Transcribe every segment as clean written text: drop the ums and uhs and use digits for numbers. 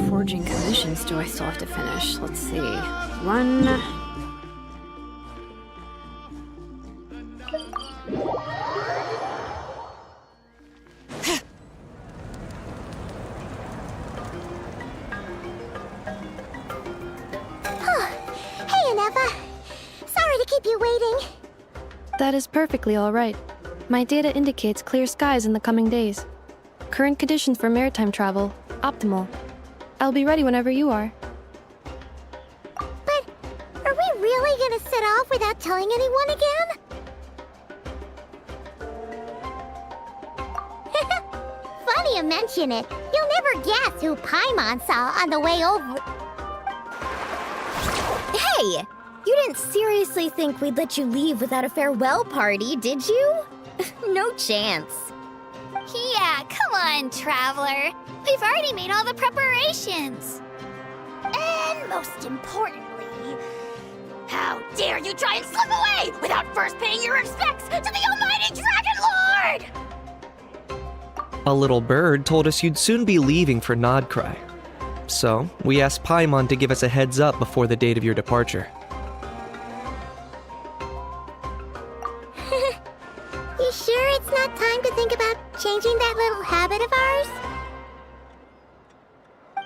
Forging commissions do I still have to finish? Let's see. One. Hey, Aneva. Sorry to keep you waiting. That is perfectly all right. My data indicates clear skies in the coming days. Current conditions for maritime travel, optimal. I'll be ready whenever you are. But are we really gonna set off without telling anyone again? Funny you mention it. You'll never guess who Paimon saw on the way over. Hey! You didn't seriously think we'd let you leave without a farewell party, did you? No chance. Yeah, come on, Traveler. We've already made all the preparations. And most importantly, how dare you try and slip away without first paying your respects to the almighty Dragon Lord! A little bird told us you'd soon be leaving for Krai. So, we asked Paimon to give us a heads up before the date of your departure. You sure it's not time to think about changing that little habit of ours?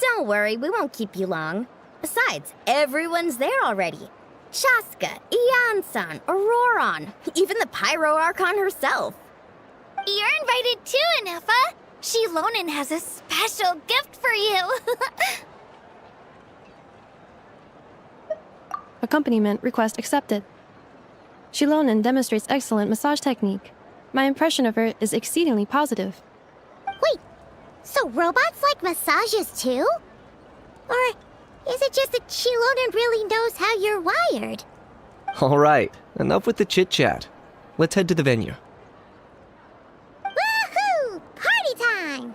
Don't worry, we won't keep you long. Besides, everyone's there already. Shaska, Ian-san, Auroron, even the Pyro Archon herself. You're invited too, Anefa. Shilonen has a special gift for you. Accompaniment request accepted. Shilonen demonstrates excellent massage technique. My impression of her is exceedingly positive. Wait, so robots like massages too? Or is it just that Shilonen really knows how you're wired? Alright, enough with the chit-chat. Let's head to the venue. Woohoo! Party time!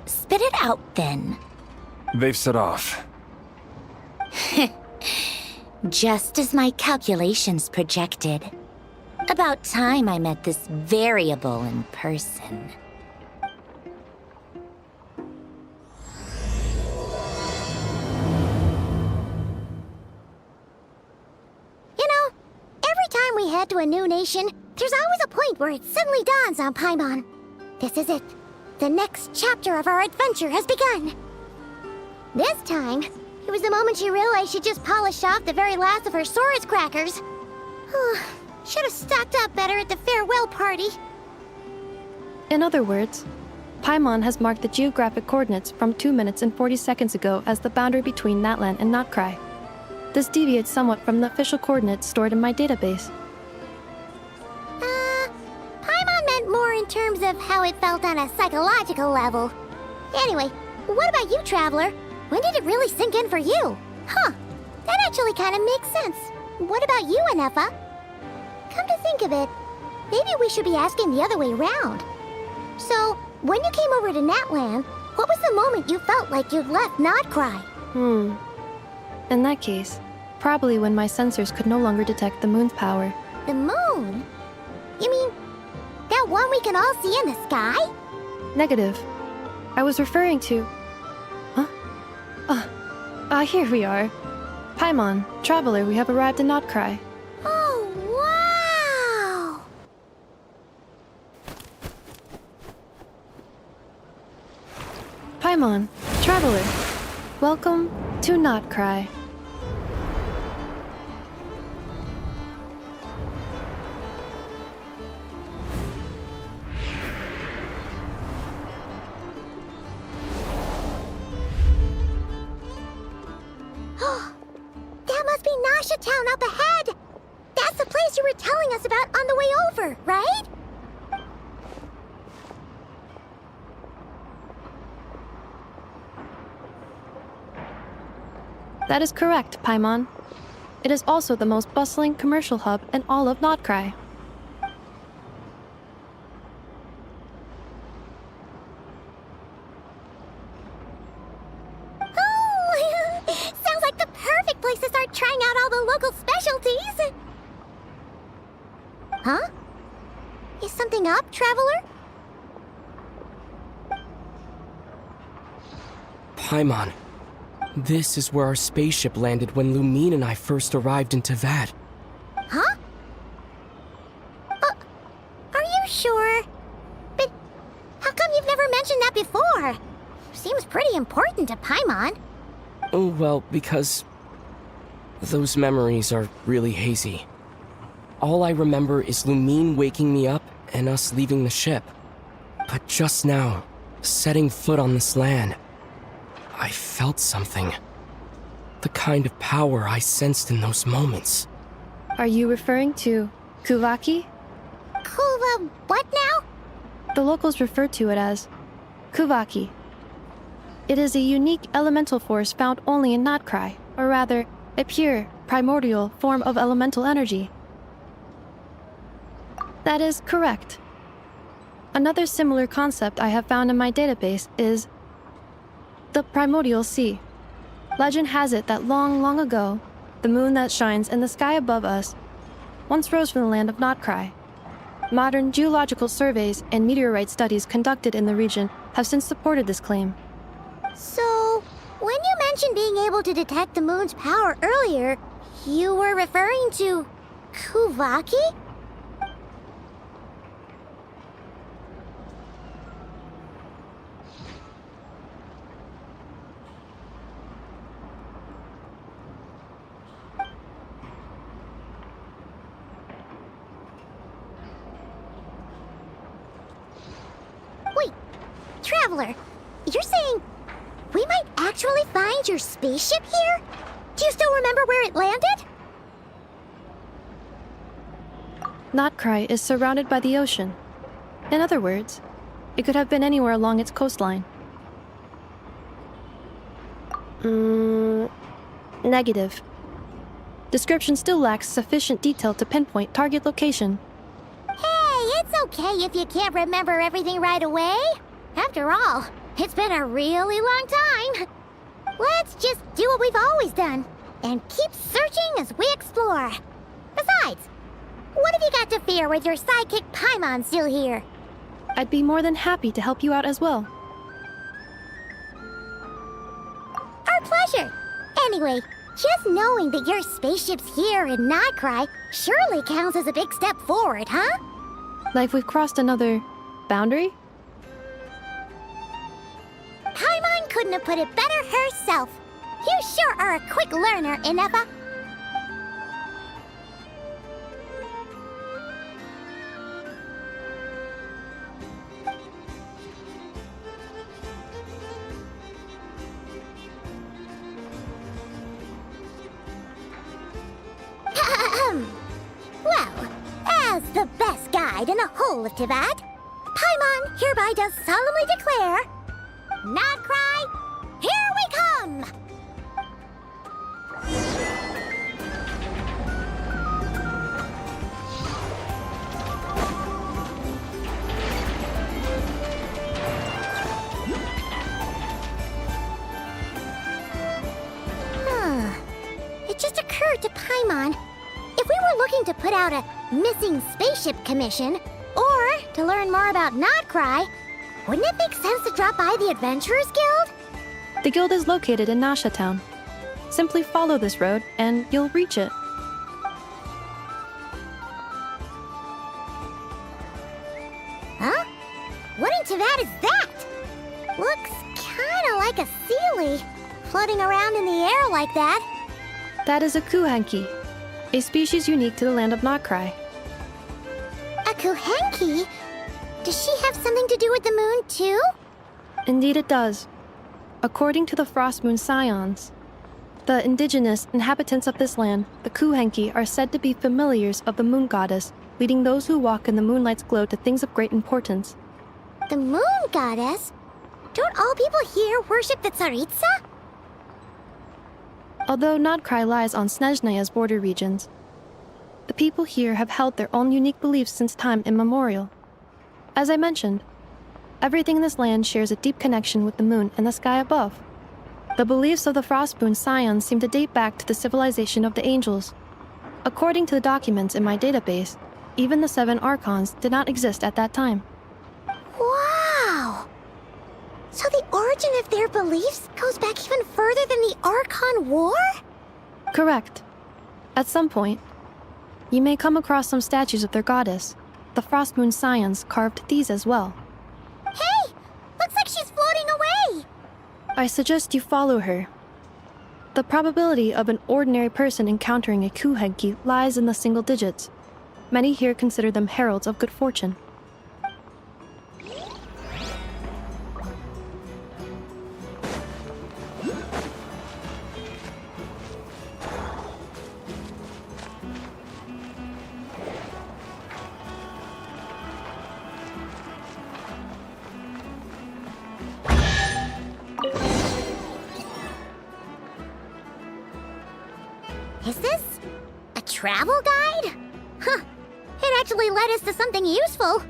Spit it out, then. They've set off. Just as my calculations projected. About time I met this variable in person. You know, every time we head to a new nation, there's always a point where it suddenly dawns on Paimon. This is it. The next chapter of our adventure has begun. This time, it was the moment she realized she just polished off the very last of her Saurus crackers. Should have stocked up better at the farewell party. In other words, Paimon has marked the geographic coordinates from 2 minutes and 40 seconds ago as the boundary between Natlan and Notkrai. This deviates somewhat from the official coordinates stored in my database. Paimon meant more in terms of how it felt on a psychological level. Anyway, what about you, Traveler? When did it really sink in for you? Huh, that actually kind of makes sense. What about you, Anefa? Come to think of it, maybe we should be asking the other way around. So, when you came over to Natlan, what was the moment you felt like you'd left Notkrai? In that case, probably when my sensors could no longer detect the moon's power. The moon? You mean that one we can all see in the sky? Negative. I was referring to... Here we are. Paimon, Traveler, we have arrived in Notkrai. Oh, wow! Paimon, Traveler, welcome to Notkrai. That must be Nasha Town up ahead! That's the place you were telling us about on the way over, right? That is correct, Paimon. It is also the most bustling commercial hub in all of Notkrai. Oh, sounds like the perfect place to start trying out all the local specialties. Huh? Is something up, Traveler? Paimon, this is where our spaceship landed when Lumine and I first arrived in Teyvat. Huh? Are you sure? But how come you've never mentioned that before? Seems pretty important to Paimon. Oh, well, because those memories are really hazy. All I remember is Lumine waking me up and us leaving the ship. But just now, setting foot on this land, I felt something. The kind of power I sensed in those moments. Are you referring to Kuvaki? Kuva, what now? The locals refer to it as Kuvaki. It is a unique elemental force found only in Notkrai, or rather, a pure, primordial form of elemental energy. That is correct. Another similar concept I have found in my database is the primordial sea. Legend has it that long, long ago, the moon that shines in the sky above us once rose from the land of Notkrai. Modern geological surveys and meteorite studies conducted in the region have since supported this claim. So, when you mentioned being able to detect the moon's power earlier, you were referring to Kuvaki? Wait, Traveler, you're saying we might actually find your spaceship here? Do you still remember where it landed? Notkrai is surrounded by the ocean. In other words, it could have been anywhere along its coastline. Negative. Description still lacks sufficient detail to pinpoint target location. Hey, it's okay if you can't remember everything right away. After all, it's been a really long time. Let's just do what we've always done and keep searching as we explore. Besides, what have you got to fear with your sidekick Paimon still here? I'd be more than happy to help you out as well. Our pleasure. Anyway, just knowing that your spaceship's here in Notkrai surely counts as a big step forward, huh? Like we've crossed another boundary? Paimon couldn't have put it better herself. You sure are a quick learner, Inefa. As the best guide in the whole of Teyvat, Paimon hereby does solemnly declare, Nodcry, here we come! It just occurred to Paimon, if we were looking to put out a missing spaceship commission, or to learn more about Nodcry, wouldn't it make sense to drop by the Adventurers Guild? The guild is located in Nasha Town. Simply follow this road and you'll reach it. Huh? What in Teyvat is that? Looks kinda like a Sealy, floating around in the air like that. That is a Kuhenki, a species unique to the land of Nodcry. A Kuhenki? Does she have something to do with the moon, too? Indeed it does. According to the Frost Moon Scions, the indigenous inhabitants of this land, the Kuhenki, are said to be familiars of the moon goddess, leading those who walk in the moonlight's glow to things of great importance. The moon goddess? Don't all people here worship the Tsaritsa? Although Nodcry lies on Snezhnaya's border regions, the people here have held their own unique beliefs since time immemorial. As I mentioned, everything in this land shares a deep connection with the moon and the sky above. The beliefs of the Frostmoon Scions seem to date back to the civilization of the angels. According to the documents in my database, even the 7 Archons did not exist at that time. Wow! So the origin of their beliefs goes back even further than the Archon War? Correct. At some point, you may come across some statues of their goddess. The Frostmoon Scions carved these as well. Hey! Looks like she's floating away! I suggest you follow her. The probability of an ordinary person encountering a Kuhenki lies in the single digits. Many here consider them heralds of good fortune. Is this a travel guide? Huh. It actually led us to something useful.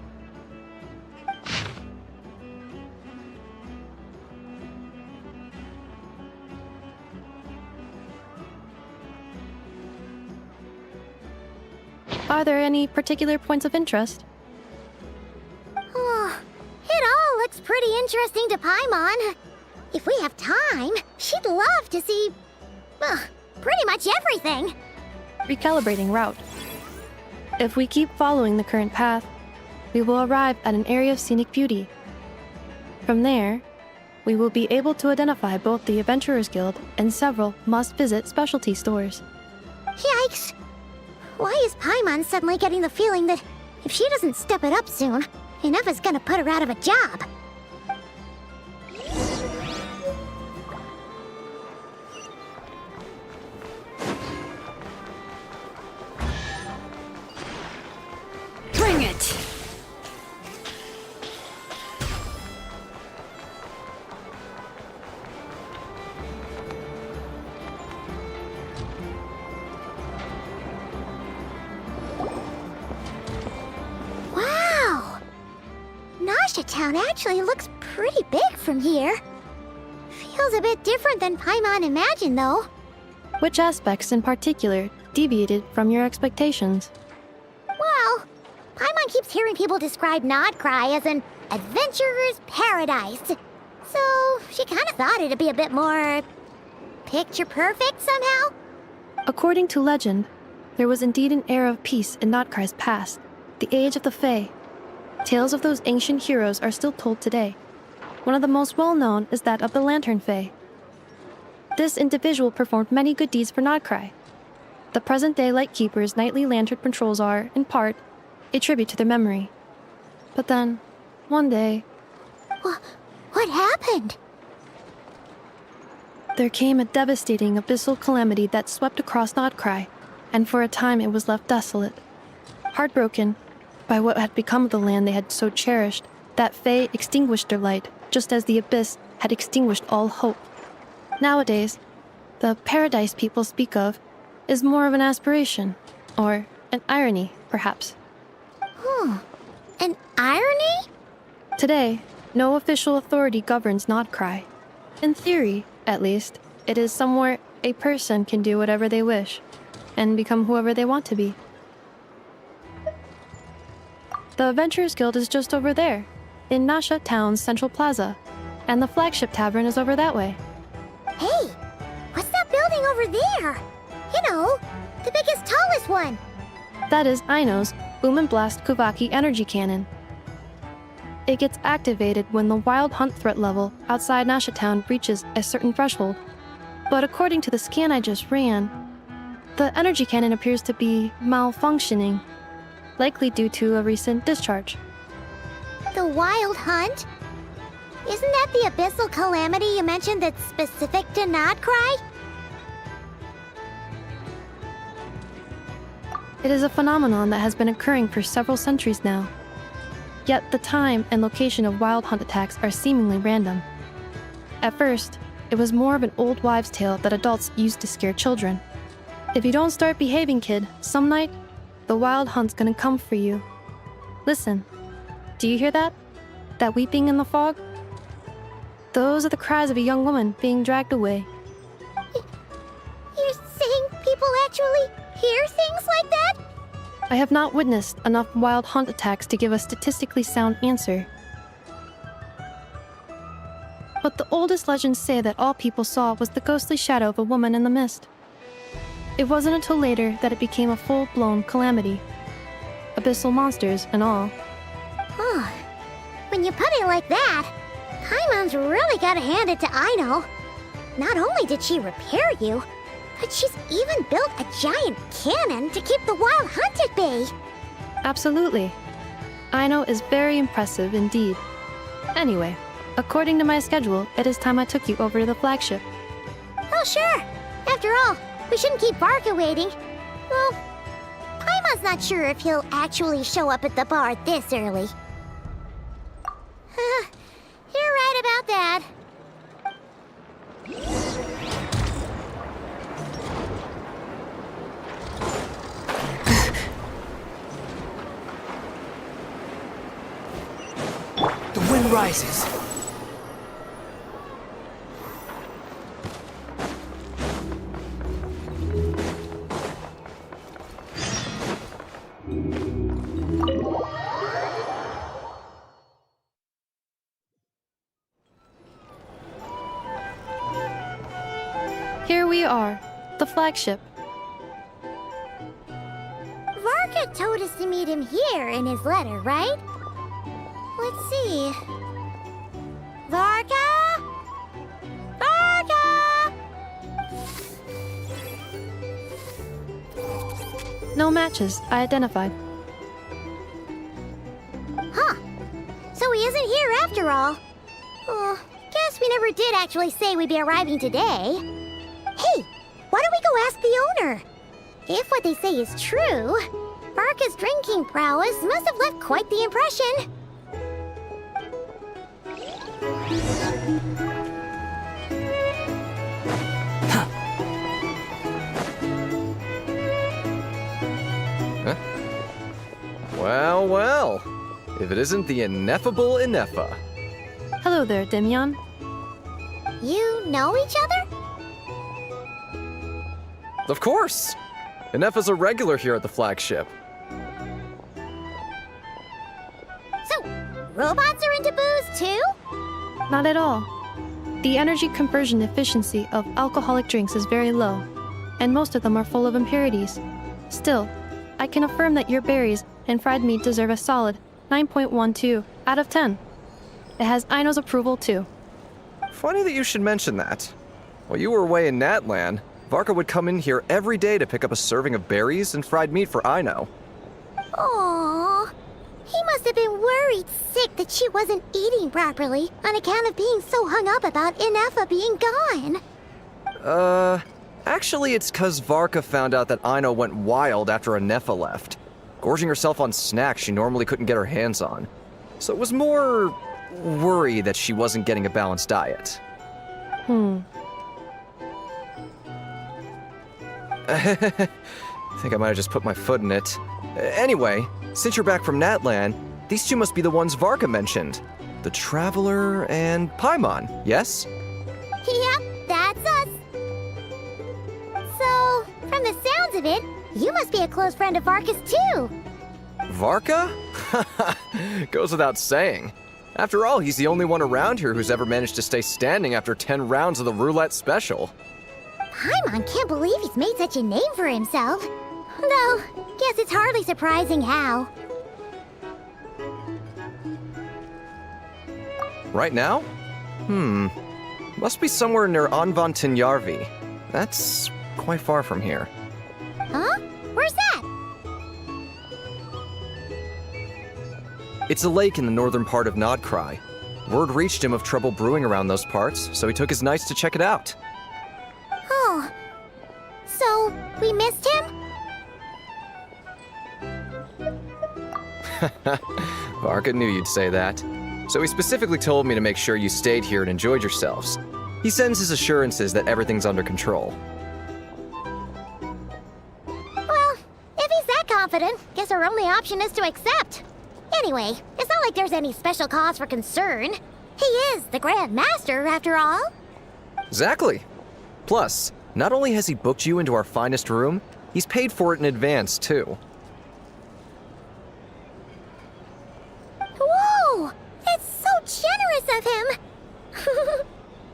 Are there any particular points of interest? Oh, it all looks pretty interesting to Paimon. If we have time, she'd love to see... pretty much everything. Recalibrating route. If we keep following the current path, we will arrive at an area of scenic beauty. From there, we will be able to identify both the Adventurers Guild and several must-visit specialty stores. Yikes! Why is Paimon suddenly getting the feeling that if she doesn't step it up soon, enough is gonna put her out of a job? Bring it! Wow! Nasha Town actually looks pretty big from here. Feels a bit different than Paimon imagined, though. Which aspects in particular deviated from your expectations? Well, Paimon keeps hearing people describe Nodcry as an adventurer's paradise. So she kind of thought it'd be a bit more... picture perfect somehow? According to legend, there was indeed an era of peace in Nodcry's past, the age of the Fae. Tales of those ancient heroes are still told today. One of the most well-known is that of the Lantern Fae. This individual performed many good deeds for Nodcry. The present-day Lightkeeper's nightly lantern patrols are, in part, a tribute to their memory. But then, one day... What happened? There came a devastating abyssal calamity that swept across Nodcry, and for a time it was left desolate. Heartbroken by what had become of the land they had so cherished, that Fae extinguished their light, just as the Abyss had extinguished all hope. Nowadays, the paradise people speak of is more of an aspiration, or an irony, perhaps. An irony? Today, no official authority governs Krai. In theory, at least, it is somewhere a person can do whatever they wish, and become whoever they want to be. The Adventurers Guild is just over there, in Nasha Town's Central Plaza, and the flagship tavern is over that way. Hey, what's that building over there? You know, the biggest, tallest one. That is Aino's Boom and Blast Kuvaki energy cannon. It gets activated when the wild hunt threat level outside Nasha Town reaches a certain threshold. But according to the scan I just ran, the energy cannon appears to be malfunctioning, likely due to a recent discharge. The wild hunt? Isn't that the abyssal calamity you mentioned that's specific to Krai? It is a phenomenon that has been occurring for several centuries now. Yet the time and location of wild hunt attacks are seemingly random. At first, it was more of an old wives' tale that adults used to scare children. If you don't start behaving, kid, some night, the wild hunt's gonna come for you. Listen, do you hear that? That weeping in the fog? Those are the cries of a young woman being dragged away. You're saying people actually hear things like that? I have not witnessed enough wild hunt attacks to give a statistically sound answer. But the oldest legends say that all people saw was the ghostly shadow of a woman in the mist. It wasn't until later that it became a full-blown calamity. Abyssal monsters and all. Oh, when you put it like that, Paimon's really gotta hand it to Aino. Not only did she repair you, but she's even built a giant cannon to keep the wild hunt at bay. Absolutely. Aino is very impressive indeed. Anyway, according to my schedule, it is time I took you over to the flagship. Oh, sure. After all, we shouldn't keep Varka waiting. Well, Paimon's not sure if he'll actually show up at the bar this early. You're right about that. The wind rises. Here we are, the flagship. Varka told us to meet him here in his letter, right? Let's see. Varka? Varka! No matches, I identified. Huh. So he isn't here after all. Oh, guess we never did actually say we'd be arriving today. Hey, why don't we go ask the owner? If what they say is true, Varka's drinking prowess must have left quite the impression. Well, well. If it isn't the ineffable Ineffa. Hello there, Demian. You know each other? Of course! Ineffa's a regular here at the flagship. So, robots are into booze too? Not at all. The energy conversion efficiency of alcoholic drinks is very low, and most of them are full of impurities. Still, I can affirm that your berries and fried meat deserve a solid 9.12 out of 10. It has Aino's approval too. Funny that you should mention that. While you were away in Natlan, Varka would come in here every day to pick up a serving of berries and fried meat for Aino. Aww. He must have been worried sick that she wasn't eating properly on account of being so hung up about Ineffa being gone. Actually it's 'cause Varka found out that Aino went wild after Ineffa left. Of gorging herself on snacks she normally couldn't get her hands on. So it was more worry that she wasn't getting a balanced diet. I think I might have just put my foot in it. Anyway, since you're back from Natlan, these two must be the ones Varka mentioned. The Traveler and Paimon, yes? Yep, that's us. So, from the sounds of it, you must be a close friend of Varka's too. Varka? Goes without saying. After all, he's the only one around here who's ever managed to stay standing after 10 rounds of the roulette special. Paimon can't believe he's made such a name for himself. Though, guess it's hardly surprising how. Right now? Must be somewhere near Anvan Tinyarvi. That's quite far from here. Huh? Where's that? It's a lake in the northern part of Krai. Word reached him of trouble brewing around those parts, so he took his knights to check it out. Oh. So, we missed him? Varka knew you'd say that. So he specifically told me to make sure you stayed here and enjoyed yourselves. He sends his assurances that everything's under control. Well, if he's that confident, guess our only option is to accept. Anyway, it's not like there's any special cause for concern. He is the Grand Master, after all. Exactly. Plus, not only has he booked you into our finest room, he's paid for it in advance, too. Whoa! It's so generous of him!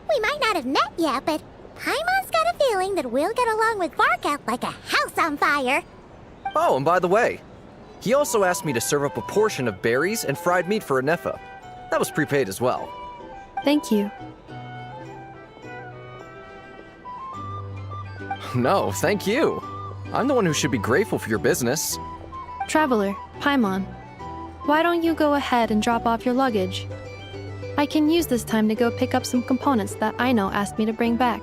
We might not have met yet, but Paimon's got a feeling that we'll get along with Varka like a house on fire. Oh, and by the way, he also asked me to serve up a portion of berries and fried meat for Anefa. That was prepaid as well. Thank you. No, thank you. I'm the one who should be grateful for your business. Traveler, Paimon, why don't you go ahead and drop off your luggage? I can use this time to go pick up some components that Aino asked me to bring back.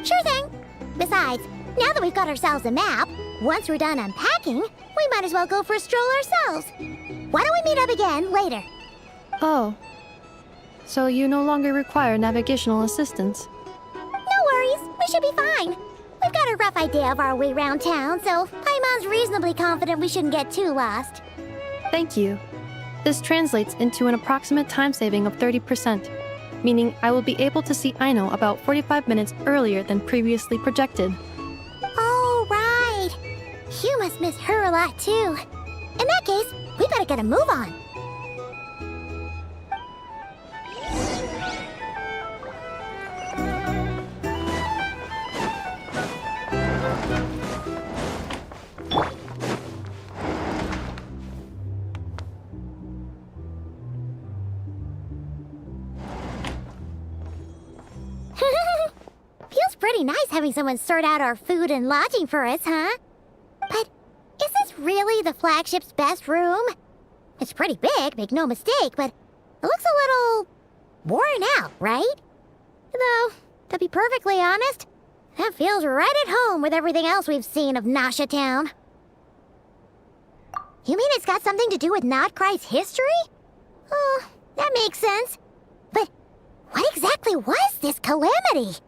Sure thing. Besides, now that we've got ourselves a map, once we're done unpacking, we might as well go for a stroll ourselves. Why don't we meet up again later? Oh. So you no longer require navigational assistance? No worries, we should be fine. We've got a rough idea of our way around town, so Paimon's reasonably confident we shouldn't get too lost. Thank you. This translates into an approximate time saving of 30%, meaning I will be able to see Aino about 45 minutes earlier than previously projected. Oh, right. You must miss her a lot, too. In that case, we better get a move on. Feels pretty nice having someone sort out our food and lodging for us, huh? But is this really the flagship's best room? It's pretty big, make no mistake, but it looks a little worn out, right? Though, to be perfectly honest, that feels right at home with everything else we've seen of Nasha Town. You mean it's got something to do with Krai's history? Oh, that makes sense. But what exactly was this calamity?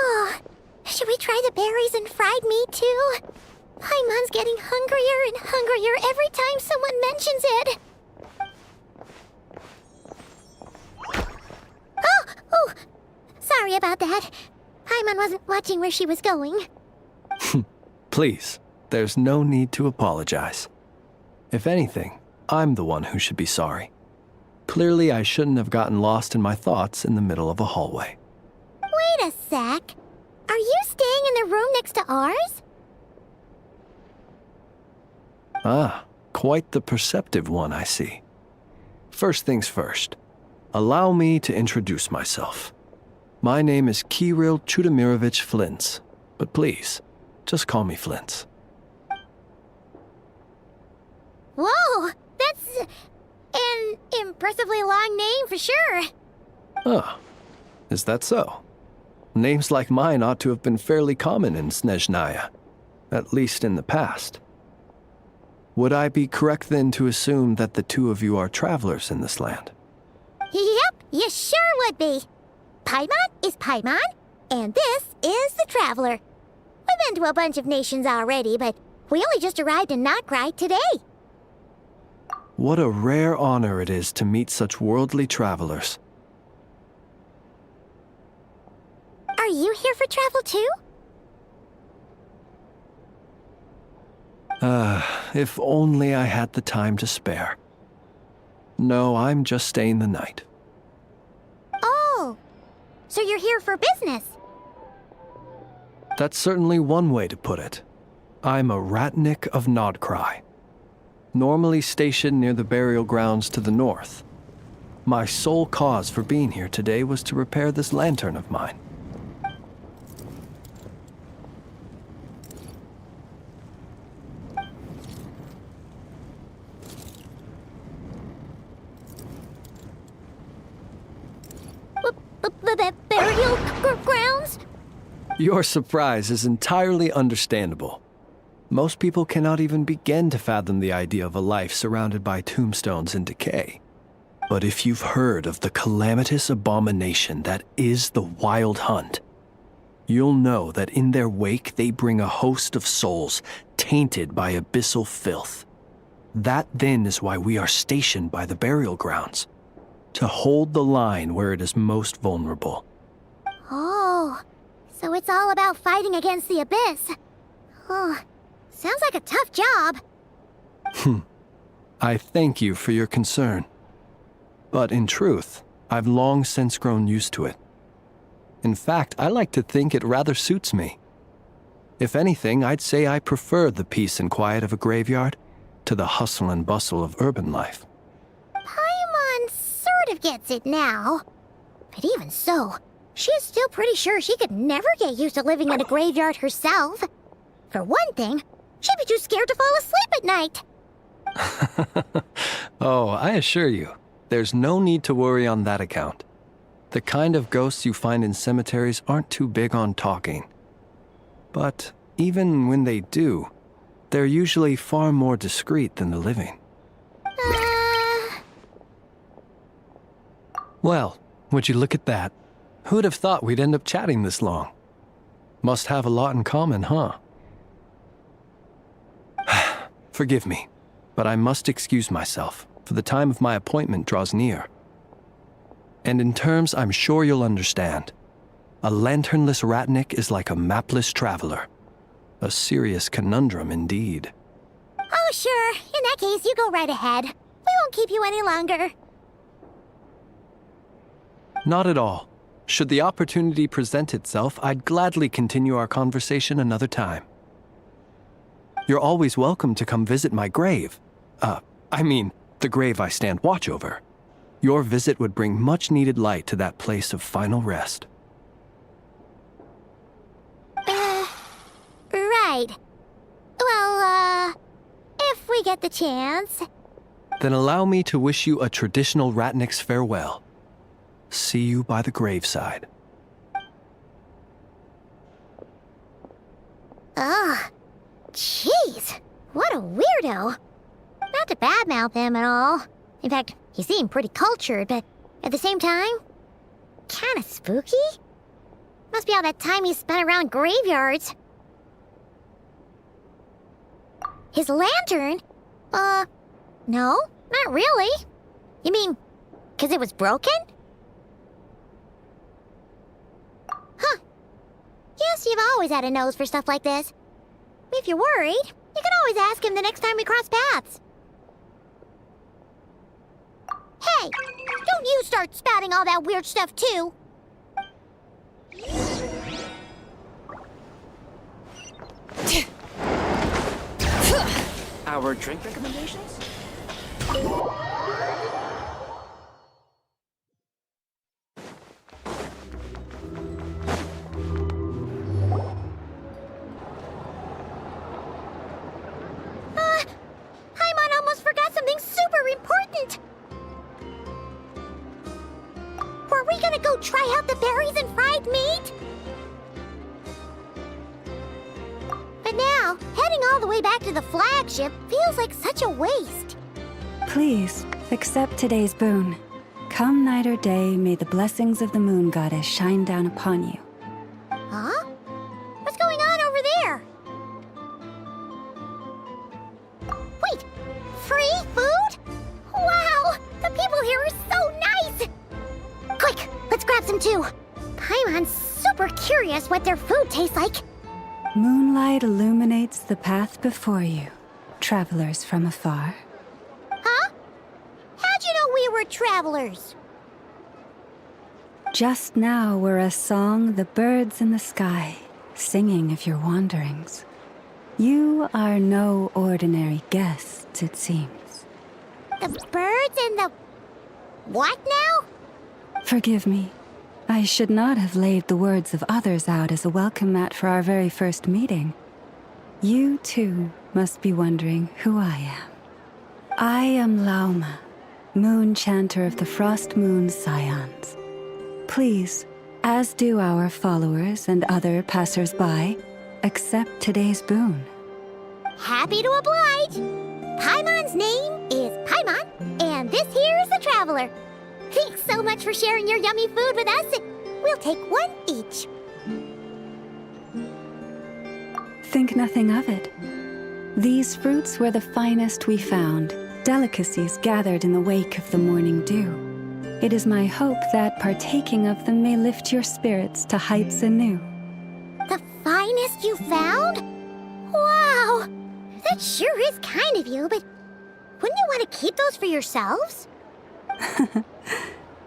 Oh, should we try the berries and fried meat too? Paimon's getting hungrier and hungrier every time someone mentions it. Oh, sorry about that. Paimon wasn't watching where she was going. Please, there's no need to apologize. If anything, I'm the one who should be sorry. Clearly, I shouldn't have gotten lost in my thoughts in the middle of a hallway. Wait a sec. Are you staying in the room next to ours? Ah, quite the perceptive one, I see. First things first, allow me to introduce myself. My name is Kirill Chudamirovich Flintz, but please, just call me Flintz. impressively long name for sure. Huh. Is that so? Names like mine ought to have been fairly common in Snezhnaya, at least in the past. Would I be correct then to assume that the two of you are travelers in this land? Yep, you sure would be. Paimon is Paimon, and this is the Traveler. We've been to a bunch of nations already, but we only just arrived in Krai today. What a rare honor it is to meet such worldly travelers. Are you here for travel too? If only I had the time to spare. No, I'm just staying the night. Oh, so you're here for business? That's certainly one way to put it. I'm a Ratnik of Krai, normally stationed near the burial grounds to the north. My sole cause for being here today was to repair this lantern of mine. Burial grounds? Your surprise is entirely understandable. Most people cannot even begin to fathom the idea of a life surrounded by tombstones and decay. But if you've heard of the calamitous abomination that is the Wild Hunt, you'll know that in their wake they bring a host of souls tainted by abyssal filth. That then is why we are stationed by the burial grounds, to hold the line where it is most vulnerable. Oh, so it's all about fighting against the abyss. Oh, sounds like a tough job. I thank you for your concern. But in truth, I've long since grown used to it. In fact, I like to think it rather suits me. If anything, I'd say I prefer the peace and quiet of a graveyard to the hustle and bustle of urban life. Paimon sort of gets it now. But even so, she's still pretty sure she could never get used to living in a graveyard herself. For one thing, she'd be too scared to fall asleep at night. Oh, I assure you, there's no need to worry on that account. The kind of ghosts you find in cemeteries aren't too big on talking. But even when they do, they're usually far more discreet than the living. Well, would you look at that? Who'd have thought we'd end up chatting this long? Must have a lot in common, huh? Forgive me, but I must excuse myself, for the time of my appointment draws near. And in terms I'm sure you'll understand, a lanternless Ratnik is like a mapless traveler. A serious conundrum indeed. Oh, sure. In that case, you go right ahead. We won't keep you any longer. Not at all. Should the opportunity present itself, I'd gladly continue our conversation another time. You're always welcome to come visit my grave. The grave I stand watch over. Your visit would bring much-needed light to that place of final rest. Right. Well, if we get the chance. Then allow me to wish you a traditional Ratnik's farewell. See you by the graveside. Ugh. Jeez. What a weirdo. Not to badmouth him at all. In fact, he seemed pretty cultured, but at the same time, kinda spooky? Must be all that time he spent around graveyards. His lantern? No, not really. You mean, 'cause it was broken? Huh. Guess you've always had a nose for stuff like this. If you're worried, you can always ask him the next time we cross paths. Hey, don't you start spouting all that weird stuff too. Our drink recommendations? Paimon almost forgot something super important. try out the berries and fried meat? But now, heading all the way back to the flagship feels like such a waste. Please, accept today's boon. Come night or day, may the blessings of the moon goddess shine down upon you. Huh? What's going on over there? Wait, free food? Wow, the people here are so nice! Quick, let's grab some too. Paimon's super curious what their food tastes like. Moonlight illuminates the path before you, travelers from afar. Huh? How'd you know we were travelers? Just now were a song the birds in the sky, singing of your wanderings. You are no ordinary guests, it seems. The birds and the... what now? Forgive me. I should not have laid the words of others out as a welcome mat for our very first meeting. You, too, must be wondering who I am. I am Lauma, moon chanter of the Frost Moon Scions. Please, as do our followers and other passers-by, accept today's boon. Happy to oblige! Paimon's name is Paimon, and this here is the Traveler. Thanks so much for sharing your yummy food with us. We'll take one each. Think nothing of it. These fruits were the finest we found, delicacies gathered in the wake of the morning dew. It is my hope that partaking of them may lift your spirits to heights anew. The finest you found? Wow! That sure is kind of you, but wouldn't you want to keep those for yourselves?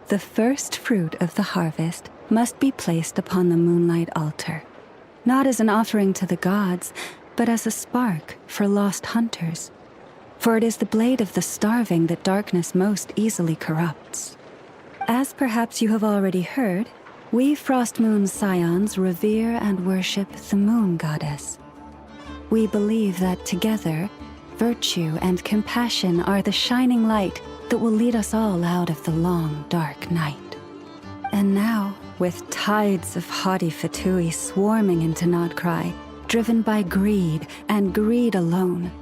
The first fruit of the harvest must be placed upon the moonlight altar, not as an offering to the gods, but as a spark for lost hunters. For it is the blade of the starving that darkness most easily corrupts. As perhaps you have already heard, we Frost Moon Scions revere and worship the moon goddess. We believe that together, virtue and compassion are the shining light that will lead us all out of the long, dark night. And now, with tides of haughty Fatui swarming into Krai, driven by greed, and greed alone,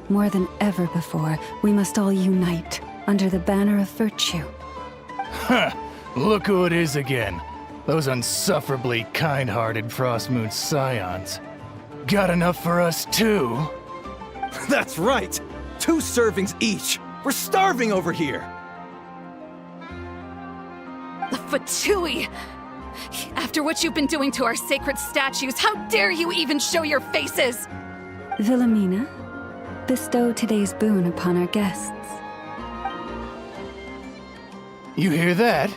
more than ever before, we must all unite under the banner of virtue. Huh! Look who it is again. Those unsufferably kind-hearted Frost Moon Scions. Got enough for us too? That's right! 2 servings each! We're starving over here! The Fatui! After what you've been doing to our sacred statues, how dare you even show your faces! Wilhelmina, bestow today's boon upon our guests. You hear that?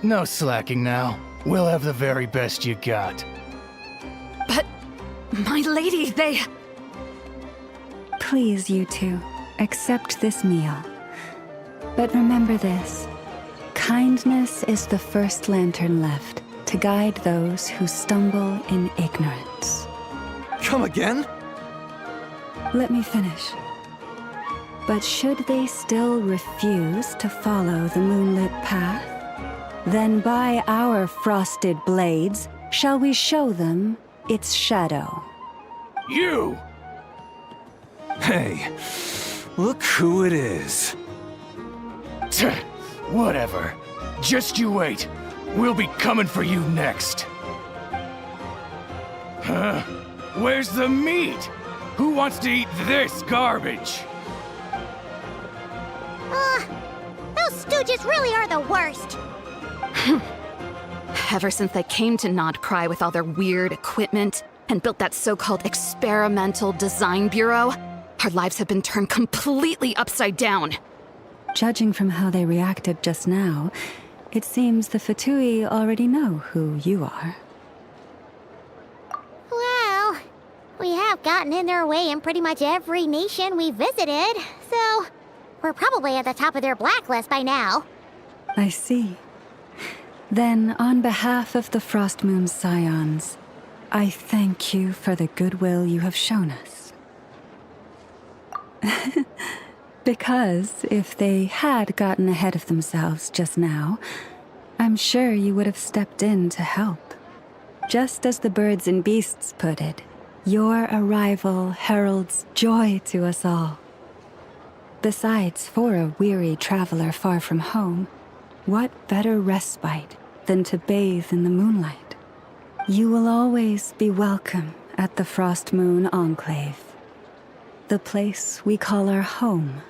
No slacking now. We'll have the very best you got. But, my lady, they... Please, you two, accept this meal. But remember this. Kindness is the first lantern left to guide those who stumble in ignorance. Come again? Let me finish. But should they still refuse to follow the moonlit path, then by our frosted blades shall we show them its shadow. You! Hey, look who it is. Tch, whatever. Just you wait. We'll be coming for you next. Huh? Where's the meat? Who wants to eat this garbage? Those stooges really are the worst. Ever since they came to Krai with all their weird equipment and built that so-called experimental design bureau, our lives have been turned completely upside down. Judging from how they reacted just now, it seems the Fatui already know who you are. Well, we have gotten in their way in pretty much every nation we visited, so we're probably at the top of their blacklist by now. I see. Then, on behalf of the Frost Moon Scions, I thank you for the goodwill you have shown us. Because if they had gotten ahead of themselves just now, I'm sure you would have stepped in to help. Just as the birds and beasts put it, your arrival heralds joy to us all. Besides, for a weary traveler far from home, what better respite than to bathe in the moonlight? You will always be welcome at the Frost Moon Enclave, the place we call our home.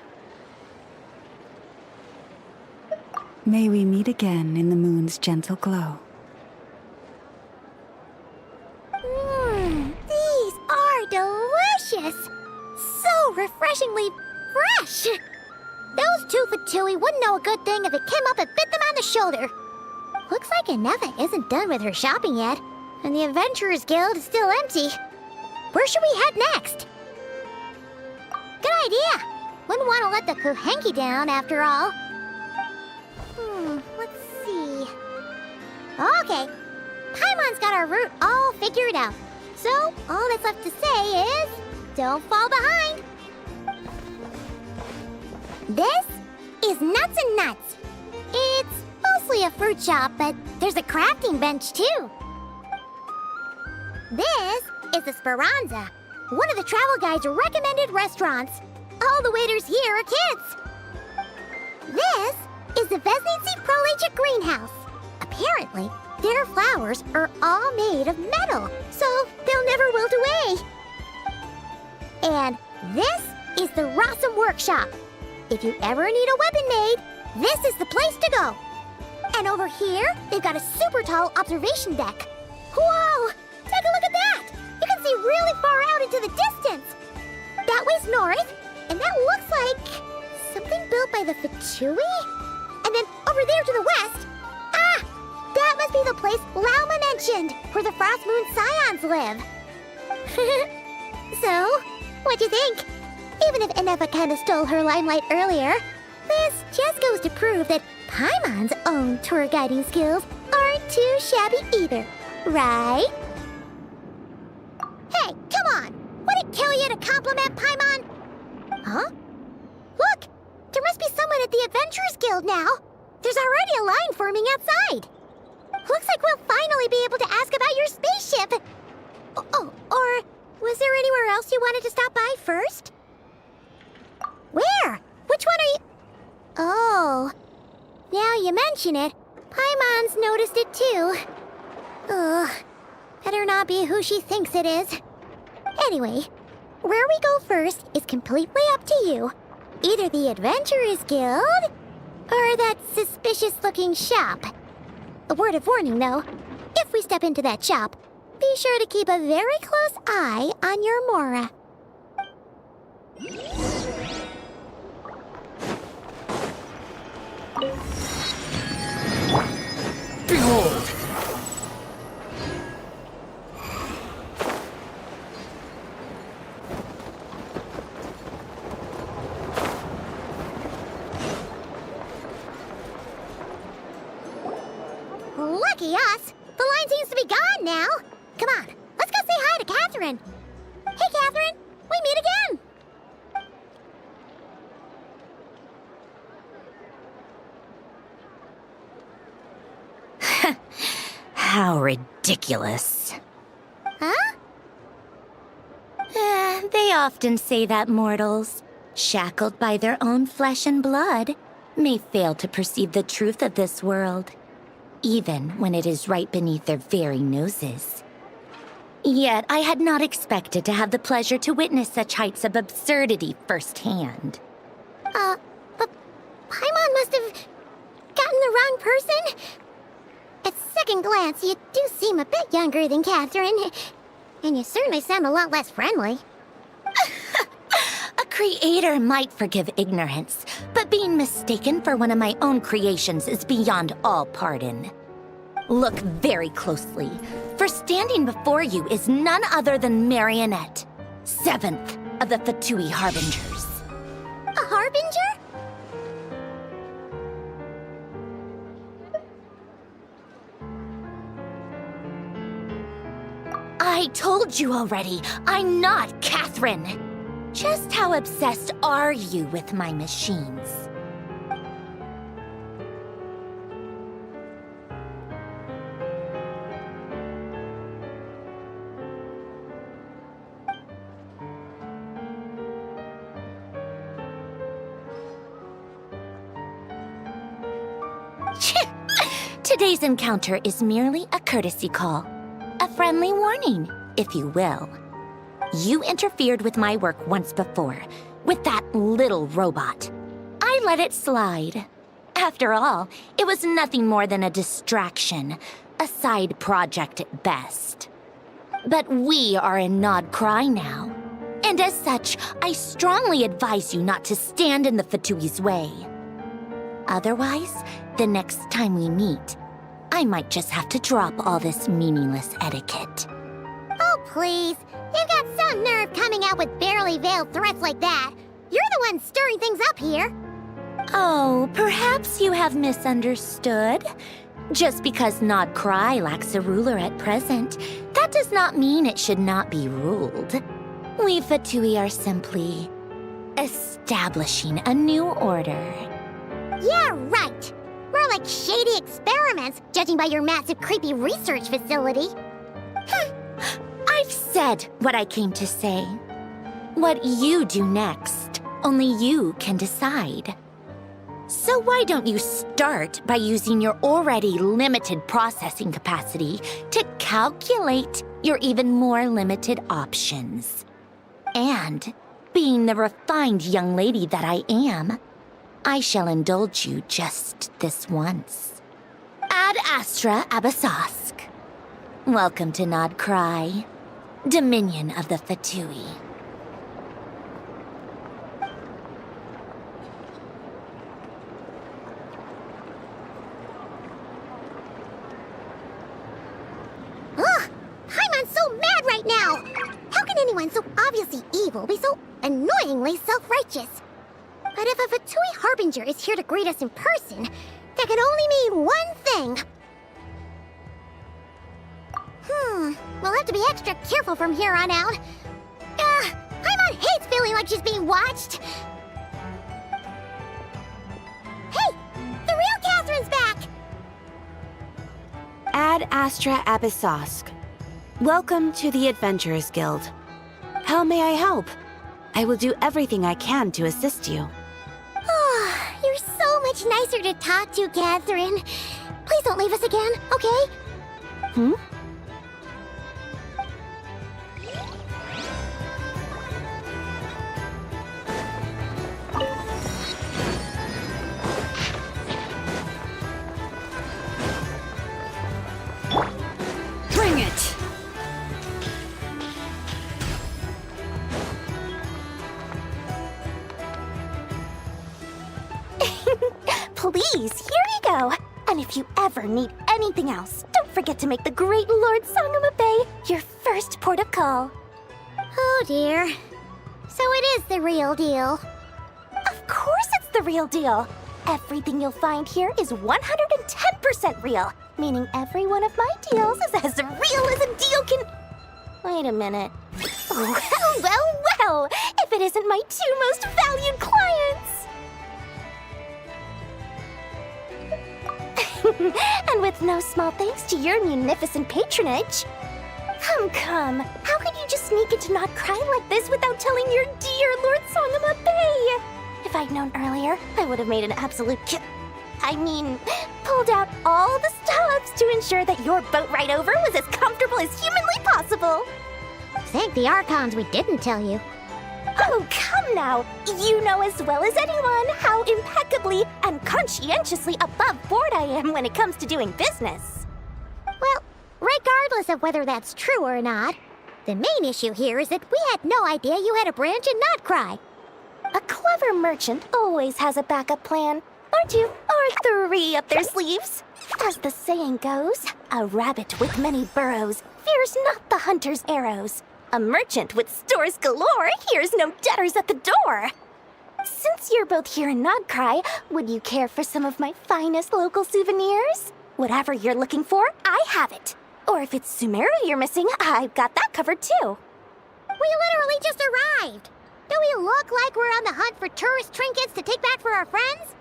May we meet again in the moon's gentle glow. These are delicious! So refreshingly fresh! Those two Fatui wouldn't know a good thing if it came up and bit them on the shoulder. Looks like Inefa isn't done with her shopping yet, and the Adventurers Guild is still empty. Where should we head next? Good idea! Wouldn't want to let the Kuhenki down, after all. Let's see... Okay, Paimon's got our route all figured out. So, all that's left to say is... don't fall behind! This is Nuts and Nuts. It's mostly a fruit shop, but there's a crafting bench, too. This is the Speranza, one of the travel guide's recommended restaurants. All the waiters here are kids. This is the Vesnitsi Prolegic Greenhouse. Apparently, their flowers are all made of metal, so they'll never wilt away. And this is the Rossum Workshop. If you ever need a weapon made, this is the place to go. And over here, they've got a super tall observation deck. Whoa! Take a look at that! You can see really far out into the distance. That way's north, and that looks like something built by the Fatui? And then over there to the west, that must be the place Lauma mentioned, where the Frost Moon Scions live. So, what'd you think? Even if Inefa kinda stole her limelight earlier, this just goes to prove that Paimon's own tour guiding skills aren't too shabby either, right? Hey, come on! Would it kill you to compliment Paimon? Huh? Look! There must be someone at the Adventurers Guild now! There's already a line forming outside! Looks like we'll finally be able to ask about your spaceship! Oh, or was there anywhere else you wanted to stop by first? Where? Which one are you... Oh, now you mention it, Paimon's noticed it too. Ugh, better not be who she thinks it is. Anyway, where we go first is completely up to you. Either the Adventurers Guild, or that suspicious-looking shop. A word of warning, though. If we step into that shop, be sure to keep a very close eye on your Mora. Behold! Lucky us! The line seems to be gone now! Come on, let's go say hi to Catherine! Hey, Catherine! We meet again! How ridiculous. Huh? They often say that mortals, shackled by their own flesh and blood, may fail to perceive the truth of this world, even when it is right beneath their very noses. Yet I had not expected to have the pleasure to witness such heights of absurdity firsthand. But Paimon must have gotten the wrong person? At second glance, you do seem a bit younger than Catherine, and you certainly sound a lot less friendly. A creator might forgive ignorance, but being mistaken for one of my own creations is beyond all pardon. Look very closely, for standing before you is none other than Marionette, 7th of the Fatui Harbingers. A Harbinger? I told you already, I'm not Catherine. Just how obsessed are you with my machines? Today's encounter is merely a courtesy call. A friendly warning, if you will. You interfered with my work once before, with that little robot. I let it slide. After all, it was nothing more than a distraction, a side project at best. But we are in Nod Krai now, and as such, I strongly advise you not to stand in the Fatui's way. Otherwise, the next time we meet, I might just have to drop all this meaningless etiquette. Oh, please. You've got some nerve coming out with barely veiled threats like that. You're the one stirring things up here. Oh, perhaps you have misunderstood. Just because Nod Krai lacks a ruler at present, that does not mean it should not be ruled. We Fatui are simply establishing a new order. Yeah, right. More like shady experiments, judging by your massive creepy research facility. I've said what I came to say. What you do next, only you can decide. So why don't you start by using your already limited processing capacity to calculate your even more limited options? And, being the refined young lady that I am, I shall indulge you just this once. Ad Astra Abasask. Welcome to Nod Krai, Dominion of the Fatui. Ugh! Paimon's so mad right now! How can anyone so obviously evil be so annoyingly self-righteous? But if a Fatui Harbinger is here to greet us in person, that can only mean one thing. We'll have to be extra careful from here on out. Paimon hates feeling like she's being watched. Hey! The real Catherine's back! Ad Astra Abyssosque. Welcome to the Adventurers Guild. How may I help? I will do everything I can to assist you. You're so much nicer to talk to, Catherine. Please don't leave us again, okay? Bring it! Please, here you go. And if you ever need anything else, don't forget to make the great Lord Sangama Bay your first port of call. Oh dear. So it is the real deal. Of course it's the real deal. Everything you'll find here is 110% real, meaning every one of my deals is as real as a deal can... Wait a minute. Well, if it isn't my two most valued clients! And with no small thanks to your munificent patronage. Come. How could you just sneak into Nod Krai like this without telling your dear Lord Sangama Bay? If I'd known earlier, I would have made an absolute pulled out all the stops to ensure that your boat ride over was as comfortable as humanly possible. Thank the Archons we didn't tell you. Oh, come now! You know as well as anyone how impeccably and conscientiously above board I am when it comes to doing business. Well, regardless of whether that's true or not, the main issue here is that we had no idea you had a branch in Nod Krai. A clever merchant always has a backup plan, or two, or three up their sleeves. As the saying goes, a rabbit with many burrows fears not the hunter's arrows. A merchant with stores galore hears no debtors at the door. Since you're both here in Nod Krai, would you care for some of my finest local souvenirs? Whatever you're looking for, I have it. Or if it's Sumeru you're missing, I've got that covered too. We literally just arrived. Do we look like we're on the hunt for tourist trinkets to take back for our friends?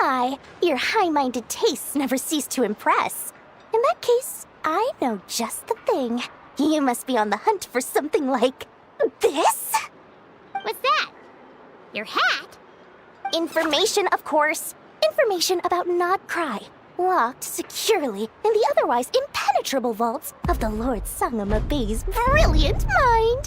My, your high-minded tastes never cease to impress. In that case, I know just the thing. You must be on the hunt for something like this? What's that? Your hat? Information, of course. information about Nod Krai, locked securely in the otherwise impenetrable vaults of the Lord Sangama Bey's brilliant mind.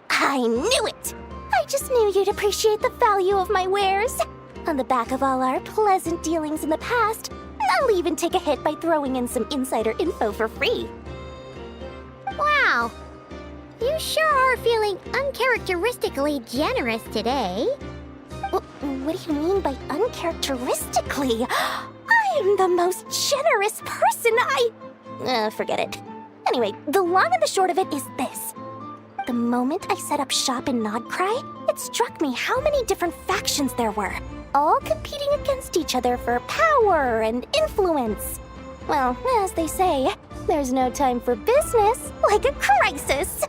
I knew it! I just knew you'd appreciate the value of my wares. On the back of all our pleasant dealings in the past, I'll even take a hit by throwing in some insider info for free. Wow. You sure are feeling uncharacteristically generous today. What do you mean by uncharacteristically? I am the most generous person forget it. Anyway, the long and the short of it is this. The moment I set up shop in Nod Krai, it struck me how many different factions there were, all competing against each other for power and influence. Well, as they say, there's no time for business like a crisis.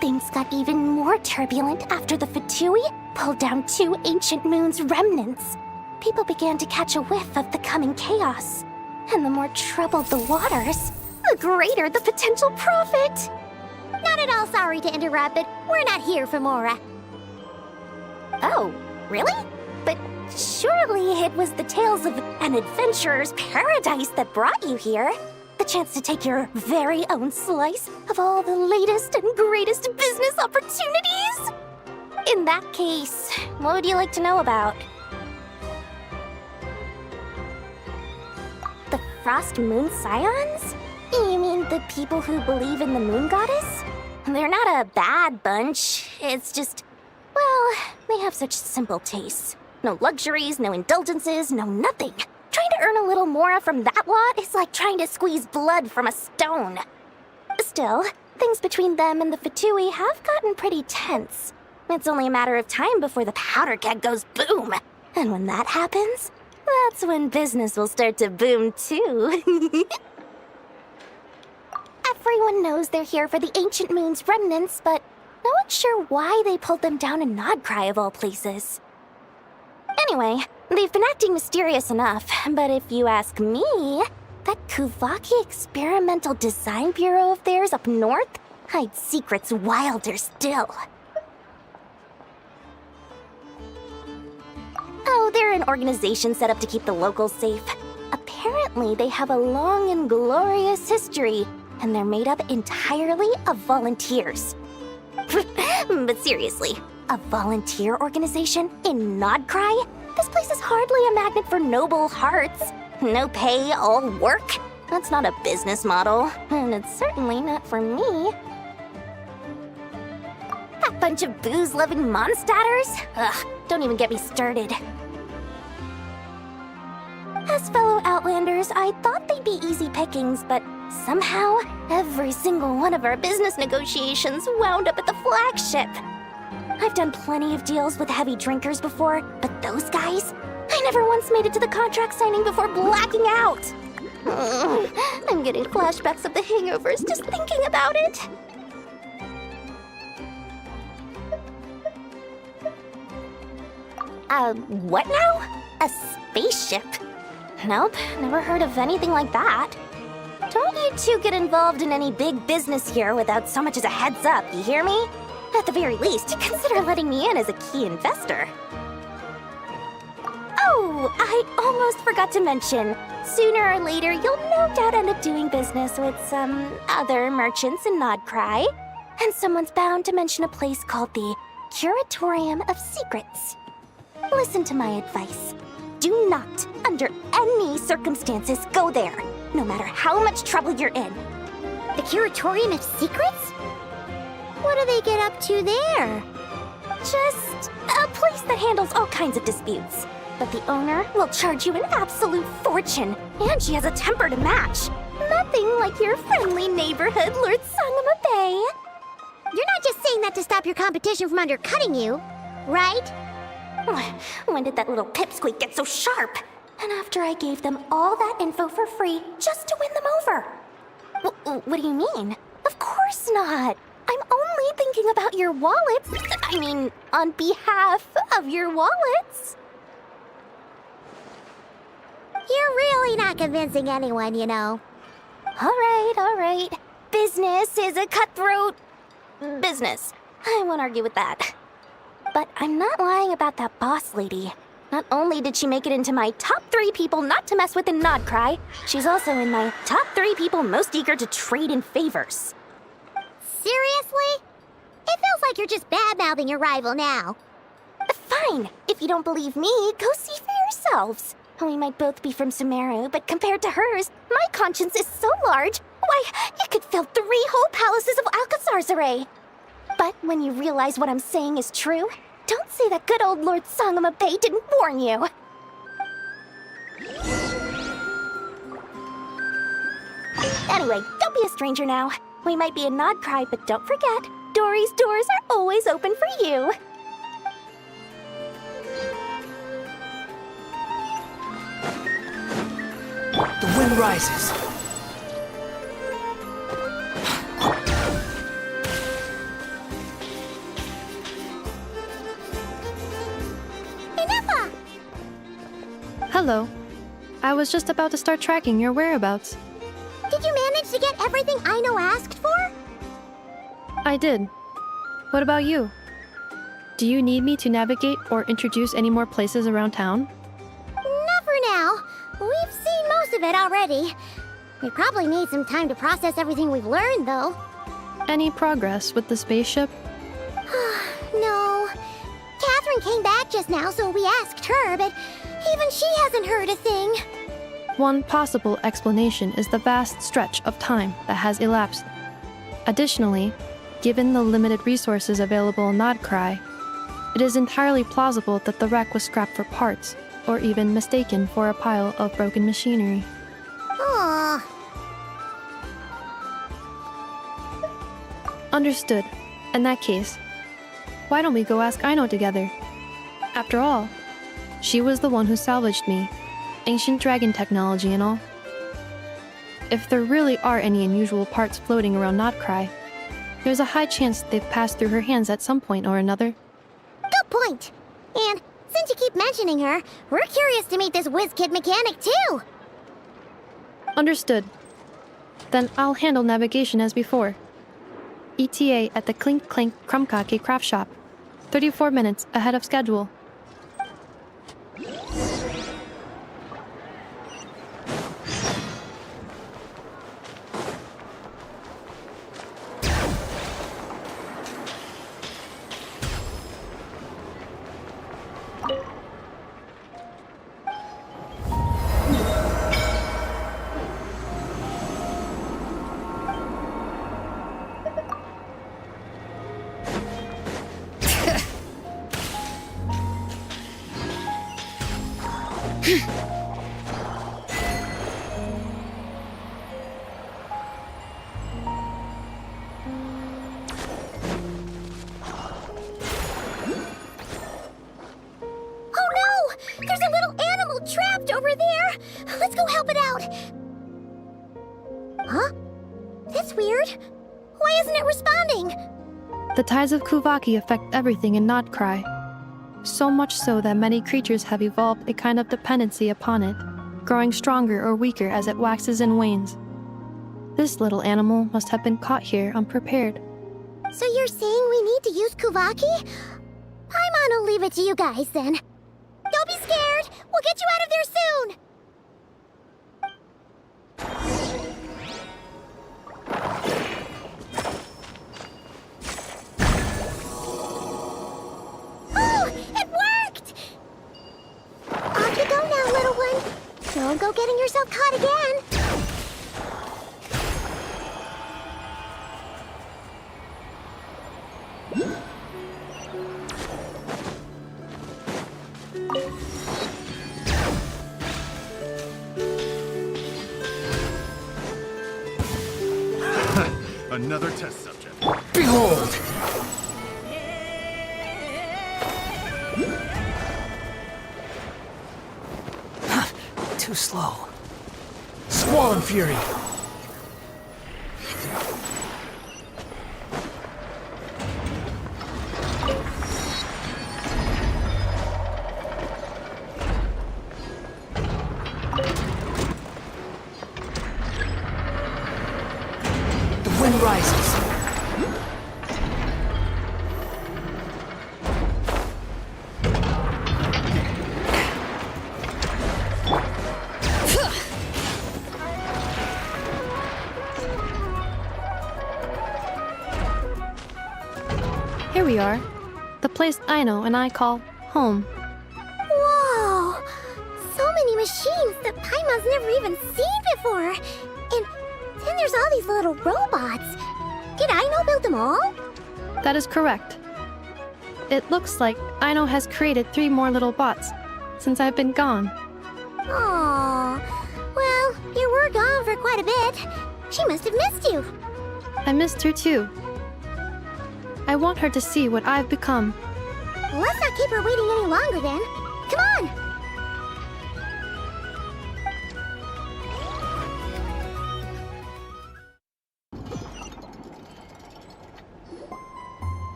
Things got even more turbulent after the Fatui pulled down 2 ancient moon's remnants. People began to catch a whiff of the coming chaos. And the more troubled the waters, the greater the potential profit. Not at all sorry to interrupt, but we're not here for Mora. Oh, really? But surely it was the tales of an adventurer's paradise that brought you here. The chance to take your very own slice of all the latest and greatest business opportunities? In that case, what would you like to know about? The Frost Moon Scions? You mean the people who believe in the Moon Goddess? They're not a bad bunch. It's just, well, they have such simple tastes. No luxuries, no indulgences, no nothing. Trying to earn a little more from that lot is like trying to squeeze blood from a stone. Still, things between them and the Fatui have gotten pretty tense. It's only a matter of time before the powder keg goes boom. And when that happens, that's when business will start to boom too. Everyone knows they're here for the Ancient Moon's remnants, but no one's sure why they pulled them down in Nod Krai of all places. Anyway, they've been acting mysterious enough, but if you ask me, that Kuvaki Experimental Design Bureau of theirs up north hides secrets wilder still. Oh, they're an organization set up to keep the locals safe. Apparently, they have a long and glorious history, and they're made up entirely of volunteers. But seriously, a volunteer organization in Nod Krai? This place is hardly a magnet for noble hearts. No pay, all work. That's not a business model, and it's certainly not for me. That bunch of booze-loving monstatters? Ugh, don't even get me started. As fellow Outlanders, I thought they'd be easy pickings, but somehow, every single one of our business negotiations wound up at the flagship. I've done plenty of deals with heavy drinkers before, but those guys? I never once made it to the contract signing before blacking out. I'm getting flashbacks of the hangovers just thinking about it. What now? A spaceship? Nope, never heard of anything like that. Don't you two get involved in any big business here without so much as a heads up, you hear me? At the very least, consider letting me in as a key investor. Oh, I almost forgot to mention. Sooner or later, you'll no doubt end up doing business with some other merchants in Nod Krai. And someone's bound to mention a place called the Curatorium of Secrets. Listen to my advice. Do not, under any circumstances, go there, no matter how much trouble you're in. The Curatorium of Secrets? What do they get up to there? Just a place that handles all kinds of disputes. But the owner will charge you an absolute fortune, and she has a temper to match. Nothing like your friendly neighborhood, Lord Sangama Bey. You're not just saying that to stop your competition from undercutting you, right? When did that little pipsqueak get so sharp? And after I gave them all that info for free just to win them over. What do you mean? Of course not. I'm only thinking about your wallets. I mean, on behalf of your wallets. You're really not convincing anyone, you know. All right. Business is a cutthroat business. I won't argue with that. But I'm not lying about that boss lady. Not only did she make it into my top 3 people not to mess with in Krai, she's also in my top 3 people most eager to trade in favors. Seriously? It feels like you're just bad-mouthing your rival now. Fine. If you don't believe me, go see for yourselves. We might both be from Sumeru, but compared to hers, my conscience is so large, why, it could fill 3 whole palaces of Alcazar's array. But when you realize what I'm saying is true, don't say that good old Lord Sangama Bay didn't warn you. Anyway, don't be a stranger now. We might be in Krai, but don't forget, Dory's doors are always open for you. The wind rises. Enough! Hello. I was just about to start tracking your whereabouts. Did you manage to get everything Aino asked for? I did. What about you? Do you need me to navigate or introduce any more places around town? Not for now. We've seen most of it already. We probably need some time to process everything we've learned, though. Any progress with the spaceship? No. Catherine came back just now, so we asked her, but even she hasn't heard a thing. One possible explanation is the vast stretch of time that has elapsed. Additionally, given the limited resources available in Krai, it is entirely plausible that the wreck was scrapped for parts, or even mistaken for a pile of broken machinery. Aww. Understood. In that case, why don't we go ask Aino together? After all, she was the one who salvaged me, ancient dragon technology and all. If there really are any unusual parts floating around Krai, there's a high chance they've passed through her hands at some point or another. Good point. And since you keep mentioning her, we're curious to meet this whiz-kid mechanic too. Understood. Then I'll handle navigation as before. ETA at the Clink Clink Krumkake craft shop. 34 minutes ahead of schedule. There's a little animal trapped over there! Let's go help it out! Huh? That's weird. Why isn't it responding? The tides of Kuvaki affect everything in Krai. So much so that many creatures have evolved a kind of dependency upon it, growing stronger or weaker as it waxes and wanes. This little animal must have been caught here unprepared. So you're saying we need to use Kuvaki? Paimon will leave it to you guys then. Don't be scared! We'll get you out of there soon! Oh! It worked! Off you go now, little one. Don't go getting yourself caught again. Another test subject. Behold! Too slow. Squall Fury! The wind rises. we are. The place Aino and I call home. Whoa! So many machines that Paimon's never even seen before. And then there's all these little robots. Did Aino build them all? That is correct. It looks like Aino has created 3 more little bots since I've been gone. Aww. Well, you were gone for quite a bit. She must have missed you. I missed her too. I want her to see what I've become. Let's not keep her waiting any longer then. Come on!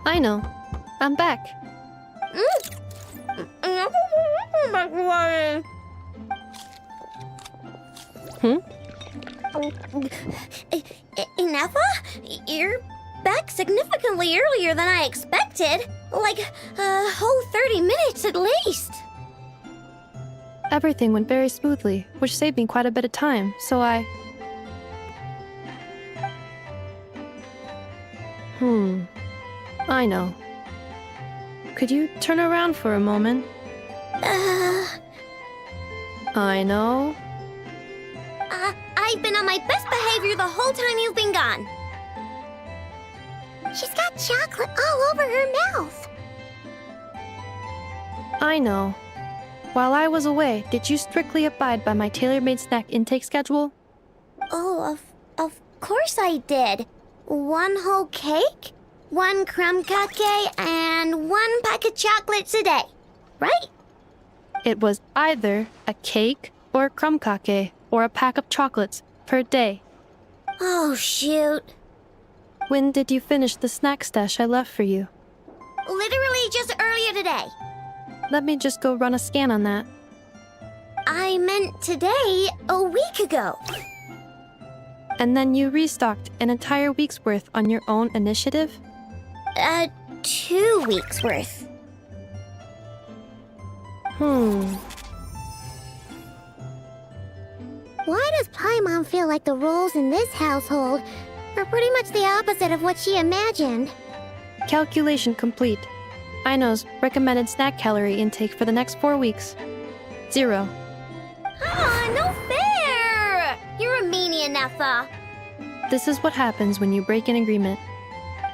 Aino, I'm back. Ineffa? You're back significantly earlier than I expected. Like a whole 30 minutes at least. Everything went very smoothly, which saved me quite a bit of time, so I... Aino. Could you turn around for a moment? Aino. I've been on my best behavior the whole time you've been gone. She's got chocolate all over her mouth. Aino. While I was away, did you strictly abide by my tailor-made snack intake schedule? Oh, of course I did. 1 whole cake, 1 crumb cupcake, and 1 pack of chocolates a day, right? It was either a cake or a crumb cake or a pack of chocolates per day. Oh, shoot. When did you finish the snack stash I left for you? Literally just earlier today. Let me just go run a scan on that. I meant today, a week ago. And then you restocked an entire week's worth on your own initiative? 2 weeks worth. Why does Paimon feel like the roles in this household are pretty much the opposite of what she imagined? Calculation complete. Aino's recommended snack calorie intake for the next 4 weeks. 0. No fair! You're a meanie, Ineffa. This is what happens when you break an agreement.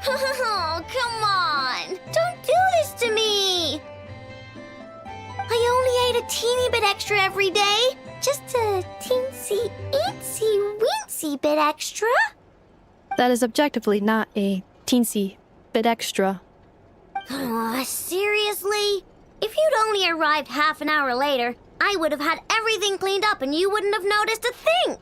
Oh, come on! Don't do this to me! I only ate a teeny bit extra every day. Just a teensy, eensy, weensy bit extra. That is objectively not a teensy bit extra. Oh, seriously? If you'd only arrived half an hour later, I would have had everything cleaned up and you wouldn't have noticed a thing.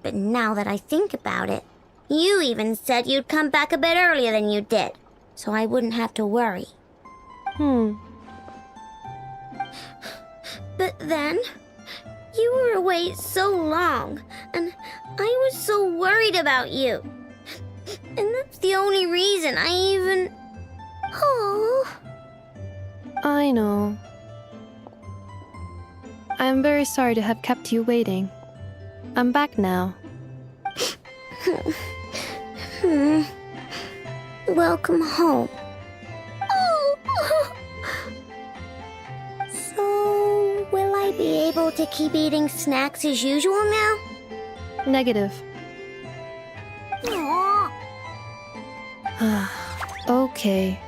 But now that I think about it, you even said you'd come back a bit earlier than you did, so I wouldn't have to worry. But then, you were away so long, and I was so worried about you. And that's the only reason I even... Oh. I know. I am very sorry to have kept you waiting. I'm back now. Welcome home. Oh. So, will I be able to keep eating snacks as usual now? Negative. Aww. Okay.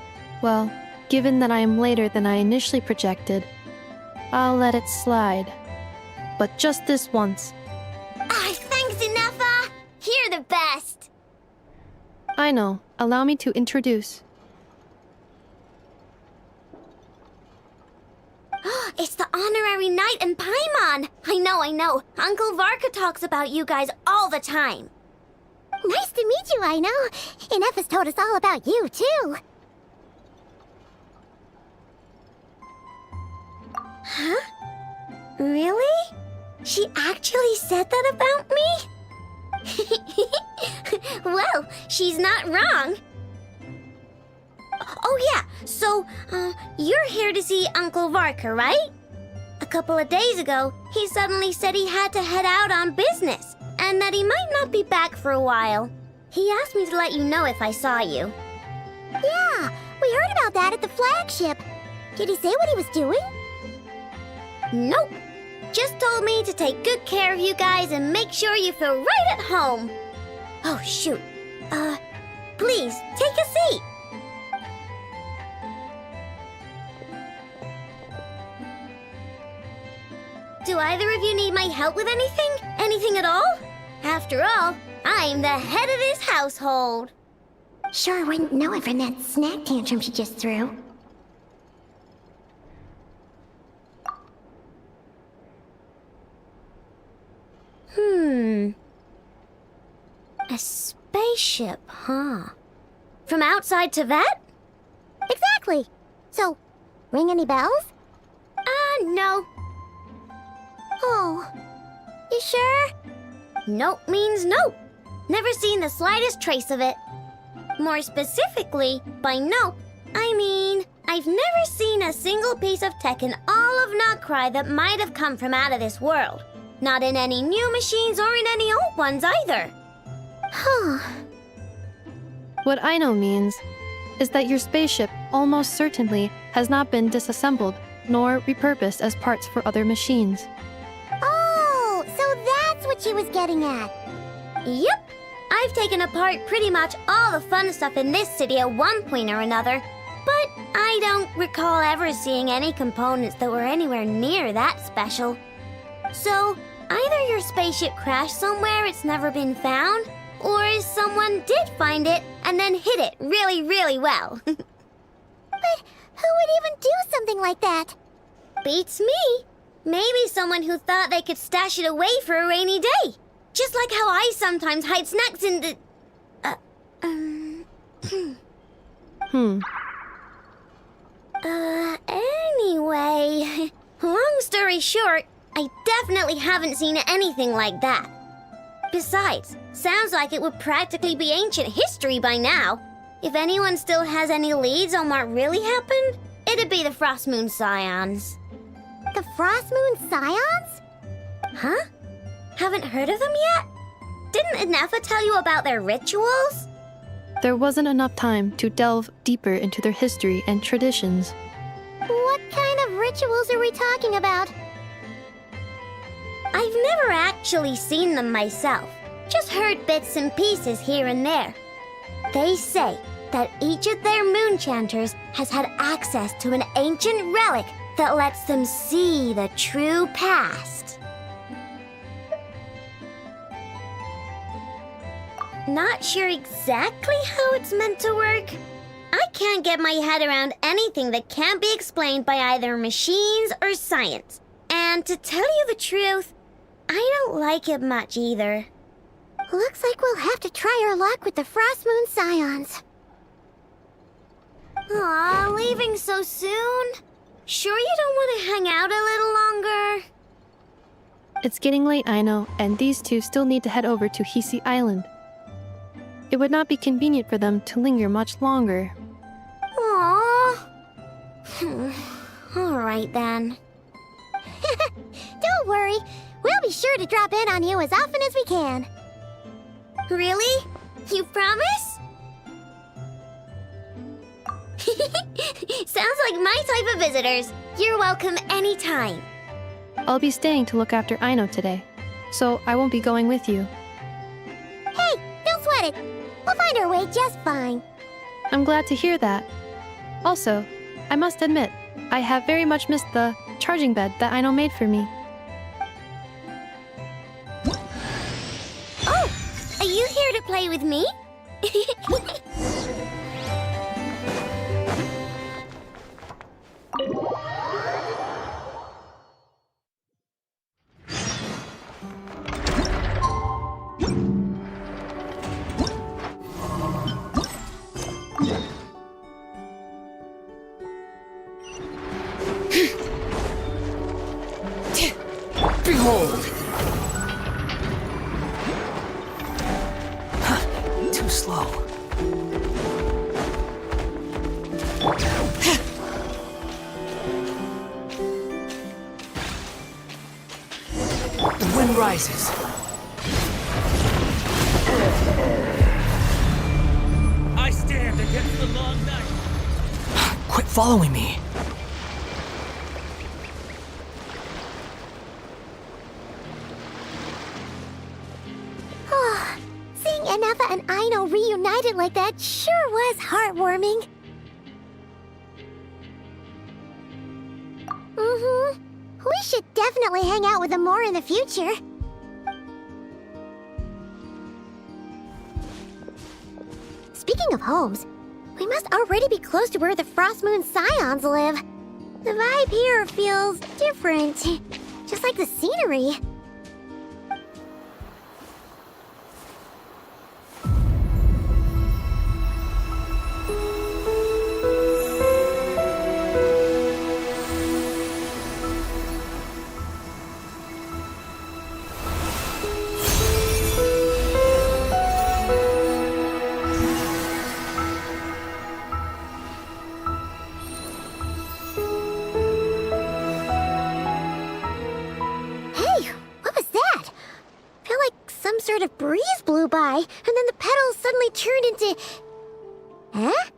Well, given that I am later than I initially projected, I'll let it slide. But just this once. Thanks, Ineffa! You're the best! I know. Allow me to introduce. It's the honorary knight and Paimon! I know. Uncle Varka talks about you guys all the time. Nice to meet you, I know. Ineffa's told us all about you, too. Huh? Really? She actually said that about me? Well, she's not wrong. Oh yeah, so, you're here to see Uncle Varka, right? A couple of days ago, he suddenly said he had to head out on business, and that he might not be back for a while. He asked me to let you know if I saw you. Yeah, we heard about that at the flagship. Did he say what he was doing? Nope. Just told me to take good care of you guys and make sure you feel right at home. Oh, shoot. Please, take a seat. Do either of you need my help with anything? Anything at all? After all, I'm the head of this household. Sure wouldn't know it from that snack tantrum she just threw. A spaceship, huh? From outside to that? Exactly. So, ring any bells? No. Oh, you sure? Nope means nope. Never seen the slightest trace of it. More specifically, by nope, I mean, I've never seen a single piece of tech in all of Krai that might have come from out of this world. Not in any new machines or in any old ones either. Huh. What I know means is that your spaceship almost certainly has not been disassembled nor repurposed as parts for other machines. Oh, so that's what she was getting at. Yep. I've taken apart pretty much all the fun stuff in this city at one point or another, but I don't recall ever seeing any components that were anywhere near that special. So, either your spaceship crashed somewhere it's never been found, or someone did find it and then hid it really, really well. But who would even do something like that? Beats me. Maybe someone who thought they could stash it away for a rainy day. Just like how I sometimes hide snacks in the... Anyway, long story short, I definitely haven't seen anything like that. Besides, sounds like it would practically be ancient history by now. If anyone still has any leads on what really happened, it'd be the Frost Moon Scions. The Frost Moon Scions? Huh? Haven't heard of them yet? Didn't Inefa tell you about their rituals? There wasn't enough time to delve deeper into their history and traditions. What kind of rituals are we talking about? I've never actually seen them myself, just heard bits and pieces here and there. They say that each of their moon chanters has had access to an ancient relic that lets them see the true past. Not sure exactly how it's meant to work. I can't get my head around anything that can't be explained by either machines or science. And to tell you the truth, I don't like it much either. Looks like we'll have to try our luck with the Frost Moon Scions. Aw, leaving so soon? Sure you don't want to hang out a little longer? It's getting late, I know, and these two still need to head over to Hisi Island. It would not be convenient for them to linger much longer. Aww. All right then. Don't worry. We'll be sure to drop in on you as often as we can. Really? You promise? Sounds like my type of visitors. You're welcome anytime. I'll be staying to look after Aino today, so I won't be going with you. Hey, don't sweat it. We'll find our way just fine. I'm glad to hear that. Also, I must admit, I have very much missed the charging bed that Aino made for me. Oh, are you here to play with me? Behold! Too slow. The wind rises. I stand against the long night. following me. Seeing Anafa and Aino reunited like that sure was heartwarming. We should definitely hang out with them more in the future. Speaking of homes, we must already be close to where the Frost Moon Scions live. The vibe here feels different, just like the scenery. A breeze blew by, and then the petals suddenly turned into... Huh?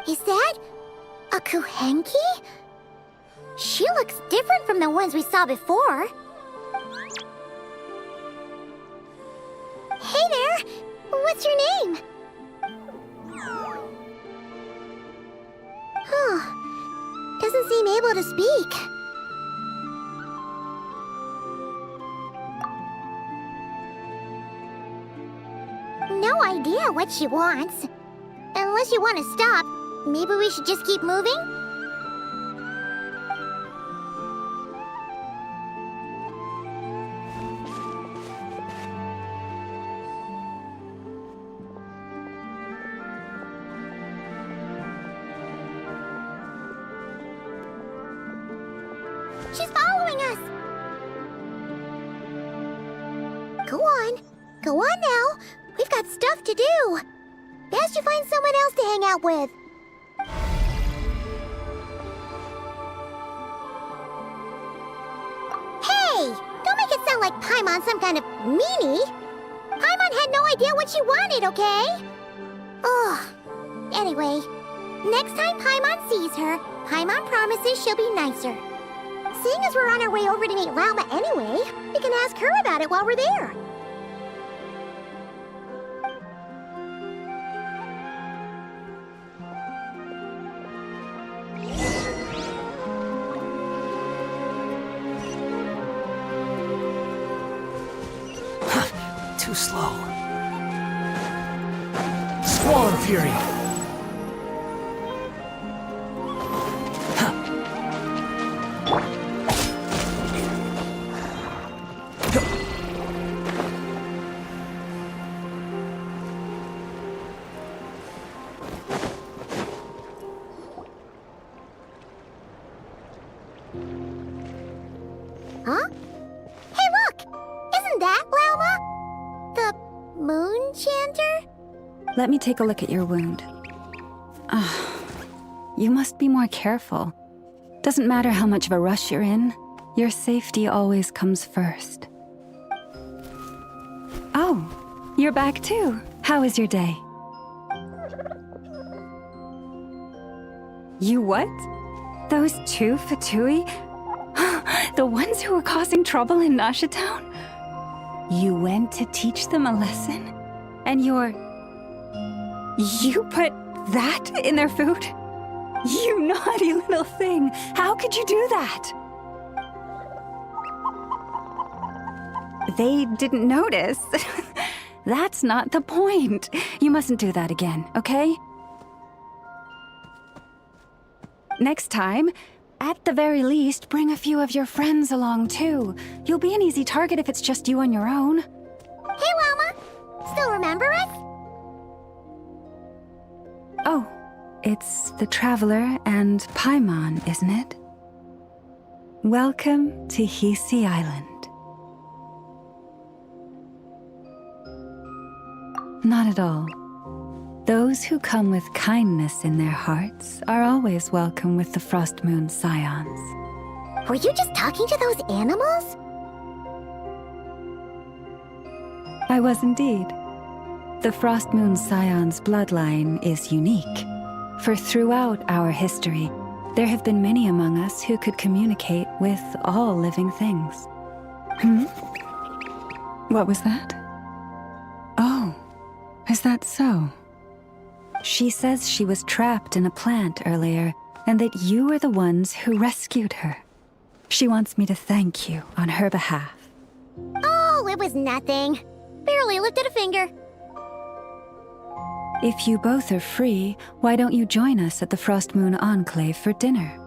Is that a Kuhenki? She looks different from the ones we saw before. Hey there! What's your name? Huh. Doesn't seem able to speak. No idea what she wants. Unless you want to stop, maybe we should just keep moving? She's following us! Go on. Go on now. We've got stuff to do. Best you find someone else to hang out with. Hey! Don't make it sound like Paimon's some kind of meanie. Paimon had no idea what she wanted, okay? Ugh. Anyway, next time Paimon sees her, Paimon promises she'll be nicer. Seeing as we're on our way over to meet Lalma anyway, we can ask her about it while we're there. Too slow. Squall Fury! Huh? Hey, look! Isn't that Lalma? The Moon Chanter? Let me take a look at your wound. You must be more careful. Doesn't matter how much of a rush you're in, your safety always comes first. Oh, you're back too. How was your day? You what? Those two Fatui? The ones who were causing trouble in Nasha Town? You went to teach them a lesson? And you put that in their food? You naughty little thing! How could you do that? They didn't notice. That's not the point. You mustn't do that again, okay? Next time, at the very least, bring a few of your friends along too. You'll be an easy target if it's just you on your own. Hey, Lalma! Still remember us? Oh, it's the Traveler and Paimon, isn't it? Welcome to Hisi Island. Not at all. Those who come with kindness in their hearts are always welcome with the Frost Moon Scions. Were you just talking to those animals? I was indeed. The Frost Moon Scion's bloodline is unique, for throughout our history, there have been many among us who could communicate with all living things. What was that? Oh, is that so? She says she was trapped in a plant earlier, and that you were the ones who rescued her. She wants me to thank you on her behalf. Oh, it was nothing. Barely lifted a finger. If you both are free, why don't you join us at the Frost Moon Enclave for dinner?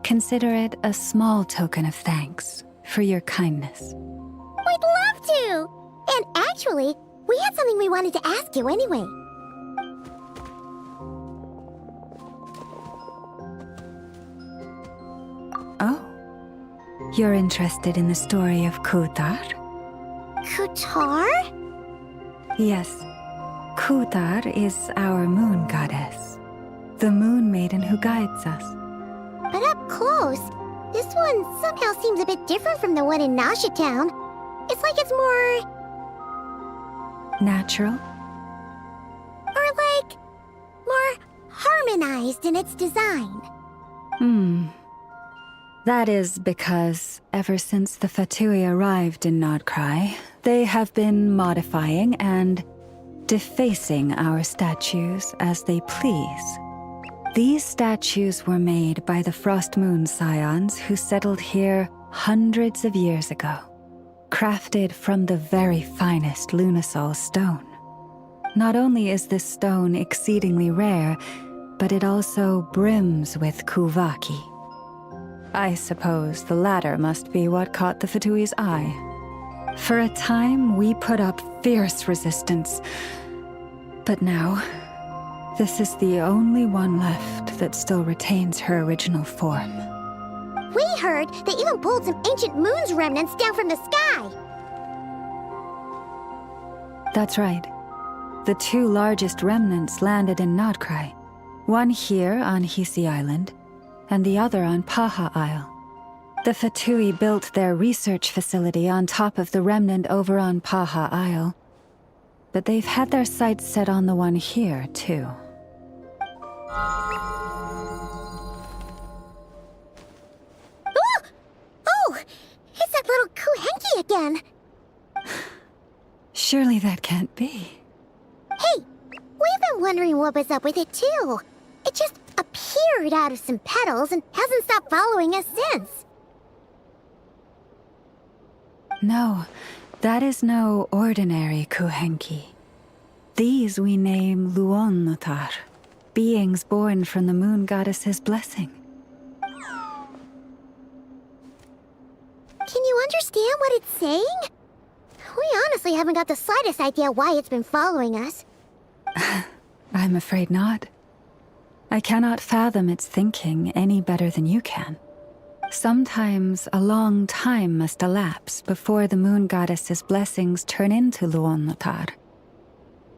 Consider it a small token of thanks for your kindness. We'd love to! And actually, we had something we wanted to ask you anyway. Oh? You're interested in the story of Kutar? Kutar? Yes. Kutar is our moon goddess, the moon maiden who guides us. But up close, this one somehow seems a bit different from the one in Nasha Town. It's like it's more... Natural? Or like... more harmonized in its design. That is because, ever since the Fatui arrived in Krai, they have been modifying and defacing our statues as they please. These statues were made by the Frost Moon Scions who settled here hundreds of years ago, crafted from the very finest Lunasol stone. Not only is this stone exceedingly rare, but it also brims with Kuvaki. I suppose the latter must be what caught the Fatui's eye. For a time, we put up fierce resistance. But now, this is the only one left that still retains her original form. We heard they even pulled some ancient moon's remnants down from the sky. That's right. The two largest remnants landed in Krai. One here on Hisi Island, and the other on Paha Isle. The Fatui built their research facility on top of the remnant over on Paha Isle, but they've had their sights set on the one here, too. Oh! It's that little Kuhenki again! Surely that can't be. Hey! We've been wondering what was up with it, too. It just appeared out of some petals and hasn't stopped following us since. No, that is no ordinary Kuhenki. These we name Luonnotar, beings born from the moon goddess's blessing. Can you understand what it's saying? We honestly haven't got the slightest idea why it's been following us. I'm afraid not. I cannot fathom its thinking any better than you can. Sometimes a long time must elapse before the moon goddess's blessings turn into Luonnotar.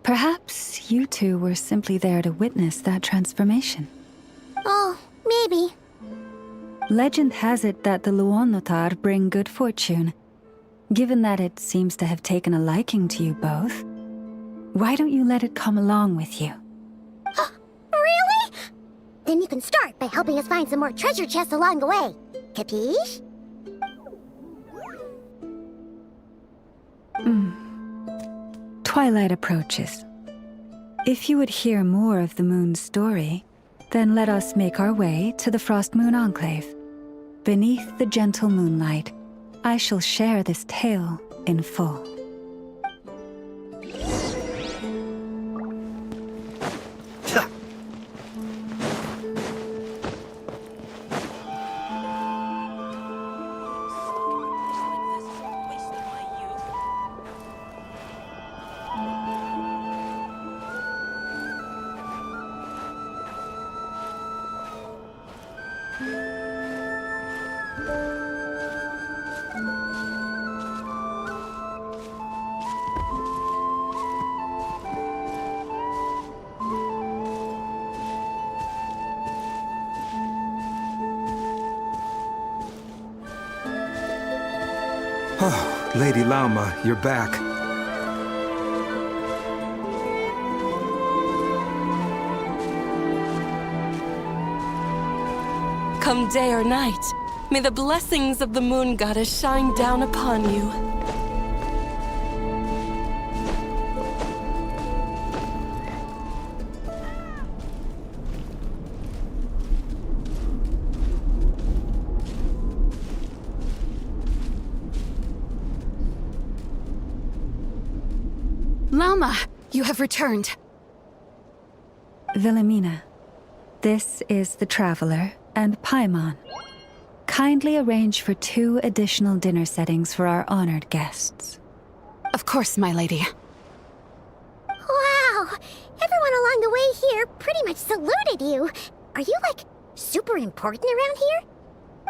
Perhaps you two were simply there to witness that transformation. Oh, maybe. Legend has it that the Luonnotar bring good fortune. Given that it seems to have taken a liking to you both, why don't you let it come along with you? Really? Then you can start by helping us find some more treasure chests along the way. Capiche? Twilight approaches. If you would hear more of the moon's story, then let us make our way to the Frost Moon Enclave. Beneath the gentle moonlight, I shall share this tale in full. Oh, Lady Lauma, you're back. Come day or night, may the blessings of the moon goddess shine down upon you. Lalma, you have returned. Wilhelmina, this is the Traveler and Paimon. Kindly arrange for 2 additional dinner settings for our honored guests. Of course, my lady. Wow! Everyone along the way here pretty much saluted you. Are you, like, super important around here?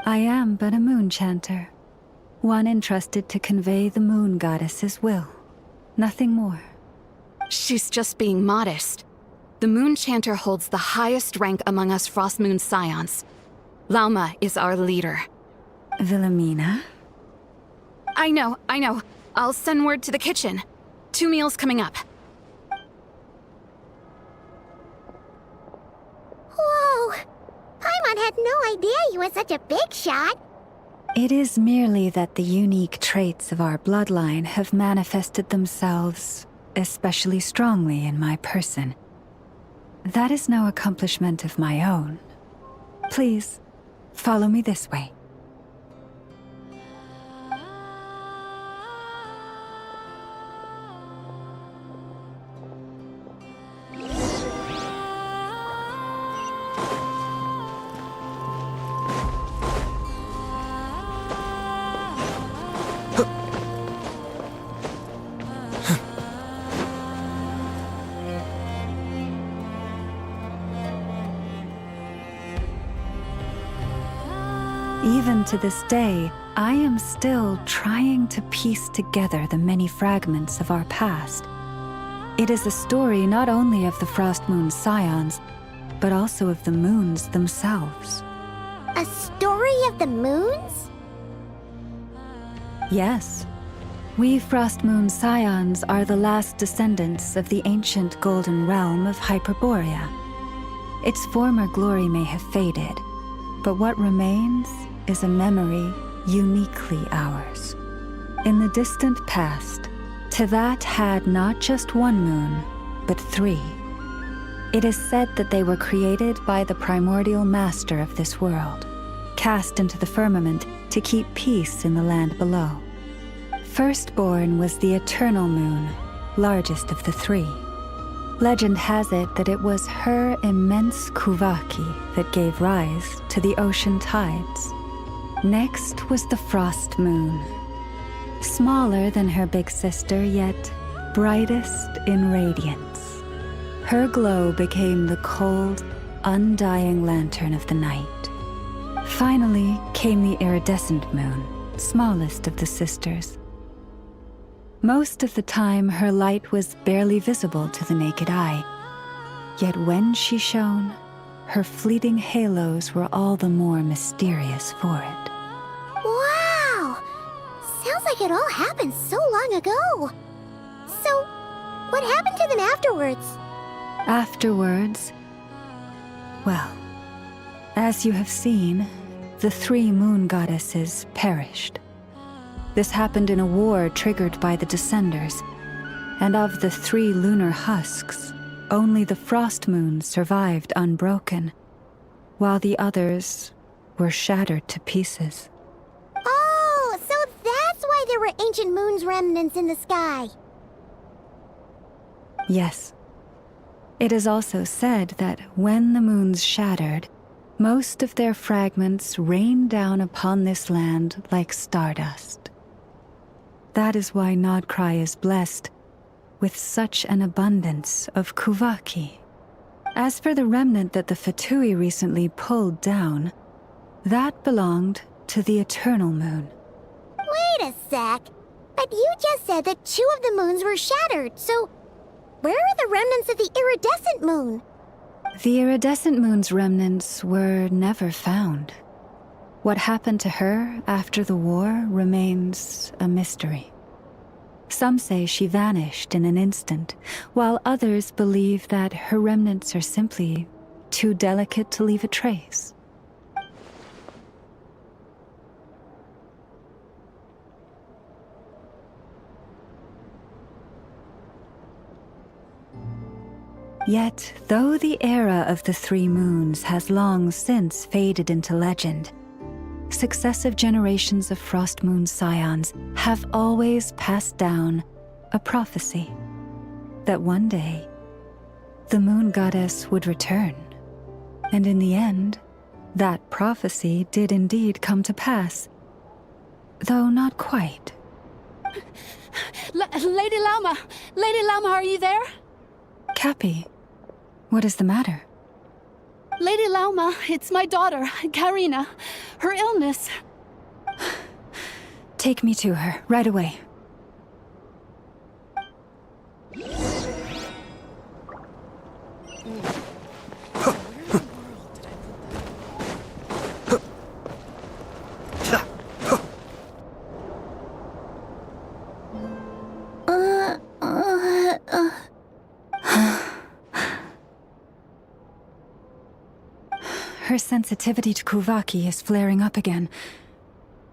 I am but a moon chanter, one entrusted to convey the moon goddess's will. Nothing more. She's just being modest. The Moon Chanter holds the highest rank among us Frost Moon Scions. Lalma is our leader. Wilhelmina? I know. I'll send word to the kitchen. 2 meals coming up. Whoa! Paimon had no idea you were such a big shot. It is merely that the unique traits of our bloodline have manifested themselves especially strongly in my person. That is no accomplishment of my own. Please, follow me this way. Even to this day, I am still trying to piece together the many fragments of our past. It is a story not only of the Frost Moon Scions, but also of the moons themselves. A story of the moons? Yes. We Frost Moon Scions are the last descendants of the ancient golden realm of Hyperborea. Its former glory may have faded, but what remains is a memory uniquely ours. In the distant past, Tevat had not just 1 moon, but 3. It is said that they were created by the primordial master of this world, cast into the firmament to keep peace in the land below. Firstborn was the eternal moon, largest of the 3. Legend has it that it was her immense kuvaki that gave rise to the ocean tides. Next was the Frost Moon. Smaller than her big sister, yet brightest in radiance. Her glow became the cold, undying lantern of the night. Finally came the iridescent moon, smallest of the sisters. Most of the time, her light was barely visible to the naked eye. Yet when she shone, her fleeting halos were all the more mysterious for it. Wow! Sounds like it all happened so long ago. So, what happened to them afterwards? Afterwards, well, as you have seen, the 3 moon goddesses perished. This happened in a war triggered by the Descenders, and of the 3 lunar husks, only the Frost Moon survived unbroken, while the others were shattered to pieces. Oh, so that's why there were ancient moon's remnants in the sky. Yes. It is also said that when the moons shattered, most of their fragments rained down upon this land like stardust. That is why Krai is blessed with such an abundance of kuvaki. As for the remnant that the Fatui recently pulled down, that belonged to the eternal moon. Wait a sec. But you just said that 2 of the moons were shattered, so where are the remnants of the iridescent moon? The iridescent moon's remnants were never found. What happened to her after the war remains a mystery. Some say she vanished in an instant, while others believe that her remnants are simply too delicate to leave a trace. Yet, though the era of the three moons has long since faded into legend, successive generations of Frost Moon Scions have always passed down a prophecy that one day the moon goddess would return. And in the end, that prophecy did indeed come to pass, though not quite. Lady Lauma! Lady Lauma, are you there? Cappy, what is the matter? Lady Lauma, it's my daughter, Karina. Her illness. Take me to her, right away. Her sensitivity to Kuvaki is flaring up again.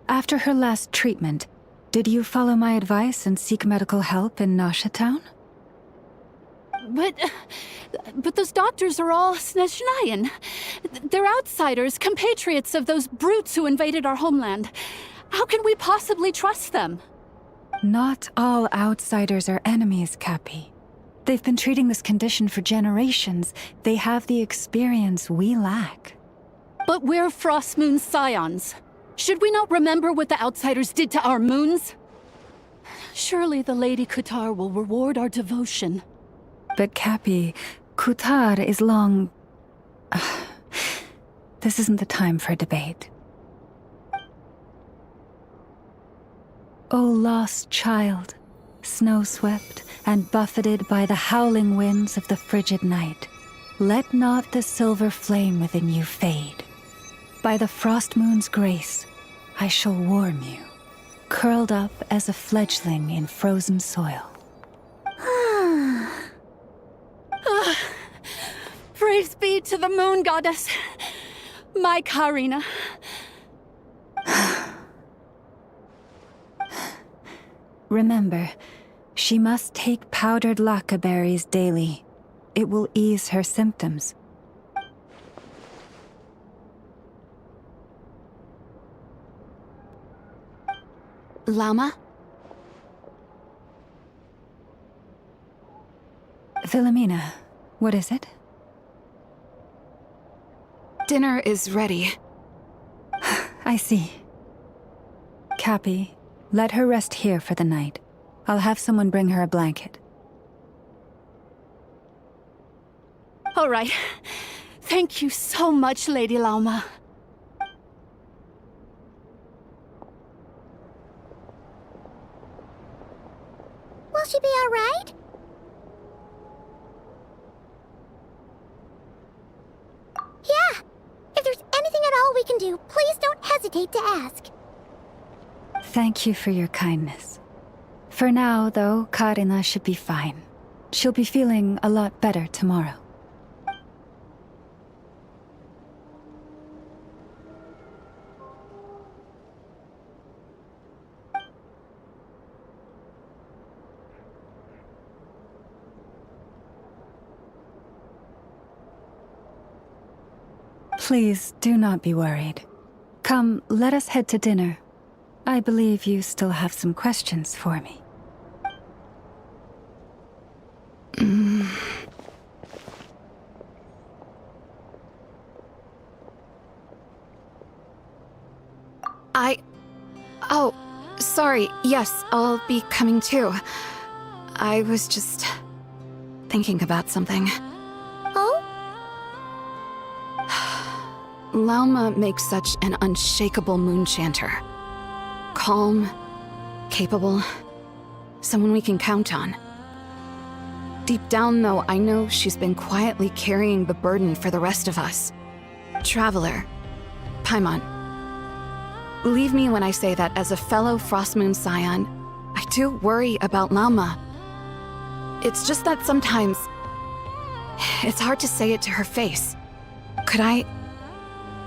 After her last treatment, did you follow my advice and seek medical help in Nasha Town? But those doctors are all Snezhnayan. They're outsiders, compatriots of those brutes who invaded our homeland. How can we possibly trust them? Not all outsiders are enemies, Cappy. They've been treating this condition for generations. They have the experience we lack. But we're Frost Moon Scions. Should we not remember what the outsiders did to our moons? Surely the Lady Kutar will reward our devotion. But Cappy, Kutar is long... This isn't the time for a debate. O lost child, snow-swept and buffeted by the howling winds of the frigid night, let not the silver flame within you fade. By the frost moon's grace, I shall warm you, curled up as a fledgling in frozen soil. Praise be to the moon goddess, my Karina. Remember, she must take powdered laka berries daily. It will ease her symptoms. Lauma? Philomena, what is it? Dinner is ready. I see. Cappy, let her rest here for the night. I'll have someone bring her a blanket. All right. Thank you so much, Lady Lauma. Will she be all right? Yeah. If there's anything at all we can do, please don't hesitate to ask. Thank you for your kindness. For now, though, Karina should be fine. She'll be feeling a lot better tomorrow. Please, do not be worried. Come, let us head to dinner. I believe you still have some questions for me. Oh, sorry. Yes, I'll be coming too. I was just thinking about something. Oh? Lauma makes such an unshakable moon chanter. Calm, capable, someone we can count on. Deep down, though, I know she's been quietly carrying the burden for the rest of us. Traveler, Paimon. Believe me when I say that as a fellow Frostmoon Scion, I do worry about Lauma. It's just that sometimes it's hard to say it to her face. Could I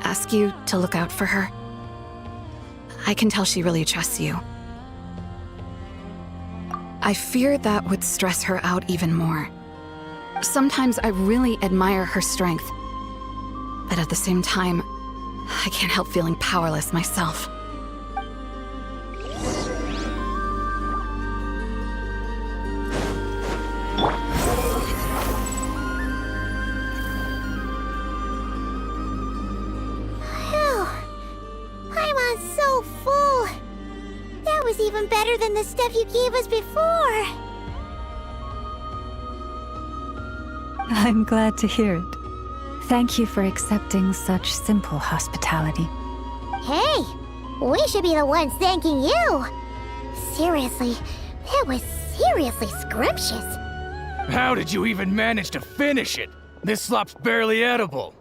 ask you to look out for her? I can tell she really trusts you. I fear that would stress her out even more. Sometimes I really admire her strength. But at the same time, I can't help feeling powerless myself. Paimon's so full. That was even better than the stuff you gave us before. I'm glad to hear it. Thank you for accepting such simple hospitality. Hey, we should be the ones thanking you. Seriously, that was seriously scrumptious. How did you even manage to finish it? This slop's barely edible.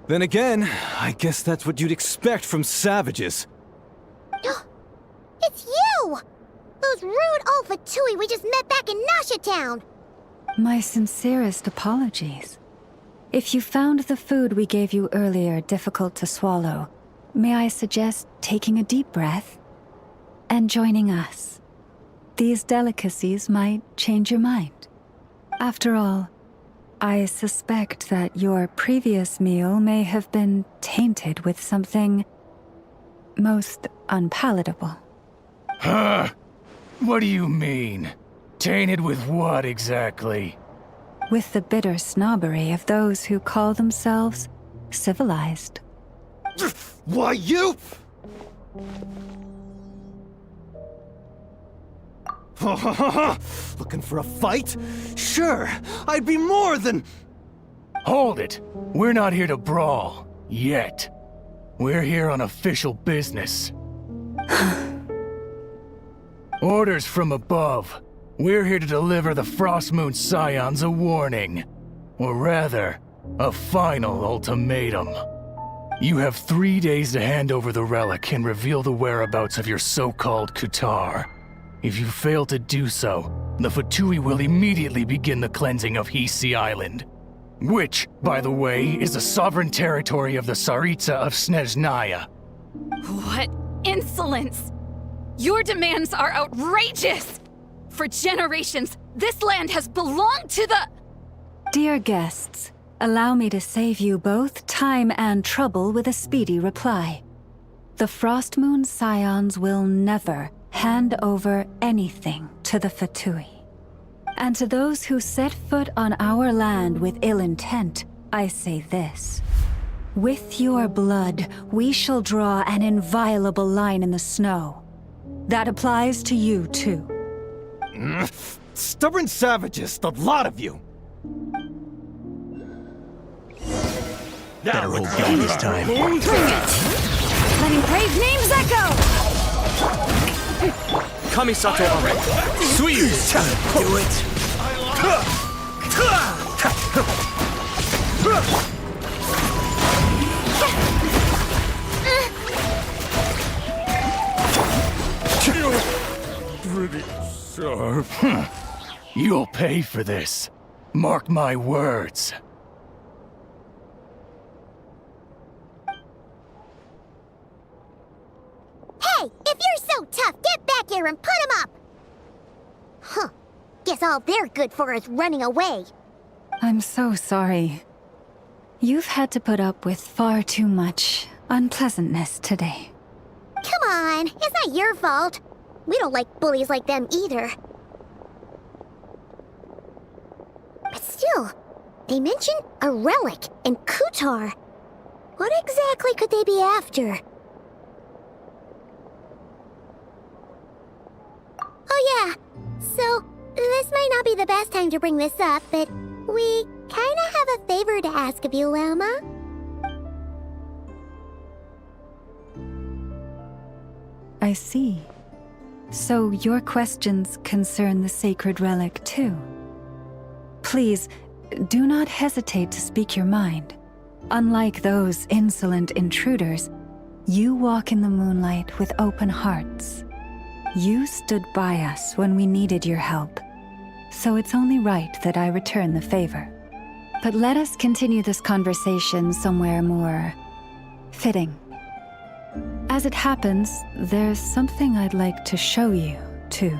Then again, I guess that's what you'd expect from savages. It's you! Those rude Alpha Tui we just met back in Nasha Town! My sincerest apologies. If you found the food we gave you earlier difficult to swallow, may I suggest taking a deep breath and joining us? These delicacies might change your mind. After all, I suspect that your previous meal may have been tainted with something most unpalatable. Huh? What do you mean? Tainted with what exactly? With the bitter snobbery of those who call themselves civilized. Why, you... Looking for a fight? Sure, I'd be more than... Hold it! We're not here to brawl. Yet. We're here on official business. Orders from above. We're here to deliver the Frostmoon Scions a warning. Or rather, a final ultimatum. You have 3 days to hand over the relic and reveal the whereabouts of your so-called Kutar. If you fail to do so, the Fatui will immediately begin the cleansing of Hisi Island. Which, by the way, is the sovereign territory of the Tsaritsa of Snezhnaya. What insolence! Your demands are outrageous! For generations, this land has belonged to the... Dear guests, allow me to save you both time and trouble with a speedy reply. The Frostmoon Scions will never hand over anything to the Fatui. And to those who set foot on our land with ill intent, I say this. With your blood, we shall draw an inviolable line in the snow. That applies to you, too. Stubborn savages, the lot of you! Better hold back this time. Bring it! Letting brave names echo! Kamisato Are. Suyu! Do it! Pretty sharp. You'll pay for this. Mark my words. Hey, if you're so tough, get back here and put him up! Huh. Guess all they're good for is running away. I'm so sorry. You've had to put up with far too much unpleasantness today. Come on, it's not your fault. We don't like bullies like them either. But still, they mention a relic in Kutar. What exactly could they be after? Oh yeah, so this might not be the best time to bring this up, but we kinda have a favor to ask of you, Lama. I see. So your questions concern the sacred relic too. Please, do not hesitate to speak your mind. Unlike those insolent intruders, you walk in the moonlight with open hearts. You stood by us when we needed your help, so it's only right that I return the favor. But let us continue this conversation somewhere more fitting. As it happens, there's something I'd like to show you, too.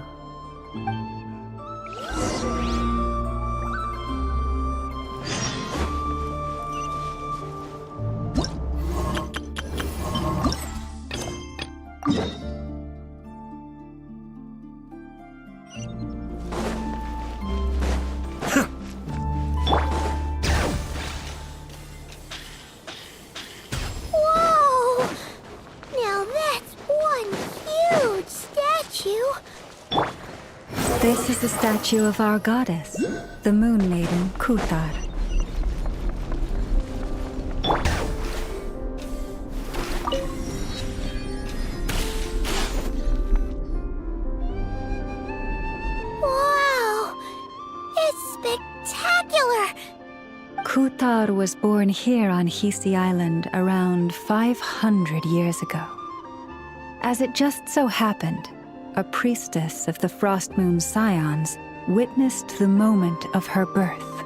This is the statue of our goddess, the Moon Maiden Kuthar. Wow! It's spectacular! Kuthar was born here on Hisi Island around 500 years ago. As it just so happened, a priestess of the Frost Moon Scions witnessed the moment of her birth.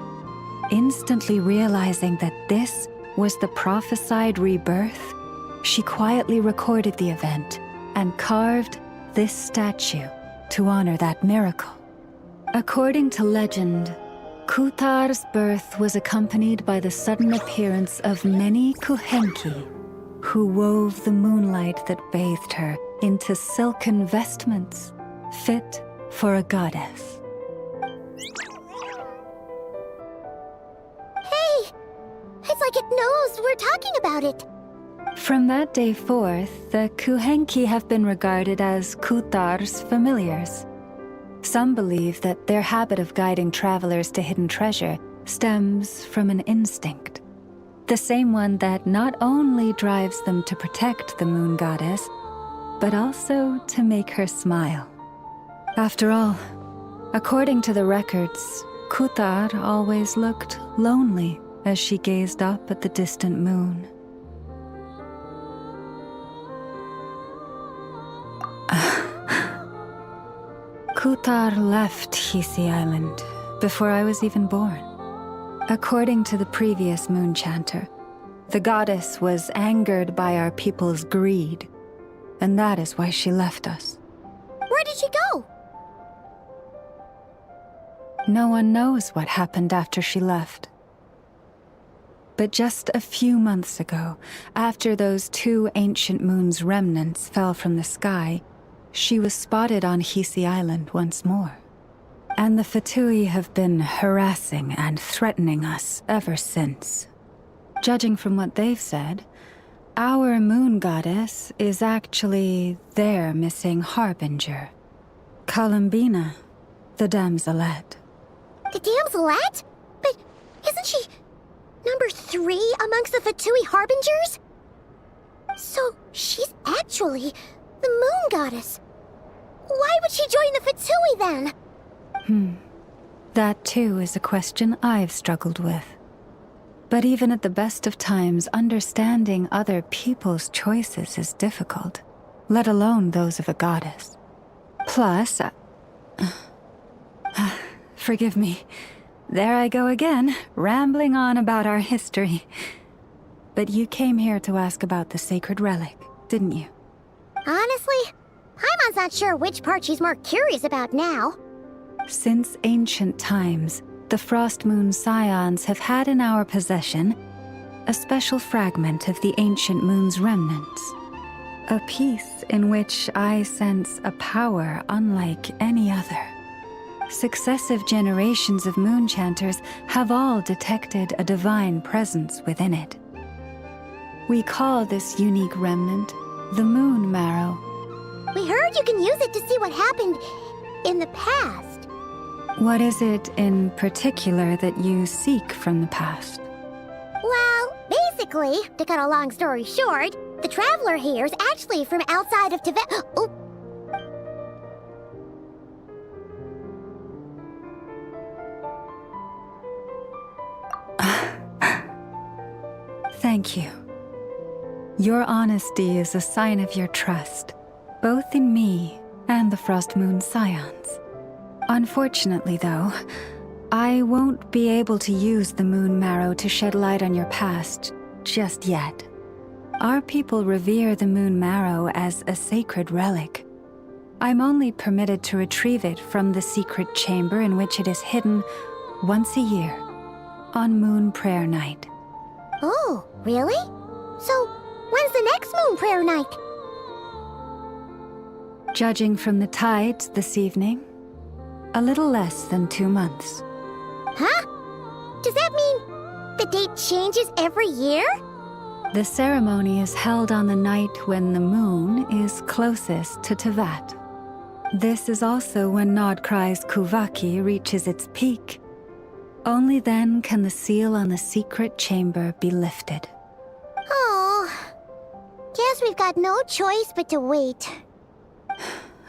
Instantly realizing that this was the prophesied rebirth, she quietly recorded the event and carved this statue to honor that miracle. According to legend, Kuthar's birth was accompanied by the sudden appearance of many Kuhenki, who wove the moonlight that bathed her into silken vestments fit for a goddess. Hey! It's like it knows we're talking about it. From that day forth, the Kuhenki have been regarded as Kuthar's familiars. Some believe that their habit of guiding travelers to hidden treasure stems from an instinct. The same one that not only drives them to protect the moon goddess, but also to make her smile. After all, according to the records, Kuthar always looked lonely as she gazed up at the distant moon. Kuthar left Hisi Island before I was even born. According to the previous moon chanter, the goddess was angered by our people's greed, and that is why she left us. Where did she go? No one knows what happened after she left. But just a few months ago, after those 2 ancient moon's remnants fell from the sky, she was spotted on Hisi Island once more. And the Fatui have been harassing and threatening us ever since. Judging from what they've said, our moon goddess is actually their missing harbinger, Columbina, the damselette. The damselette? But isn't she number 3 amongst the Fatui harbingers? So she's actually the moon goddess. Why would she join the Fatui then? That too is a question I've struggled with. But even at the best of times, understanding other people's choices is difficult, let alone those of a goddess. Plus, forgive me, there I go again, rambling on about our history. But you came here to ask about the sacred relic, didn't you? Honestly, Paimon's not sure which part she's more curious about now. Since ancient times, the Frost Moon Scions have had in our possession a special fragment of the ancient moon's remnants. A piece in which I sense a power unlike any other. Successive generations of moon chanters have all detected a divine presence within it. We call this unique remnant the Moon Marrow. We heard you can use it to see what happened in the past. What is it in particular that you seek from the past? Well, basically, to cut a long story short, the traveler here is actually from outside of Tibet. Oh. Thank you. Your honesty is a sign of your trust, both in me and the Frost Moon Scions. Unfortunately, though, I won't be able to use the Moon Marrow to shed light on your past just yet. Our people revere the Moon Marrow as a sacred relic. I'm only permitted to retrieve it from the secret chamber in which it is hidden once a year, on Moon Prayer Night. Oh, really? So, when's the next Moon Prayer Night? Judging from the tides this evening, a little less than 2 months. Huh? Does that mean the date changes every year? The ceremony is held on the night when the moon is closest to Tevat. This is also when Nodkrai's Kuvaki reaches its peak. Only then can the seal on the secret chamber be lifted. Oh, guess we've got no choice but to wait.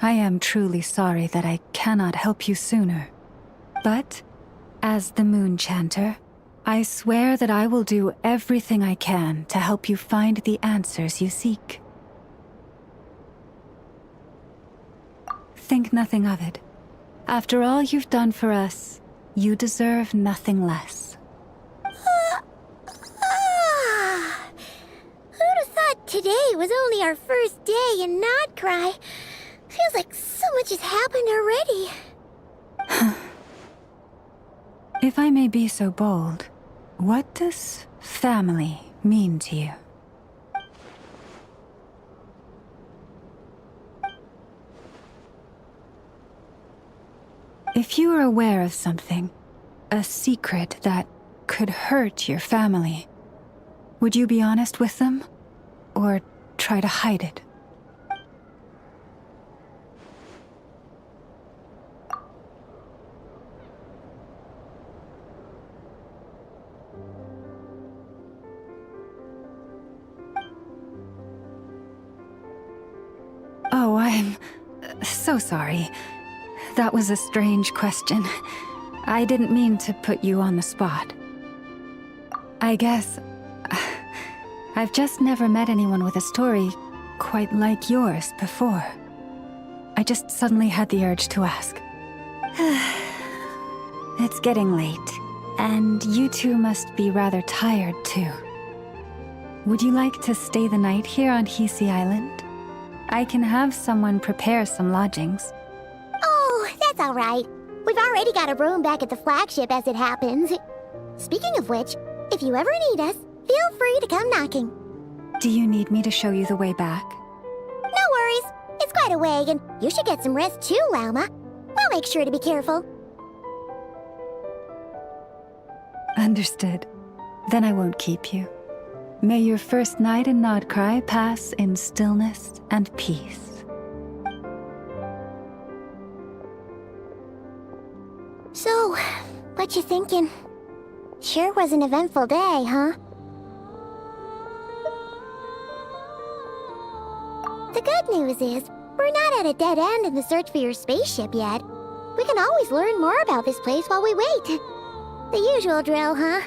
I am truly sorry that I cannot help you sooner. But, as the Moon Chanter, I swear that I will do everything I can to help you find the answers you seek. Think nothing of it. After all you've done for us, you deserve nothing less. Who'd have thought today was only our first day in Nodkrai? Feels like so much has happened already. If I may be so bold, what does family mean to you? If you are aware of something, a secret that could hurt your family, would you be honest with them? Or try to hide it? Oh, I'm so sorry. That was a strange question. I didn't mean to put you on the spot. I guess I've just never met anyone with a story quite like yours before. I just suddenly had the urge to ask. It's getting late, and you two must be rather tired too. Would you like to stay the night here on Hisi Island? I can have someone prepare some lodgings. Oh, that's all right. We've already got a room back at the flagship as it happens. Speaking of which, if you ever need us, feel free to come knocking. Do you need me to show you the way back? No worries. It's quite a way, and you should get some rest too, Lauma. We'll make sure to be careful. Understood. Then I won't keep you. May your first night in Nodkrai pass in stillness and peace. So, what you thinking? Sure was an eventful day, huh? The good news is, we're not at a dead end in the search for your spaceship yet. We can always learn more about this place while we wait. The usual drill, huh?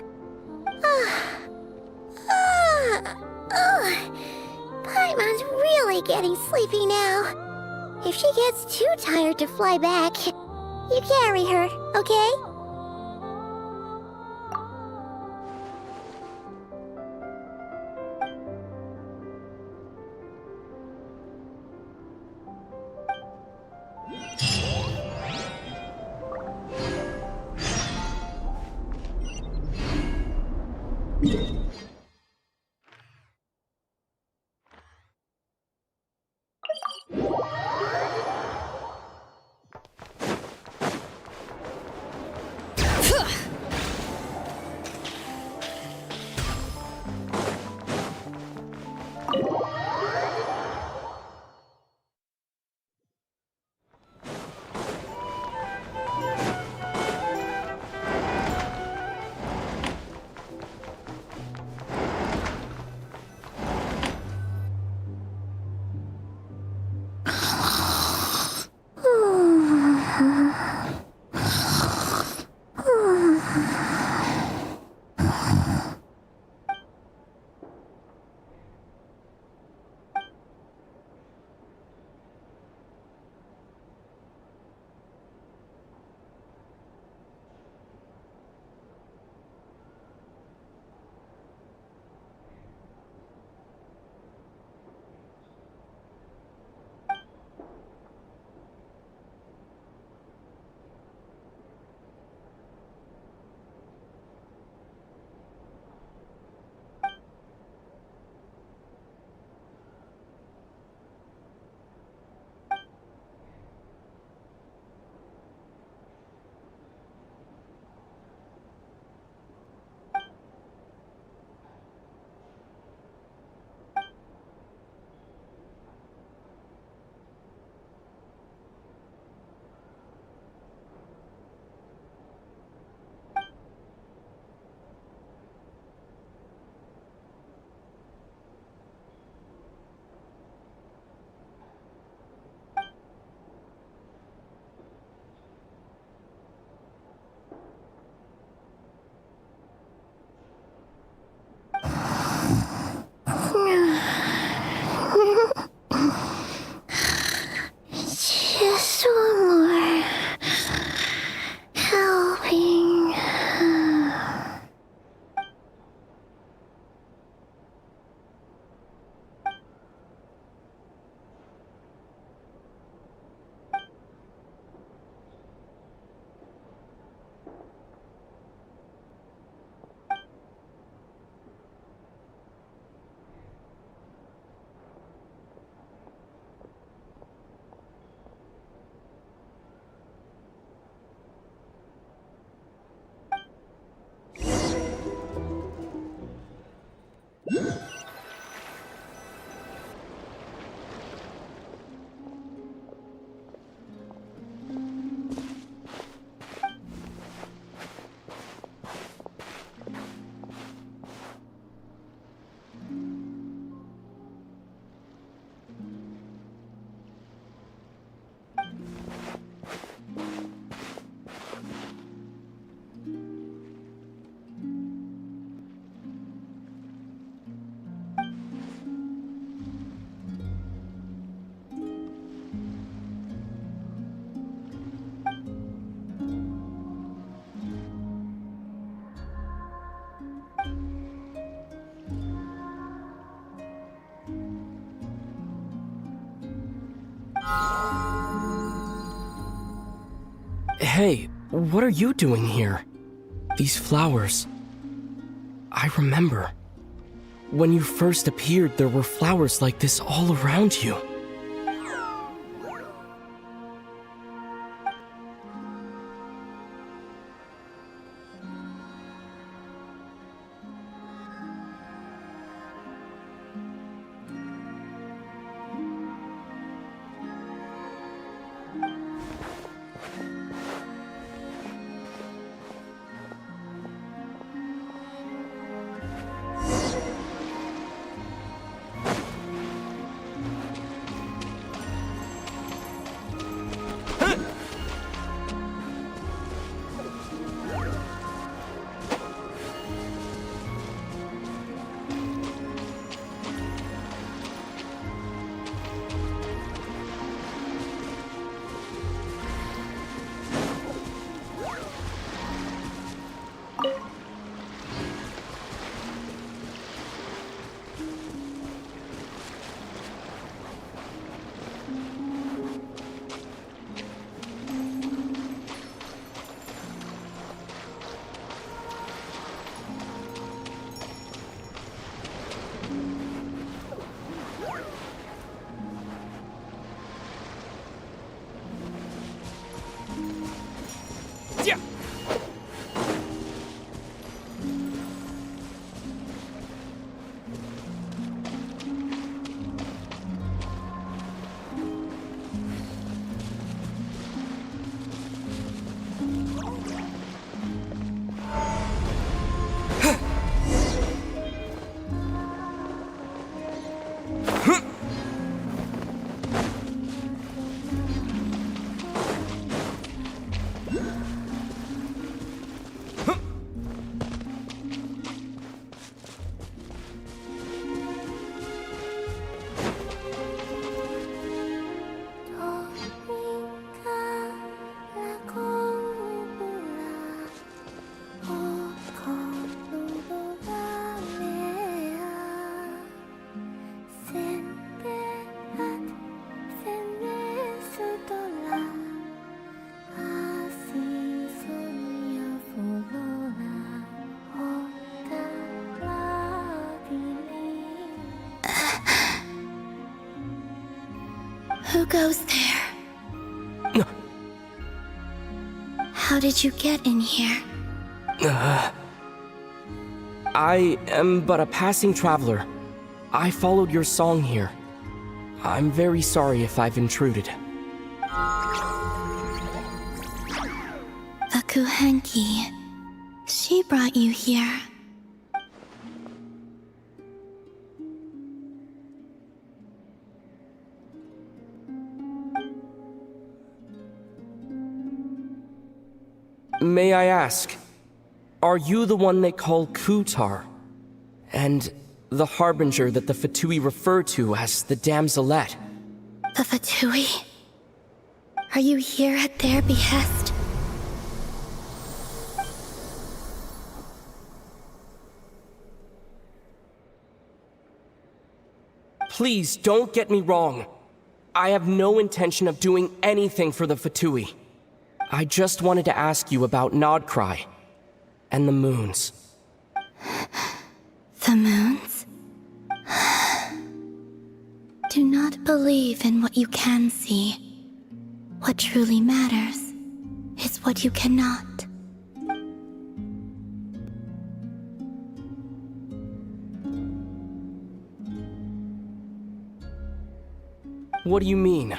Paimon's really getting sleepy now. If she gets too tired to fly back, you carry her, okay? Hey, what are you doing here? These flowers. I remember. When you first appeared, there were flowers like this all around you. Who goes there? How did you get in here? I am but a passing traveler. I followed your song here. I'm very sorry if I've intruded. The Kuhenki. She brought you here. May I ask, are you the one they call Kutar? And the harbinger that the Fatui refer to as the Damselette? The Fatui? Are you here at their behest? Please, don't get me wrong. I have no intention of doing anything for the Fatui. I just wanted to ask you about Krai and the moons. The moons? Do not believe in what you can see. What truly matters is what you cannot. What do you mean?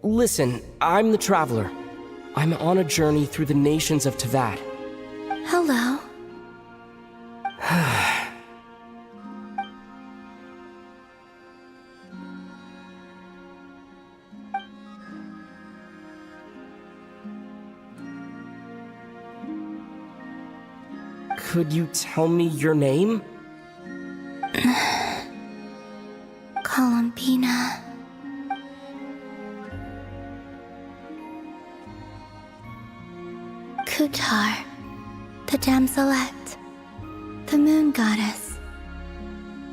Listen, I'm the Traveler. I'm on a journey through the nations of Teyvat. Hello. Could you tell me your name? Columbina. Kutar, the damselette, the moon goddess.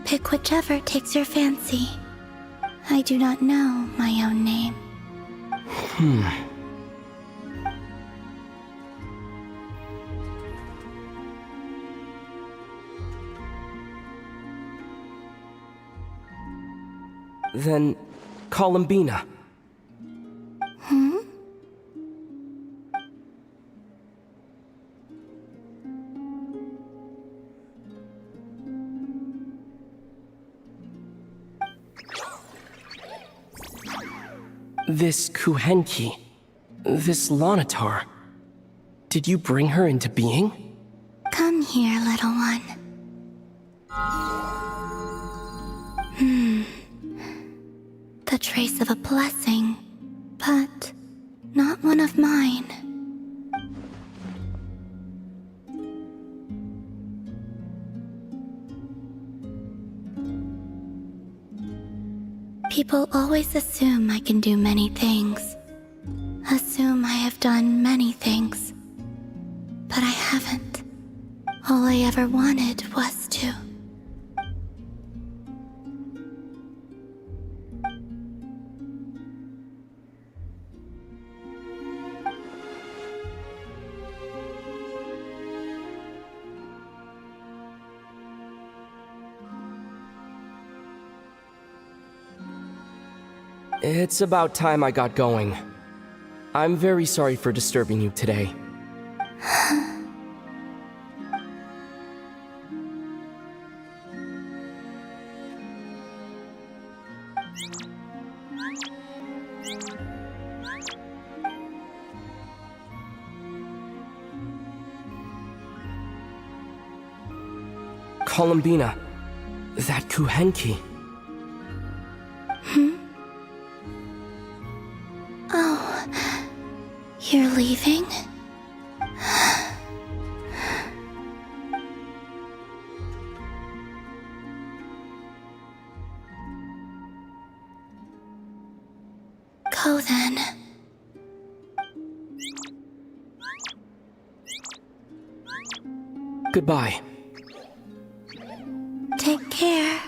Pick whichever takes your fancy. I do not know my own name. Then, Columbina. This Kuhenki, this Lanatar, did you bring her into being? Come here, little one. The trace of a blessing, but not one of mine. People always assume I can do many things. Assume I have done many things. But I haven't. All I ever wanted was to. It's about time I got going. I'm very sorry for disturbing you today. Columbina, that Kuhenki. Oh, you're leaving? Go then. Goodbye. Take care.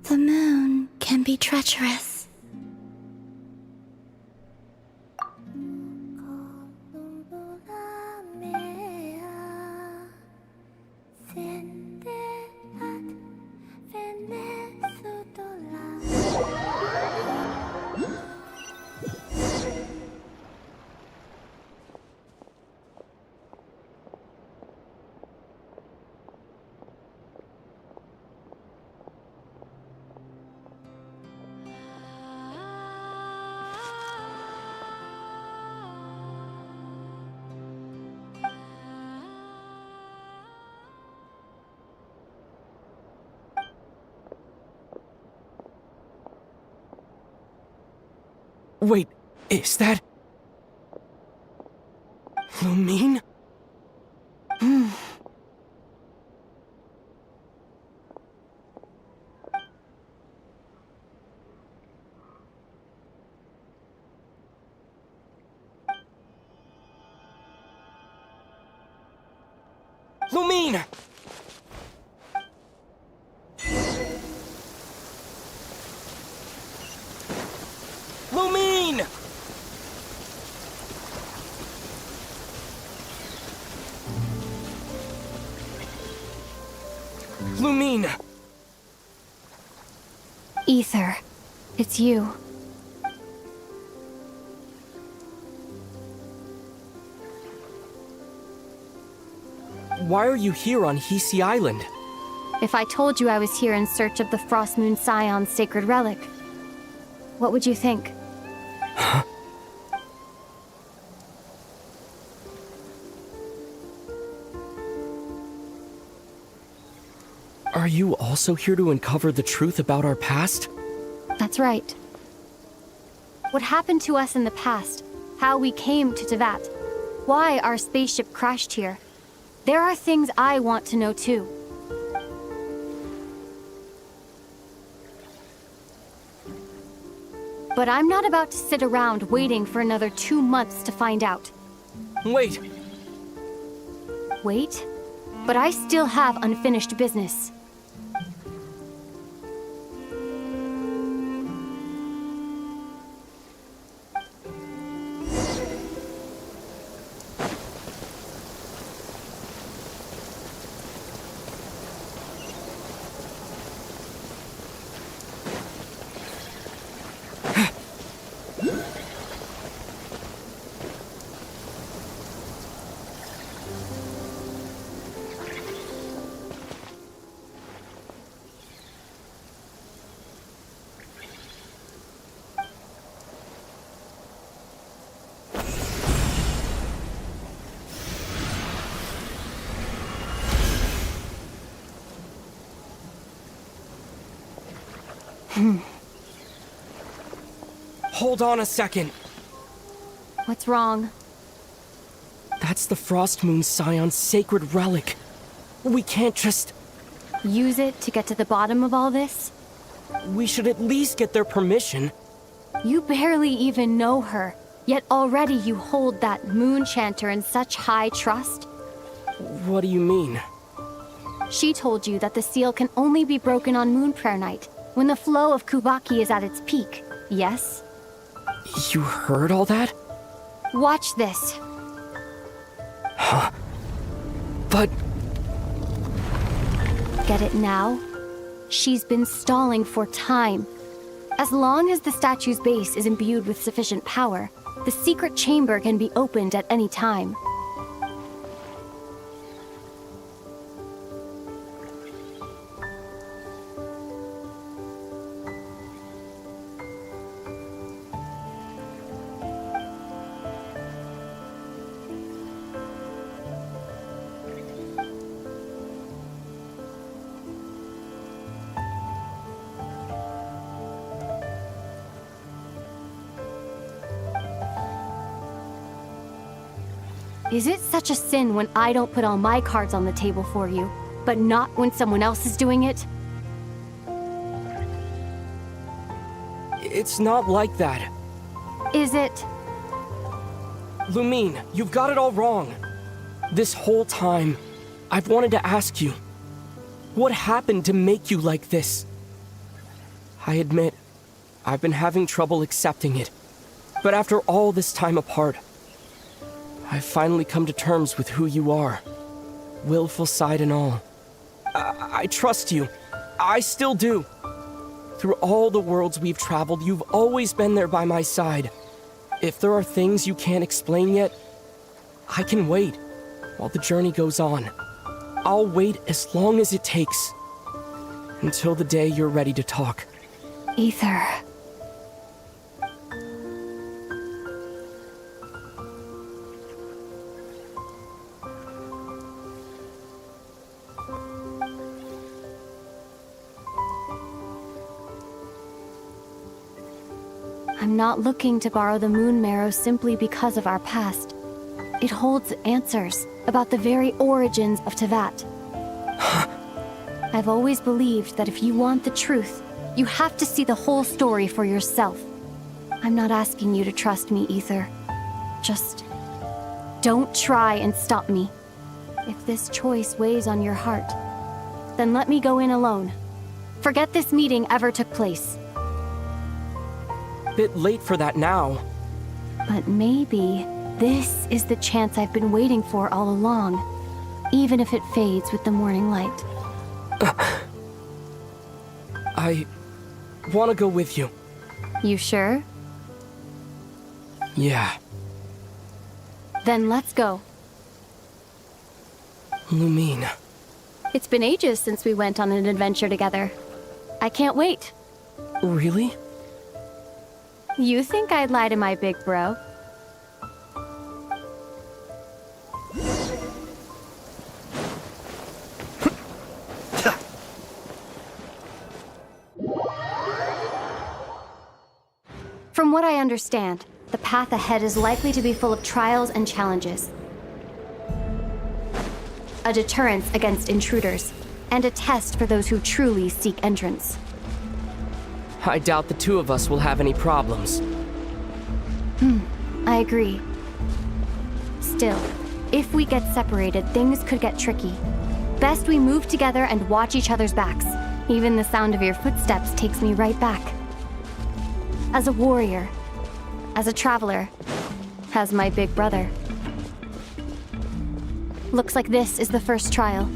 The moon can be treacherous. Wait, is that... Lumine? Lumine! Lumine! Lumine! Ether, it's you. Why are you here on Hisi Island? If I told you I was here in search of the Frost Moon Scion's sacred relic, what would you think? Huh? Are you also here to uncover the truth about our past? That's right. What happened to us in the past, how we came to Tevat, why our spaceship crashed here. There are things I want to know too. But I'm not about to sit around waiting for another 2 months to find out. Wait, Wait, but I still have unfinished business. Hold on a second. What's wrong? That's the Frost Moon Scion's sacred relic. We can't just... Use it to get to the bottom of all this? We should at least get their permission. You barely even know her, yet already you hold that moon chanter in such high trust? What do you mean? She told you that the seal can only be broken on Moon Prayer Night, when the flow of Kubaki is at its peak, yes? You heard all that? Watch this. Huh? But... Get it now? She's been stalling for time. As long as the statue's base is imbued with sufficient power, the secret chamber can be opened at any time. Is it such a sin when I don't put all my cards on the table for you, but not when someone else is doing it? It's not like that. Is it? Lumine, you've got it all wrong. This whole time, I've wanted to ask you, what happened to make you like this? I admit, I've been having trouble accepting it. But after all this time apart, I've finally come to terms with who you are. Willful side and all. I trust you. I still do. Through all the worlds we've traveled, you've always been there by my side. If there are things you can't explain yet, I can wait while the journey goes on. I'll wait as long as it takes. Until the day you're ready to talk. Ether. I'm not looking to borrow the Moon Marrow simply because of our past. It holds answers about the very origins of Tevat. I've always believed that if you want the truth, you have to see the whole story for yourself. I'm not asking you to trust me, Ether. Just don't try and stop me. If this choice weighs on your heart, then let me go in alone. Forget this meeting ever took place. Bit late for that now. But maybe this is the chance I've been waiting for all along, even if it fades with the morning light. I want to go with you. You sure? Yeah. Then let's go. Lumine. It's been ages since we went on an adventure together. I can't wait. Really? You think I'd lie to my big bro? From what I understand, the path ahead is likely to be full of trials and challenges. A deterrence against intruders, and a test for those who truly seek entrance. I doubt the two of us will have any problems. I agree. Still, If we get separated, things could get tricky. Best we move together and watch each other's backs. Even the sound of your footsteps takes me right back. As a warrior, as a traveler, as my big brother. Looks like this is the first trial.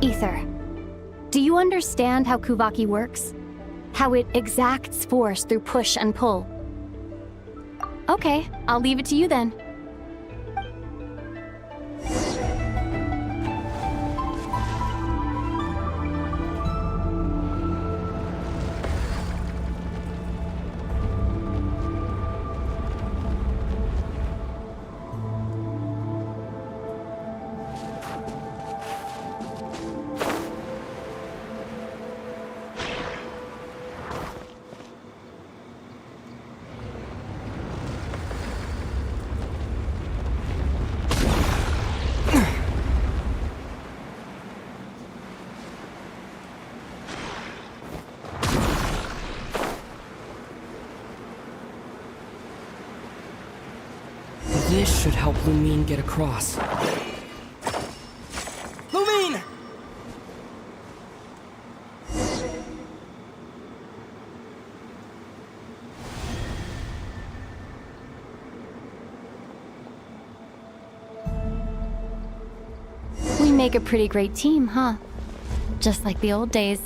Ether, do you understand how Kuvaki works? How it exacts force through push and pull? Okay, I'll leave it to you then. This should help Lumine get across. Lumine! We make a pretty great team, huh? Just like the old days.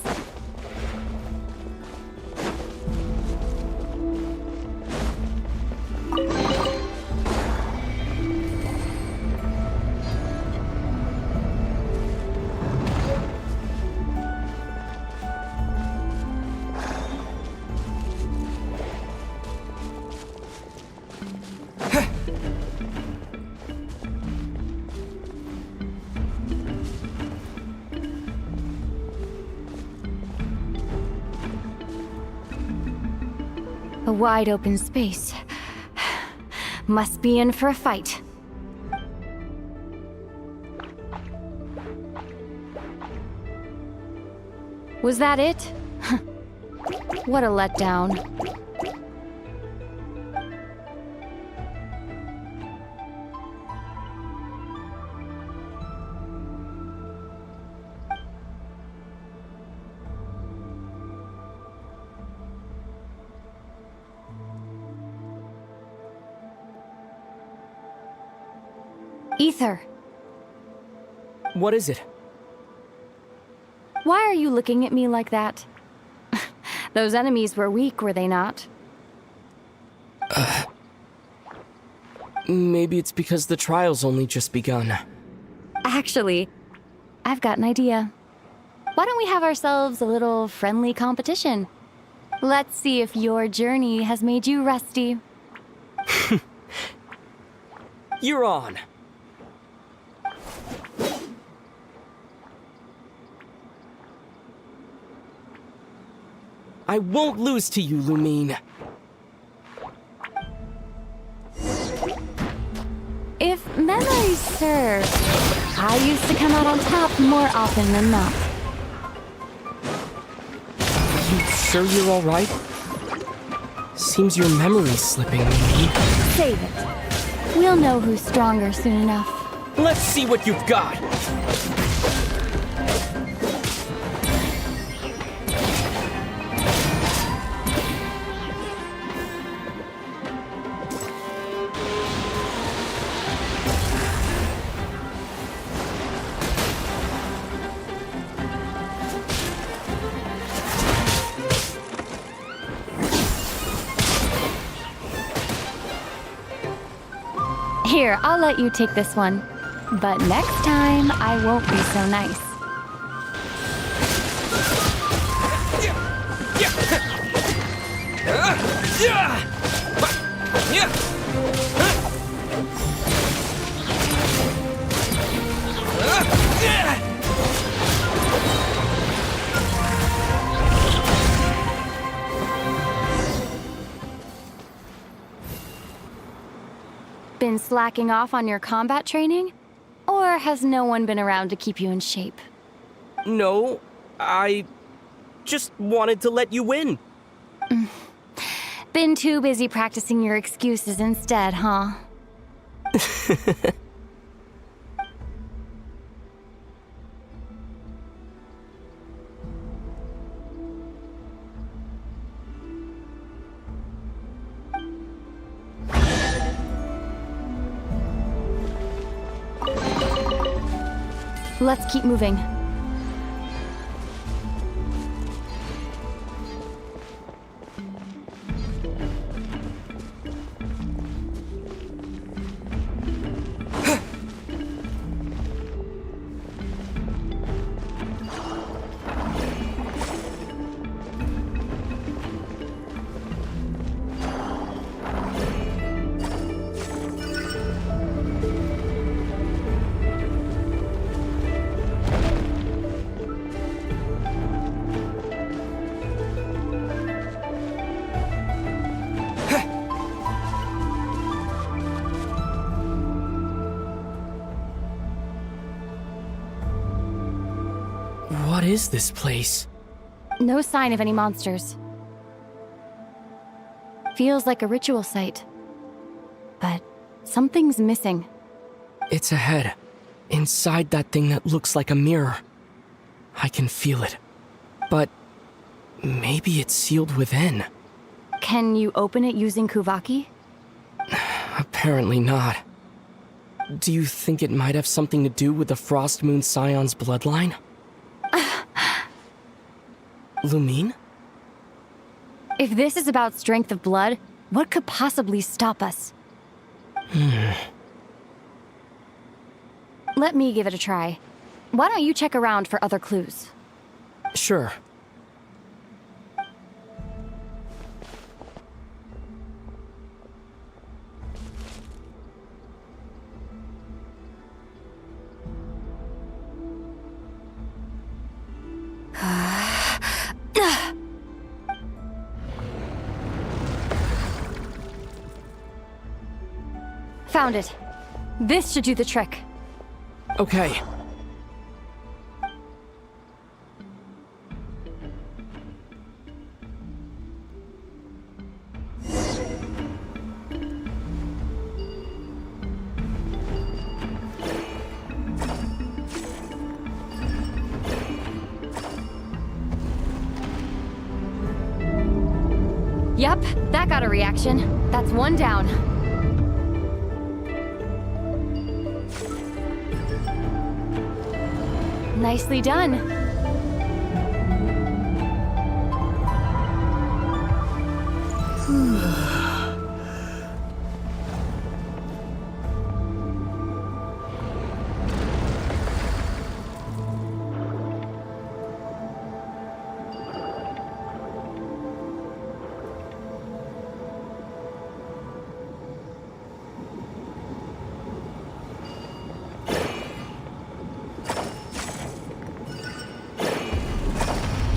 A wide open space. Must be in for a fight. Was that it? What a letdown. Ether. What is it? Why are you looking at me like that? Those enemies were weak, were they not? Maybe it's because the trial's only just begun. Actually, I've got an idea. Why don't we have ourselves a little friendly competition? Let's see if your journey has made you rusty. You're on. I won't lose to you, Lumine. If memory serves, I used to come out on top more often than not. You sure you're all right? Seems your memory's slipping, Lumine. Save it. We'll know who's stronger soon enough. Let's see what you've got. Here, I'll let you take this one. But next time, I won't be so nice. Been slacking off on your combat training? Or has no one been around to keep you in shape? No, I just wanted to let you win. Been too busy practicing your excuses instead, huh? Let's keep moving. What is this place? No sign of any monsters. Feels like a ritual site. But something's missing. It's ahead. Inside that thing that looks like a mirror. I can feel it. But maybe it's sealed within. Can you open it using Kuvaki? Apparently not. Do you think it might have something to do with the Frost Moon Scion's bloodline? Lumine? If this is about strength of blood, what could possibly stop us? Let me give it a try. Why don't you check around for other clues? Sure. Found it. This should do the trick. Okay. Yep, that got a reaction. That's one down. Nicely done.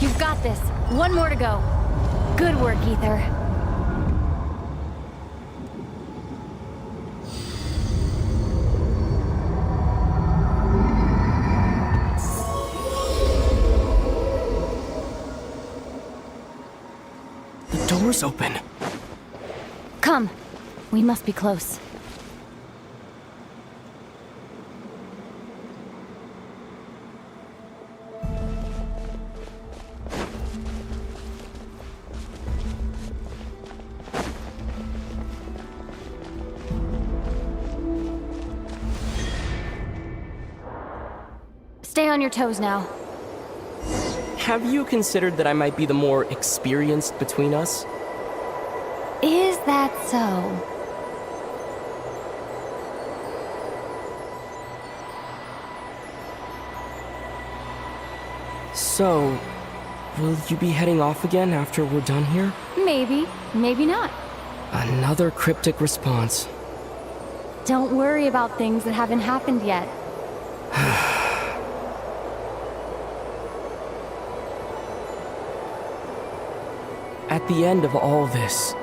You've got this. One more to go. Good work, Ether. The door's open. Come. We must be close. Stay on your toes now. Have you considered that I might be the more experienced between us? Is that so? So, will you be heading off again after we're done here? Maybe, maybe not. Another cryptic response. Don't worry about things that haven't happened yet. At the end of all this,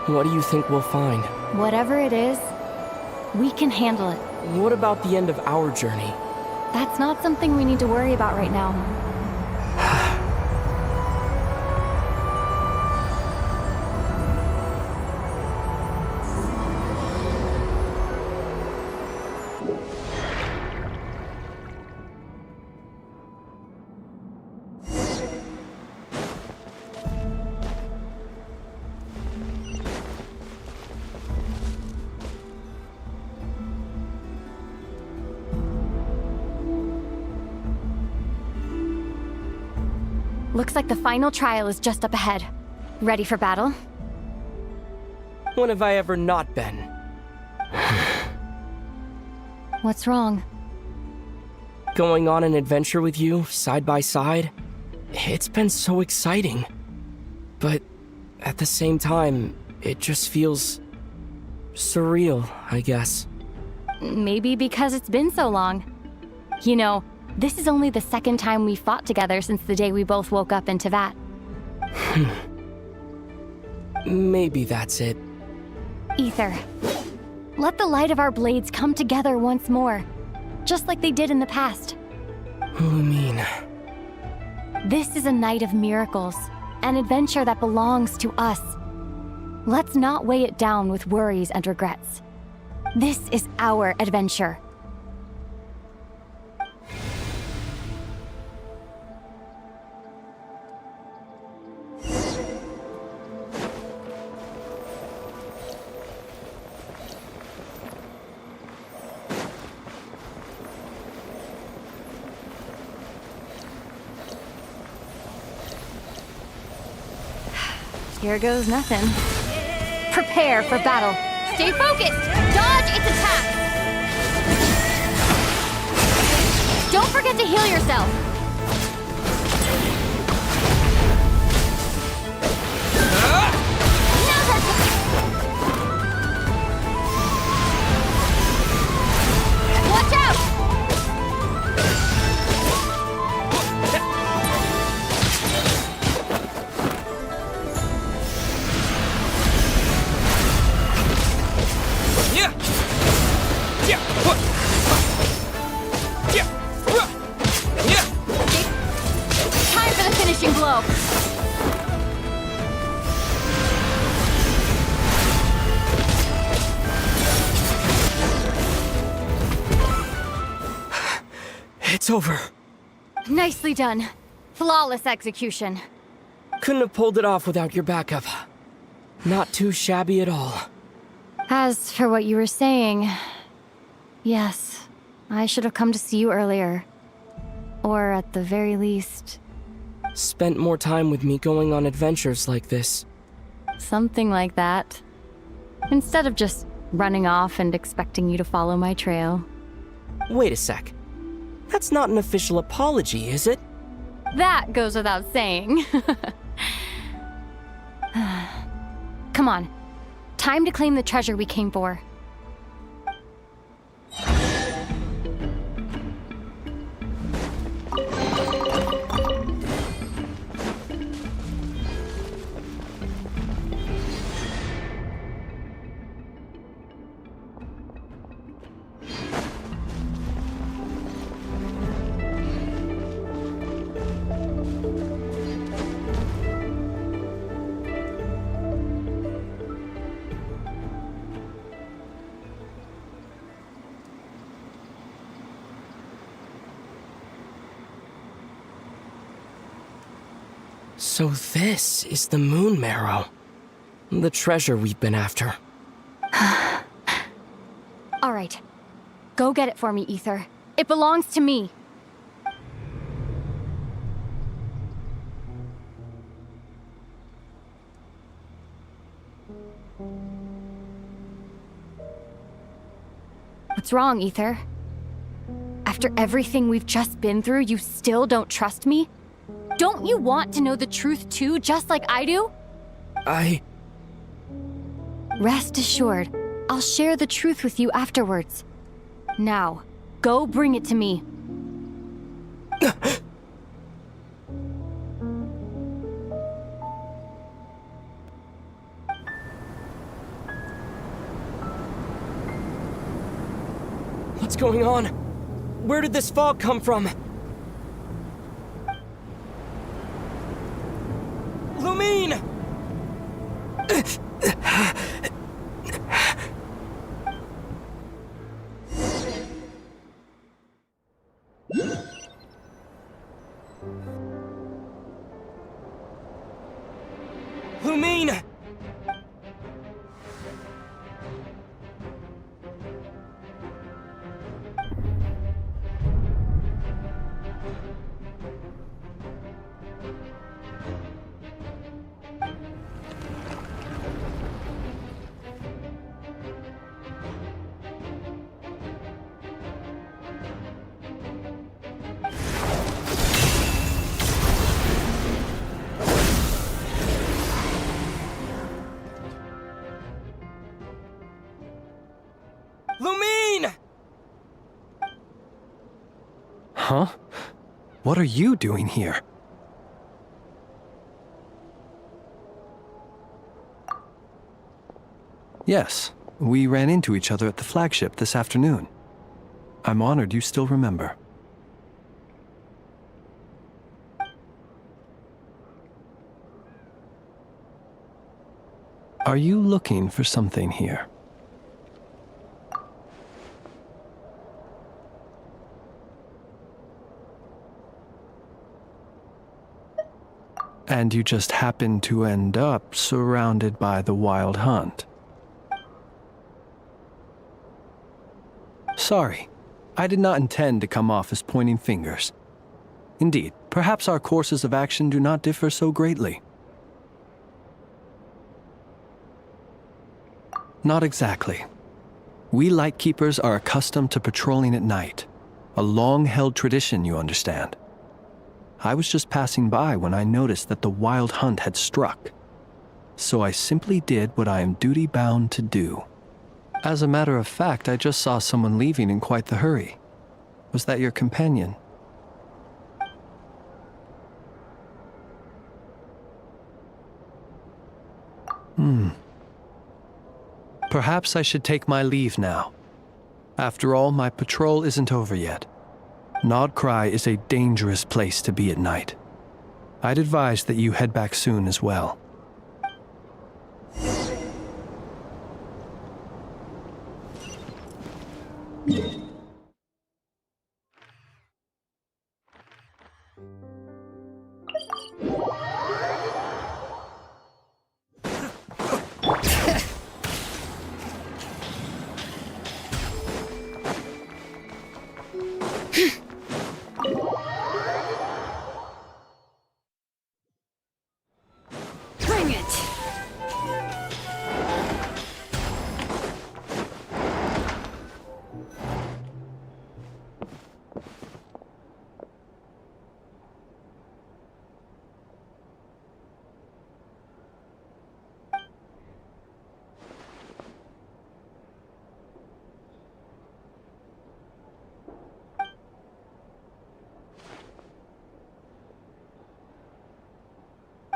what do you think we'll find? Whatever it is, we can handle it. What about the end of our journey? That's not something we need to worry about right now. Looks like the final trial is just up ahead. Ready for battle? When have I ever not been? What's wrong? Going on an adventure with you, side by side, it's been so exciting. But at the same time, it just feels surreal, I guess. Maybe because it's been so long. You know, this is only the second time we fought together since the day we both woke up in Tevat. Maybe that's it. Ether, let the light of our blades come together once more, just like they did in the past. Lumine. This is a night of miracles, an adventure that belongs to us. Let's not weigh it down with worries and regrets. This is our adventure. Here goes nothing. Prepare for battle. Stay focused! Dodge its attack! Don't forget to heal yourself. Watch out! Time for the finishing blow. It's over. Nicely done. Flawless execution. Couldn't have pulled it off without your backup. Not too shabby at all. As for what you were saying, yes, I should have come to see you earlier. Or at the very least... Spent more time with me going on adventures like this. something like that. Instead of just running off and expecting you to follow my trail. Wait a sec. That's not an official apology, is it? That goes without saying. Come on. Time to claim the treasure we came for. So this is the Moon Marrow. The treasure we've been after. All right. Go get it for me, Ether. It belongs to me. What's wrong, Ether? After everything we've just been through, you still don't trust me? Don't you want to know the truth too, just like I do? Rest assured, I'll share the truth with you afterwards. Now, go bring it to me. What's going on? Where did this fog come from? Lumine! Lumine! Lumine! Huh? What are you doing here? Yes, we ran into each other at the flagship this afternoon. I'm honored you still remember. Are you looking for something here? And you just happened to end up surrounded by the Wild Hunt. Sorry, I did not intend to come off as pointing fingers. Indeed, perhaps our courses of action do not differ so greatly. Not exactly. We Lightkeepers are accustomed to patrolling at night. A long-held tradition, you understand. I was just passing by when I noticed that the Wild Hunt had struck. So I simply did what I am duty-bound to do. As a matter of fact, I just saw someone leaving in quite the hurry. Was that your companion? Perhaps I should take my leave now. After all, my patrol isn't over yet. Krai is a dangerous place to be at night. I'd advise that you head back soon as well. Bring it!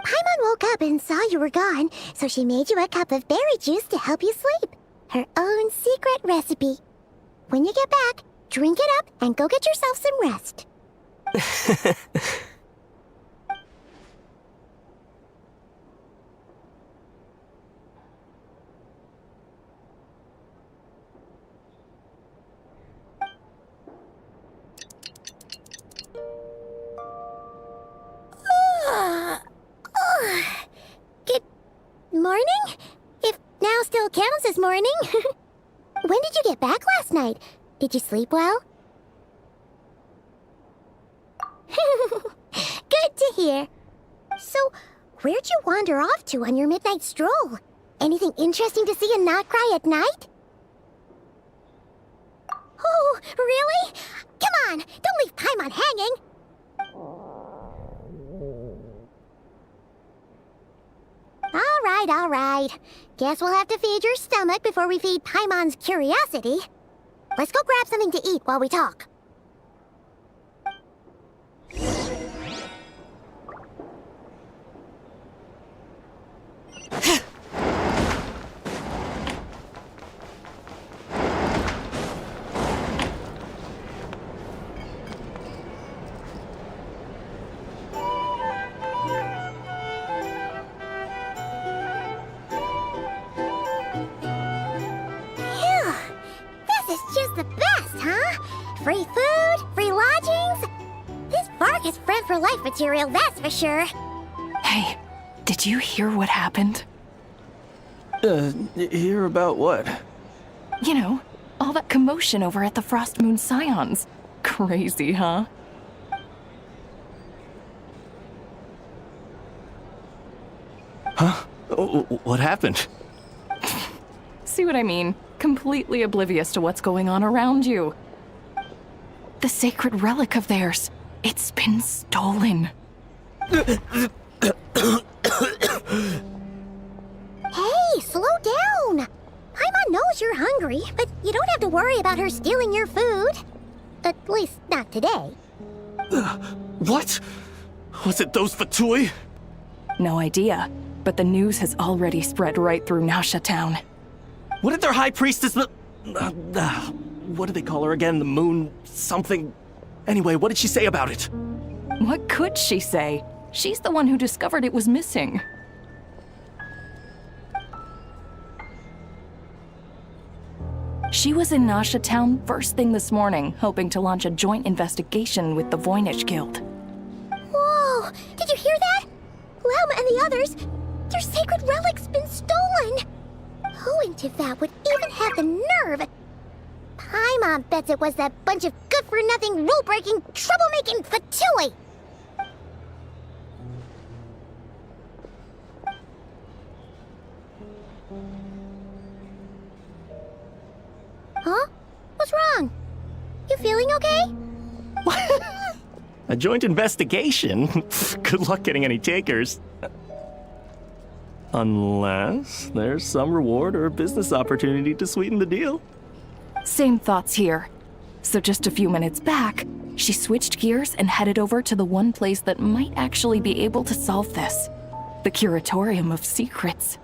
Paimon woke up and saw you were gone, so she made you a cup of berry juice to help you sleep. Her own secret recipe. When you get back, drink it up and go get yourself some rest. Good morning? If now still counts as morning. When did you get back last night? Did you sleep well? Good to hear. So, where'd you wander off to on your midnight stroll? Anything interesting to see in Krai at night? Oh, really? Come on, don't leave Paimon hanging. All right. Guess we'll have to feed your stomach before we feed Paimon's curiosity. Let's go grab something to eat while we talk. Free food, free lodgings. This Vark is friend for life material, that's for sure. Hey, did you hear what happened? Hear about what? You know, all that commotion over at the Frost Moon Scions. Crazy, huh? Huh? What happened? See what I mean? Completely oblivious to what's going on around you. The sacred relic of theirs. It's been stolen. Hey, slow down! Paimon knows you're hungry, but you don't have to worry about her stealing your food. At least, not today. What? Was it those Fatui? No idea, but the news has already spread right through Nasha Town. What did their high priestess what do they call her again? The moon something? Anyway, what did she say about it? What could she say? She's the one who discovered it was missing. She was in Nasha Town first thing this morning, hoping to launch a joint investigation with the Voynich Guild. Whoa! Did you hear that? Lauma and the others, their sacred relic's been stolen! Who in Tivat would even have the nerve? Paimon bets it was that bunch of good-for-nothing, rule-breaking, troublemaking Fatui! Huh? What's wrong? You feeling okay? A joint investigation? Good luck getting any takers. Unless there's some reward or business opportunity to sweeten the deal. Same thoughts here. So just a few minutes back, she switched gears and headed over to the one place that might actually be able to solve this. The Curatorium of Secrets.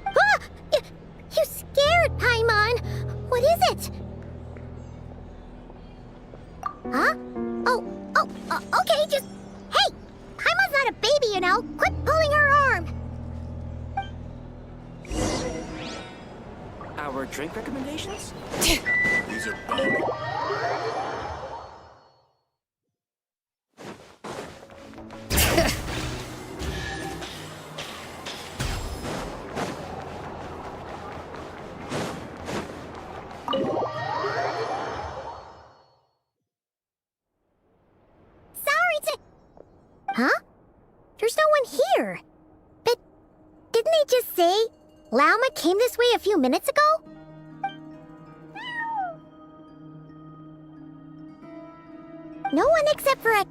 Ah! You scared, Paimon! What is it? Huh? Okay, just... Hey! Paimon's not a baby, you know! Quit pulling her arm! Our drink recommendations? These are bomb. Huh? There's no one here. But didn't they just say Lauma came this way a few minutes ago? No one except for a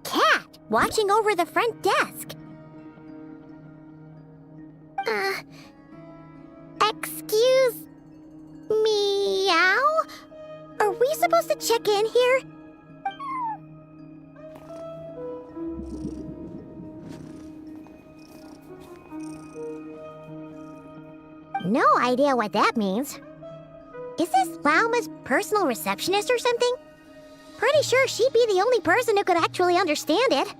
cat watching over the front desk. Excuse meow? Are we supposed to check in here? No idea what that means. Is this Lauma's personal receptionist or something? Pretty sure she'd be the only person who could actually understand it.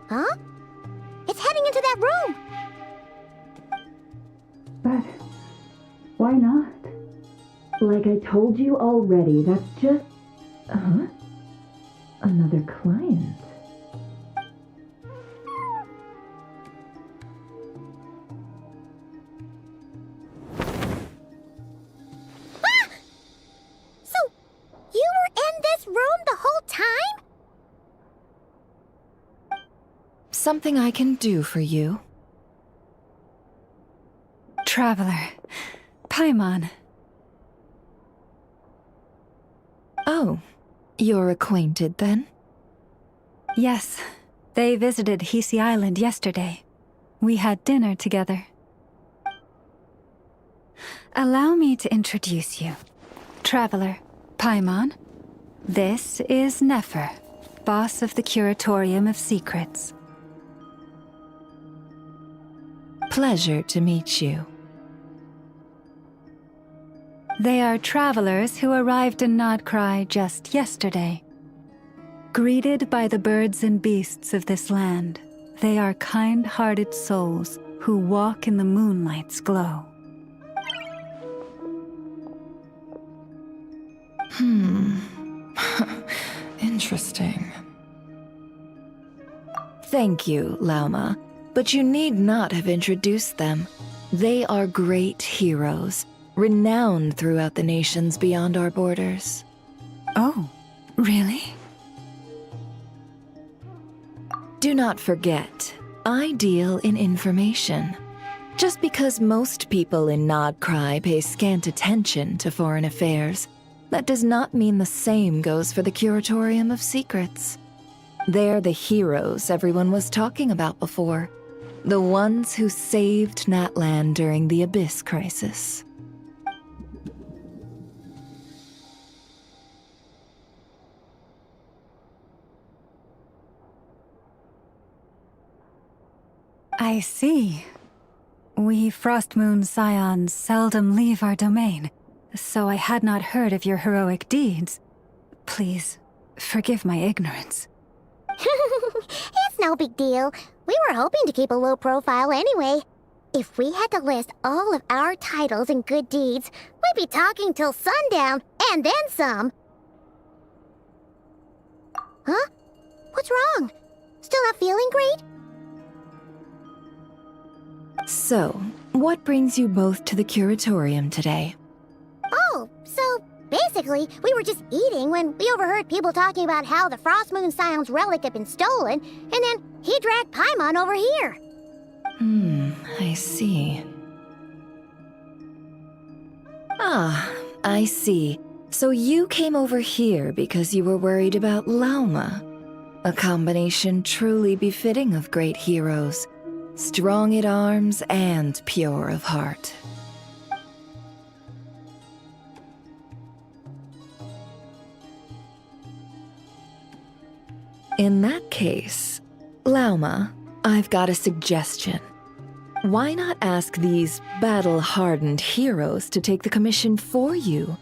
Huh? It's heading into that room! But why not? Like I told you already, that's just... Huh? Another client. Ah! So, you were in this room the whole time? Something I can do for you? Traveler. Paimon. Oh, you're acquainted then? Yes. They visited Hisi Island yesterday. We had dinner together. Allow me to introduce you. Traveler, Paimon. This is Nefer, boss of the Curatorium of Secrets. Pleasure to meet you. They are travelers who arrived in Krai just yesterday. Greeted by the birds and beasts of this land, they are kind-hearted souls who walk in the moonlight's glow. Interesting. Thank you, Lauma, but you need not have introduced them. They are great heroes, renowned throughout the nations beyond our borders. Oh, really? Do not forget, I deal in information. Just because most people in Krai pay scant attention to foreign affairs, that does not mean the same goes for the Curatorium of Secrets. They're the heroes everyone was talking about before. The ones who saved Natlan during the Abyss Crisis. I see. We Frostmoon Scions seldom leave our domain, so I had not heard of your heroic deeds. Please, forgive my ignorance. It's no big deal. We were hoping to keep a low profile anyway. If we had to list all of our titles and good deeds, we'd be talking till sundown, and then some. Huh? What's wrong? Still not feeling great? So, what brings you both to the Curatorium today? Oh, so basically, we were just eating when we overheard people talking about how the Frostmoon Scion's relic had been stolen, and then he dragged Paimon over here. I see. Ah, I see. So you came over here because you were worried about Lauma. A combination truly befitting of great heroes. Strong at arms and pure of heart. In that case, Lauma, I've got a suggestion. Why not ask these battle-hardened heroes to take the commission for you?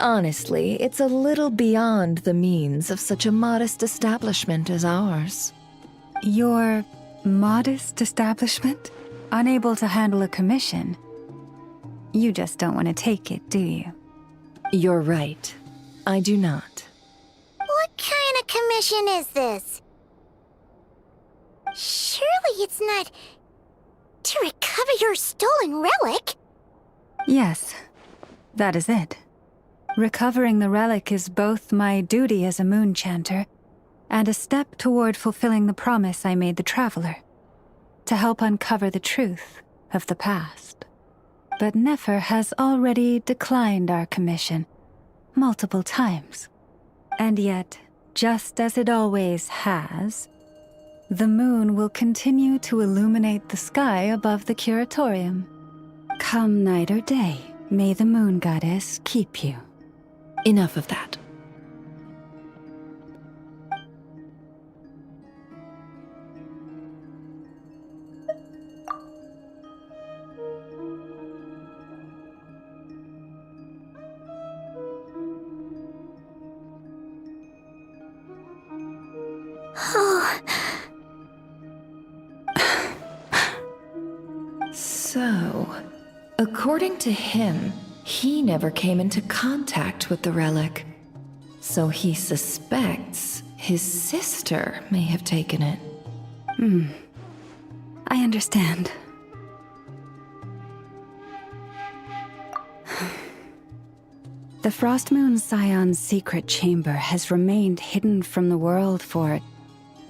Honestly, it's a little beyond the means of such a modest establishment as ours. Your modest establishment? Unable to handle a commission? You just don't want to take it, do you? You're right. I do not. What kind of commission is this? Surely it's not to recover your stolen relic? Yes, that is it. Recovering the relic is both my duty as a moon chanter and a step toward fulfilling the promise I made the Traveler, to help uncover the truth of the past. But Nefer has already declined our commission multiple times. And yet, just as it always has, the moon will continue to illuminate the sky above the Curatorium. Come night or day, may the moon goddess keep you. Enough of that. So, according to him, he never came into contact with the relic. So he suspects his sister may have taken it. I understand. The Frostmoon Scion's secret chamber has remained hidden from the world for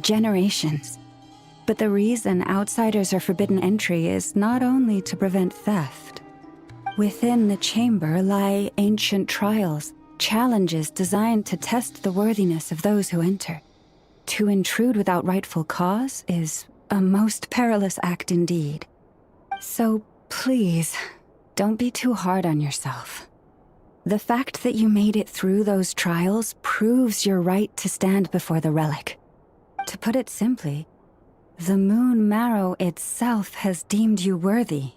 generations. But the reason outsiders are forbidden entry is not only to prevent theft. Within the chamber lie ancient trials, challenges designed to test the worthiness of those who enter. To intrude without rightful cause is a most perilous act indeed. So please, don't be too hard on yourself. The fact that you made it through those trials proves your right to stand before the relic. To put it simply, the Moon Marrow itself has deemed you worthy.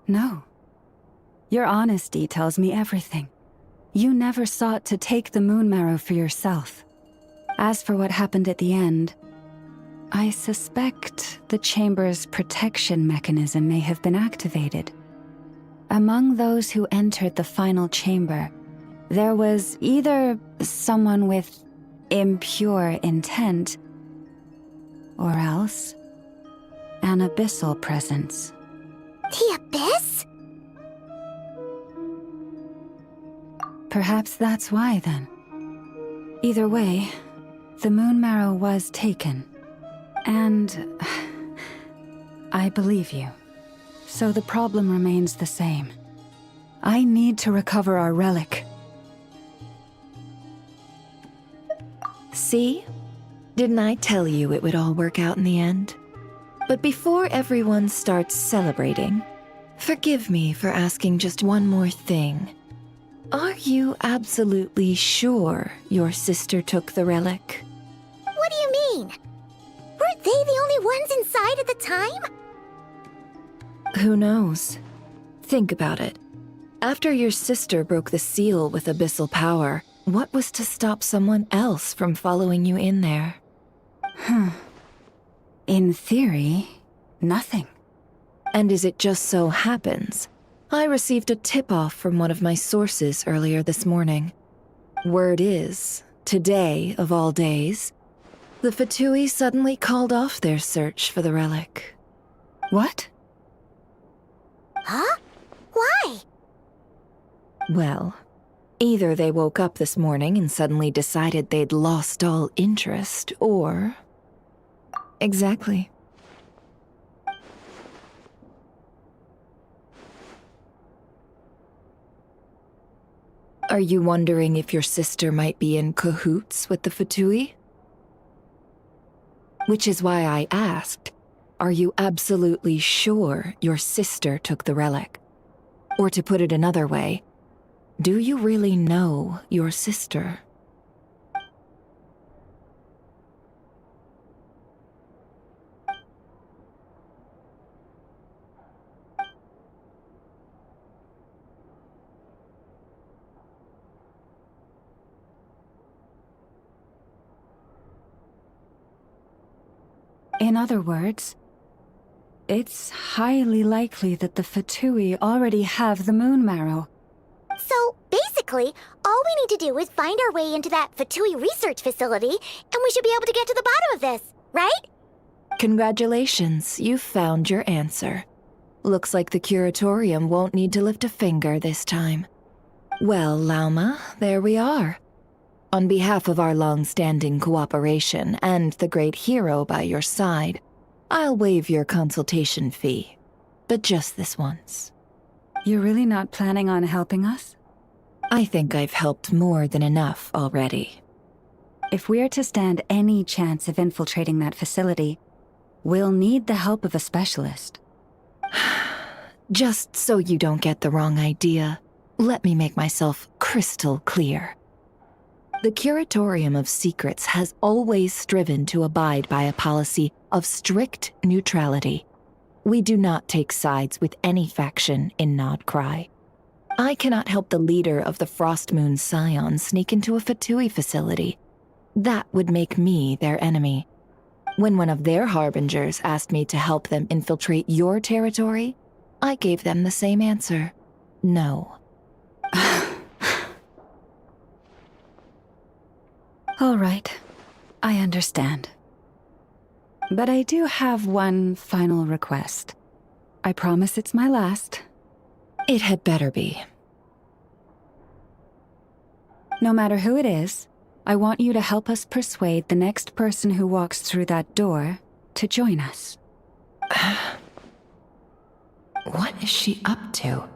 No. Your honesty tells me everything. You never sought to take the moon marrow for yourself. As for what happened at the end, I suspect the chamber's protection mechanism may have been activated. Among those who entered the final chamber, there was either someone with impure intent, or else an abyssal presence. The Abyss? Perhaps that's why, then. Either way, the moon marrow was taken. And I believe you. So the problem remains the same. I need to recover our relic. See? Didn't I tell you it would all work out in the end? But before everyone starts celebrating, forgive me for asking just one more thing. Are you absolutely sure your sister took the relic? What do you mean? Weren't they the only ones inside at the time? Who knows? Think about it. After your sister broke the seal with abyssal power, what was to stop someone else from following you in there? In theory, nothing. And as it just so happens, I received a tip-off from one of my sources earlier this morning. Word is, today of all days, the Fatui suddenly called off their search for the relic. What? Huh? Why? Well, either they woke up this morning and suddenly decided they'd lost all interest, or... Exactly. Are you wondering if your sister might be in cahoots with the Fatui? Which is why I asked, are you absolutely sure your sister took the relic? Or to put it another way, do you really know your sister? In other words, it's highly likely that the Fatui already have the moon marrow. So, basically, all we need to do is find our way into that Fatui research facility, and we should be able to get to the bottom of this, right? Congratulations, you've found your answer. Looks like the curatorium won't need to lift a finger this time. Well, Lauma, there we are. On behalf of our long-standing cooperation and the great hero by your side, I'll waive your consultation fee, but just this once. You're really not planning on helping us? I think I've helped more than enough already. If we're to stand any chance of infiltrating that facility, we'll need the help of a specialist. Just so you don't get the wrong idea, let me make myself crystal clear. The Curatorium of Secrets has always striven to abide by a policy of strict neutrality. We do not take sides with any faction in Krai. I cannot help the leader of the Frostmoon Scions sneak into a Fatui facility. That would make me their enemy. When one of their harbingers asked me to help them infiltrate your territory, I gave them the same answer. No. All right, I understand. But I do have one final request. I promise it's my last. It had better be. No matter who it is, I want you to help us persuade the next person who walks through that door to join us. What is she up to?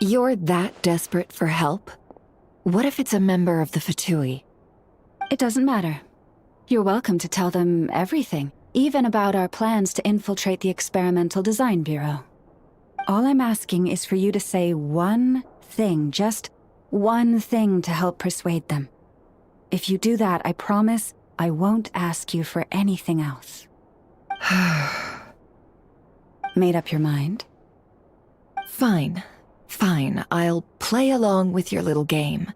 You're that desperate for help? What if it's a member of the Fatui? It doesn't matter. You're welcome to tell them everything, even about our plans to infiltrate the Experimental Design Bureau. All I'm asking is for you to say one thing, just one thing to help persuade them. If you do that, I promise I won't ask you for anything else. Made up your mind? Fine. Fine, I'll play along with your little game.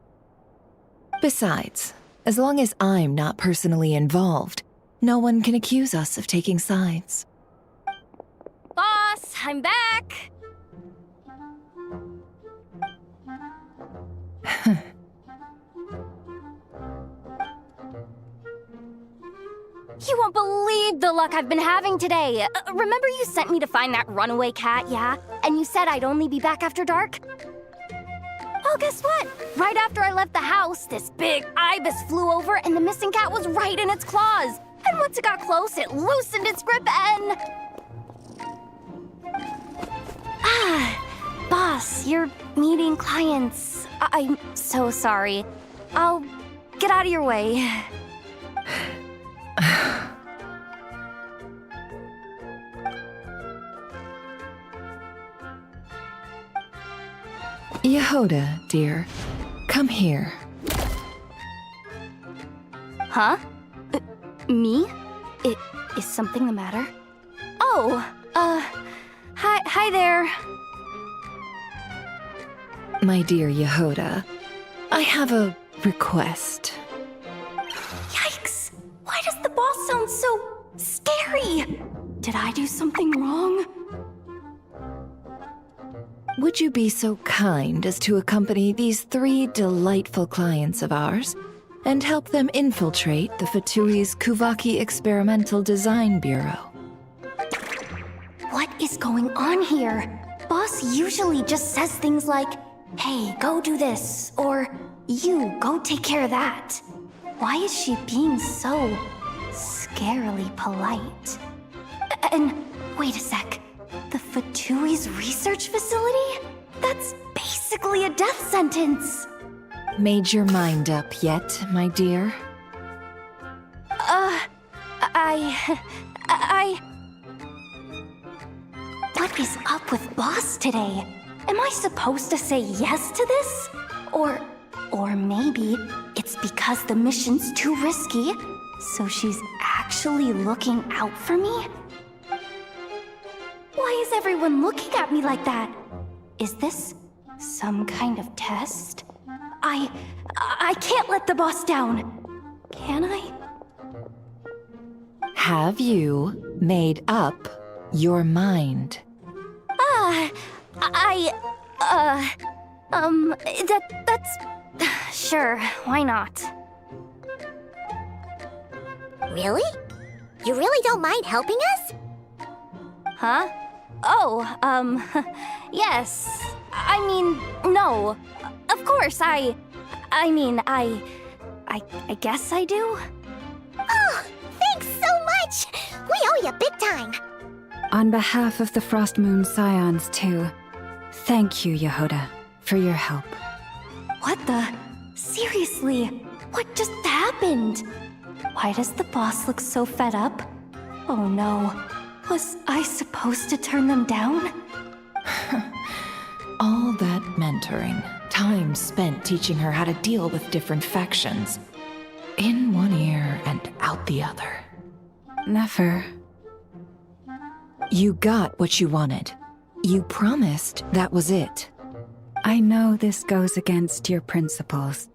Besides, as long as I'm not personally involved, no one can accuse us of taking sides. Boss, I'm back! You won't believe the luck I've been having today. Remember you sent me to find that runaway cat, yeah? And you said I'd only be back after dark? Well, guess what? Right after I left the house, this big ibis flew over and the missing cat was right in its claws. And once it got close, it loosened its grip and... Boss, you're meeting clients. I'm so sorry. I'll get out of your way. Yehoda, dear, come here. Huh? Me? Is something the matter? Oh, hi there. My dear Yehoda, I have a request. Yikes! Why does the boss sound so scary? Did I do something wrong? Would you be so kind as to accompany these 3 delightful clients of ours and help them infiltrate the Fatui's Kuvaki Experimental Design Bureau? What is going on here? Boss usually just says things like, hey, go do this, or you, go take care of that. Why is she being so scarily polite? And wait a sec. The Fatui's research facility? That's basically a death sentence. Made your mind up yet, my dear? What is up with Boss today? Am I supposed to say yes to this? Or maybe it's because the mission's too risky, so she's actually looking out for me? Why is everyone looking at me like that? Is this some kind of test? I can't let the boss down. Can I? Have you made up your mind? That's... Sure, why not? Really? You really don't mind helping us? Huh? Oh, yes. I mean, no. Of course, I guess I do. Oh, thanks so much! We owe you big time! On behalf of the Frost Moon Scions, too, thank you, Yehoda, for your help. What the? Seriously, what just happened? Why does the boss look so fed up? Oh no. Was I supposed to turn them down? All that mentoring, time spent teaching her how to deal with different factions. In one ear and out the other. Never. You got what you wanted. You promised that was it. I know this goes against your principles.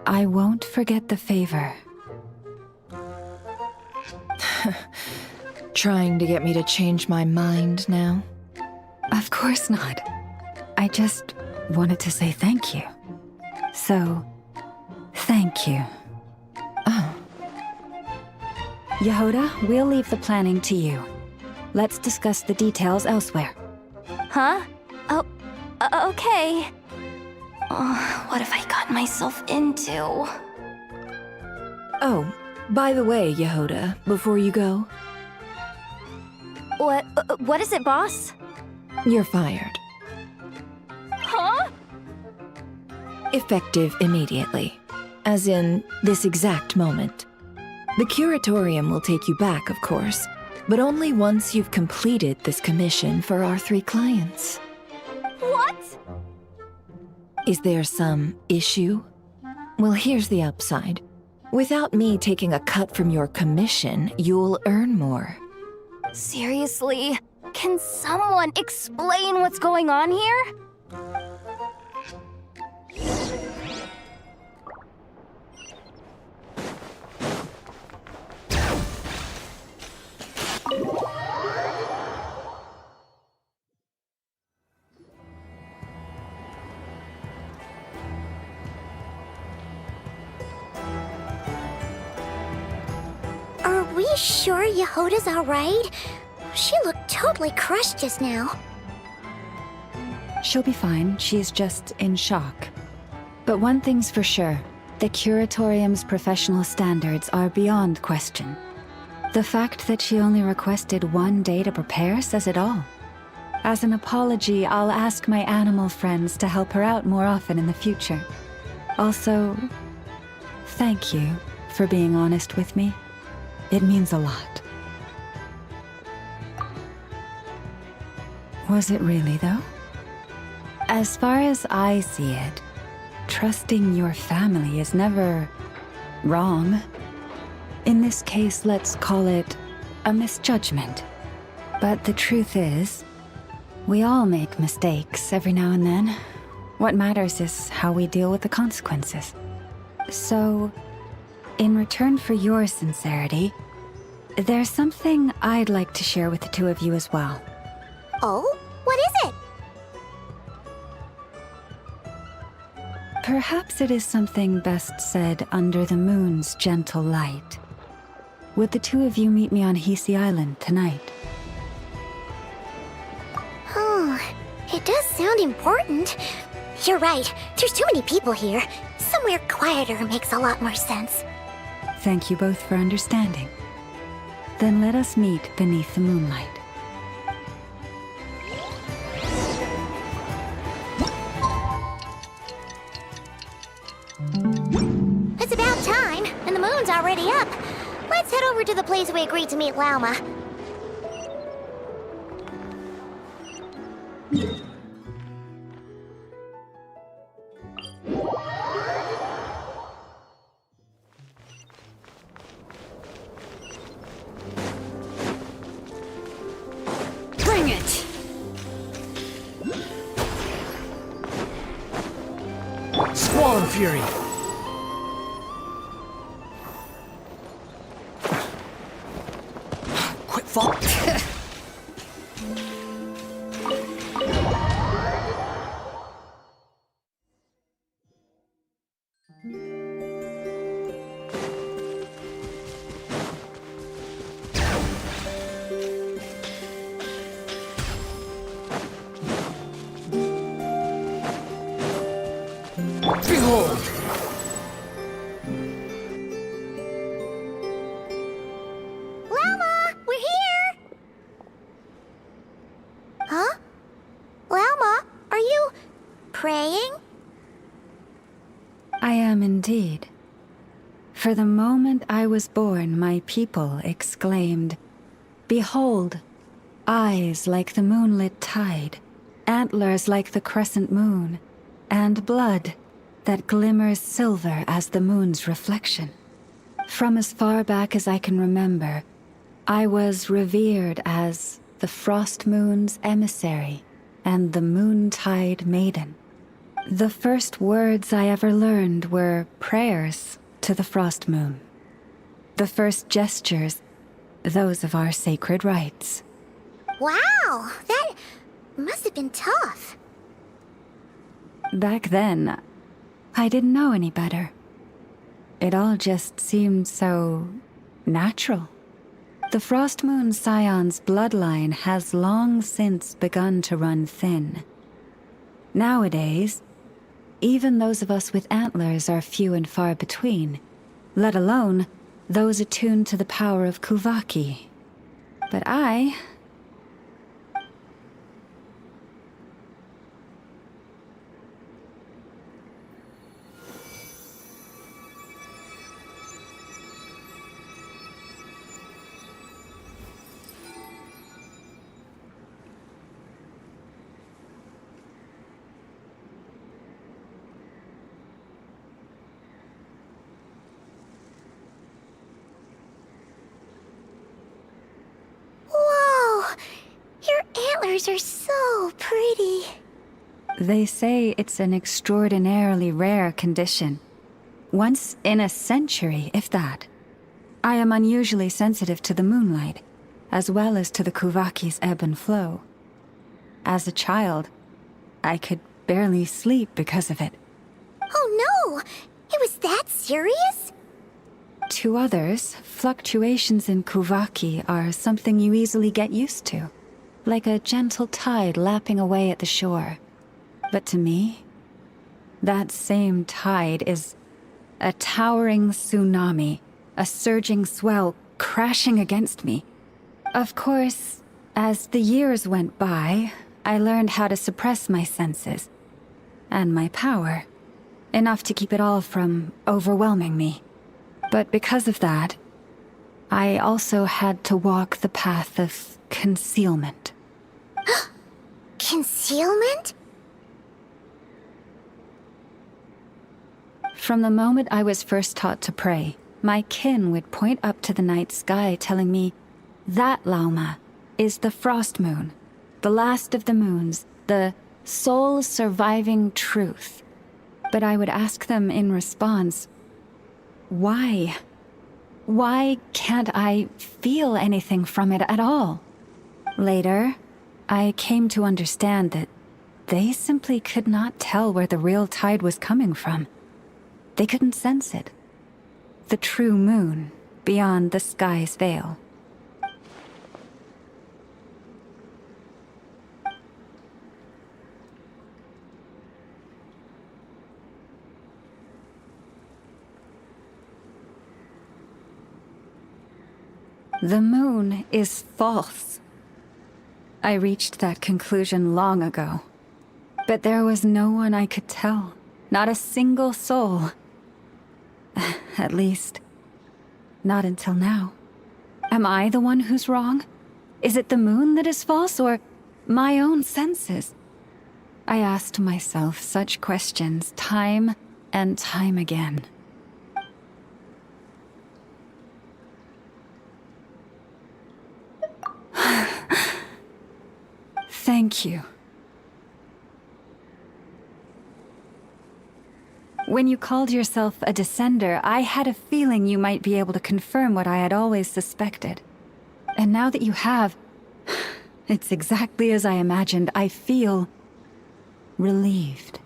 I won't forget the favor. Trying to get me to change my mind now? Of course not. I just wanted to say thank you. So, thank you. Oh. Yehoda, we'll leave the planning to you. Let's discuss the details elsewhere. Huh? Oh, okay. Oh, what have I gotten myself into? Oh, by the way, Yehoda, before you go... What is it, boss? You're fired. Huh? Effective immediately. As in, this exact moment. The Curatorium will take you back, of course, but only once you've completed this commission for our 3 clients. What? Is there some issue? Well, here's the upside. Without me taking a cut from your commission, you'll earn more. Seriously? Can someone explain what's going on here? you sure Yehoda's alright? She looked totally crushed just now. She'll be fine. She's just in shock. But one thing's for sure. The Curatorium's professional standards are beyond question. The fact that she only requested 1 day to prepare says it all. As an apology, I'll ask my animal friends to help her out more often in the future. Also, thank you for being honest with me. It means a lot. Was it really, though? As far as I see it, trusting your family is never wrong. In this case, let's call it a misjudgment. But the truth is, we all make mistakes every now and then. What matters is how we deal with the consequences. So, in return for your sincerity, there's something I'd like to share with the two of you as well. Oh? What is it? Perhaps it is something best said under the moon's gentle light. Would the two of you meet me on Hisi Island tonight? Oh, it does sound important. You're right, there's too many people here. Somewhere quieter makes a lot more sense. Thank you both for understanding. Then let us meet beneath the moonlight. It's about time, and the moon's already up. Let's head over to the place we agreed to meet Lauma. Bring it! Squall Fury! Quit falling! Behold! Lauma, we're here! Huh? Lauma, are you praying? I am indeed. For the moment I was born, my people exclaimed, "Behold, eyes like the moonlit tide, antlers like the crescent moon, and blood that glimmers silver as the moon's reflection." From as far back as I can remember, I was revered as the Frost Moon's emissary and the Moontide Maiden. The first words I ever learned were prayers to the Frost Moon. The first gestures, those of our sacred rites. Wow, that must have been tough. Back then, I didn't know any better. It all just seemed so natural. The Frost Moon Scion's bloodline has long since begun to run thin. Nowadays, even those of us with antlers are few and far between, let alone those attuned to the power of Kuvaki. But I... Whoa! Your antlers are so pretty. They say it's an extraordinarily rare condition. Once in a century, if that. I am unusually sensitive to the moonlight, as well as to the Kuvaki's ebb and flow. As a child, I could barely sleep because of it. Oh no! It was that serious? To others, fluctuations in Kuvaki are something you easily get used to, like a gentle tide lapping away at the shore. But to me, that same tide is a towering tsunami, a surging swell crashing against me. Of course, as the years went by, I learned how to suppress my senses and my power, enough to keep it all from overwhelming me. But because of that, I also had to walk the path of concealment. Concealment? From the moment I was first taught to pray, my kin would point up to the night sky telling me, that Lauma is the frost moon, the last of the moons, the sole surviving truth. But I would ask them in response, why? Why can't I feel anything from it at all? Later, I came to understand that they simply could not tell where the real tide was coming from. They couldn't sense it. The true moon beyond the sky's veil. The moon is false. I reached that conclusion long ago. But there was no one I could tell. Not a single soul. At least, not until now. Am I the one who's wrong? Is it the moon that is false, or my own senses? I asked myself such questions time and time again. Thank you. When you called yourself a descender, I had a feeling you might be able to confirm what I had always suspected. And now that you have, it's exactly as I imagined. I feel relieved.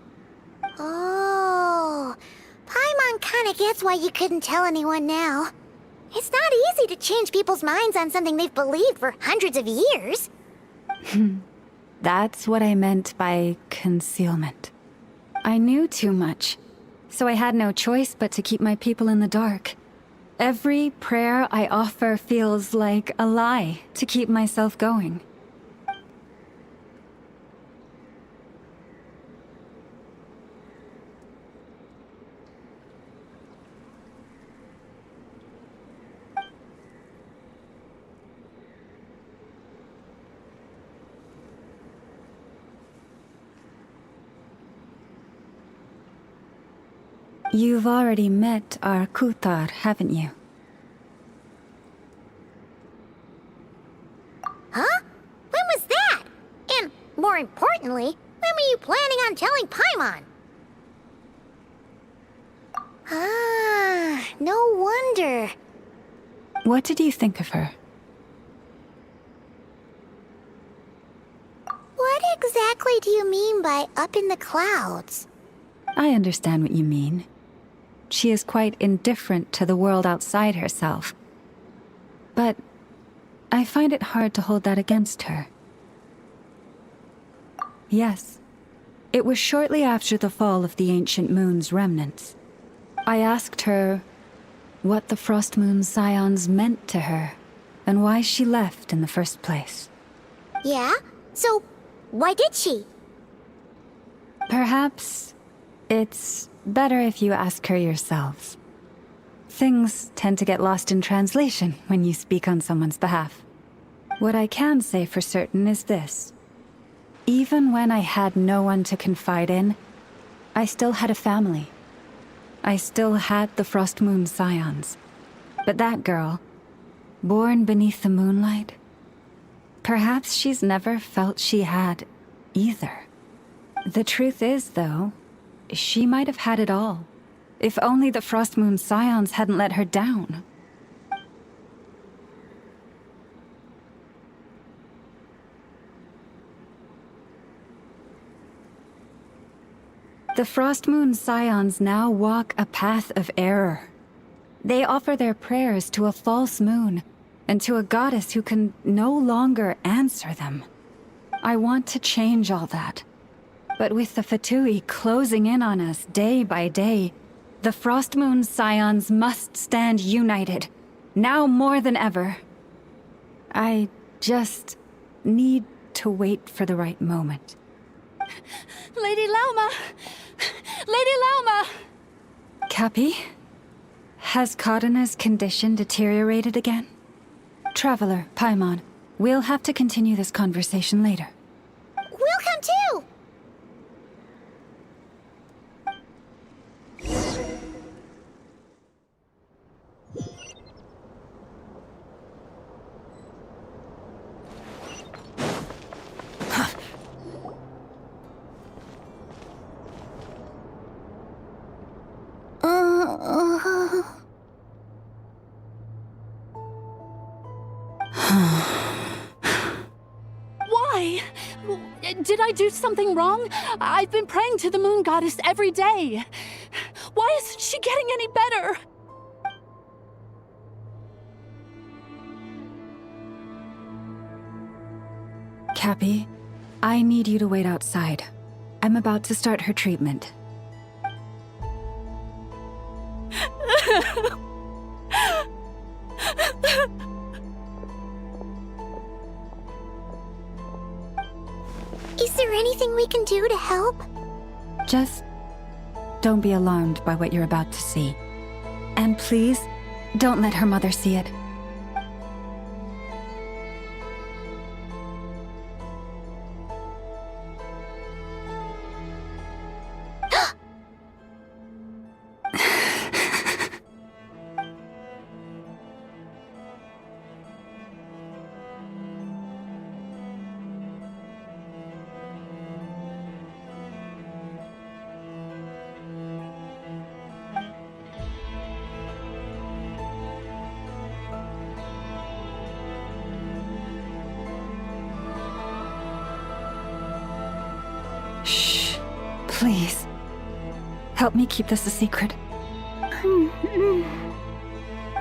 Oh, Paimon kinda gets why you couldn't tell anyone now. It's not easy to change people's minds on something they've believed for hundreds of years. That's what I meant by concealment. I knew too much, so I had no choice but to keep my people in the dark. Every prayer I offer feels like a lie to keep myself going. You've already met our Kutar, haven't you? Huh? When was that? And, more importantly, when were you planning on telling Paimon? Ah, no wonder. What did you think of her? What exactly do you mean by up in the clouds? I understand what you mean. She is quite indifferent to the world outside herself. But I find it hard to hold that against her. Yes, it was shortly after the fall of the ancient moon's remnants. I asked her what the Frost Moon Scions meant to her, and why she left in the first place. Yeah? So, why did she? Perhaps it's better if you ask her yourselves. Things tend to get lost in translation when you speak on someone's behalf. What I can say for certain is this. Even when I had no one to confide in, I still had a family. I still had the Frost Moon Scions. But that girl, born beneath the moonlight, perhaps she's never felt she had either. The truth is, though, she might have had it all, if only the Frost Moon Scions hadn't let her down. The Frost Moon Scions now walk a path of error. They offer their prayers to a false moon and to a goddess who can no longer answer them. I want to change all that. But with the Fatui closing in on us day by day, the Frost Moon Scions must stand united, now more than ever. I just need to wait for the right moment. Lady Lauma! Lady Lauma! Cappy? Has Karina's condition deteriorated again? Traveler, Paimon, we'll have to continue this conversation later. We'll come too! Why? Did I do something wrong? I've been praying to the moon goddess every day. Why isn't she getting any better? Cappy, I need you to wait outside. I'm about to start her treatment. Is there anything we can do to help? Just don't be alarmed by what you're about to see. And please, don't let her mother see it. Please, help me keep this a secret.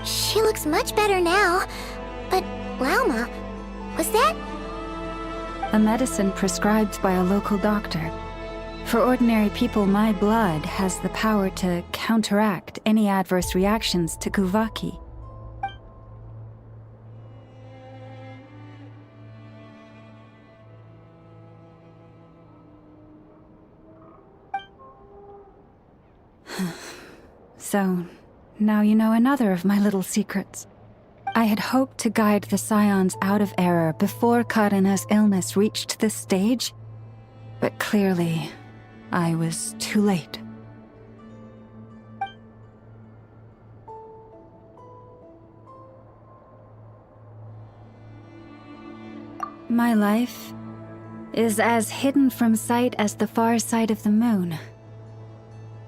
She looks much better now. But, Lauma, was that? A medicine prescribed by a local doctor. For ordinary people, my blood has the power to counteract any adverse reactions to Kuvaki. So, now you know another of my little secrets. I had hoped to guide the Scions out of error before Karina's illness reached this stage, but clearly, I was too late. My life is as hidden from sight as the far side of the moon.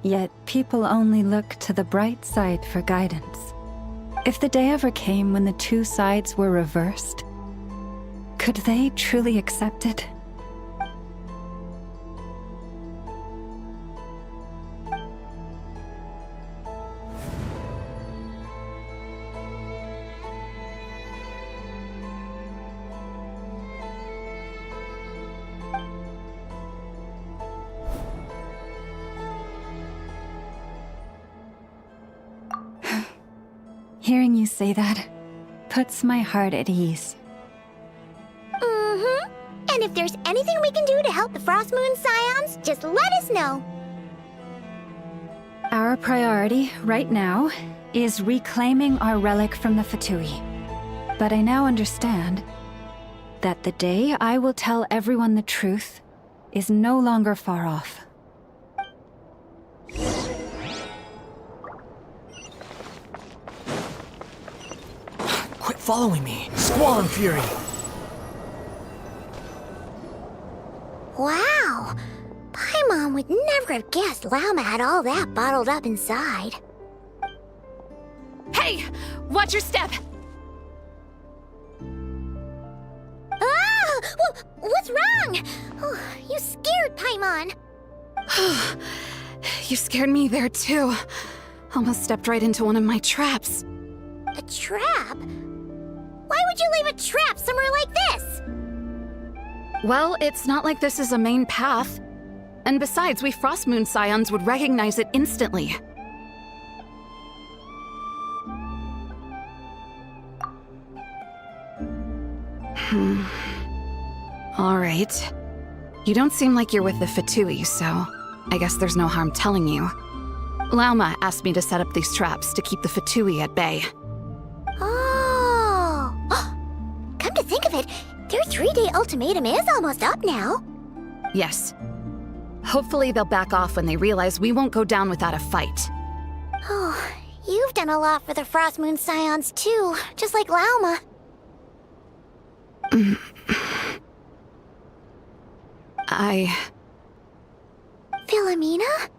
Yet people only look to the bright side for guidance. If the day ever came when the two sides were reversed, could they truly accept it? Hearing you say that puts my heart at ease. Mm-hmm. And if there's anything we can do to help the Frost Moon Scions, just let us know. Our priority right now is reclaiming our relic from the Fatui. But I now understand that the day I will tell everyone the truth is no longer far off. Quit following me! Squall and Fury! Wow! Paimon would never have guessed Lauma had all that bottled up inside. Hey! Watch your step! Ah! What's wrong? Oh, you scared Paimon. You scared me there too. Almost stepped right into one of my traps. A trap? Why would you leave a trap somewhere like this? Well, it's not like this is a main path. And besides, we Frostmoon Scions would recognize it instantly. Alright. You don't seem like you're with the Fatui, so I guess there's no harm telling you. Lauma asked me to set up these traps to keep the Fatui at bay. Oh! Come to think of it, their 3-day ultimatum is almost up now. Yes. Hopefully they'll back off when they realize we won't go down without a fight. Oh, you've done a lot for the Frostmoon Scions too, just like Lauma. Philomena?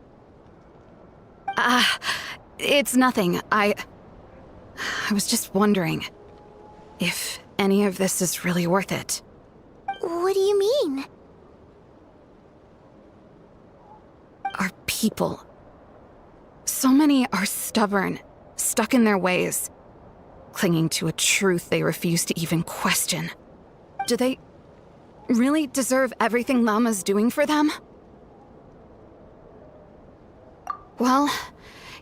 It's nothing. I was just wondering if any of this is really worth it. What do you mean? Our people. So many are stubborn, stuck in their ways, clinging to a truth they refuse to even question. Do they really deserve everything Lauma's doing for them? Well,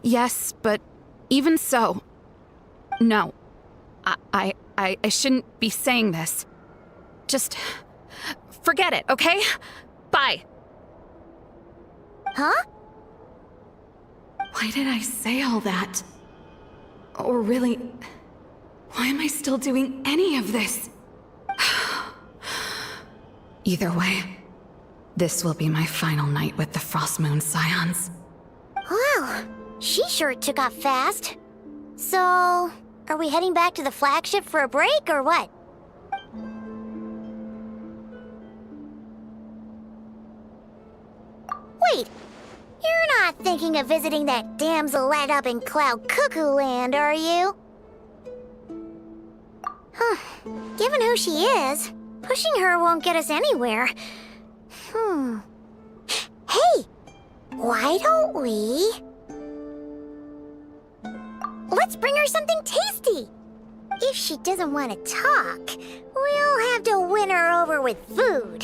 yes, but even so, no. I shouldn't be saying this. Just forget it, okay? Bye. Huh? Why did I say all that? Or really, why am I still doing any of this? Either way, this will be my final night with the Frostmoon Scions. Wow, she sure took off fast. So, are we heading back to the flagship for a break, or what? Wait, you're not thinking of visiting that damselette up in Cloud Cuckoo Land, are you? Huh, given who she is, pushing her won't get us anywhere. Hey! Why don't we... Let's bring her something tasty! If she doesn't want to talk, we'll have to win her over with food.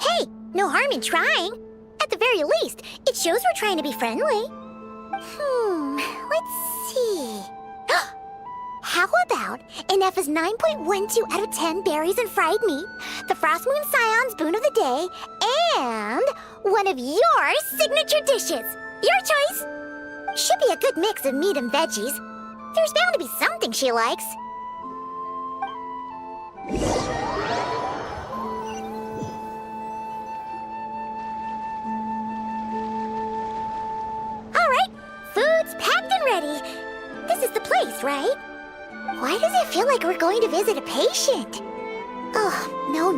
Hey, no harm in trying. At the very least, it shows we're trying to be friendly. Let's see... How about Ineffa's 9.12 out of 10 berries and fried meat, the Frostmoon Scion's boon of the day, and one of your signature dishes? Your choice! Should be a good mix of meat and veggies. There's bound to be something she likes. Alright, food's packed and ready. This is the place, right? Why does it feel like we're going to visit a patient? Oh, no.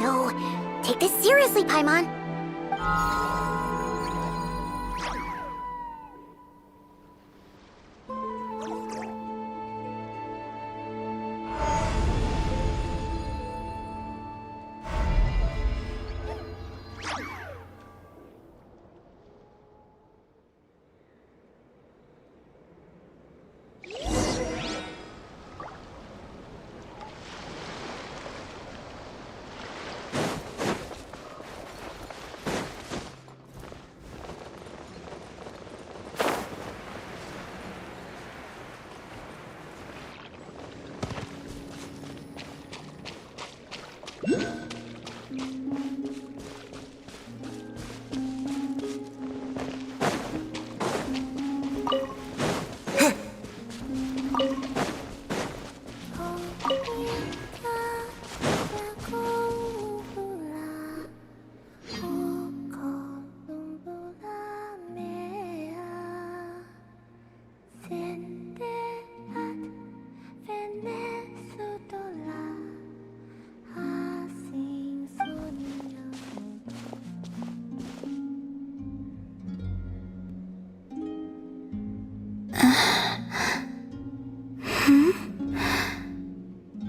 Take this seriously, Paimon.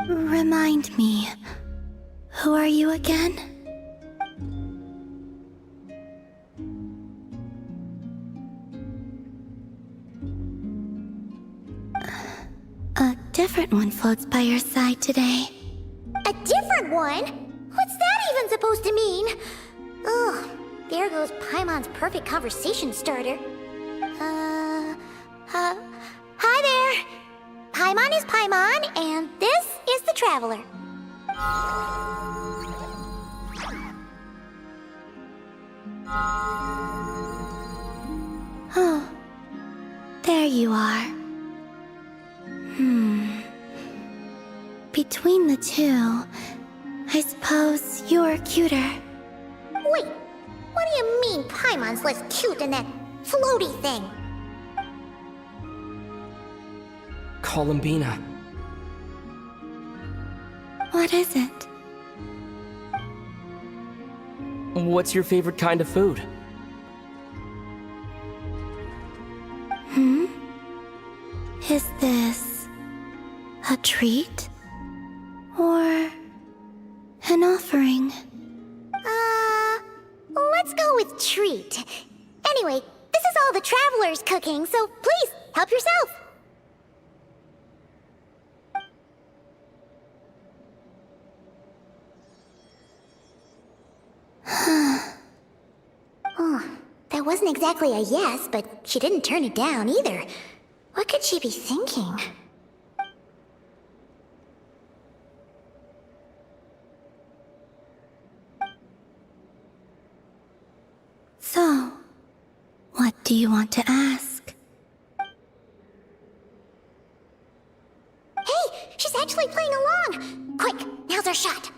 Remind me, who are you again? different one floats by your side today. A different one? What's that even supposed to mean? Oh, there goes Paimon's perfect conversation starter. Hi there. Paimon is Paimon, and this is the Traveler. Oh, there you are. Between the two, I suppose you're cuter. Wait, what do you mean Paimon's less cute than that floaty thing? Call him Bina. What is it? What's your favorite kind of food? Is this a treat? Or an offering? Let's go with treat. Anyway, this is all the Traveler's cooking, so please, help yourself. Oh, that wasn't exactly a yes, but she didn't turn it down either. What could she be thinking? So, what do you want to ask? Hey, she's actually playing along! Quick, now's our shot.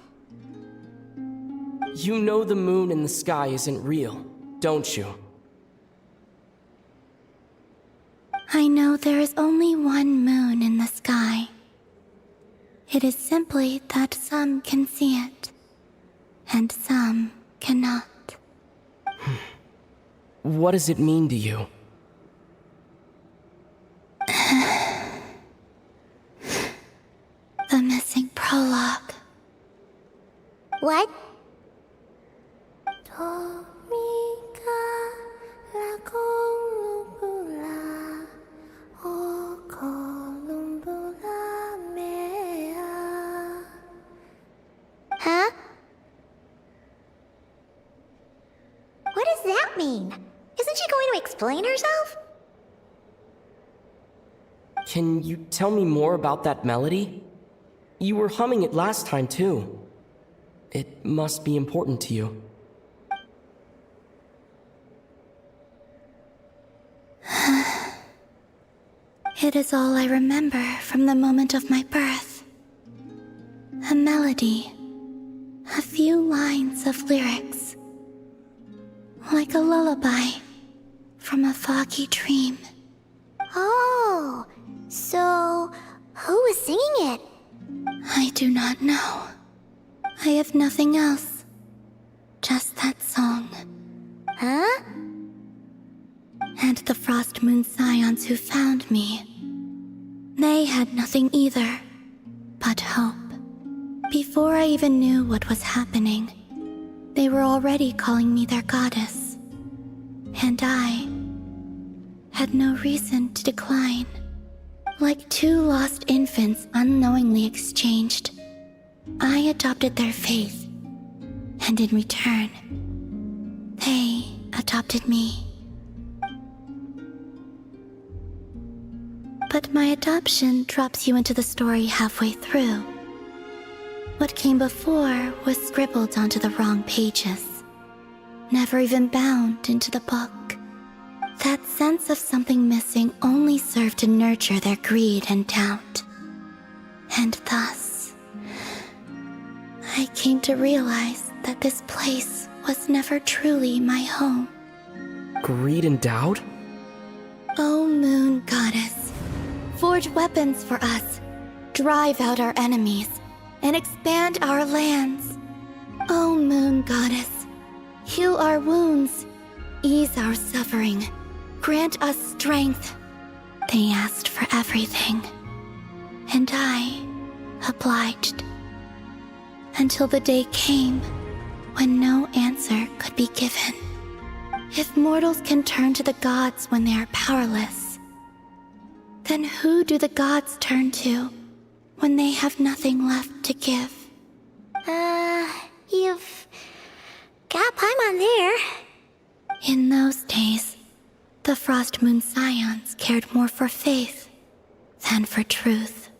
You know the moon in the sky isn't real, don't you? I know there is only one moon in the sky. It is simply that some can see it, and some cannot. What does it mean to you? The missing prologue. What? Huh? What does that mean? Isn't she going to explain herself? Can you tell me more about that melody? You were humming it last time, too. It must be important to you. It is all I remember from the moment of my birth. A melody. A few lines of lyrics. Like a lullaby from a foggy dream. Oh, so who was singing it? I do not know. I have nothing else. Just that song. Huh? And the Frost Moon Scions who found me. They had nothing either, but hope. Before I even knew what was happening, they were already calling me their goddess. And I had no reason to decline. Like two lost infants unknowingly exchanged, I adopted their faith. And in return, they adopted me. But my adoption drops you into the story halfway through. What came before was scribbled onto the wrong pages, never even bound into the book. That sense of something missing only served to nurture their greed and doubt. And thus, I came to realize that this place was never truly my home. Greed and doubt? O Moon Goddess, forge weapons for us, drive out our enemies, and expand our lands. O Moon Goddess, heal our wounds, ease our suffering, grant us strength. They asked for everything, and I obliged. Until the day came when no answer could be given. If mortals can turn to the gods when they are powerless, then who do the gods turn to when they have nothing left to give. You've got Paimon there. In those days, the Frost Moon Scions cared more for faith than for truth.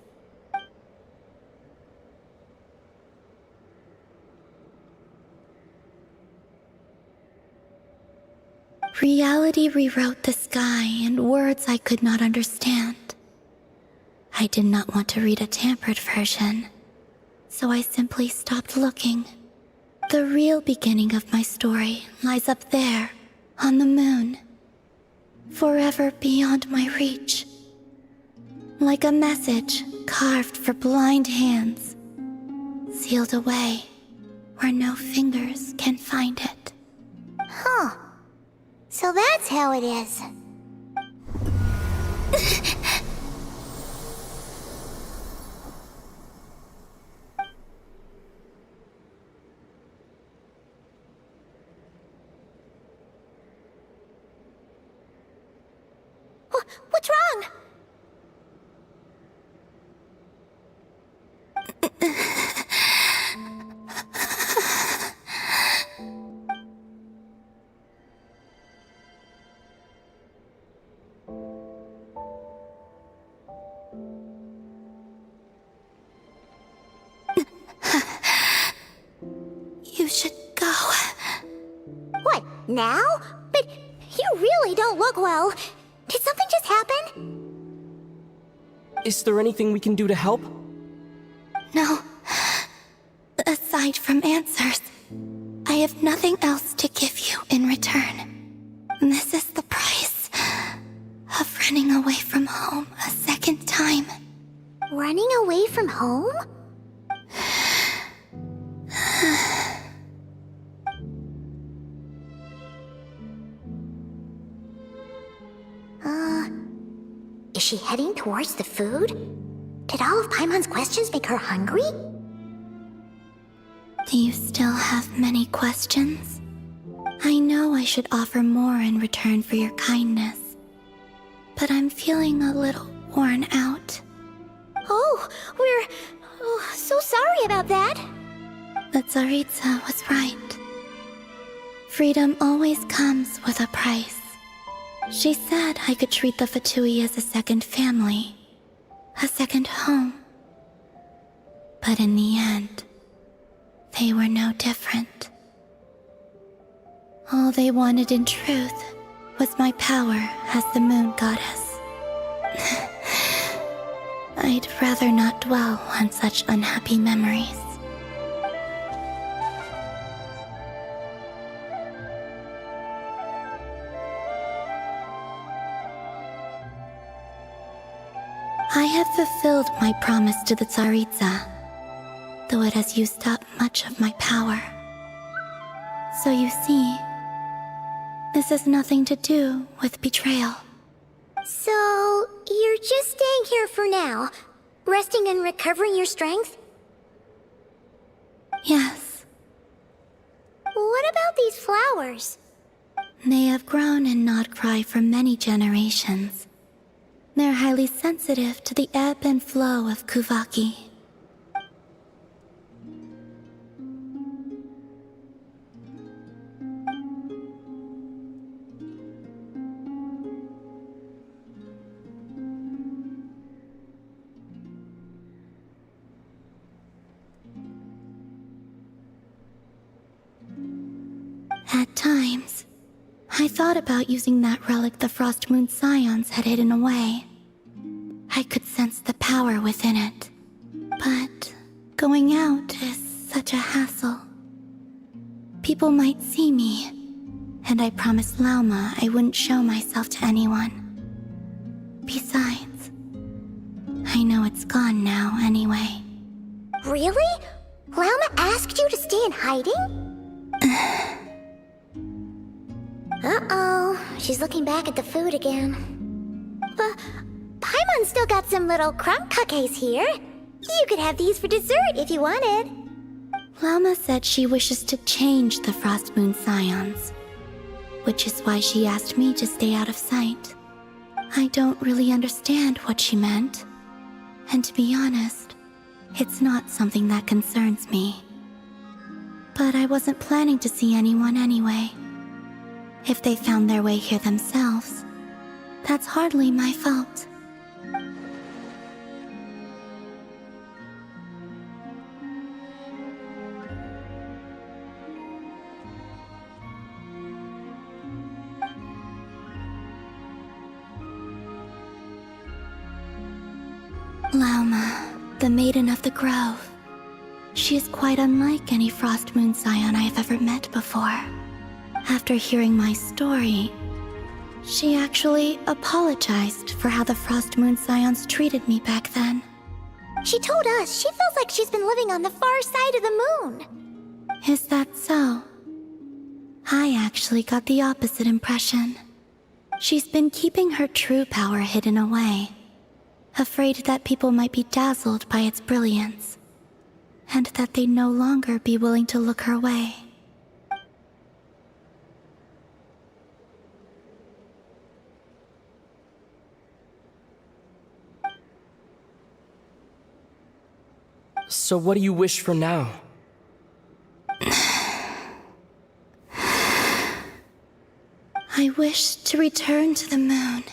Reality rewrote the sky in words I could not understand. I did not want to read a tampered version, so I simply stopped looking. The real beginning of my story lies up there, on the moon, forever beyond my reach. Like a message carved for blind hands, sealed away where no fingers can find it. Huh. So that's how it is. What's wrong? You should go. What, now? But you really don't look well. Did something just happen? Is there anything we can do to help? No. Aside from answers, I have nothing else to give you in return. This is the price of running away from home a second time. Running away from home? Is she heading towards the food? Did all of Paimon's questions make her hungry? Do you still have many questions? I know I should offer more in return for your kindness, but I'm feeling a little worn out. Oh, we're so sorry about that. The Tsaritsa was right. Freedom always comes with a price. She said I could treat the Fatui as a second family, a second home. But in the end, they were no different. All they wanted in truth was my power as the moon goddess. I'd rather not dwell on such unhappy memories. I have fulfilled my promise to the Tsaritsa, though it has used up much of my power. So you see, this has nothing to do with betrayal. So, you're just staying here for now, resting and recovering your strength? Yes. What about these flowers? They have grown in Krai for many generations. They're highly sensitive to the ebb and flow of Kuvaki. At times, I thought about using that relic the Frost Moon Scions had hidden away. I could sense the power within it. But going out is such a hassle. People might see me, and I promised Lauma I wouldn't show myself to anyone. Besides, I know it's gone now anyway. Really? Lauma asked you to stay in hiding? Uh-oh, she's looking back at the food again. But Paimon still got some little crumb cookies here. You could have these for dessert if you wanted. Lauma said she wishes to change the Frost Moon Scions, which is why she asked me to stay out of sight. I don't really understand what she meant, and to be honest, It's not something that concerns me. But I wasn't planning to see anyone anyway. If they found their way here themselves, that's hardly my fault. Lauma, the Maiden of the Grove. She is quite unlike any Frost Moon Scion I have ever met before. After hearing my story, she actually apologized for how the Frost Moon Scions treated me back then. She told us she feels like she's been living on the far side of the moon. Is that so? I actually got the opposite impression. She's been keeping her true power hidden away, afraid that people might be dazzled by its brilliance, and that they'd no longer be willing to look her way. So what do you wish for now? I wish to return to the moon,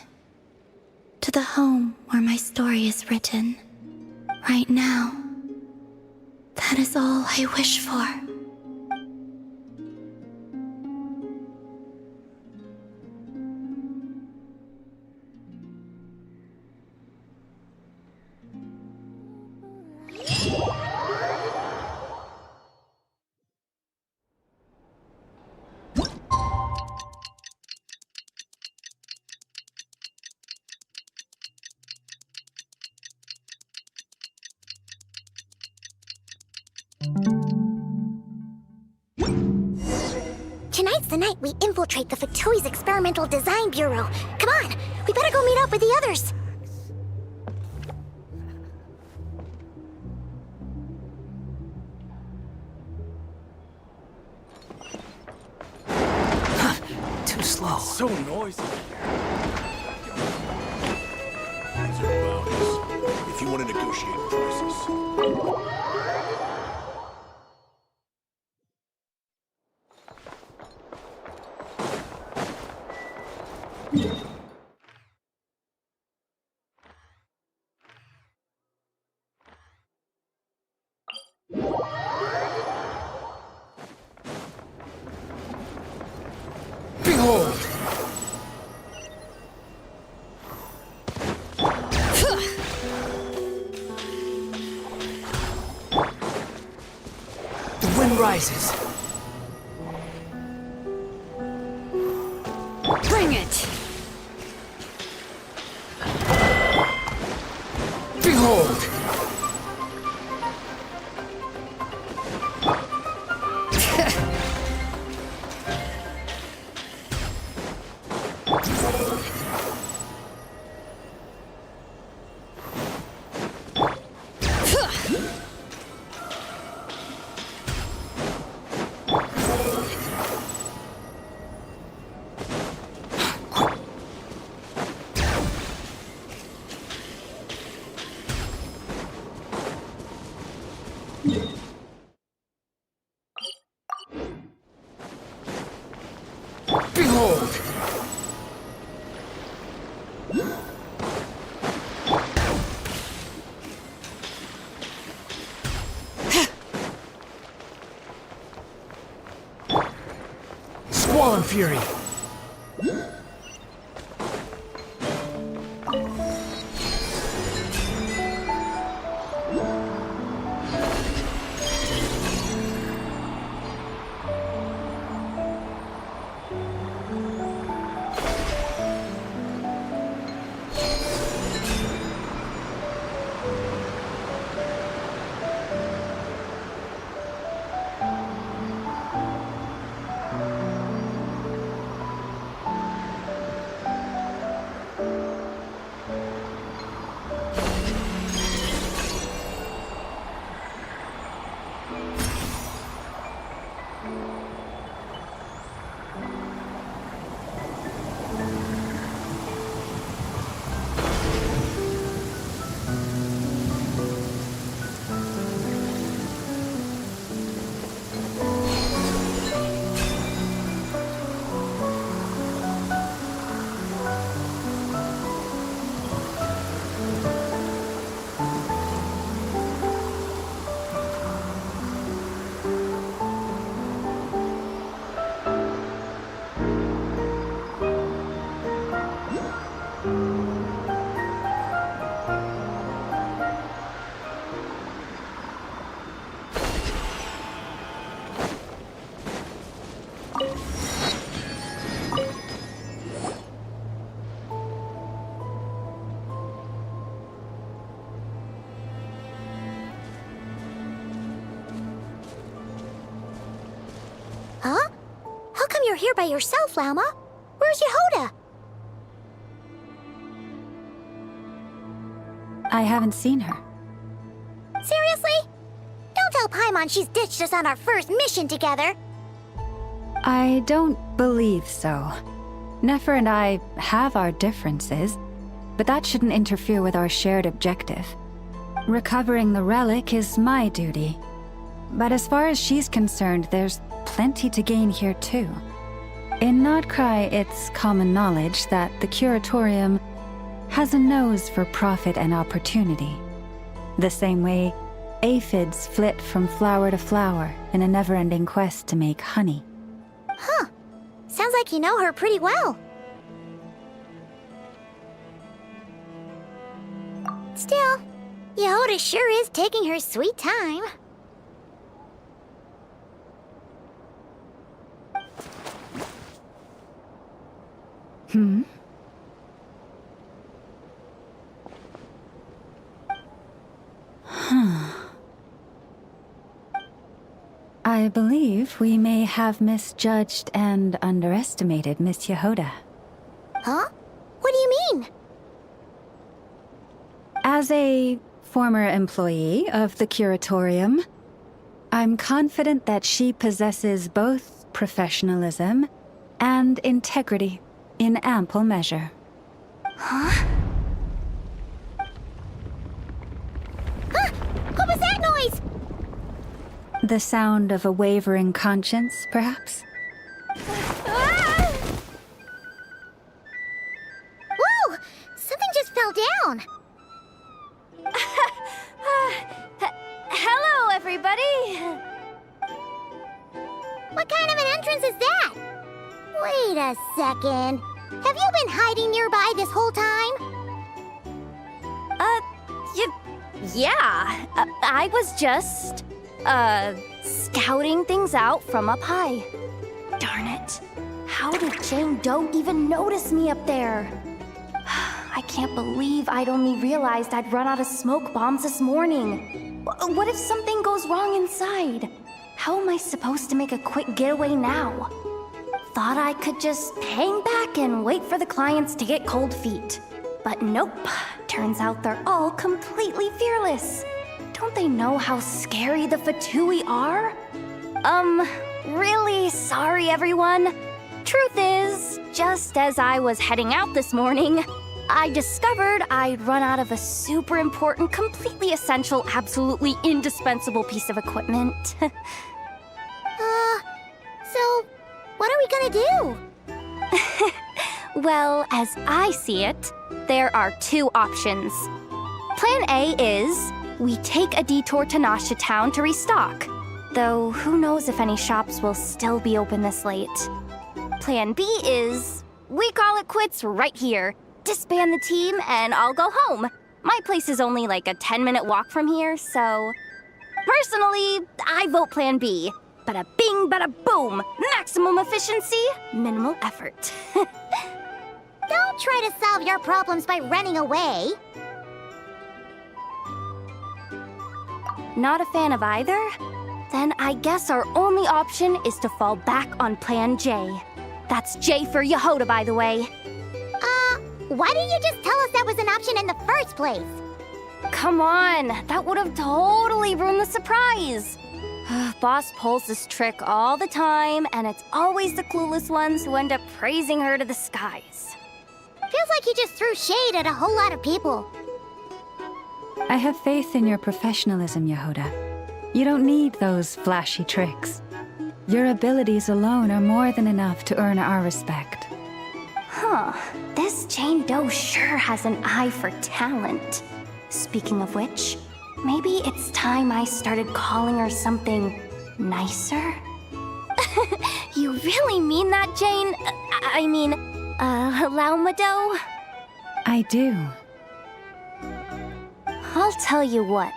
to the home where my story is written. Right now, that is all I wish for. Tonight's the night we infiltrate the Fatoi's Experimental Design Bureau. Come on, we better go meet up with the others. Too slow. It's so noisy. These are bounties. If you want to negotiate prices. Behold! The wind rises. Bring it! Behold! Behold! Squall and Fury! you're here by yourself, Lauma. Where's Yehoda? I haven't seen her. Seriously? Don't tell Paimon she's ditched us on our first mission together. I don't believe so. Nefer and I have our differences, but that shouldn't interfere with our shared objective. Recovering the relic is my duty. But as far as she's concerned, there's plenty to gain here too. In Krai, it's common knowledge that the Curatorium has a nose for profit and opportunity. The same way aphids flit from flower to flower in a never-ending quest to make honey. Huh. Sounds like you know her pretty well. Still, Yehoda sure is taking her sweet time. I believe we may have misjudged and underestimated Miss Yehoda. Huh? What do you mean? As a former employee of the Curatorium, I'm confident that she possesses both professionalism and integrity in ample measure. Huh? Huh? What was that noise? The sound of a wavering conscience, perhaps? Ah! Whoa! Something just fell down. Hello, everybody! What kind of an entrance is that? Wait a second. Have you been hiding nearby this whole time? Yeah. I was just, scouting things out from up high. Darn it. How did Jane Doe even notice me up there? I can't believe I'd only realized I'd run out of smoke bombs this morning. What if something goes wrong inside? How am I supposed to make a quick getaway now? Thought I could just hang back and wait for the clients to get cold feet. But nope. Turns out they're all completely fearless. Don't they know how scary the Fatui are? Really sorry, everyone. Truth is, just as I was heading out this morning, I discovered I'd run out of a super important, completely essential, absolutely indispensable piece of equipment. So, what are we gonna do? Well, as I see it, there are two options. Plan A is we take a detour to Nasha Town to restock, though who knows if any shops will still be open this late. Plan B is we call it quits right here, disband the team, and I'll go home. My place is only like a 10-minute walk from here, so... Personally, I vote Plan B. Bada bing, bada boom! Maximum efficiency, minimal effort. Don't try to solve your problems by running away. Not a fan of either? Then I guess our only option is to fall back on Plan J. That's J for Yehoda, by the way. Why didn't you just tell us that was an option in the first place? Come on, that would have totally ruined the surprise. Boss pulls this trick all the time, and it's always the clueless ones who end up praising her to the skies. Feels like he just threw shade at a whole lot of people. I have faith in your professionalism, Yehoda. You don't need those flashy tricks. Your abilities alone are more than enough to earn our respect. Huh. This Jane Doe sure has an eye for talent. Speaking of which, maybe it's time I started calling her something nicer? You really mean that, Jane? Lauma Doe? I do. I'll tell you what,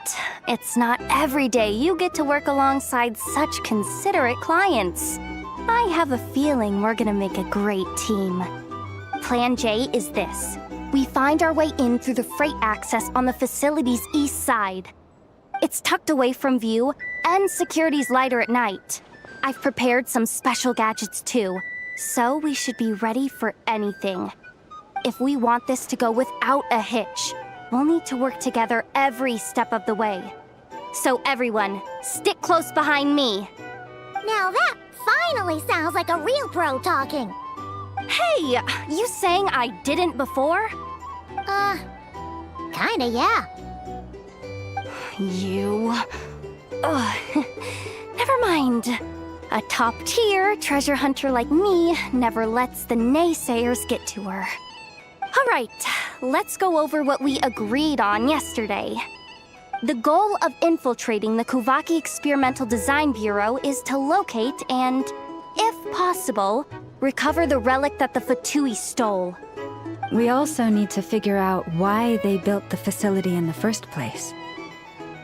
it's not every day you get to work alongside such considerate clients. I have a feeling we're gonna make a great team. Plan J is this. We find our way in through the freight access on the facility's east side. It's tucked away from view, and security's lighter at night. I've prepared some special gadgets too. So we should be ready for anything. If we want this to go without a hitch, we'll need to work together every step of the way. So everyone, stick close behind me. Now that finally sounds like a real pro talking. Hey, you saying I didn't before? Kinda, yeah. You... Ugh. Never mind. A top-tier treasure hunter like me never lets the naysayers get to her. Alright, let's go over what we agreed on yesterday. The goal of infiltrating the Kuvaki Experimental Design Bureau is to locate and, if possible, recover the relic that the Fatui stole. We also need to figure out why they built the facility in the first place.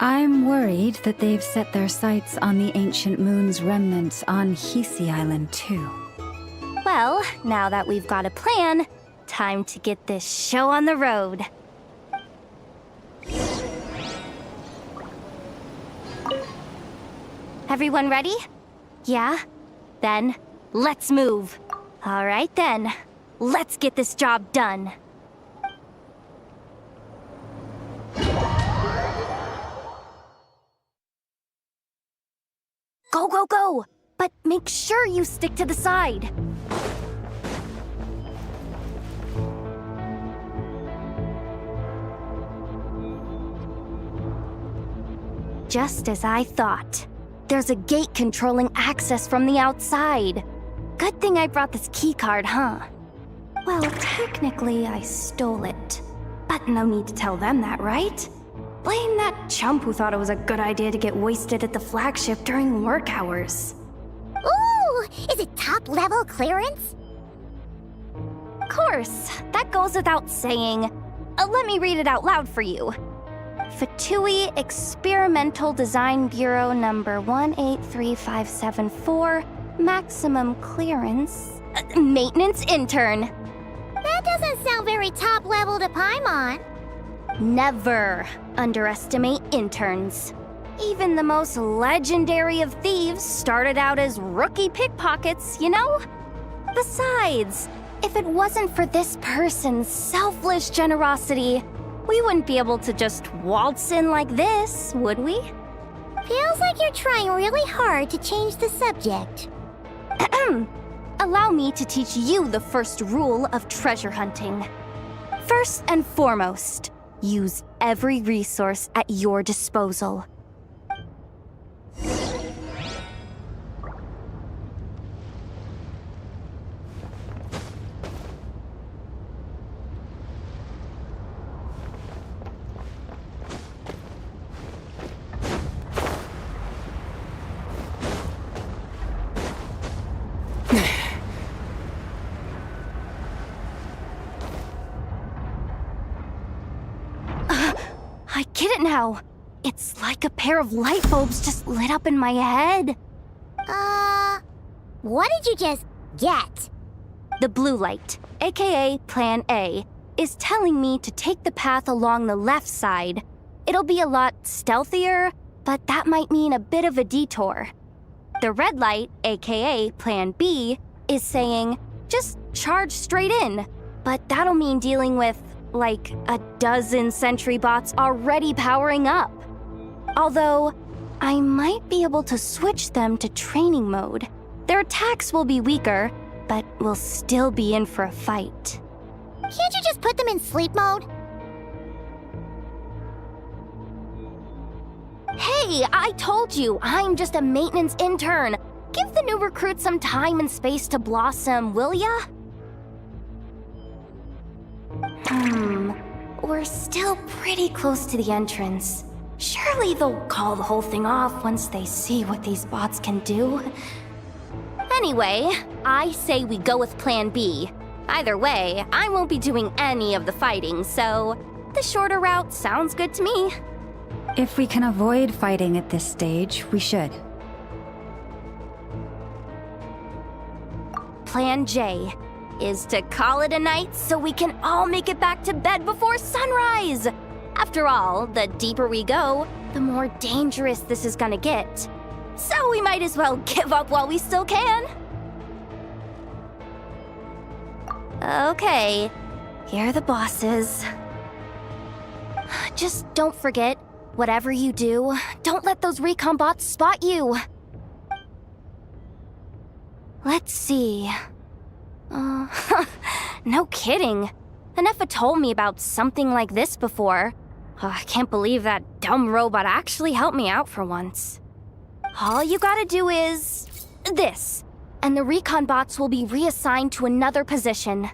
I'm worried that they've set their sights on the Ancient Moon's remnants on Hisi Island too. Well, now that we've got a plan, time to get this show on the road. Everyone ready? Yeah? Then, let's move. All right then, let's get this job done. Go, go, go! But make sure you stick to the side. Just as I thought. There's a gate controlling access from the outside. Good thing I brought this keycard, huh? Well, technically I stole it. But no need to tell them that, right? Blame that chump who thought it was a good idea to get wasted at the flagship during work hours. Ooh! Is it top-level clearance? Of course, that goes without saying. Let me read it out loud for you. Fatui Experimental Design Bureau number 183574, maximum clearance, maintenance intern. That doesn't sound very top-level to Paimon. Never underestimate interns. Even the most legendary of thieves started out as rookie pickpockets, you know? Besides, if it wasn't for this person's selfless generosity, we wouldn't be able to just waltz in like this, would we? Feels like you're trying really hard to change the subject. Allow me to teach you the first rule of treasure hunting. First and foremost, use every resource at your disposal. I get it now. It's like a pair of light bulbs just lit up in my head. What did you just get? The blue light, aka Plan A, is telling me to take the path along the left side. It'll be a lot stealthier, but that might mean a bit of a detour. The red light, aka Plan B, is saying, just charge straight in. But that'll mean dealing with, like, a dozen sentry bots already powering up. Although, I might be able to switch them to training mode. Their attacks will be weaker, but we'll still be in for a fight. Can't you just put them in sleep mode? Hey, I told you, I'm just a maintenance intern. Give the new recruits some time and space to blossom, will ya? We're still pretty close to the entrance. Surely they'll call the whole thing off once they see what these bots can do. Anyway, I say we go with Plan B. Either way, I won't be doing any of the fighting, so the shorter route sounds good to me. If we can avoid fighting at this stage, we should. Plan J is to call it a night so we can all make it back to bed before sunrise. After all, the deeper we go, the more dangerous this is gonna get. So we might as well give up while we still can. Okay, here are the bosses. Just don't forget, whatever you do, don't let those recon bots spot you. Let's see. No kidding. Anefa told me about something like this before. I can't believe that dumb robot actually helped me out for once. All you gotta do is this, and the recon bots will be reassigned to another position.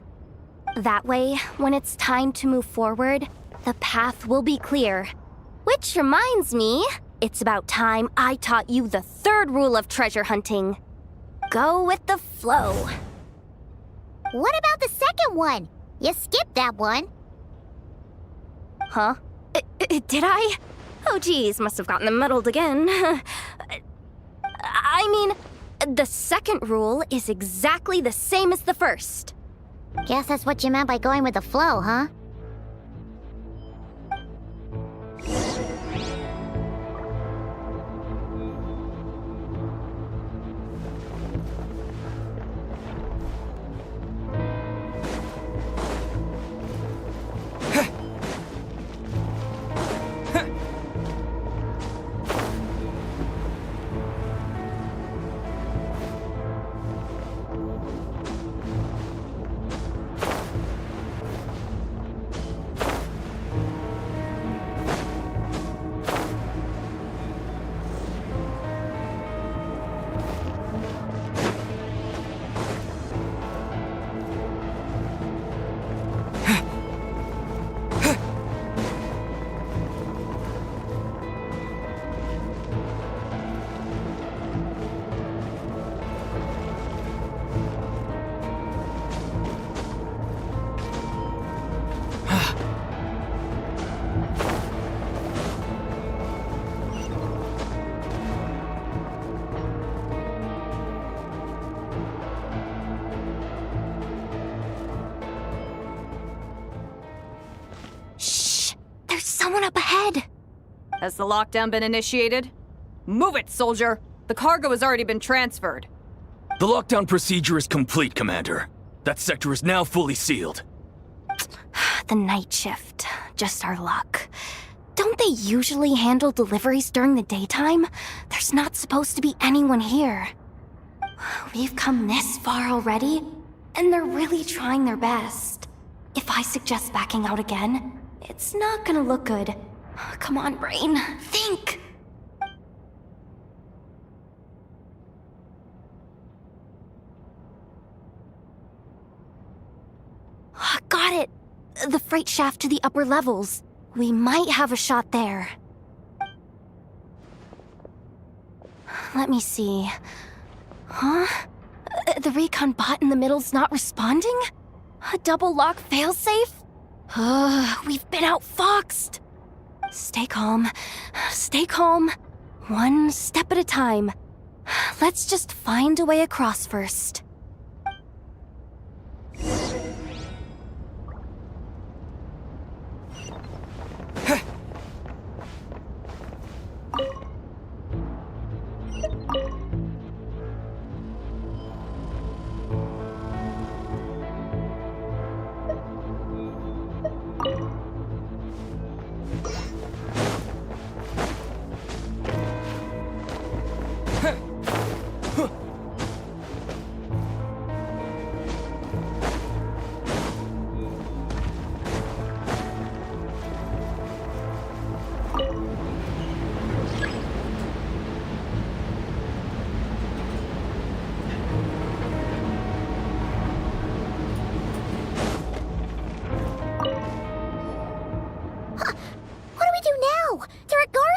That way, when it's time to move forward, the path will be clear. Which reminds me, it's about time I taught you the third rule of treasure hunting. Go with the flow. What about the second one? You skipped that one. Huh? Did I? Oh geez, must have gotten them muddled again. I mean, the second rule is exactly the same as the first. Guess that's what you meant by going with the flow, huh? Someone up ahead! Has the lockdown been initiated? Move it, soldier! The cargo has already been transferred. The lockdown procedure is complete, Commander. That sector is now fully sealed. The night shift. Just our luck. Don't they usually handle deliveries during the daytime? There's not supposed to be anyone here. We've come this far already, and they're really trying their best. If I suggest backing out again, it's not gonna look good. Come on, brain. Think! Got it! The freight shaft to the upper levels. We might have a shot there. Let me see. Huh? The recon bot in the middle's not responding? A double lock failsafe? We've been outfoxed! Stay calm. Stay calm. One step at a time. Let's just find a way across first.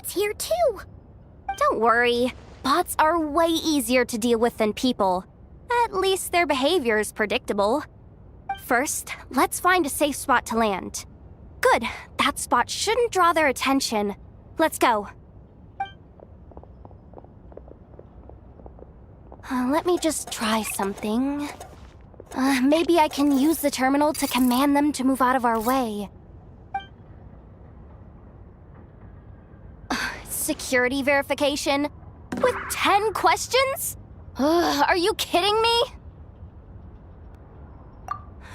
Here too. Don't worry. Bots are way easier to deal with than people. At least their behavior is predictable. First, let's find a safe spot to land. Good. That spot shouldn't draw their attention. Let's go. Let me just try something. Maybe I can use the terminal to command them to move out of our way. Security verification? With 10 questions? Are you kidding me?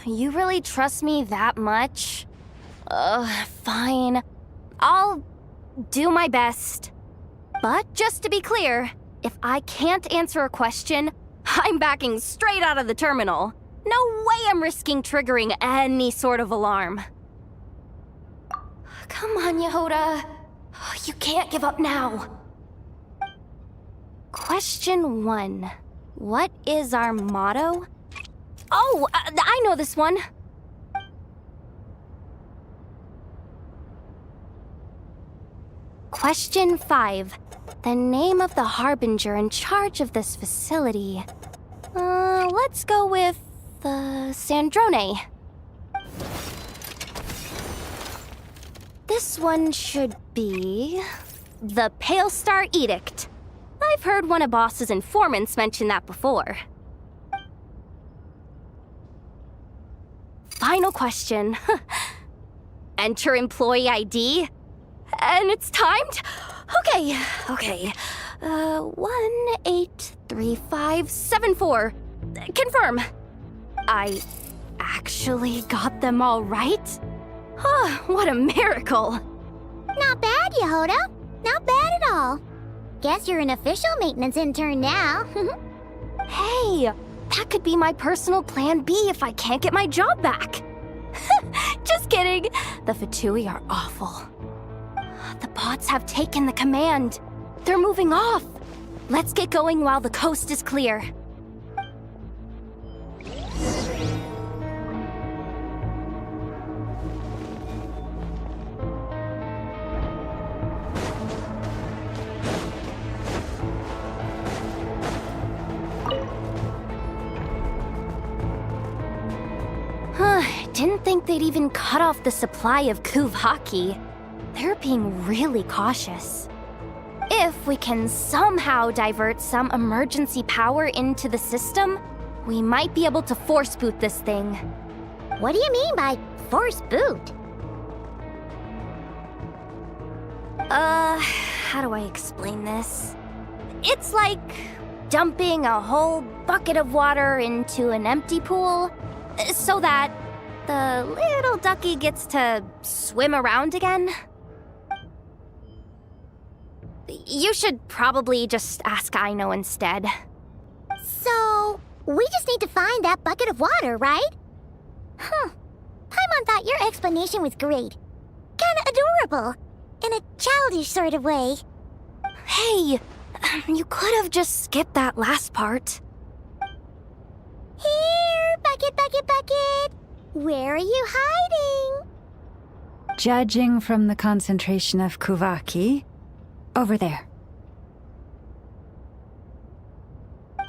You really trust me that much? Fine. I'll do my best. But just to be clear, if I can't answer a question, I'm backing straight out of the terminal. No way I'm risking triggering any sort of alarm. Come on, Yehoda. You can't give up now. Question 1. What is our motto? Oh, I know this one. Question 5. The name of the harbinger in charge of this facility. Let's go with, Sandrone. This one should be... the Pale Star Edict. I've heard one of Boss's informants mention that before. Final question. Enter employee ID. And it's timed? Okay. 183574. Confirm. I actually got them all right? What a miracle. Not bad, Yehoda. Not bad at all. Guess you're an official maintenance intern now. Hey, that could be my personal plan B if I can't get my job back. Just kidding. The Fatui are awful. The bots have taken the command. They're moving off. Let's get going while the coast is clear. Didn't think they'd even cut off the supply of Kuvaki. They're being really cautious. If we can somehow divert some emergency power into the system, we might be able to force boot this thing. What do you mean by force boot? How do I explain this? It's like dumping a whole bucket of water into an empty pool, so that the little ducky gets to swim around again. You should probably just ask Aino instead. So, we just need to find that bucket of water, right? Paimon thought your explanation was great. Kinda adorable. In a childish sort of way. Hey, you could have just skipped that last part. Here, bucket, bucket, bucket. Where are you hiding? Judging from the concentration of Kuvaki, over there.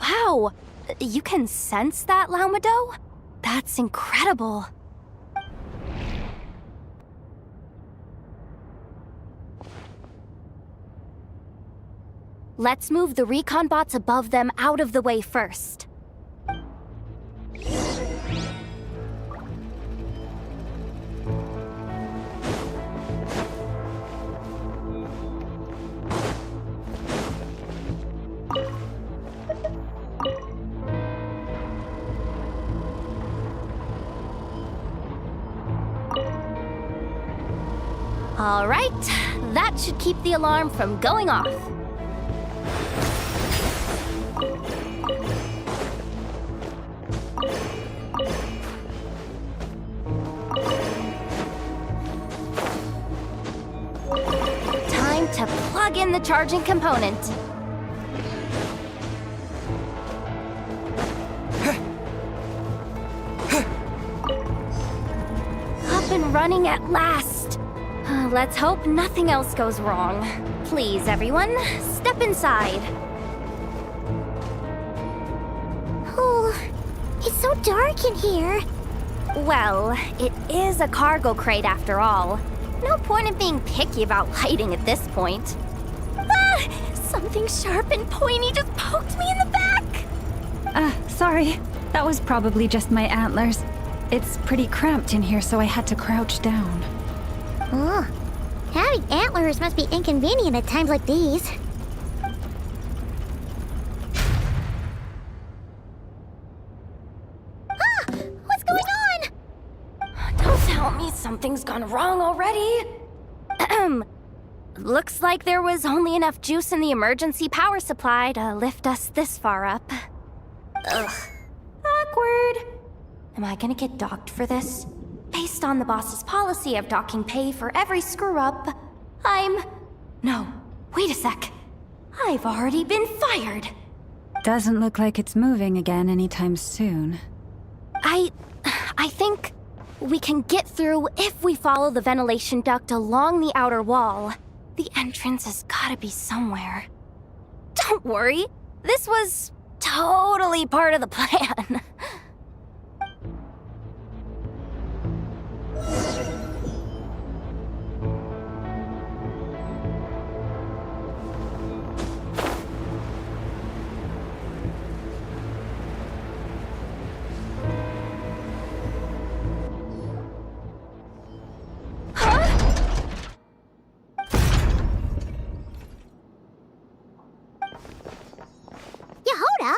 Wow, you can sense that, Laumado? That's incredible. Let's move the recon bots above them out of the way first. All right, that should keep the alarm from going off. Time to plug in the charging component. Up and running at last. Let's hope nothing else goes wrong. Please, everyone, step inside. Oh, it's so dark in here. Well, it is a cargo crate after all. No point in being picky about lighting at this point. Ah! Something sharp and pointy just poked me in the back! Sorry. That was probably just my antlers. It's pretty cramped in here, so I had to crouch down. Oh, having antlers must be inconvenient at times like these. Ah! What's going on? Something's gone wrong already. Looks like there was only enough juice in the emergency power supply to lift us this far up. Ugh. Awkward. Am I gonna get docked for this? Based on the boss's policy of docking pay for every screw-up, No, wait a sec. I've already been fired. Doesn't look like it's moving again anytime soon. I think we can get through if we follow the ventilation duct along the outer wall. The entrance has gotta be somewhere. Don't worry, this was totally part of the plan. Yehoda?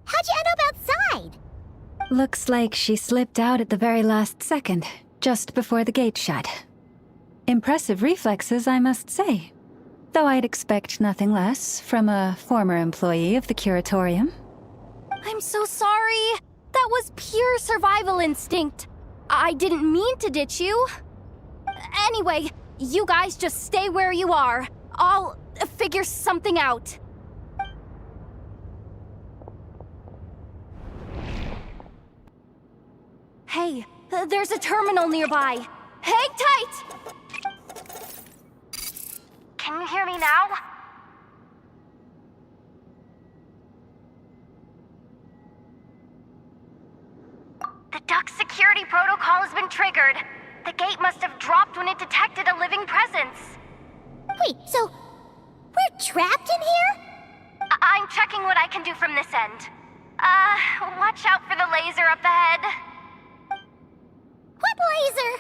How'd you end up outside? Looks like she slipped out at the very last second, just before the gate shut. Impressive reflexes, I must say. Though I'd expect nothing less from a former employee of the Curatorium. I'm so sorry. That was pure survival instinct. I didn't mean to ditch you. Anyway, you guys just stay where you are. I'll figure something out. Hey, there's a terminal nearby. Hang tight! Can you hear me now? The duct security protocol has been triggered. The gate must have dropped when it detected a living presence. Wait, so we're trapped in here? I'm checking what I can do from this end. Watch out for the laser up ahead. What laser?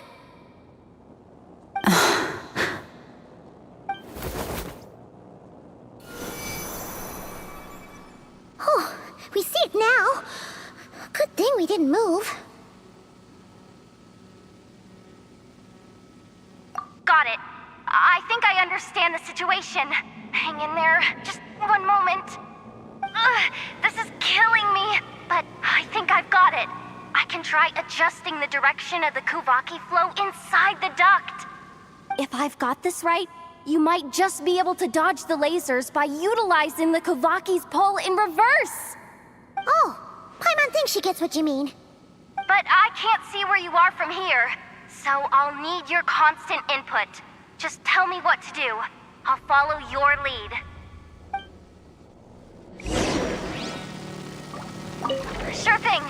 Oh, we see it now. Good thing we didn't move. Got it. I think I understand the situation. Hang in there. Just one moment. This is killing me, but I think I've got it. I can try adjusting the direction of the Kuvaki flow inside the duct. If I've got this right, you might just be able to dodge the lasers by utilizing the Kuvaki's pull in reverse. Oh, Paimon thinks she gets what you mean. But I can't see where you are from here, so I'll need your constant input. Just tell me what to do. I'll follow your lead. Sure thing.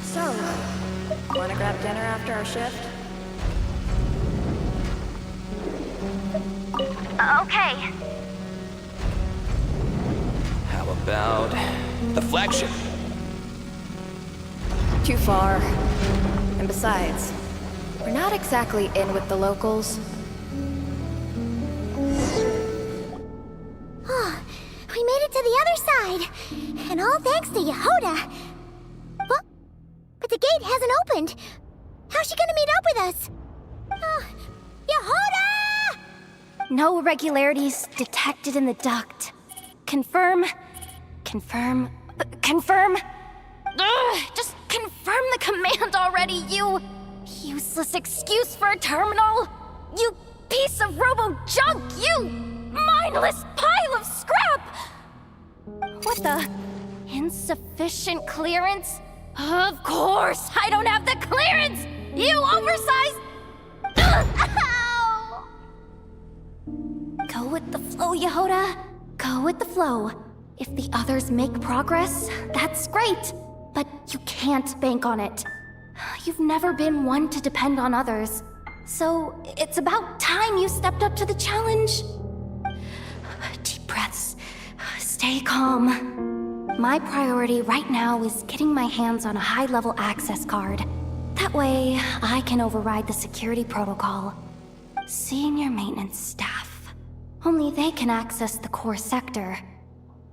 So, wanna grab dinner after our shift? Okay. How about the flagship? Too far. And besides, we're not exactly in with the locals. Oh, we made it to the other side. And all thanks to Yehoda. Well, but the gate hasn't opened. How's she gonna meet up with us? Yehoda! No irregularities detected in the duct. Confirm. Confirm. Confirm. Ugh, just confirm the command already, you useless excuse for a terminal. You piece of robo-junk, you mindless pile of scrap! What the? Insufficient clearance? Of course, I don't have the clearance! You oversized... Ow! Go with the flow, Yehoda. Go with the flow. If the others make progress, that's great. But you can't bank on it. You've never been one to depend on others. So it's about time you stepped up to the challenge. Deep breaths. Stay calm. My priority right now is getting my hands on a high-level access card. That way, I can override the security protocol. Senior maintenance staff. Only they can access the core sector.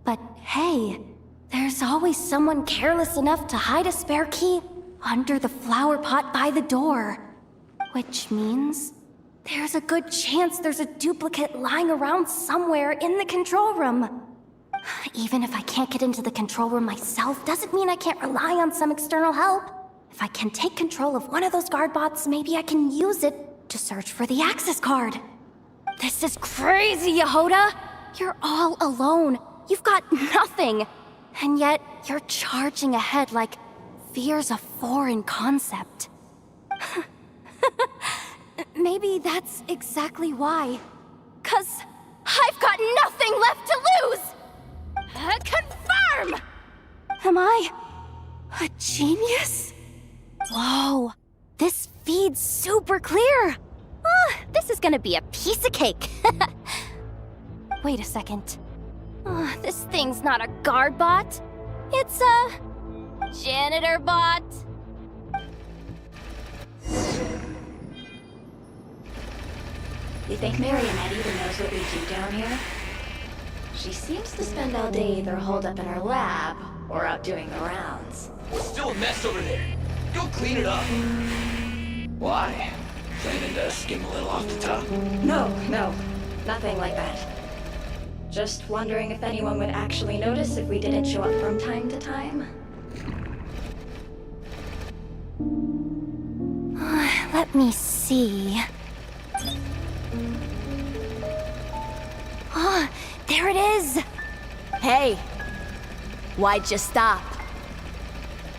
But hey, There's always someone careless enough to hide a spare key under the flower pot by the door. Which means there's a good chance there's a duplicate lying around somewhere in the control room. Even if I can't get into the control room myself, doesn't mean I can't rely on some external help. If I can take control of one of those guard bots, maybe I can use it to search for the access card. This is crazy, Yehoda! You're all alone. You've got nothing. And yet, you're charging ahead like fear's a foreign concept. Maybe that's exactly why. 'Cause I've got nothing left to lose! Confirm! Am I a genius? Whoa, this feed's super clear. Oh, this is gonna be a piece of cake. Wait a second. Oh, this thing's not a guard bot. It's a janitor bot. You think Marionette even knows what we do down here? She seems to spend all day either holed up in her lab or out doing the rounds. It's still a mess over there. Go clean it up. Why? Planning to skim a little off the top? No, nothing like that. Just wondering if anyone would actually notice if we didn't show up from time to time. Let me see. Oh, there it is! Hey! Why'd you stop?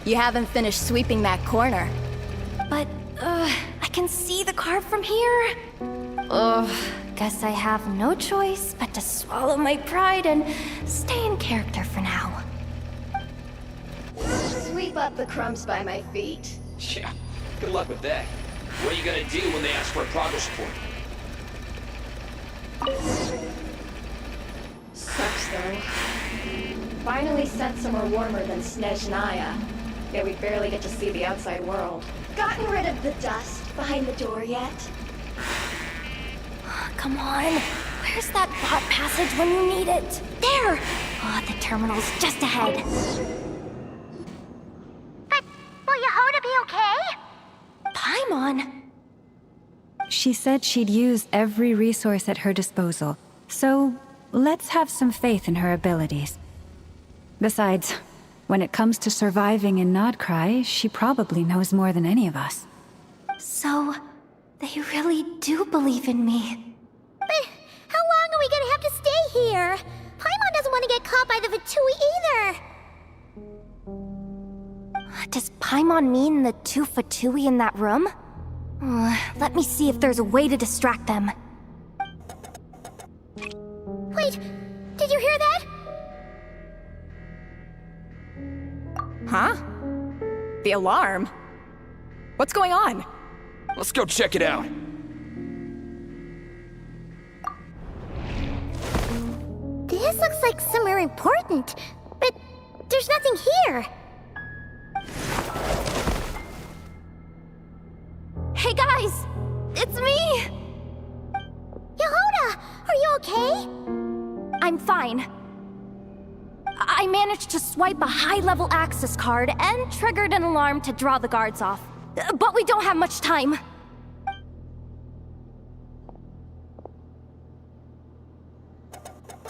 You haven't finished sweeping that corner. But, I can see the card from here. Guess I have no choice but to swallow my pride and stay in character for now. Sweep up the crumbs by my feet. Yeah, good luck with that. What are you gonna do when they ask for a progress report? Sucks though. Finally sent somewhere warmer than Snezhnaya. Yet we barely get to see the outside world. Gotten rid of the dust behind the door yet? Come on. Where's that bot passage when you need it? There! Oh, the terminal's just ahead. But will Yehoda be okay? Paimon? She said she'd use every resource at her disposal, so let's have some faith in her abilities. Besides, when it comes to surviving in Nodkrai, she probably knows more than any of us. So, they really do believe in me. But how long are we gonna have to stay here? Paimon doesn't want to get caught by the Fatui either. Does Paimon mean the two Fatui in that room? Let me see if there's a way to distract them. Wait, did you hear that? Huh? The alarm? What's going on? Let's go check it out. This looks like somewhere important, but there's nothing here. Hey guys! It's me! Yehoda, are you okay? I'm fine. I managed to swipe a high-level access card and triggered an alarm to draw the guards off. But we don't have much time.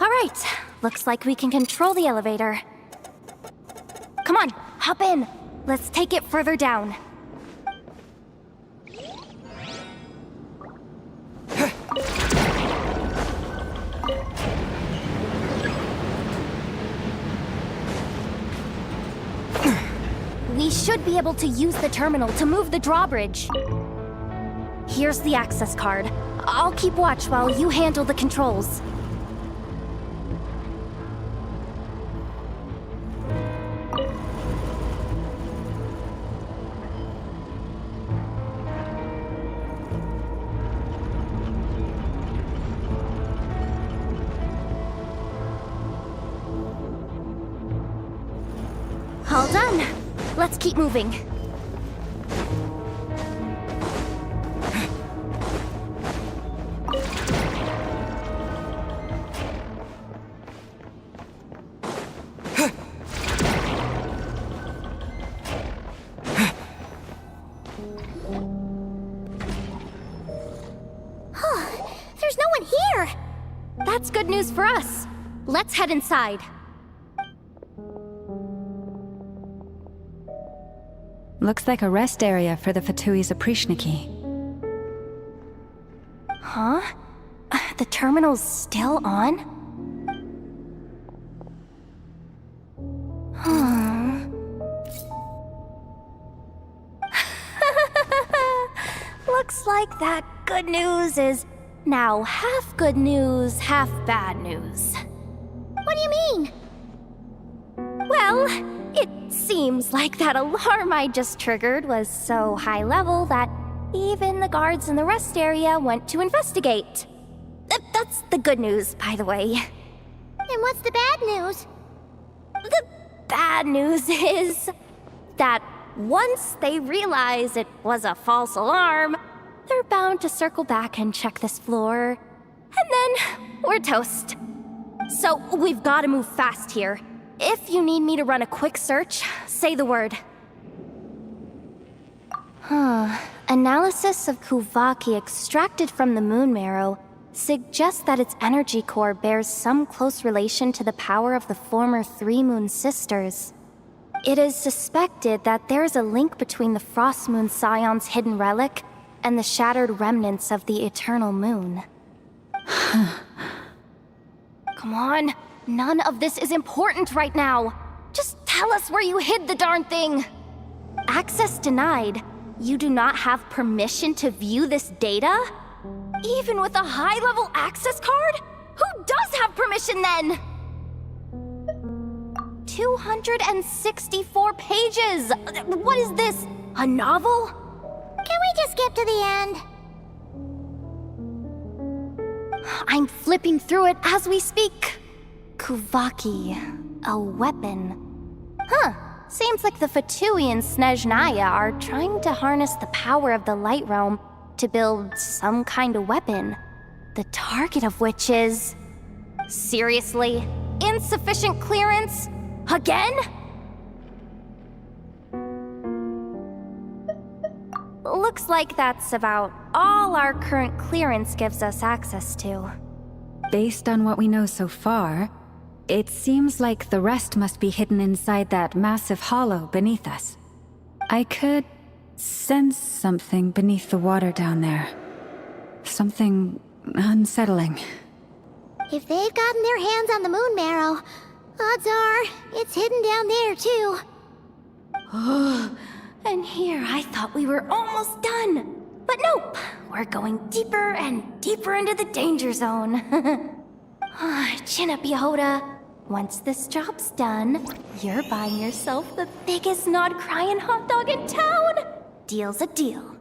Alright, looks like we can control the elevator. Come on, hop in. Let's take it further down. We should be able to use the terminal to move the drawbridge. Here's the access card. I'll keep watch while you handle the controls. All done. Let's keep moving. That's good news for us. Let's head inside. Looks like a rest area for the Fatui's Oprishniki. Huh? The terminal's still on? Looks like that good news is now half good news, half bad news. What do you mean? Well, it seems like that alarm I just triggered was so high level that even the guards in the rest area went to investigate. That's the good news, by the way. And what's the bad news? The bad news is that once they realize it was a false alarm, they're bound to circle back and check this floor. And then we're toast. So we've got to move fast here. If you need me to run a quick search, say the word. Analysis of Kuvaki extracted from the moon marrow suggests that its energy core bears some close relation to the power of the former Three Moon Sisters. It is suspected that there is a link between the Frost Moon Scion's hidden relic and the shattered remnants of the Eternal Moon. Come on, none of this is important right now. Just tell us where you hid the darn thing. Access denied. You do not have permission to view this data? Even with a high-level access card? Who does have permission then? 264 pages! What is this? A novel? Can we just skip to the end? I'm flipping through it as we speak. Kuvaki, a weapon. Huh. Seems like the Fatui and Snezhnaya are trying to harness the power of the Light Realm to build some kind of weapon. The target of which is... Seriously? Insufficient clearance? Again? Looks like that's about all our current clearance gives us access to. Based on what we know so far, it seems like the rest must be hidden inside that massive hollow beneath us. I could sense something beneath the water down there. Something unsettling. If they've gotten their hands on the moon marrow, odds are it's hidden down there too. And here I thought we were almost done. But nope, we're going deeper and deeper into the danger zone. Chin up, Yehoda. Once this job's done, you're buying yourself the biggest nod-crying hot dog in town. Deal's a deal.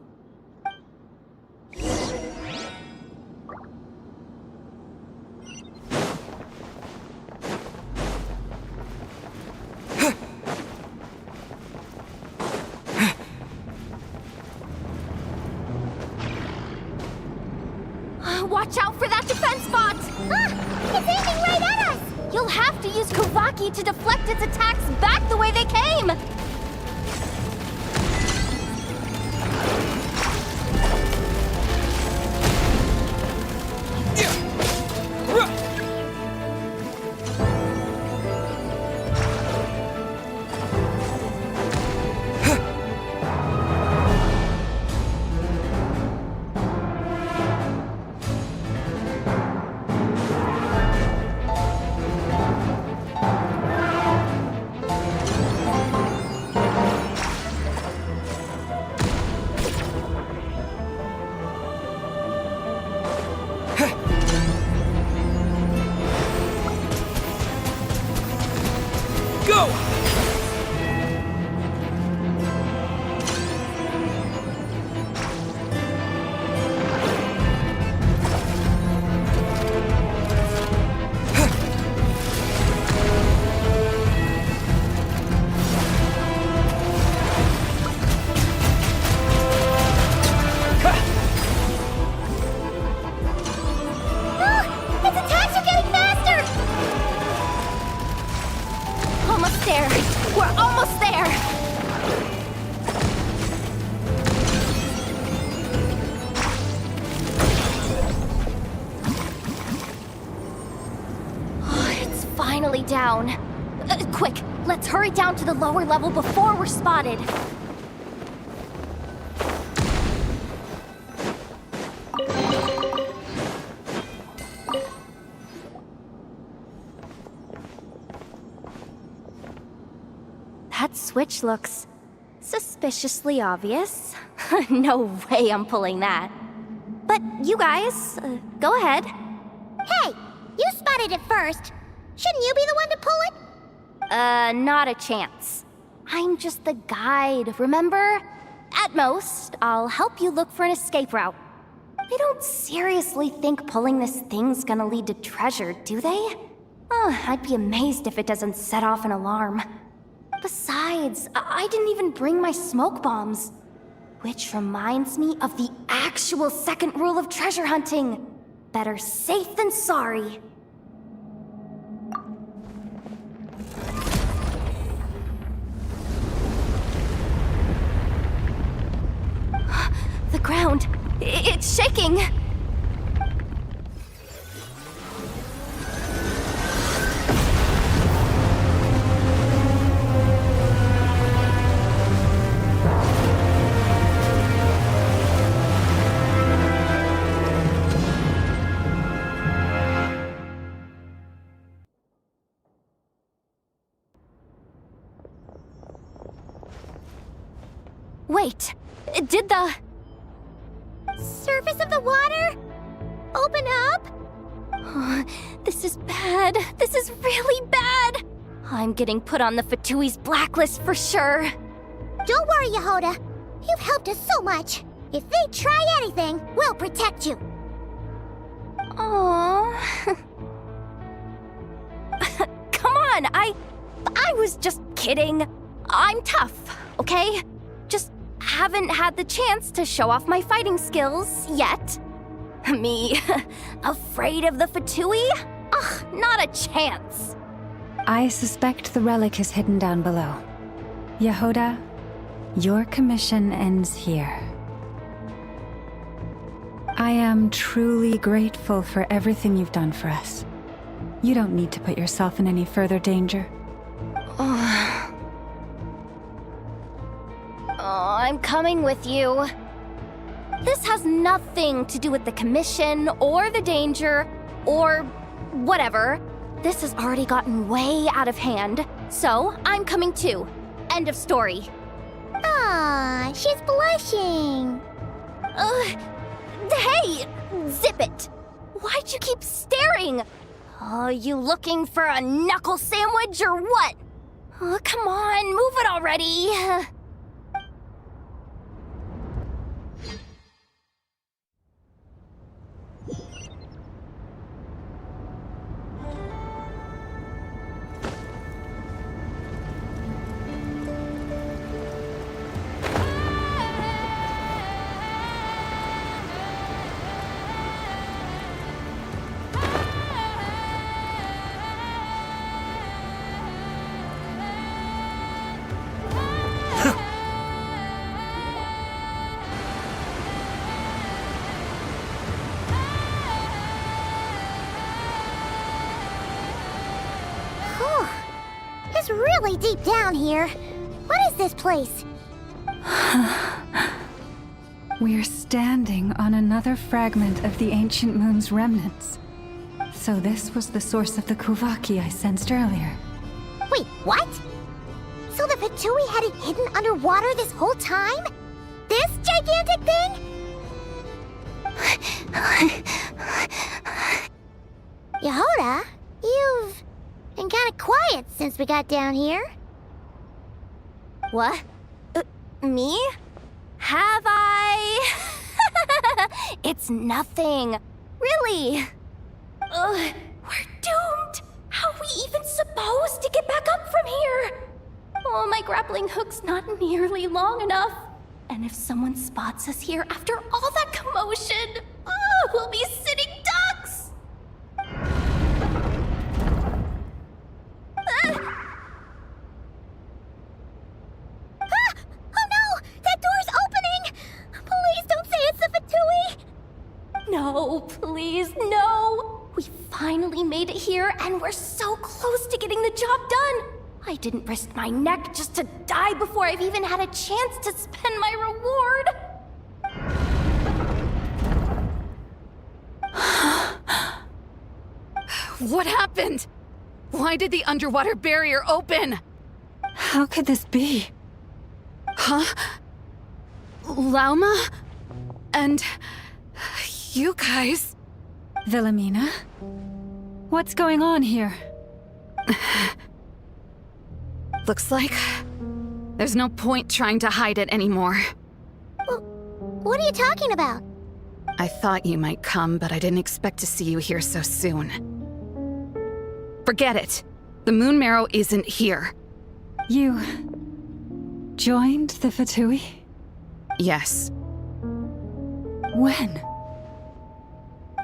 Watch out for that defense bot! It's aiming right at us! You'll have to use Kuvaki to deflect its attacks back the way they came! down. Quick, let's hurry down to the lower level before we're spotted. That switch looks suspiciously obvious. No way I'm pulling that. But you guys, go ahead. Hey, you spotted it first. Shouldn't you be the one to pull it? Not a chance. I'm just the guide, remember? At most, I'll help you look for an escape route. They don't seriously think pulling this thing's gonna lead to treasure, do they? I'd be amazed if it doesn't set off an alarm. Besides, I didn't even bring my smoke bombs. Which reminds me of the actual second rule of treasure hunting. Better safe than sorry. The ground, it's shaking. Wait, did the surface of the water open up? This is bad. This is really bad. I'm getting put on the Fatui's blacklist for sure. Don't worry, Yehoda. You've helped us so much. If they try anything, we'll protect you. Aww. Come on, I was just kidding. I'm tough, okay? Just haven't had the chance to show off my fighting skills yet. Me, afraid of the Fatui? Ugh, not a chance. I suspect the relic is hidden down below. Yehoda, your commission ends here. I am truly grateful for everything you've done for us. You don't need to put yourself in any further danger. I'm coming with you. This has nothing to do with the commission, or the danger, or whatever. This has already gotten way out of hand, so I'm coming too. End of story. Ah, she's blushing. Hey! Zip it! Why'd you keep staring? You looking for a knuckle sandwich or what? Come on, move it already. It's really deep down here. What is this place? We're standing on another fragment of the ancient moon's remnants. So this was the source of the Kuvaki I sensed earlier. Wait, what? So the Fatui had it hidden underwater this whole time? This gigantic thing? Yehoda, you've been kind of quiet since we got down here. What? Me? Have I? It's nothing. Really. We're doomed. How are we even supposed to get back up from here? Oh, my grappling hook's not nearly long enough. And if someone spots us here after all that commotion, we'll be sitting ducks. Oh no! That door's opening! Please don't say it's the Fatui! No, please, no! We finally made it here, and we're so close. close to getting the job done. I didn't risk my neck just to die before I've even had a chance to spend my reward. What happened? Why did the underwater barrier open? How could this be? Huh? Lauma? And you guys? Wilhelmina? What's going on here? Looks like there's no point trying to hide it anymore. What are you talking about? I thought you might come, but I didn't expect to see you here so soon. Forget it. The Moon Marrow isn't here. You joined the Fatui? Yes. When?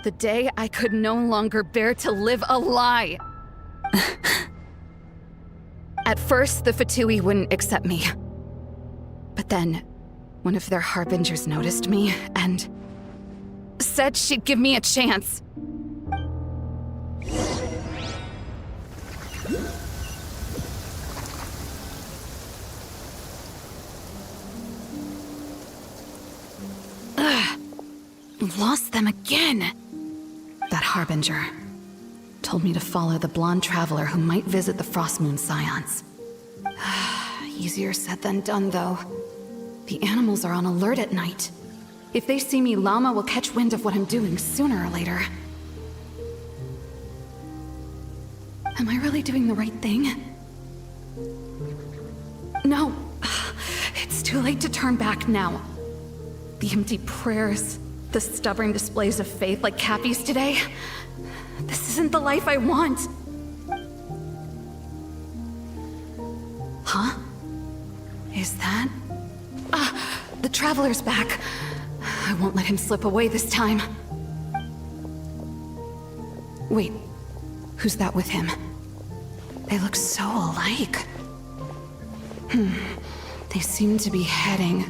The day I could no longer bear to live a lie. At first, the Fatui wouldn't accept me. But then, one of their harbingers noticed me and said she'd give me a chance. Ugh. Lost them again. That harbinger told me to follow the blonde traveler who might visit the Frostmoon Scions. Easier said than done, though. The animals are on alert at night. If they see me, Llama will catch wind of what I'm doing sooner or later. Am I really doing the right thing? No. It's too late to turn back now. The empty prayers, the stubborn displays of faith like Cappy's today. This isn't the life I want. Huh? Is that? The Traveler's back. I won't let him slip away this time. Wait, who's that with him? They look so alike. They seem to be heading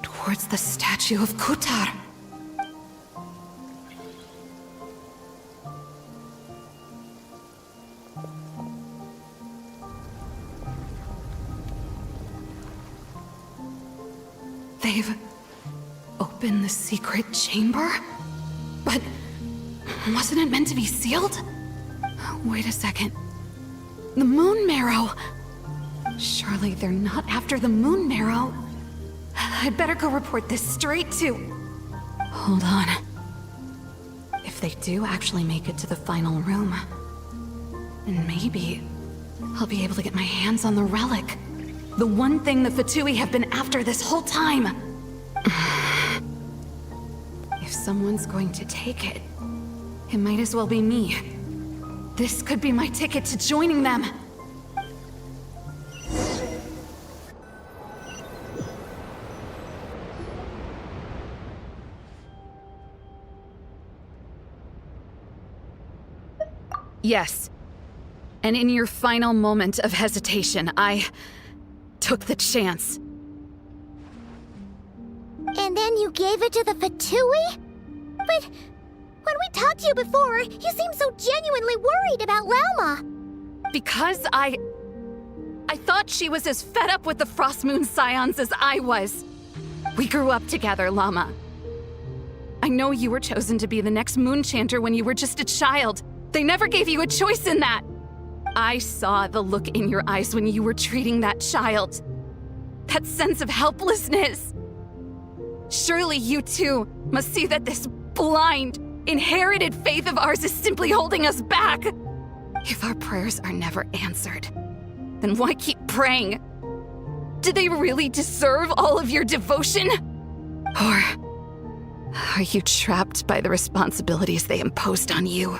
towards the statue of Kutar. They've opened the secret chamber? But wasn't it meant to be sealed? Wait a second. The Moon Marrow! Surely they're not after the Moon Marrow. I'd better go report this straight to... Hold on. If they do actually make it to the final room, then maybe I'll be able to get my hands on the relic. The one thing the Fatui have been after this whole time. If someone's going to take it, it might as well be me. This could be my ticket to joining them. Yes. And in your final moment of hesitation, I took the chance. And then you gave it to the Fatui? But when we talked to you before, you seemed so genuinely worried about Lauma. Because I thought she was as fed up with the Frostmoon Scions as I was. We grew up together, Llama. I know you were chosen to be the next Moonchanter when you were just a child. They never gave you a choice in that. I saw the look in your eyes when you were treating that child. That sense of helplessness. Surely you too must see that this blind, inherited faith of ours is simply holding us back. If our prayers are never answered, then why keep praying? Do they really deserve all of your devotion? Or are you trapped by the responsibilities they imposed on you?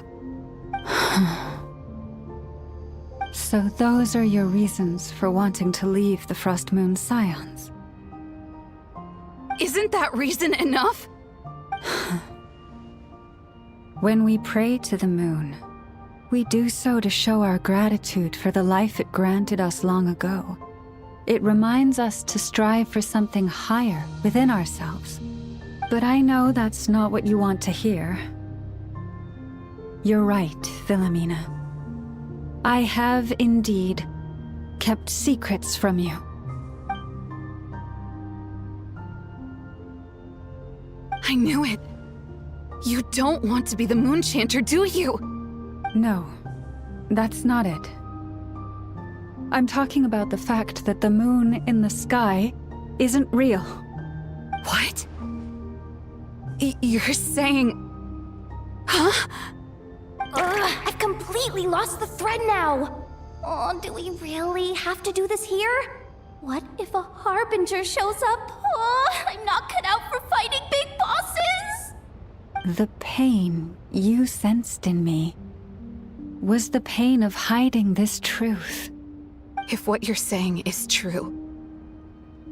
So those are your reasons for wanting to leave the Frostmoon Scions? Isn't that reason enough? When we pray to the moon, we do so to show our gratitude for the life it granted us long ago. It reminds us to strive for something higher within ourselves. But I know that's not what you want to hear. You're right, Wilhelmina. I have indeed kept secrets from you. I knew it. You don't want to be the Moonchanter, do you? No, that's not it. I'm talking about the fact that the moon in the sky isn't real. What? You're saying... Huh? I've completely lost the thread now. Oh, do we really have to do this here? What if a Harbinger shows up? Oh, I'm not cut out for fighting big bosses! The pain you sensed in me was the pain of hiding this truth. If what you're saying is true,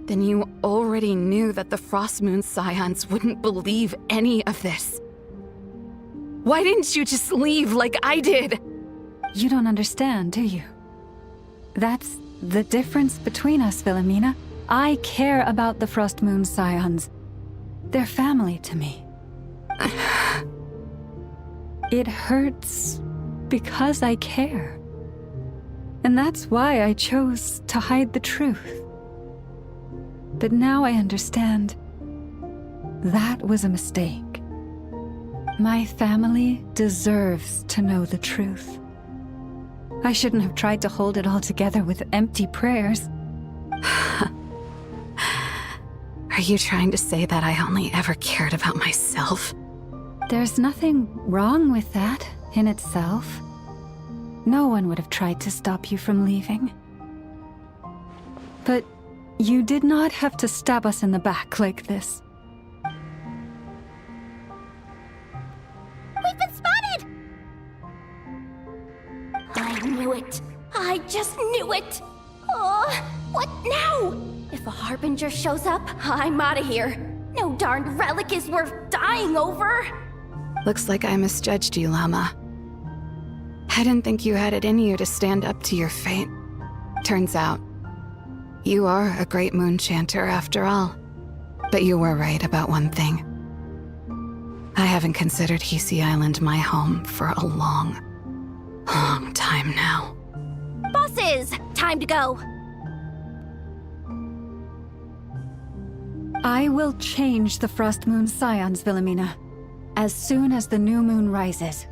then you already knew that the Frostmoon Scions wouldn't believe any of this. Why didn't you just leave like I did? You don't understand, do you? That's the difference between us, Wilhelmina. I care about the Frostmoon Scions. They're family to me. It hurts because I care. And that's why I chose to hide the truth. But now I understand that was a mistake. My family deserves to know the truth. I shouldn't have tried to hold it all together with empty prayers. Are you trying to say that I only ever cared about myself? There's nothing wrong with that in itself. No one would have tried to stop you from leaving. But you did not have to stab us in the back like this. We've been spotted! I knew it. I just knew it. Oh, what now? If a Harbinger shows up, I'm out of here. No darned relic is worth dying over. Looks like I misjudged you, Llama. I didn't think you had it in you to stand up to your fate. Turns out, you are a great Moonchanter after all. But you were right about one thing. I haven't considered Hisi Island my home for a long time now. Bosses, time to go. I will change the Frostmoon Scions, Wilhelmina, as soon as the new moon rises.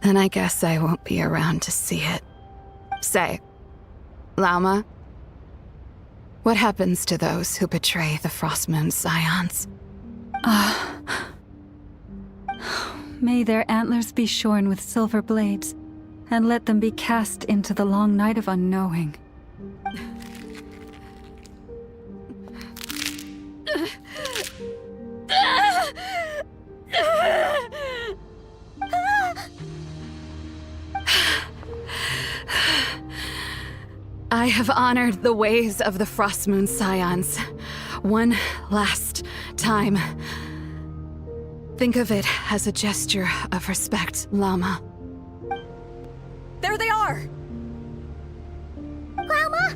Then I guess I won't be around to see it. Say, Lauma, what happens to those who betray the Frostmoon Scions? May their antlers be shorn with silver blades, and let them be cast into the long night of unknowing. I have honored the ways of the Frostmoon Scions one last time. Think of it as a gesture of respect, Llama. There they are! Llama?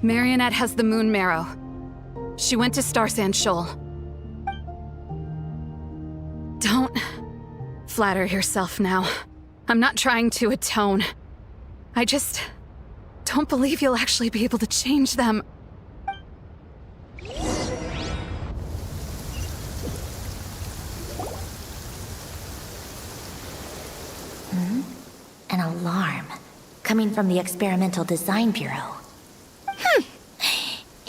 Marionette has the Moon Marrow. She went to Starsand Shoal. Don't flatter yourself now. I'm not trying to atone. I just don't believe you'll actually be able to change them. An alarm coming from the Experimental Design Bureau.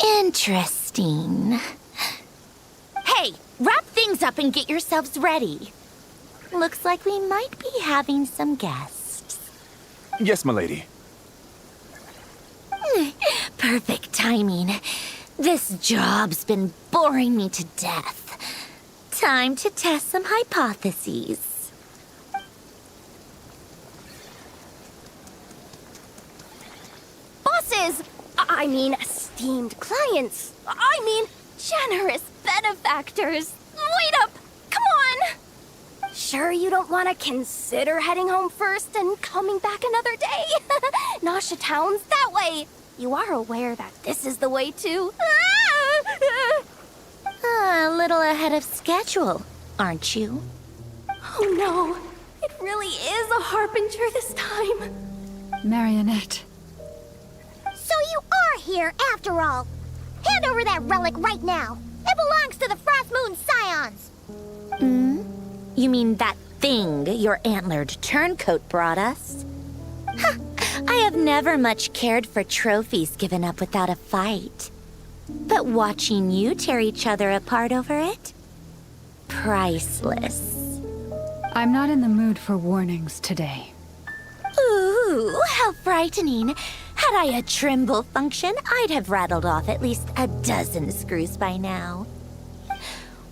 Interesting. Hey, wrap things up and get yourselves ready. Looks like we might be having some guests. Yes, milady. Perfect timing. This job's been boring me to death. Time to test some hypotheses. Bosses! I mean, esteemed clients. I mean, generous benefactors. Wait up! Come on! Sure you don't want to consider heading home first and coming back another day? Nasha Town's that way. You are aware that this is the way too. A little ahead of schedule. aren't you? Oh no, it really is a harbinger this time. Marionette. So you are here after all. Hand over that relic right now. It belongs to the Frost Moon Scions. You mean that thing your antlered turncoat brought us? I have never much cared for trophies given up without a fight. But watching you tear each other apart over it? Priceless. I'm not in the mood for warnings today. Ooh, how frightening. Had I a Trimble function, I'd have rattled off at least a dozen screws by now.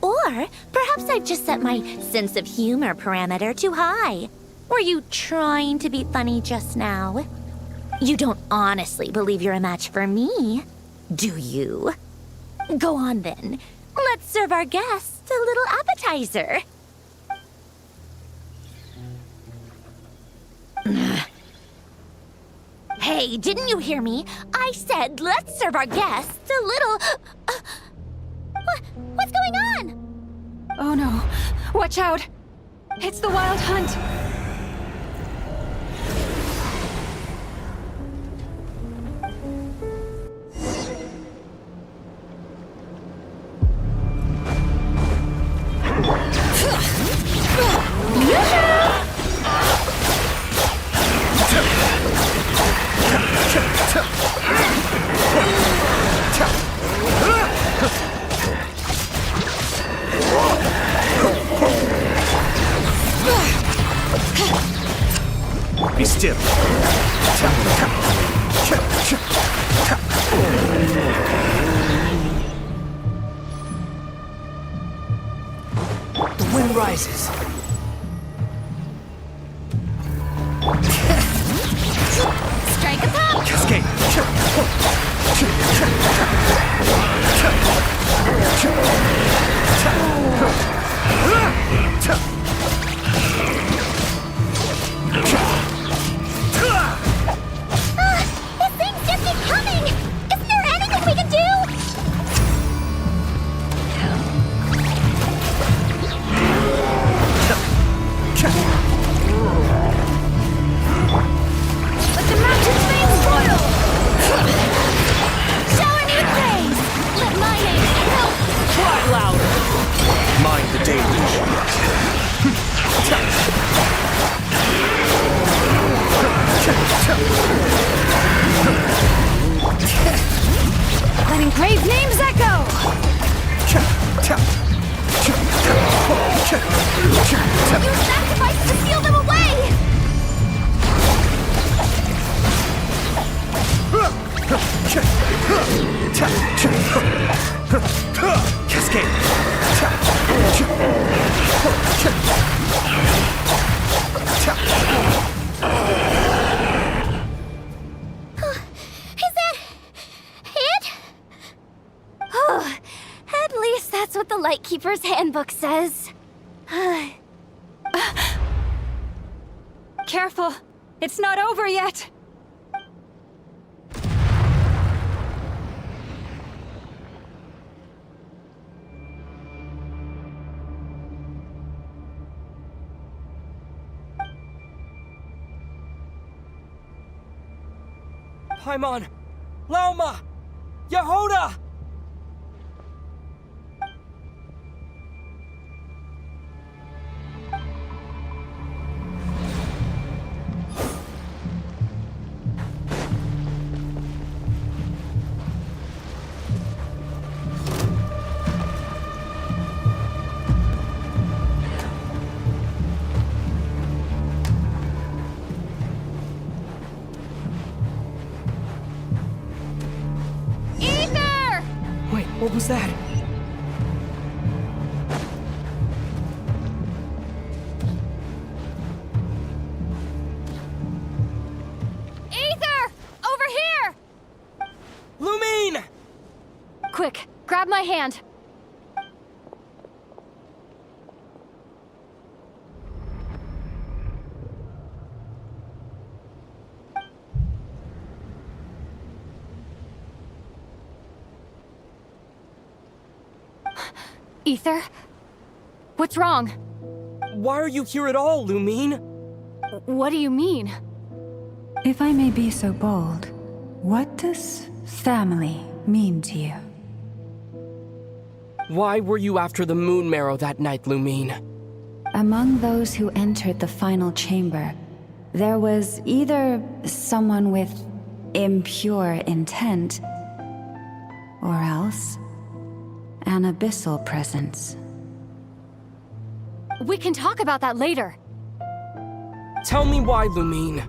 Or perhaps I've just set my sense of humor parameter too high. Were you trying to be funny just now? You don't honestly believe you're a match for me, do you? Go on then. Let's serve our guests a little appetizer. Hey, didn't you hear me? I said let's serve our guests a little... What's going on? Oh no. Watch out. It's the Wild Hunt. Be still. The wind rises. Strike a pop! Cascade. This things just keep coming! Isn't there anything we can do? Let the mountain flames boil! Shower me with praise! Let my name help! Cry louder! Mind the deluge. Let engraved names echo! Use sacrifices to seal them away! Cascade. Is that it? Oh, at least that's what the Lightkeeper's handbook says. Careful. It's not over yet. Paimon! Lauma! Yehoda! Wait, what was that? Aether! Over here! Lumine! Quick, grab my hand. Aether? What's wrong? Why are you here at all, Lumine? What do you mean? If I may be so bold, what does family mean to you? Why were you after the Moon Marrow that night, Lumine? Among those who entered the final chamber, there was either someone with impure intent, or else an abyssal presence. We can talk about that later. Tell me why, Lumine.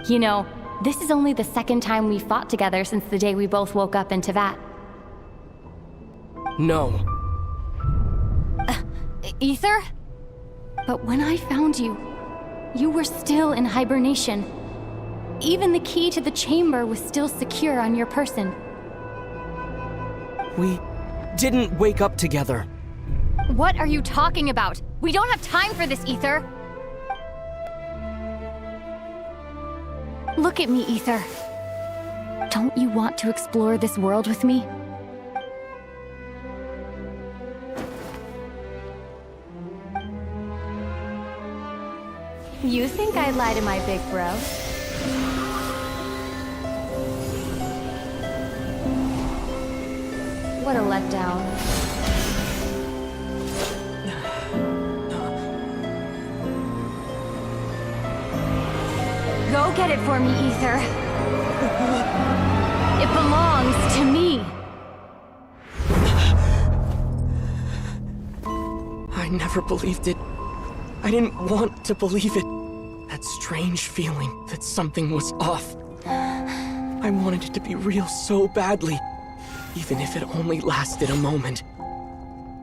You know, this is only the second time we fought together since the day we both woke up in Tevat. No. Ether? But when I found you, you were still in hibernation. Even the key to the chamber was still secure on your person. We didn't wake up together. What are you talking about? We don't have time for this, Ether. Look at me, Ether. Don't you want to explore this world with me? You think I'd lie to my big bro? What a letdown. Go get it for me, Ether. It belongs to me. I never believed it. I didn't want to believe it. That strange feeling that something was off. I wanted it to be real so badly, even if it only lasted a moment.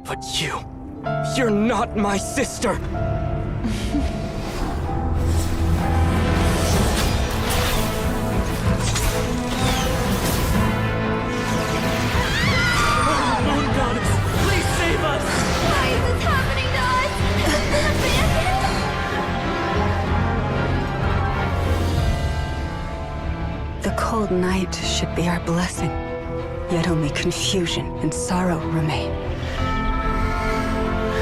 But you're not my sister! The cold night should be our blessing, yet only confusion and sorrow remain.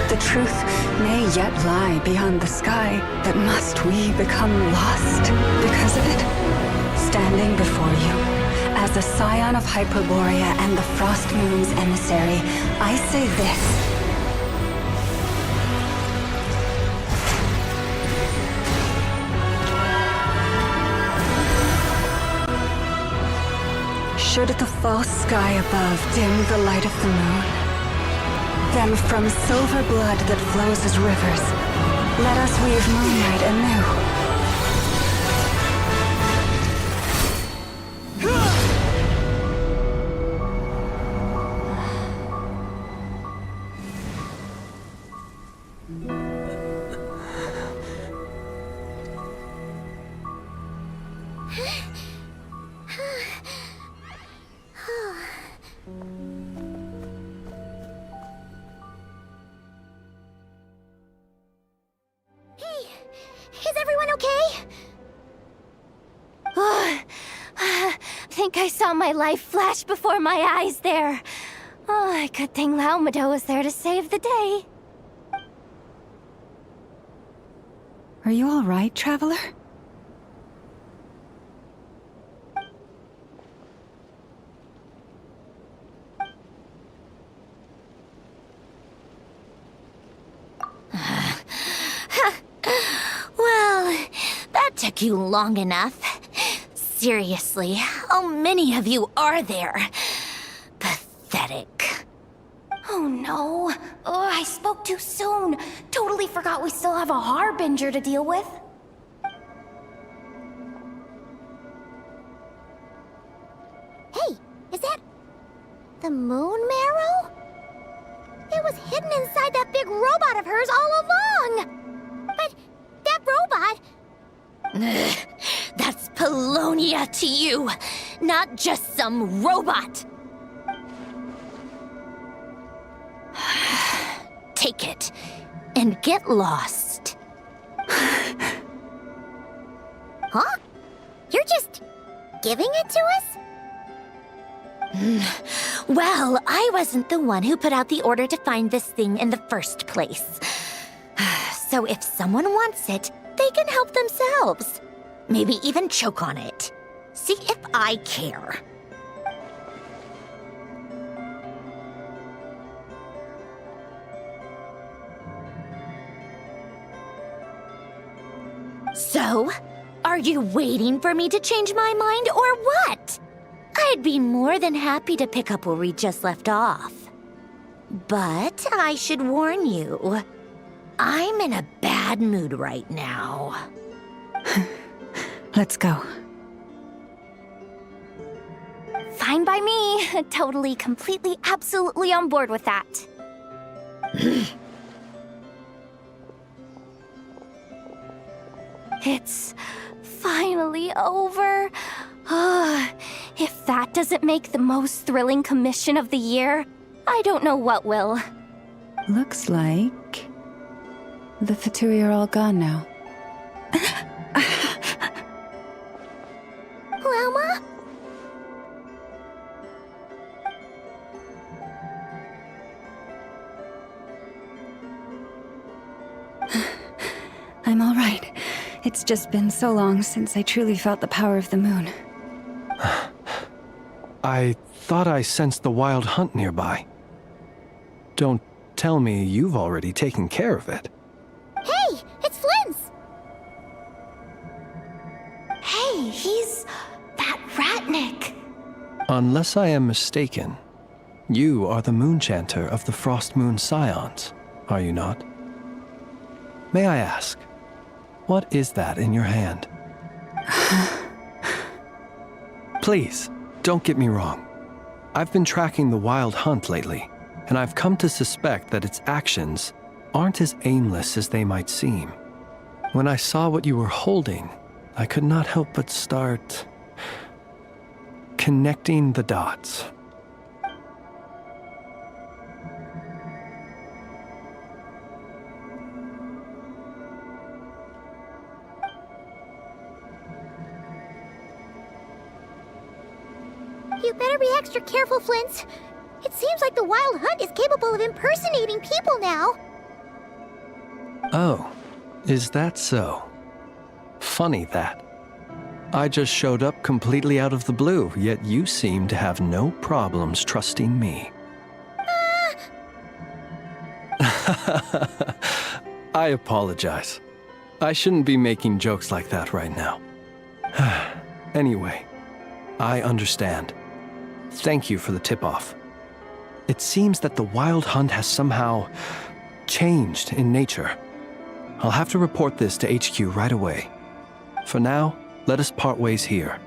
The truth may yet lie beyond the sky, but must we become lost because of it? Standing before you, as a scion of Hyperborea and the Frost Moon's emissary, I say this. Should the false sky above dim the light of the moon, then from silver blood that flows as rivers, let us weave moonlight anew. Is everyone okay? Think I saw my life flash before my eyes there. Oh, good thing Laumado was there to save the day. Are you all right, traveler? Well, that took you long enough. Seriously, how many of you are there? Pathetic. Oh no. Oh, I spoke too soon. Totally forgot we still have a Harbinger to deal with. Hey, is that the Moon Marrow? It was hidden inside that big robot of hers all along! But that robot... That's Polonia to you, not just some robot. Take it and get lost. Huh? You're just giving it to us? Well, I wasn't the one who put out the order to find this thing in the first place. So if someone wants it, they can help themselves. Maybe even choke on it. See if I care. So, are you waiting for me to change my mind or what? I'd be more than happy to pick up where we just left off. But I should warn you, I'm in a bad mood right now. Let's go. Fine by me. Totally, completely, absolutely on board with that. It's finally over. If that doesn't make the most thrilling commission of the year, I don't know what will. Looks like the Fatui are all gone now. Llama? I'm all right. It's just been so long since I truly felt the power of the moon. I thought I sensed the wild hunt nearby. Don't tell me you've already taken care of it. Hey, it's Flint's! Hey, he's that Ratnik. Unless I am mistaken, you are the Moonchanter of the Frost Moon Scions, are you not? May I ask, what is that in your hand? Please, don't get me wrong. I've been tracking the wild hunt lately, and I've come to suspect that its actions aren't as aimless as they might seem. When I saw what you were holding, I could not help but start connecting the dots. You better be extra careful, Flint. It seems like the Wild Hunt is capable of impersonating people now. Oh, is that so? Funny that. I just showed up completely out of the blue, yet you seem to have no problems trusting me. I apologize. I shouldn't be making jokes like that right now. Anyway, I understand. Thank you for the tip-off. It seems that the Wild Hunt has somehow changed in nature. I'll have to report this to HQ right away. For now, let us part ways here.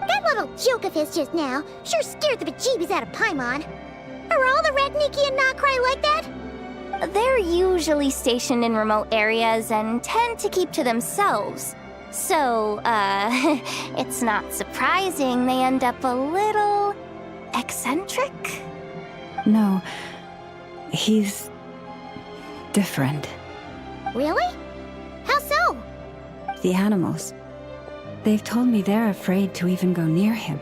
That little joke of his just now sure scared the bejeebies out of Paimon. Are all the Ratniki and Krai like that? They're usually stationed in remote areas and tend to keep to themselves. So, it's not surprising they end up a little eccentric. No, he's different. Really? How so? The animals. They've told me they're afraid to even go near him.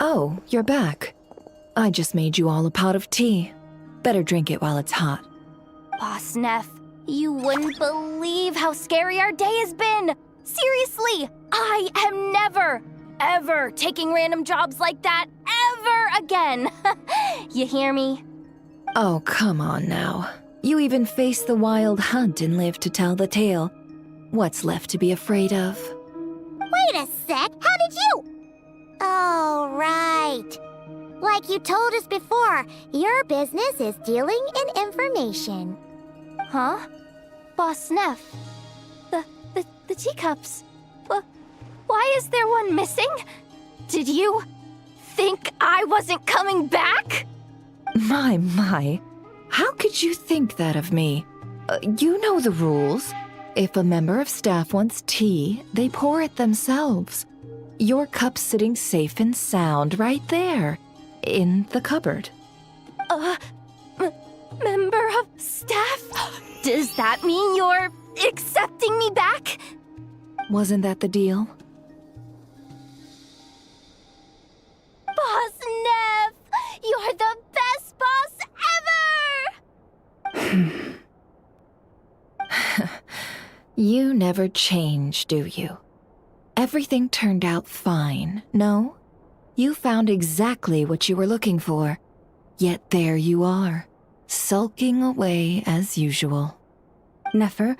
Oh, you're back. I just made you all a pot of tea. Better drink it while it's hot. Boss Neff, you wouldn't believe how scary our day has been! Seriously, I am never, ever taking random jobs like that ever again. You hear me? Oh, come on now. You even faced the wild hunt and lived to tell the tale. What's left to be afraid of? Wait a sec, how did you? Oh, right. Like you told us before, your business is dealing in information. Huh? Boss Neff. The teacups. Why is there one missing? Did you think I wasn't coming back? My. How could you think that of me? You know the rules. If a member of staff wants tea, they pour it themselves. Your cup's sitting safe and sound right there, in the cupboard. Member of staff? Does that mean you're accepting me back? Wasn't that the deal? Boss Neff! You're the best boss ever! You never change, do you? Everything turned out fine, no? You found exactly what you were looking for. Yet there you are, sulking away as usual. Nefer,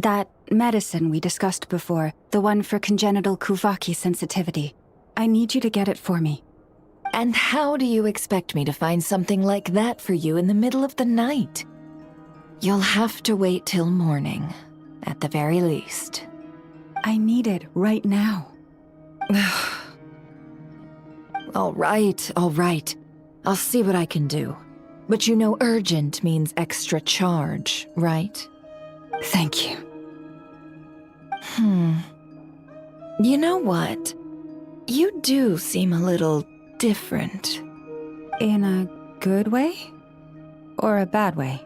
that medicine we discussed before, the one for congenital Kuvaki sensitivity, I need you to get it for me. And how do you expect me to find something like that for you in the middle of the night? You'll have to wait till morning, at the very least. I need it right now. All right. I'll see what I can do. But you know urgent means extra charge, right? Thank you. You know what? You do seem a little different. In a good way? Or a bad way?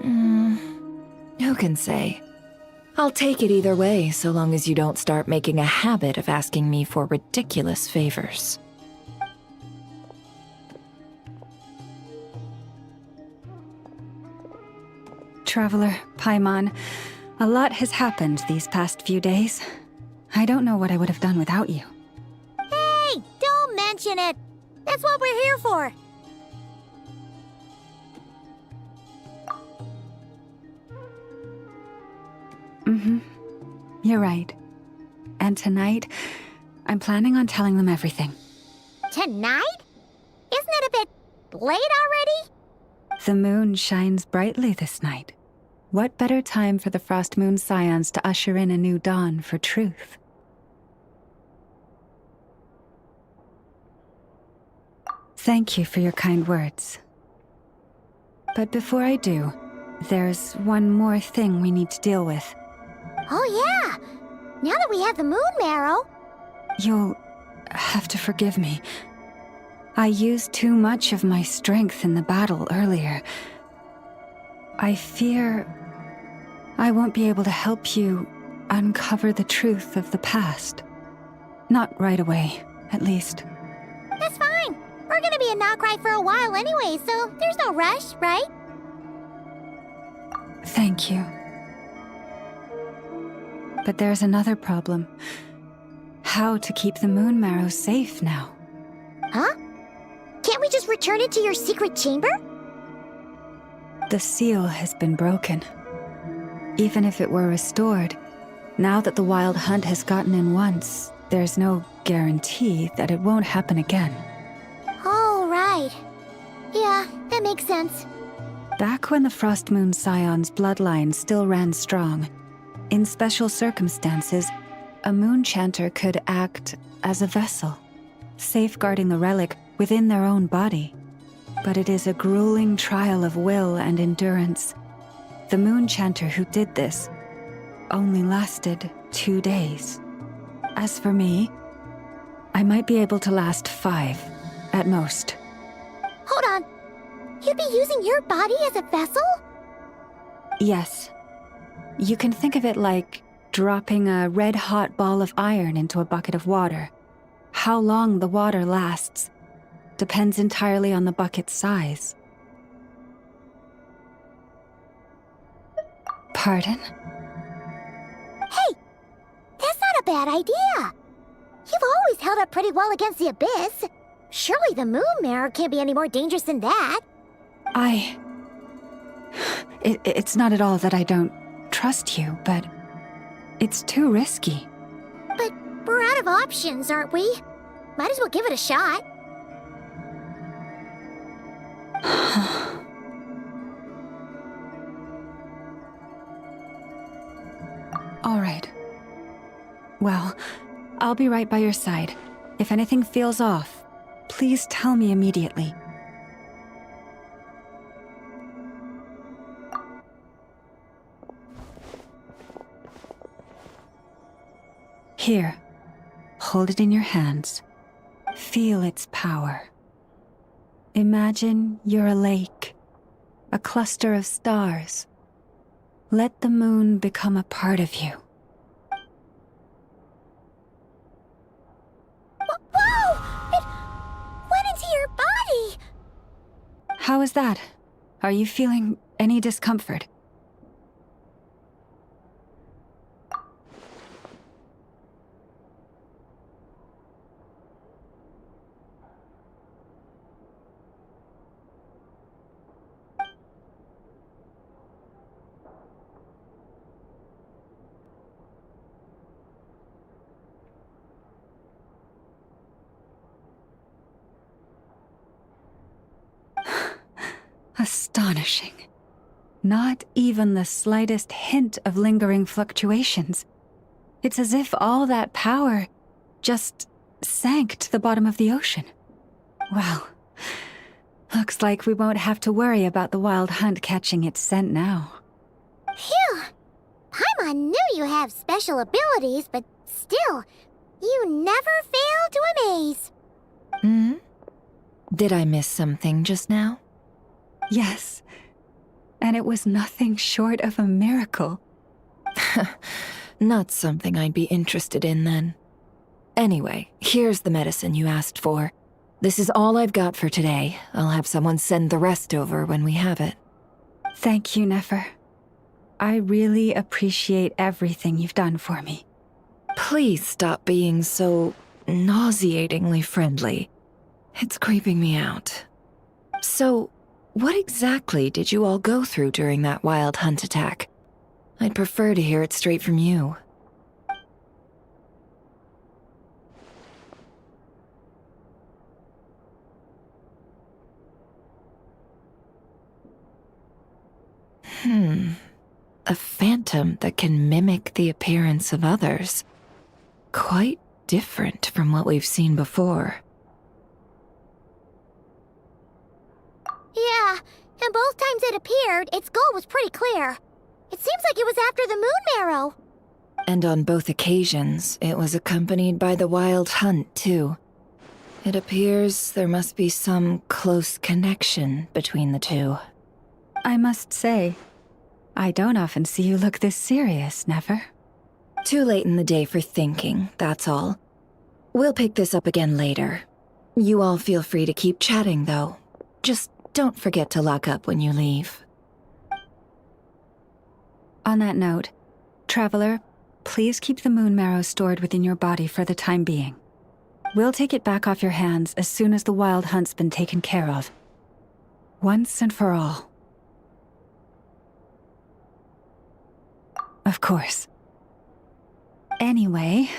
Who can say? I'll take it either way, so long as you don't start making a habit of asking me for ridiculous favors. Traveler, Paimon, a lot has happened these past few days. I don't know what I would have done without you. Hey, don't mention it. That's what we're here for. You're right. And tonight, I'm planning on telling them everything. Tonight? Isn't it a bit late already? The moon shines brightly this night. What better time for the Frost Moon Scions to usher in a new dawn for truth? Thank you for your kind words. But before I do, there's one more thing we need to deal with. Oh yeah! Now that we have the moon marrow... You'll have to forgive me. I used too much of my strength in the battle earlier. I fear I won't be able to help you uncover the truth of the past. Not right away, at least. That's fine. We're gonna be in Krai for a while anyway, so there's no rush, right? Thank you. But there's another problem. How to keep the moon marrow safe now? Huh? Can't we just return it to your secret chamber? The seal has been broken. Even if it were restored, now that the wild hunt has gotten in once, there's no guarantee that it won't happen again. Oh, right. Yeah, that makes sense. Back when the Frost Moon Scion's bloodline still ran strong, in special circumstances, a moon chanter could act as a vessel, safeguarding the relic within their own body. But it is a grueling trial of will and endurance. The moon chanter who did this only lasted 2 days. As for me, I might be able to last 5, at most. Hold on. You'd be using your body as a vessel? Yes. You can think of it like dropping a red-hot ball of iron into a bucket of water. How long the water lasts depends entirely on the bucket's size. Pardon? Hey! That's not a bad idea! You've always held up pretty well against the Abyss. Surely the Moon Mare can't be any more dangerous than that. It's not at all that I don't trust you, but it's too risky. But we're out of options, aren't we? Might as well give it a shot. All right. Well, I'll be right by your side. If anything feels off, please tell me immediately. Here, hold it in your hands. Feel its power. Imagine you're a lake, a cluster of stars. Let the moon become a part of you. Whoa! It went into your body! How is that? Are you feeling any discomfort? Astonishing. Not even the slightest hint of lingering fluctuations. It's as if all that power just sank to the bottom of the ocean. Well, looks like we won't have to worry about the wild hunt catching its scent now. Phew! Paimon knew you have special abilities, but still, you never fail to amaze. Did I miss something just now? Yes, and it was nothing short of a miracle. Not something I'd be interested in then. Anyway, here's the medicine you asked for. This is all I've got for today. I'll have someone send the rest over when we have it. Thank you, Nefer. I really appreciate everything you've done for me. Please stop being so nauseatingly friendly. It's creeping me out. So, what exactly did you all go through during that wild hunt attack? I'd prefer to hear it straight from you. A phantom that can mimic the appearance of others. Quite different from what we've seen before. Yeah, and both times it appeared, its goal was pretty clear. It seems like it was after the Moon Marrow. And on both occasions, it was accompanied by the wild hunt, too. It appears there must be some close connection between the two. I must say, I don't often see you look this serious, Nefer. Too late in the day for thinking, that's all. We'll pick this up again later. You all feel free to keep chatting, though. Just don't forget to lock up when you leave. On that note, Traveler, please keep the moon marrow stored within your body for the time being. We'll take it back off your hands as soon as the wild hunt's been taken care of. Once and for all. Of course. Anyway,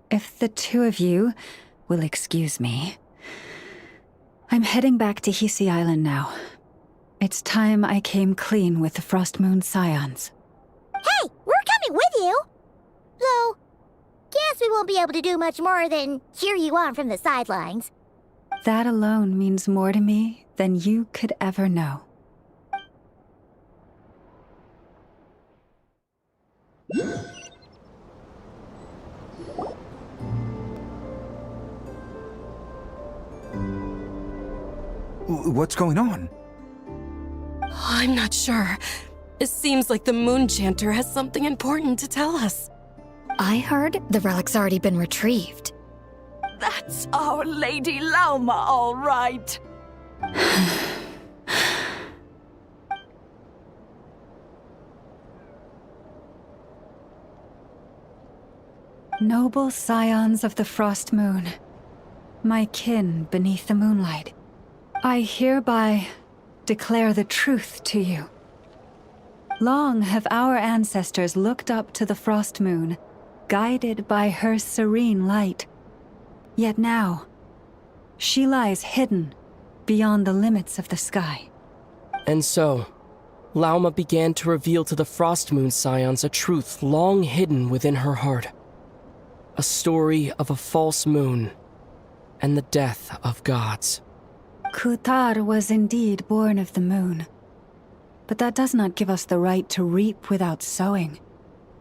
if the two of you will excuse me, I'm heading back to Hisi Island now. It's time I came clean with the Frost Moon Scions. Hey, we're coming with you! Though, guess we won't be able to do much more than cheer you on from the sidelines. That alone means more to me than you could ever know. What's going on? I'm not sure. It seems like the Moon Chanter has something important to tell us. I heard the relic's already been retrieved. That's our Lady Lauma, all right. Noble scions of the Frost Moon, my kin beneath the moonlight, I hereby declare the truth to you. Long have our ancestors looked up to the Frost Moon, guided by her serene light. Yet now, she lies hidden beyond the limits of the sky. And so, Lauma began to reveal to the Frost Moon Scions a truth long hidden within her heart. A story of a false moon and the death of gods. Kutar was indeed born of the moon. But that does not give us the right to reap without sowing,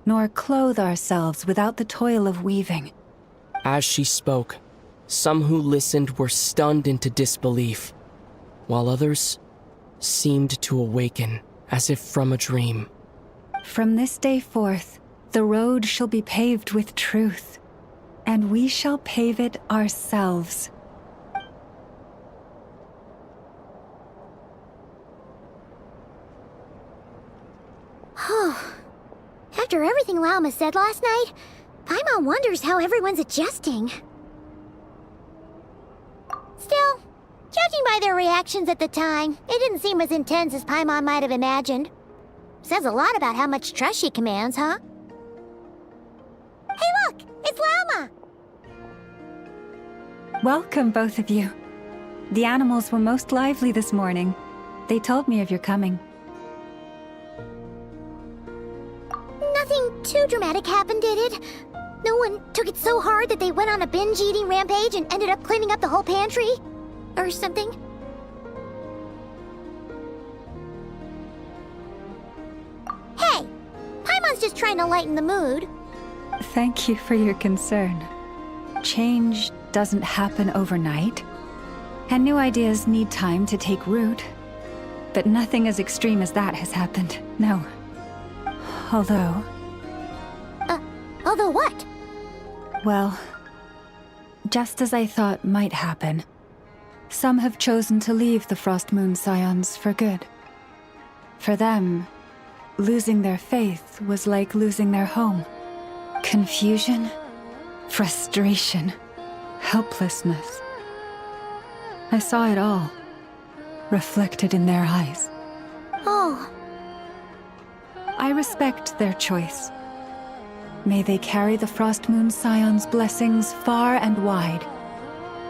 nor clothe ourselves without the toil of weaving. As she spoke, some who listened were stunned into disbelief, while others seemed to awaken as if from a dream. From this day forth, the road shall be paved with truth, and we shall pave it ourselves. After everything Lauma said last night, Paimon wonders how everyone's adjusting. Still, judging by their reactions at the time, it didn't seem as intense as Paimon might have imagined. Says a lot about how much trust she commands, huh? Hey look! It's Lauma! Welcome, both of you. The animals were most lively this morning. They told me of your coming. Nothing too dramatic happened, did it? No one took it so hard that they went on a binge-eating rampage and ended up cleaning up the whole pantry? Or something? Hey! Paimon's just trying to lighten the mood. Thank you for your concern. Change doesn't happen overnight, and new ideas need time to take root. But nothing as extreme as that has happened, no. Although... Although what? Well, just as I thought might happen, some have chosen to leave the Frost Moon Scions for good. For them, losing their faith was like losing their home. Confusion, frustration, helplessness. I saw it all, reflected in their eyes. Oh. I respect their choice. May they carry the Frost Moon Scion's blessings far and wide,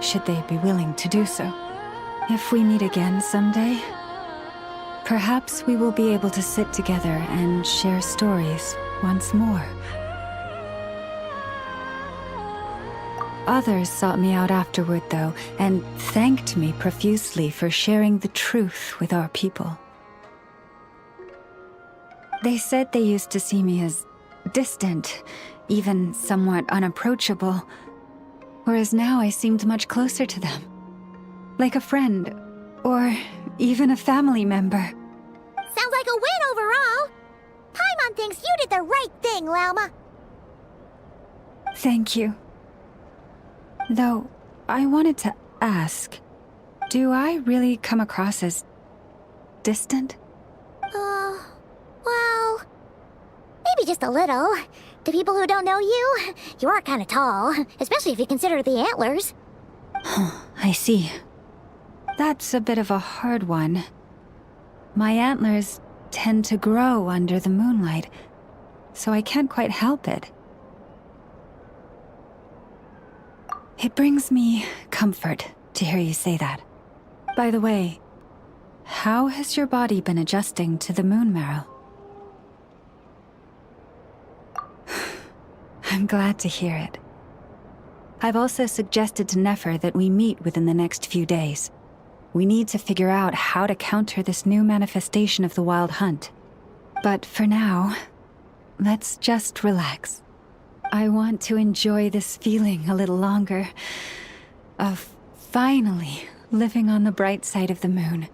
should they be willing to do so. If we meet again someday, perhaps we will be able to sit together and share stories once more. Others sought me out afterward, though, and thanked me profusely for sharing the truth with our people. They said they used to see me as distant, even somewhat unapproachable, whereas now I seemed much closer to them. Like a friend, or even a family member. Sounds like a win overall! Paimon thinks you did the right thing, Lauma. Thank you. Though, I wanted to ask, do I really come across as distant? Well... maybe just a little. To people who don't know you, you are kind of tall, especially if you consider the antlers. I see. That's a bit of a hard one. My antlers tend to grow under the moonlight, so I can't quite help it. It brings me comfort to hear you say that. By the way, how has your body been adjusting to the moon marrow? I'm glad to hear it. I've also suggested to Nefer that we meet within the next few days. We need to figure out how to counter this new manifestation of the Wild Hunt. But for now, let's just relax. I want to enjoy this feeling a little longer of finally living on the bright side of the moon.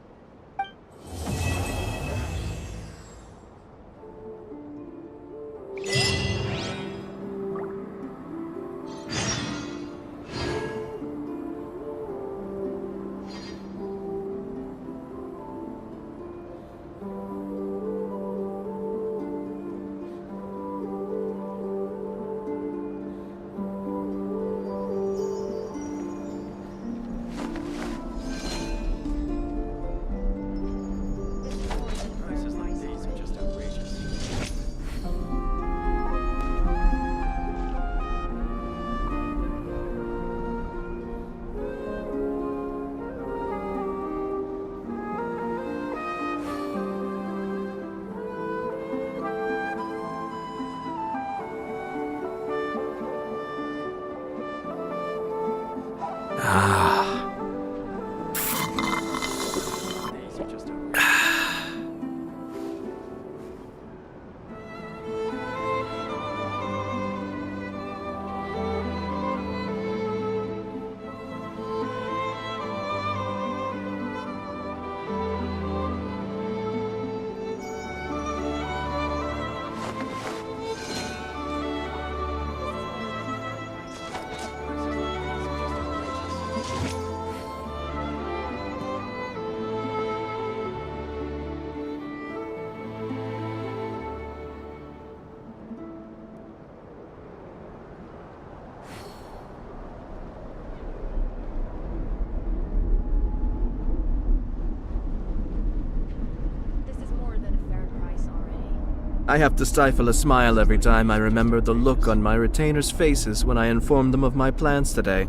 I have to stifle a smile every time I remember the look on my retainers' faces when I informed them of my plans today.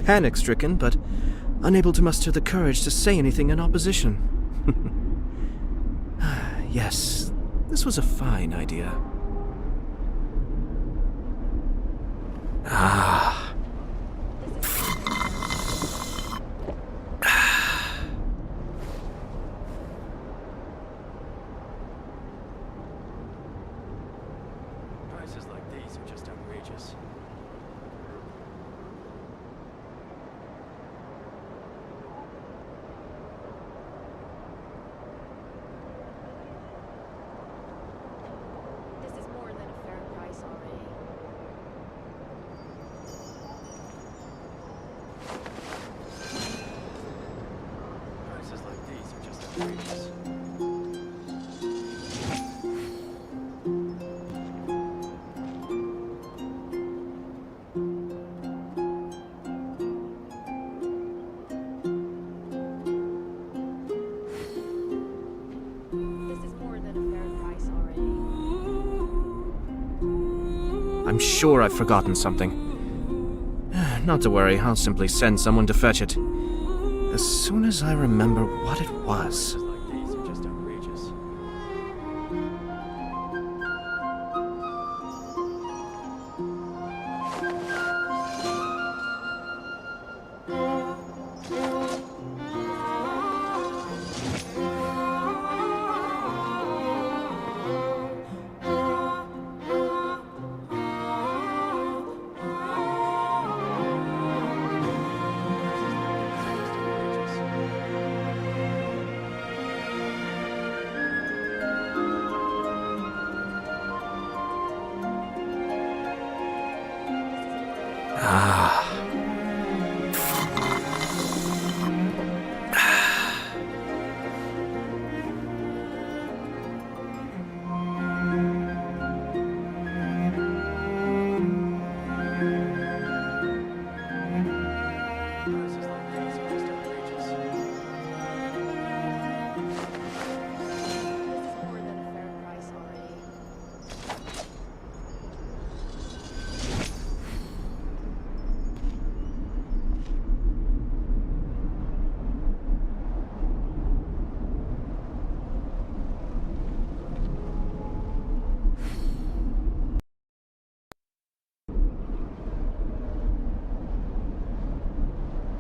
Panic-stricken, but unable to muster the courage to say anything in opposition. Yes, this was a fine idea. Ah. Prices like these are just outrageous. This is more than a fair price already. Prices like these are just outrageous. This is more than a fair price already. I'm sure I've forgotten something. Not to worry, I'll simply send someone to fetch it. As soon as I remember what it was. Like these are just outrageous.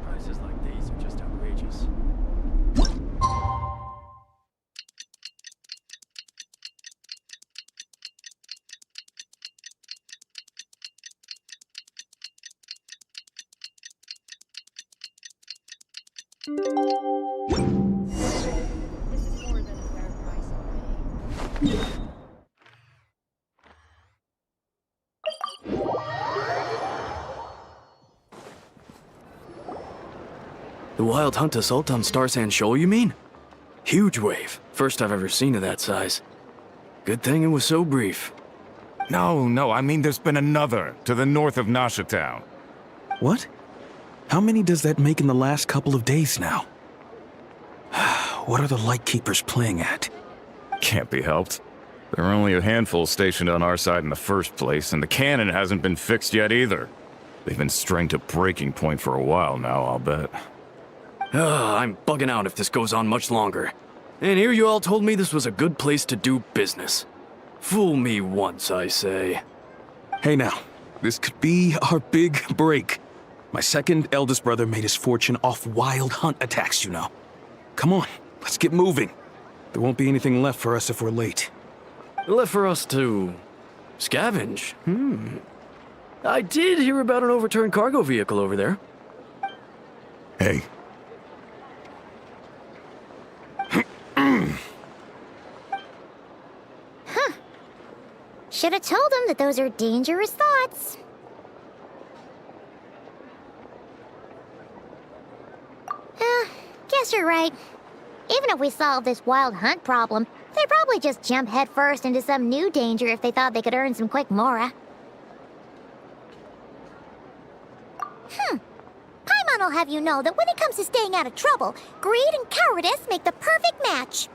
Prices like these are just outrageous. This is more than a fair price already. The wild hunt assault on Star Sand Shoal, you mean? Huge wave. First I've ever seen of that size. Good thing it was so brief. No, I mean there's been another to the north of Nasha Town. What? How many does that make in the last couple of days now? What are the Lightkeepers playing at? Can't be helped. There are only a handful stationed on our side in the first place, and the cannon hasn't been fixed yet either. They've been strained to breaking point for a while now, I'll bet. I'm bugging out if this goes on much longer. And here you all told me this was a good place to do business. Fool me once, I say. Hey now, this could be our big break. My second eldest brother made his fortune off wild hunt attacks, you know. Come on, let's get moving. There won't be anything left for us if we're late. Left for us to scavenge? I did hear about an overturned cargo vehicle over there. Hey. Should have told him that those are dangerous thoughts. Guess you're right. Even if we solve this wild hunt problem, they'd probably just jump headfirst into some new danger if they thought they could earn some quick mora. Paimon will have you know that when it comes to staying out of trouble, greed and cowardice make the perfect match.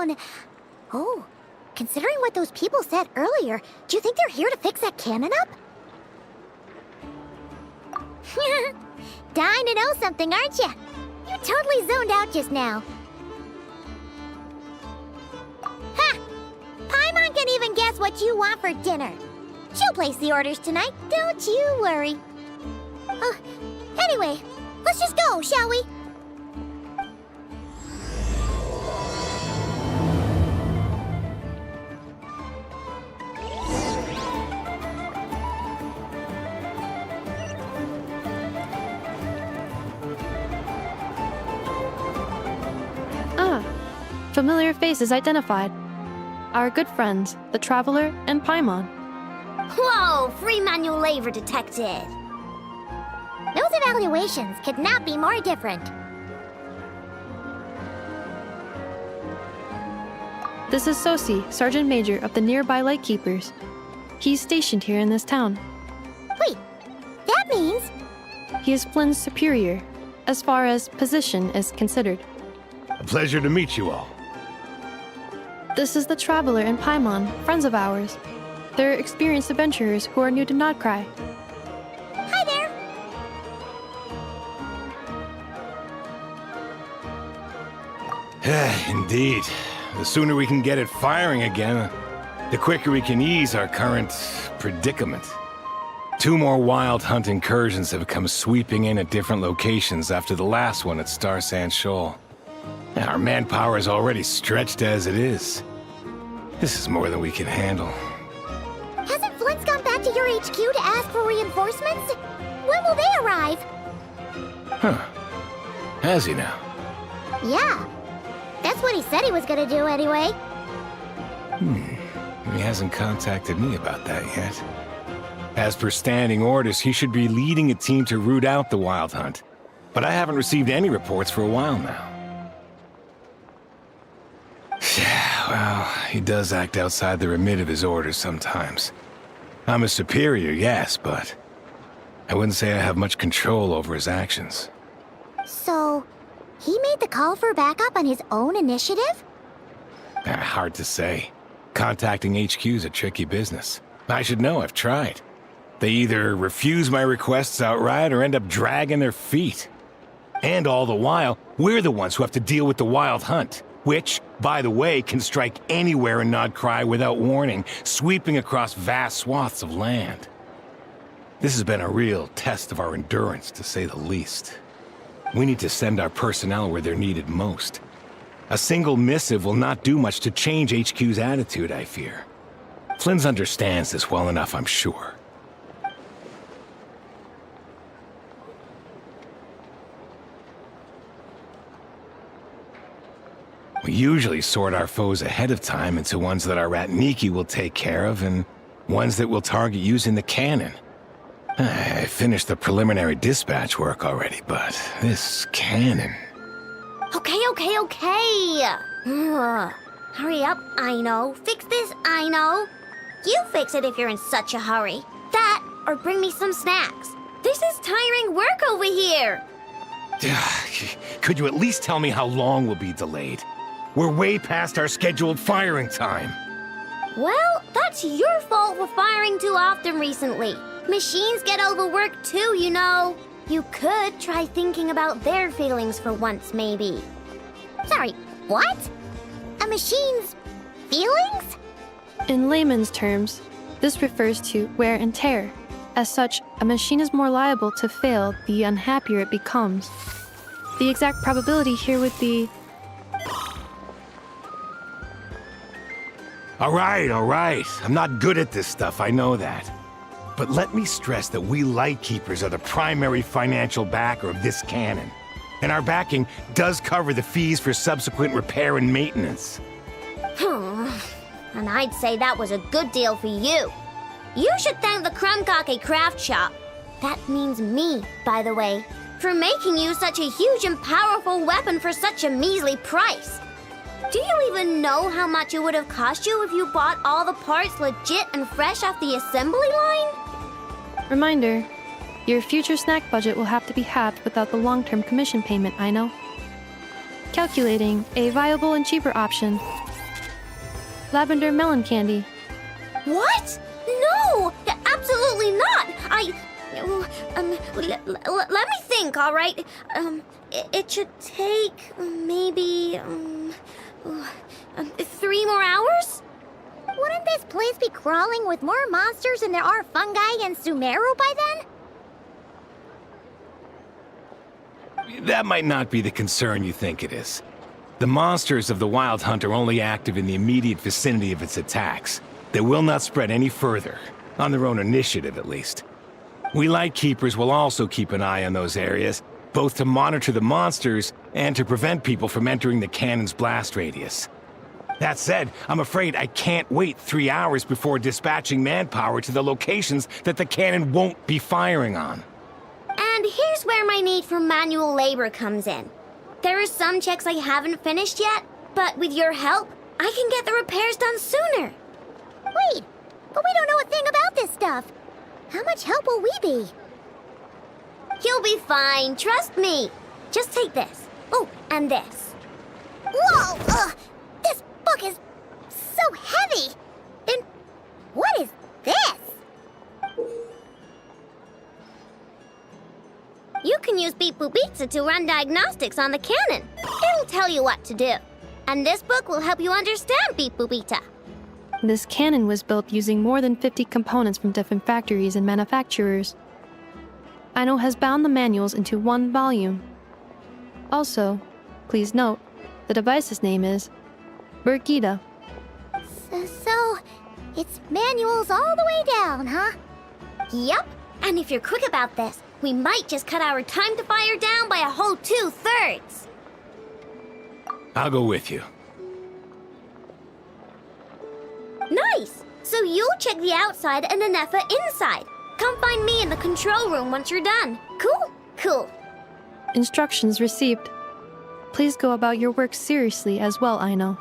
down. Oh, considering what those people said earlier, do you think they're here to fix that cannon up? Dying to know something, aren't you? You totally zoned out just now. Ha! Paimon can even guess what you want for dinner. She'll place the orders tonight, don't you worry. Anyway, let's just go, shall we? Familiar faces identified. Our good friends, the Traveler and Paimon. Whoa, free manual labor detected. Those evaluations could not be more different. This is Sosi, Sergeant Major of the nearby Lightkeepers. He's stationed here in this town. Wait, that means... He is Flynn's superior, as far as position is considered. A pleasure to meet you all. This is the Traveler and Paimon, friends of ours. They're experienced adventurers who are new to Krai. Hi there! Indeed. The sooner we can get it firing again, the quicker we can ease our current predicament. 2 more wild hunt incursions have come sweeping in at different locations after the last one at Star Sand Shoal. Our manpower is already stretched as it is. This is more than we can handle. Hasn't Flint's gone back to your HQ to ask for reinforcements? When will they arrive? Huh. Has he now? Yeah. That's what he said he was gonna do anyway. He hasn't contacted me about that yet. As per standing orders, he should be leading a team to root out the wild hunt. But I haven't received any reports for a while now. Well, he does act outside the remit of his orders sometimes. I'm his superior, yes, but I wouldn't say I have much control over his actions. So, he made the call for backup on his own initiative? Hard to say. Contacting HQ's a tricky business. I should know, I've tried. They either refuse my requests outright or end up dragging their feet. And all the while, we're the ones who have to deal with the wild hunt. Which, by the way, can strike anywhere in Krai without warning, sweeping across vast swaths of land. This has been a real test of our endurance, to say the least. We need to send our personnel where they're needed most. A single missive will not do much to change HQ's attitude, I fear. Flynn's understands this well enough, I'm sure. We usually sort our foes ahead of time into ones that our Ratniki will take care of and ones that we'll target using the cannon. I finished the preliminary dispatch work already, but this cannon... Okay. Hurry up, I know. Fix this, I know. You fix it if you're in such a hurry. That, or bring me some snacks. This is tiring work over here. Could you at least tell me how long we'll be delayed? We're way past our scheduled firing time. Well, that's your fault for firing too often recently. Machines get overworked too, you know. You could try thinking about their feelings for once, maybe. Sorry, what? A machine's feelings? In layman's terms, this refers to wear and tear. As such, a machine is more liable to fail the unhappier it becomes. The exact probability here would be... All right. I'm not good at this stuff, I know that. But let me stress that we Lightkeepers are the primary financial backer of this cannon. And our backing does cover the fees for subsequent repair and maintenance. And I'd say that was a good deal for you. You should thank the Krumkake Craft Shop. That means me, by the way, for making you such a huge and powerful weapon for such a measly price. Do you even know how much it would have cost you if you bought all the parts legit and fresh off the assembly line? Reminder, your future snack budget will have to be halved without the long-term commission payment, I know. Calculating a viable and cheaper option. Lavender melon candy. What? No! Absolutely not! Let me think, all right? It should take maybe 3 more hours? Wouldn't this place be crawling with more monsters than there are fungi in Sumeru by then? That might not be the concern you think it is. The monsters of the Wild Hunt are only active in the immediate vicinity of its attacks. They will not spread any further, on their own initiative at least. We Lightkeepers will also keep an eye on those areas, both to monitor the monsters and to prevent people from entering the cannon's blast radius. That said, I'm afraid I can't wait 3 hours before dispatching manpower to the locations that the cannon won't be firing on. And here's where my need for manual labor comes in. There are some checks I haven't finished yet, but with your help, I can get the repairs done sooner. Wait, but we don't know a thing about this stuff. How much help will we be? You'll be fine, trust me. Just take this. Oh, and this. Whoa! This book is so heavy! And what is this? You can use Beep Boop Pizza to run diagnostics on the cannon. It'll tell you what to do. And this book will help you understand Beep Boop Pizza. This cannon was built using more than 50 components from different factories and manufacturers. Aino has bound the manuals into one volume. Also, please note, the device's name is Birgitta. So, it's manuals all the way down, huh? Yep, and if you're quick about this, we might just cut our time to fire down by a whole 2/3. I'll go with you. Nice! So you'll check the outside and Anefa inside. Come find me in the control room once you're done. Cool? Cool. Instructions received. Please go about your work seriously as well, Aino.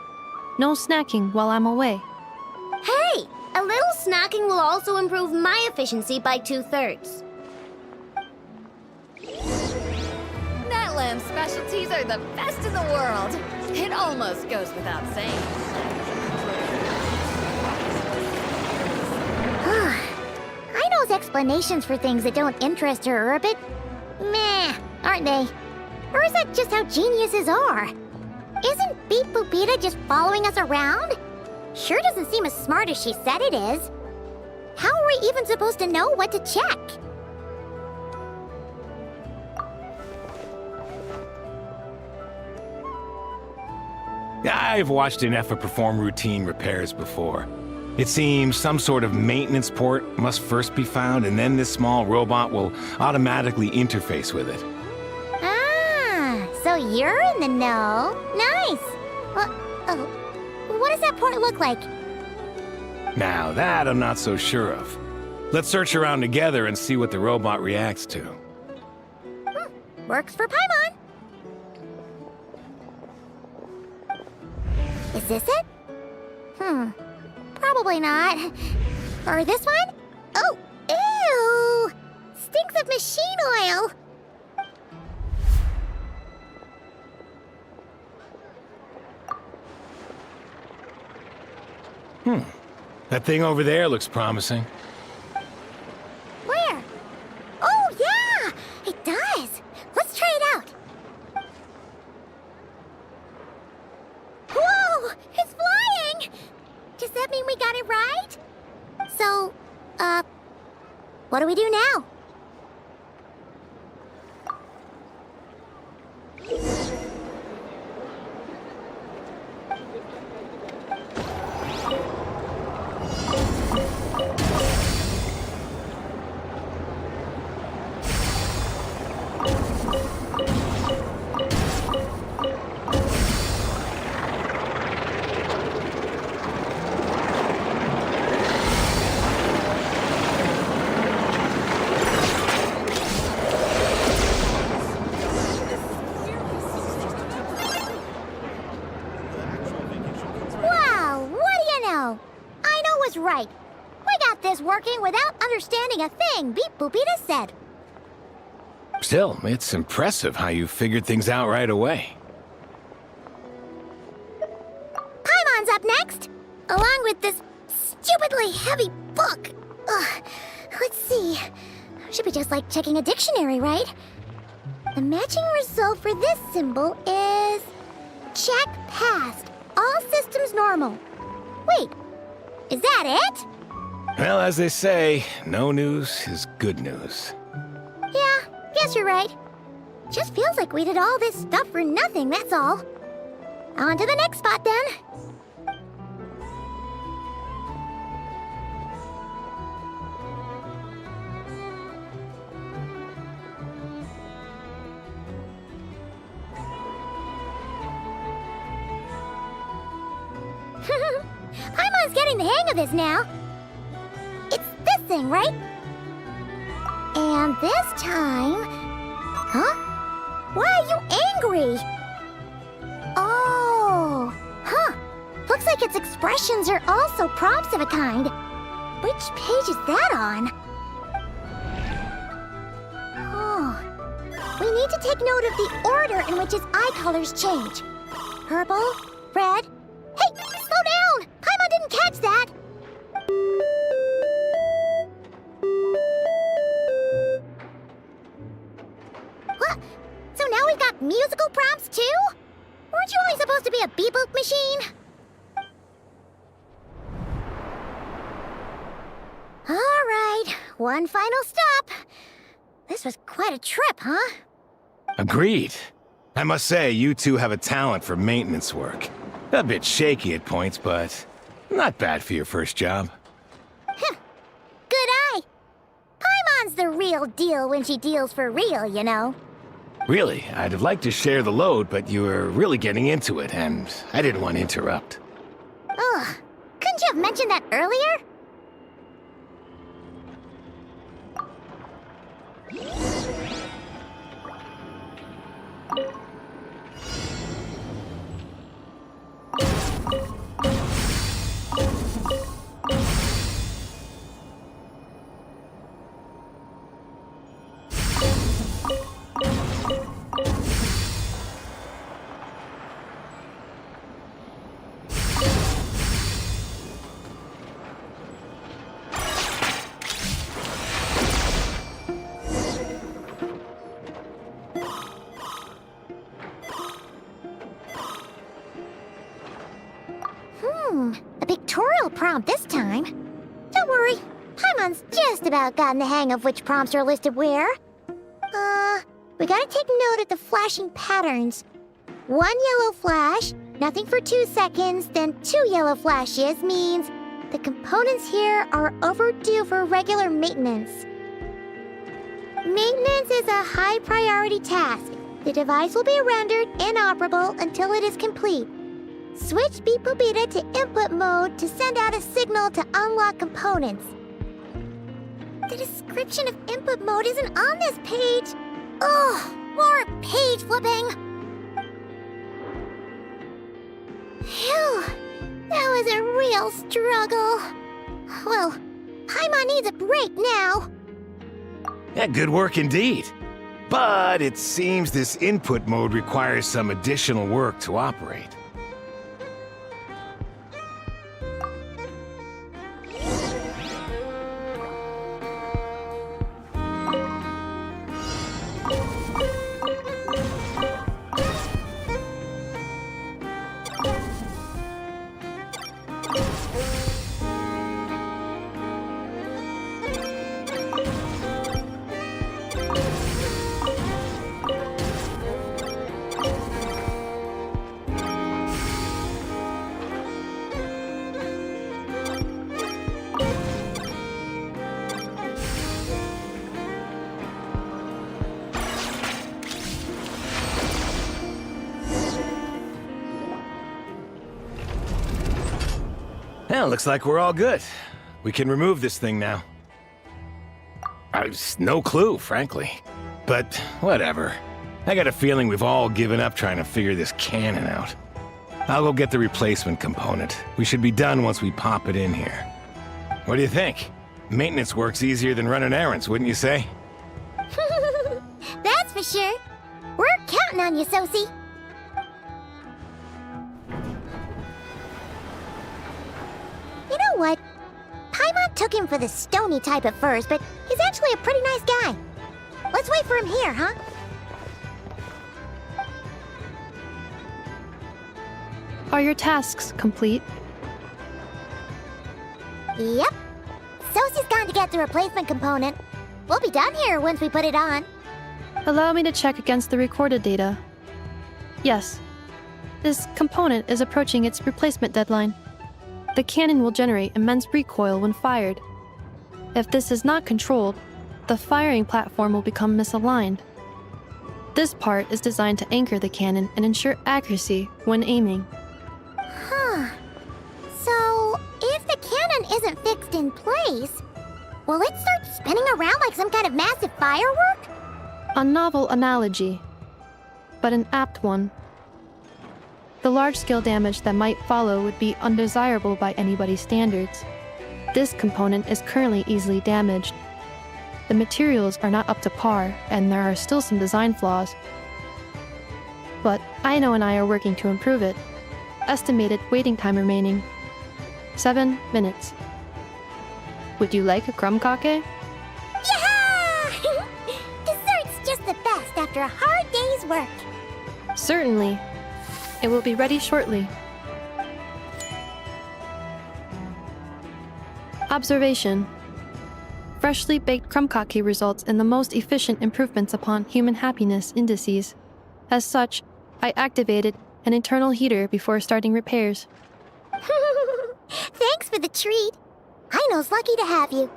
No snacking while I'm away. Hey! A little snacking will also improve my efficiency by 2/3. Natlan specialties are the best in the world. It almost goes without saying. Aino's explanations for things that don't interest her are a bit meh, aren't they? Or is that just how geniuses are? Isn't Beep Boopita just following us around? Sure doesn't seem as smart as she said it is. How are we even supposed to know what to check? I've watched Anefa perform routine repairs before. It seems some sort of maintenance port must first be found, and then this small robot will automatically interface with it. Ah, so you're in the know. Nice. What does that port look like? Now that I'm not so sure of. Let's search around together and see what the robot reacts to. Works for Paimon. Is this it? Probably not. Or this one? Oh, ew! Stinks of machine oil! That thing over there looks promising. Where? Oh, yeah! It does! Let's try it out! Whoa! It's flying! Does that mean we got it right? So, what do we do now? Right. We got this working without understanding a thing Beep Boopita said. Still, it's impressive how you figured things out right away. Paimon's up next. along with this stupidly heavy book. Ugh. Let's see. Should be just like checking a dictionary, right? The matching result for this symbol is... check passed. All systems normal. Wait, is that it? Well, as they say, no news is good news. Yeah, guess you're right. Just feels like we did all this stuff for nothing, that's all. On to the next spot, then. Paimon's getting the hang of this now. It's this thing, right? And this time... Huh? Why are you angry? Oh... Huh. Looks like its expressions are also prompts of a kind. Which page is that on? Oh... We need to take note of the order in which its eye colors change. Purple, red... Hey! Slow down! Paimon didn't catch that! What? So now we've got musical prompts too? Weren't you only supposed to be a beep-boop machine? Alright, one final stop. This was quite a trip, huh? Agreed. I must say, you two have a talent for maintenance work. A bit shaky at points, but not bad for your first job. Good eye. Paimon's the real deal when she deals for real, you know. Really, I'd have liked to share the load, but you were really getting into it, and I didn't want to interrupt. Ugh. Couldn't you have mentioned that earlier? A pictorial prompt this time. Don't worry, Paimon's just about gotten the hang of which prompts are listed where. We gotta take note of the flashing patterns. 1 yellow flash, nothing for 2 seconds, then 2 yellow flashes means the components here are overdue for regular maintenance. Maintenance is a high priority task. The device will be rendered inoperable until it is complete. Switch Beep-Boop Beta to input mode to send out a signal to unlock components. The description of input mode isn't on this page. Ugh, more page flipping. Phew, that was a real struggle. Well, Paimon needs a break now. Yeah, good work indeed. But it seems this input mode requires some additional work to operate. Well, looks like we're all good. We can remove this thing now. I've no clue, frankly. But whatever. I got a feeling we've all given up trying to figure this cannon out. I'll go get the replacement component. We should be done once we pop it in here. What do you think? Maintenance work's easier than running errands, wouldn't you say? That's for sure. We're counting on you, Sosie. what? Paimon took him for the stony type at first, but he's actually a pretty nice guy. Let's wait for him here, huh? Are your tasks complete? Yep. Sosie's gone to get the replacement component. We'll be done here once we put it on. Allow me to check against the recorded data. Yes. This component is approaching its replacement deadline. The cannon will generate immense recoil when fired. If this is not controlled, the firing platform will become misaligned. This part is designed to anchor the cannon and ensure accuracy when aiming. Huh. So, if the cannon isn't fixed in place, will it start spinning around like some kind of massive firework? A novel analogy, but an apt one. The large-scale damage that might follow would be undesirable by anybody's standards. This component is currently easily damaged. The materials are not up to par, and there are still some design flaws. But Aino and I are working to improve it. Estimated waiting time remaining: 7 minutes. Would you like a crumb cake? Yeah! Dessert's just the best after a hard day's work. Certainly. It will be ready shortly. Observation. Freshly baked crumb cake results in the most efficient improvements upon human happiness indices. As such, I activated an internal heater before starting repairs. Thanks for the treat. Aino's lucky to have you.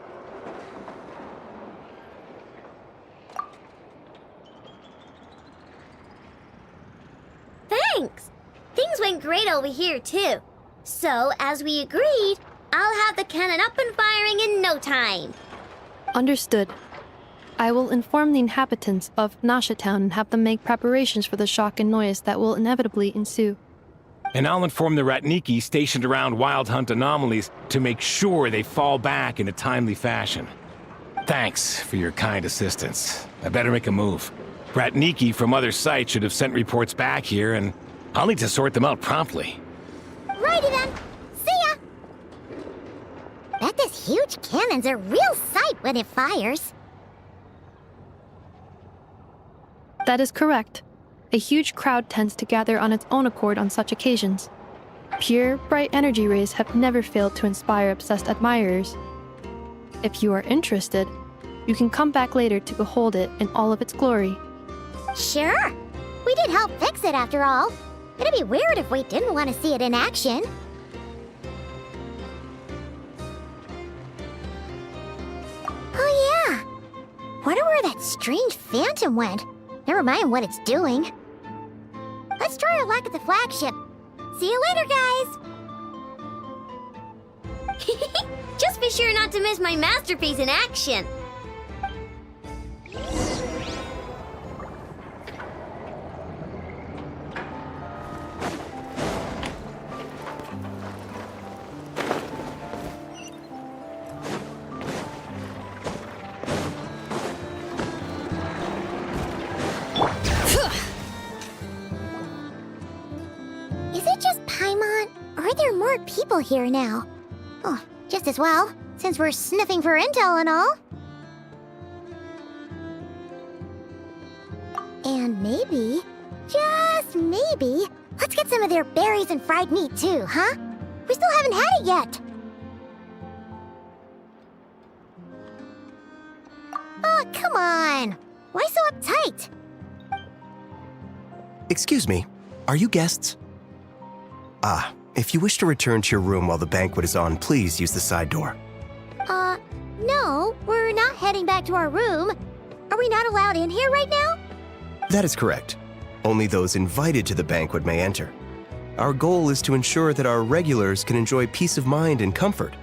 Thanks! Things went great over here, too. So, as we agreed, I'll have the cannon up and firing in no time. Understood. I will inform the inhabitants of Nasha Town and have them make preparations for the shock and noise that will inevitably ensue. And I'll inform the Ratniki stationed around Wild Hunt anomalies to make sure they fall back in a timely fashion. Thanks for your kind assistance. I better make a move. Ratniki from other sites should have sent reports back here, and I'll need to sort them out promptly. Righty then. See ya! Bet this huge cannon's a real sight when it fires. That is correct. A huge crowd tends to gather on its own accord on such occasions. Pure, bright energy rays have never failed to inspire obsessed admirers. If you are interested, you can come back later to behold it in all of its glory. Sure. We did help fix it after all. It'd be weird if we didn't want to see it in action. Oh yeah. Wonder where that strange phantom went. Never mind what it's doing. Let's try our luck at the flagship. See you later, guys! Just be sure not to miss my masterpiece in action. Is it just Paimon, or are there more people here now? Oh, just as well, since we're sniffing for intel and all. And maybe, just maybe, let's get some of their berries and fried meat too, huh? We still haven't had it yet. Oh, come on. Why so uptight? Excuse me, are you guests? Ah, if you wish to return to your room while the banquet is on, please use the side door. No, we're not heading back to our room. Are we not allowed in here right now? That is correct. Only those invited to the banquet may enter. Our goal is to ensure that our regulars can enjoy peace of mind and comfort,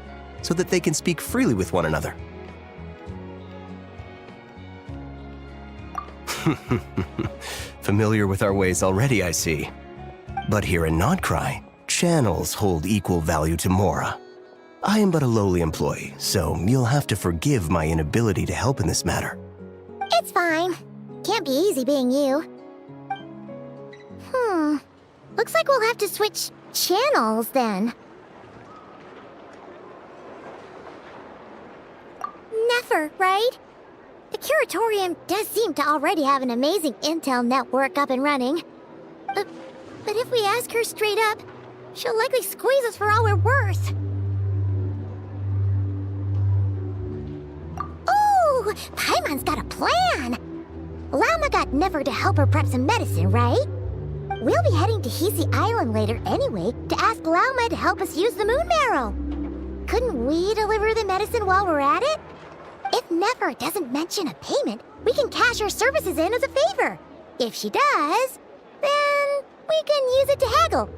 so that they can speak freely with one another. Familiar with our ways already, I see. But here in Krai, channels hold equal value to Mora. I am but a lowly employee, so you'll have to forgive my inability to help in this matter. It's fine. Can't be easy being you. Looks like we'll have to switch channels then. sure, right? The Curatorium does seem to already have an amazing intel network up and running. But if we ask her straight up, she'll likely squeeze us for all we're worth. Ooh, Paimon's got a plan! Llama got Never to help her prep some medicine, right? We'll be heading to Hisi Island later anyway to ask Llama to help us use the moon marrow. Couldn't we deliver the medicine while we're at it? If Never doesn't mention a payment, we can cash our services in as a favor. If she does, then we can use it to haggle.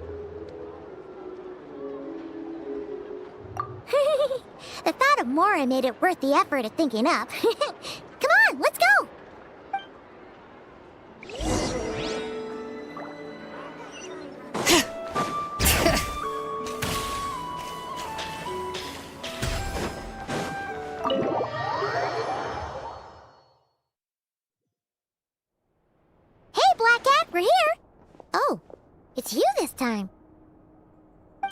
The thought of Mora made it worth the effort of thinking up. Come on, let's go! Hey, Black Cat, we're here! Oh, it's you this time.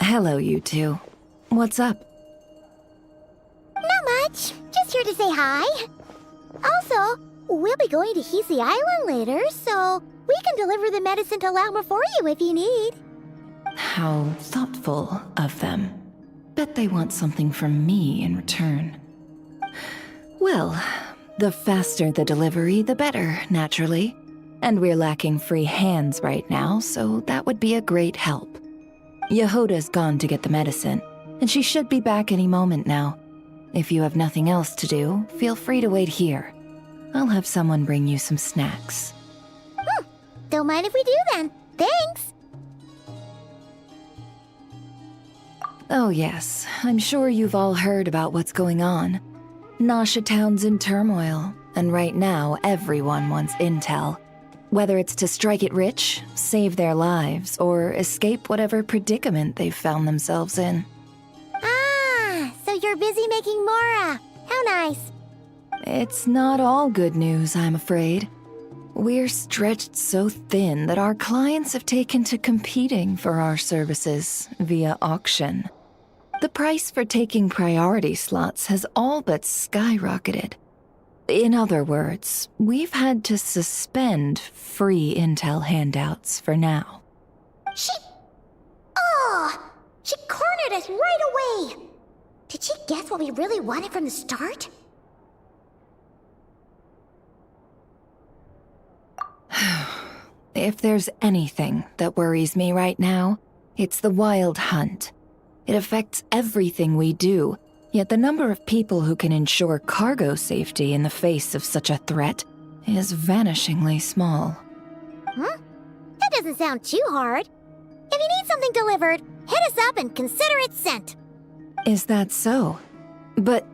Hello, you two. What's up? Not much. Just here to say hi. Also, we'll be going to Hisi Island later, so we can deliver the medicine to Lauma for you if you need. How thoughtful of them. Bet they want something from me in return. Well, the faster the delivery, the better, naturally. And we're lacking free hands right now, so that would be a great help. Yehoda's gone to get the medicine, and she should be back any moment now. If you have nothing else to do, feel free to wait here. I'll have someone bring you some snacks. Don't mind if we do then. Thanks! Oh yes, I'm sure you've all heard about what's going on. Nasha Town's in turmoil, and right now everyone wants intel. Whether it's to strike it rich, save their lives, or escape whatever predicament they've found themselves in. Ah, so you're busy making Mora. How nice. It's not all good news, I'm afraid. We're stretched so thin that our clients have taken to competing for our services via auction. The price for taking priority slots has all but skyrocketed. In other words, we've had to suspend free intel handouts for now. She cornered us right away! Did she guess what we really wanted from the start? If there's anything that worries me right now, it's the Wild Hunt. It affects everything we do, yet the number of people who can ensure cargo safety in the face of such a threat is vanishingly small. Huh? That doesn't sound too hard. If you need something delivered, hit us up and consider it sent. Is that so? But...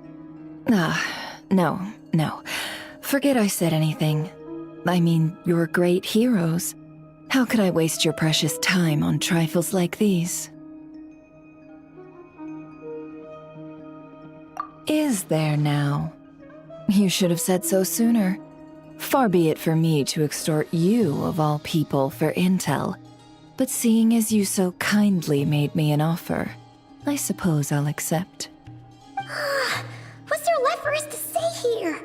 no. Forget I said anything. I mean, you're great heroes. How could I waste your precious time on trifles like these? Is there now? You should have said so sooner. Far be it for me to extort you, of all people, for intel. But seeing as you so kindly made me an offer, I suppose I'll accept. What's there left for us to say here?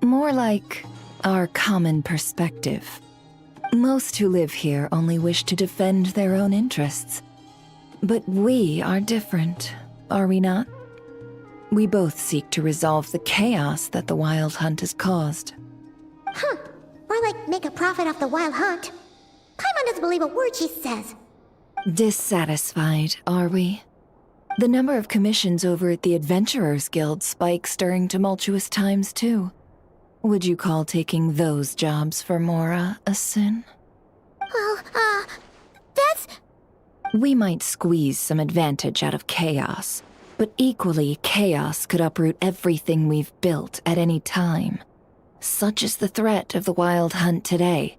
More like our common perspective. Most who live here only wish to defend their own interests. But we are different, are we not? We both seek to resolve the chaos that the Wild Hunt has caused. Or like make a profit off the Wild Hunt. Paimon doesn't believe a word she says. Dissatisfied, are we? The number of commissions over at the Adventurers Guild spikes during tumultuous times, too. Would you call taking those jobs for Mora a sin? Well, that's... We might squeeze some advantage out of chaos, but equally, chaos could uproot everything we've built at any time. Such is the threat of the Wild Hunt today.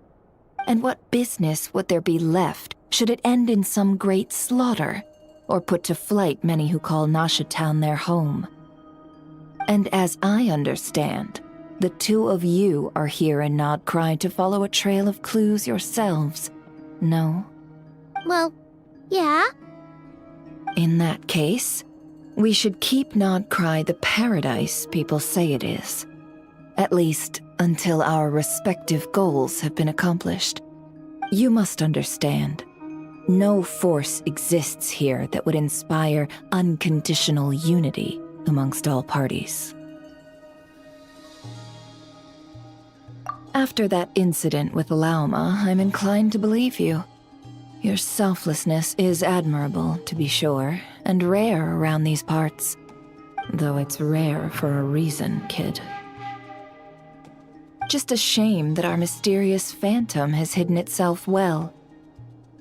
And what business would there be left should it end in some great slaughter, or put to flight many who call Nasha Town their home? And as I understand, the two of you are here in Nod Krai to follow a trail of clues yourselves, no? Well, yeah. In that case, we should keep Nod Krai the paradise people say it is. At least until our respective goals have been accomplished. You must understand, no force exists here that would inspire unconditional unity amongst all parties. After that incident with Lauma, I'm inclined to believe you. Your selflessness is admirable, to be sure, and rare around these parts. Though it's rare for a reason, kid. Just a shame that our mysterious phantom has hidden itself well.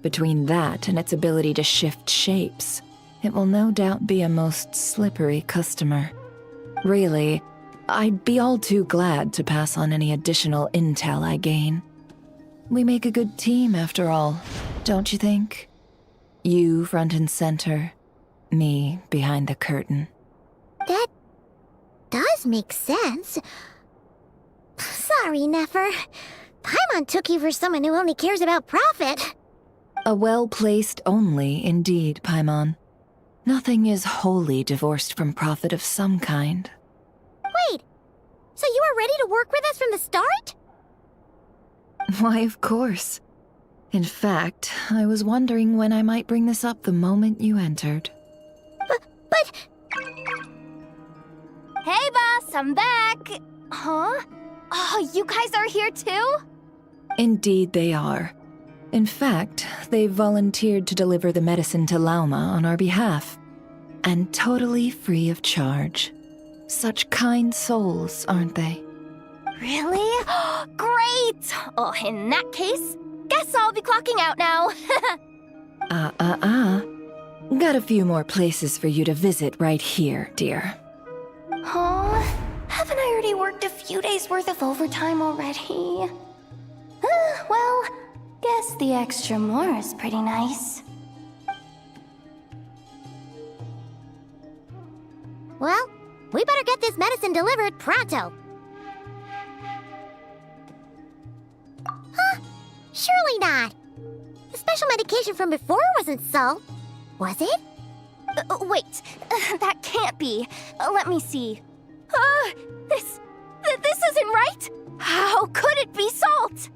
Between that and its ability to shift shapes, it will no doubt be a most slippery customer. Really, I'd be all too glad to pass on any additional intel I gain. We make a good team, after all, don't you think? You front and center, me behind the curtain. That does make sense. Sorry, Nefer. Paimon took you for someone who only cares about profit. A well-placed only, indeed, Paimon. Nothing is wholly divorced from profit of some kind. Wait, so you were ready to work with us from the start? Why, of course. In fact, I was wondering when I might bring this up the moment you entered. But... Hey, boss, I'm back! Huh? Oh, you guys are here too? Indeed they are. In fact, they've volunteered to deliver the medicine to Lauma on our behalf. And totally free of charge. Such kind souls, aren't they? Really? Great! Oh, in that case, guess I'll be clocking out now. Got a few more places for you to visit right here, dear. Huh? Haven't I already worked a few days' worth of overtime already? Well, guess the extra more is pretty nice. Well, we better get this medicine delivered pronto. Huh? Surely not. The special medication from before wasn't so. Was it? Wait, that can't be. Let me see. This isn't right! How could it be salt?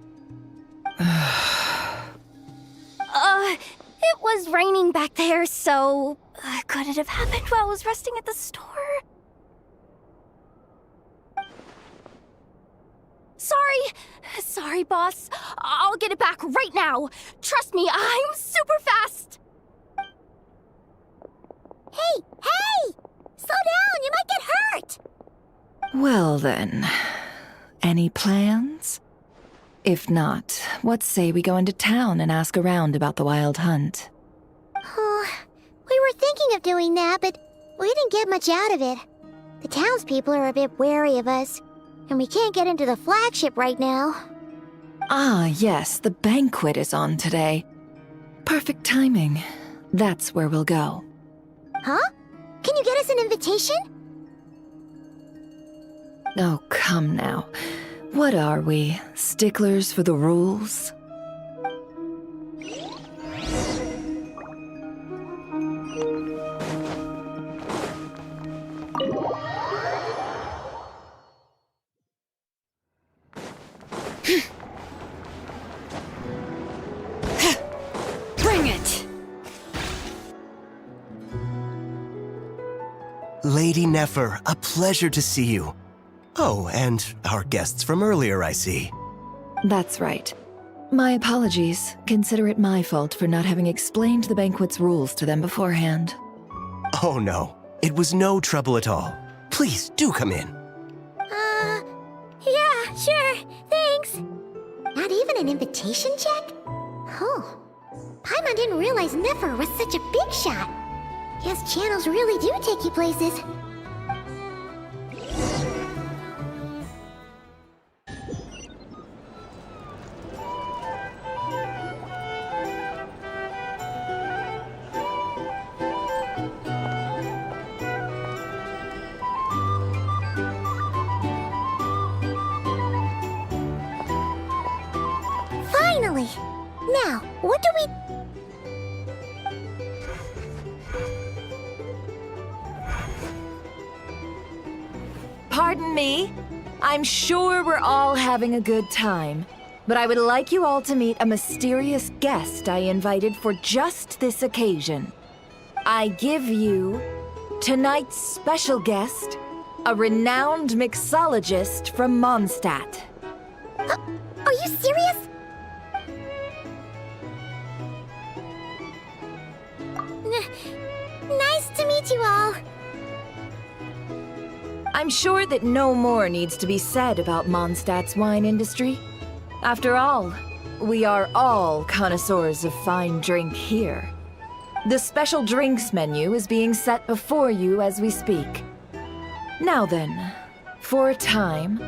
It was raining back there, so... could it have happened while I was resting at the store? Sorry, boss. I'll get it back right now. Trust me, I'm super fast! Hey! Slow down, you might get hurt! Well then, any plans? If not, what say we go into town and ask around about the wild hunt? Oh, we were thinking of doing that, but we didn't get much out of it. The townspeople are a bit wary of us, and we can't get into the flagship right now. Ah, yes, the banquet is on today. Perfect timing. That's where we'll go. Huh? Can you get us an invitation? Oh, come now. What are we, sticklers for the rules? Bring it! Lady Nefer, a pleasure to see you. Oh, and our guests from earlier, I see. That's right. My apologies. Consider it my fault for not having explained the banquet's rules to them beforehand. Oh no, it was no trouble at all. Please, do come in. Yeah, sure, thanks. Not even an invitation check? Oh, Paimon didn't realize Nefer was such a big shot. Guess channels really do take you places. Finally! Now, what do we... Pardon me. I'm sure we're all having a good time, but I would like you all to meet a mysterious guest I invited for just this occasion. I give you tonight's special guest, a renowned mixologist from Mondstadt. Are you serious? Nice to meet you all. I'm sure that no more needs to be said about Mondstadt's wine industry. After all, we are all connoisseurs of fine drink here. The special drinks menu is being set before you as we speak. Now then, for a time,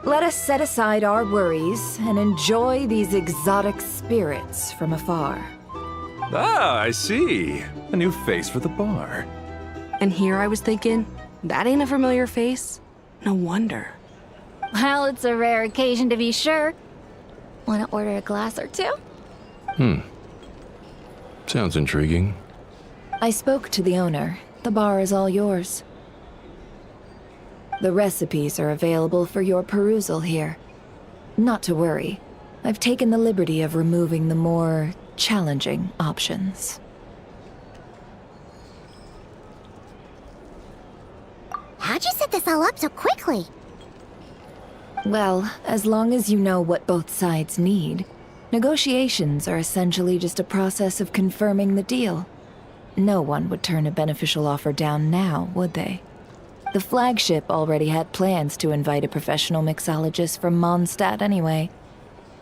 let us set aside our worries and enjoy these exotic spirits from afar. Ah, I see. A new face for the bar. And here I was thinking, that ain't a familiar face. No wonder. Well, it's a rare occasion to be sure. Want to order a glass or two? Sounds intriguing. I spoke to the owner. The bar is all yours. The recipes are available for your perusal here. Not to worry. I've taken the liberty of removing the more challenging options. How'd you set this all up so quickly? Well, as long as you know what both sides need, negotiations are essentially just a process of confirming the deal. No one would turn a beneficial offer down now, would they? The flagship already had plans to invite a professional mixologist from Mondstadt anyway.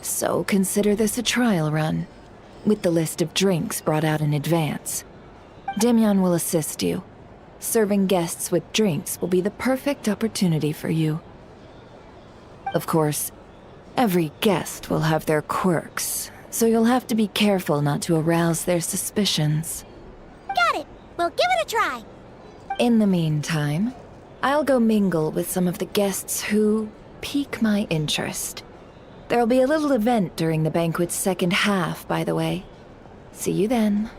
So consider this a trial run, with the list of drinks brought out in advance. Demyon will assist you. Serving guests with drinks will be the perfect opportunity for you. Of course, every guest will have their quirks, so you'll have to be careful not to arouse their suspicions. Got it. We'll give it a try. In the meantime, I'll go mingle with some of the guests who pique my interest. There'll be a little event during the banquet's second half, by the way. See you then.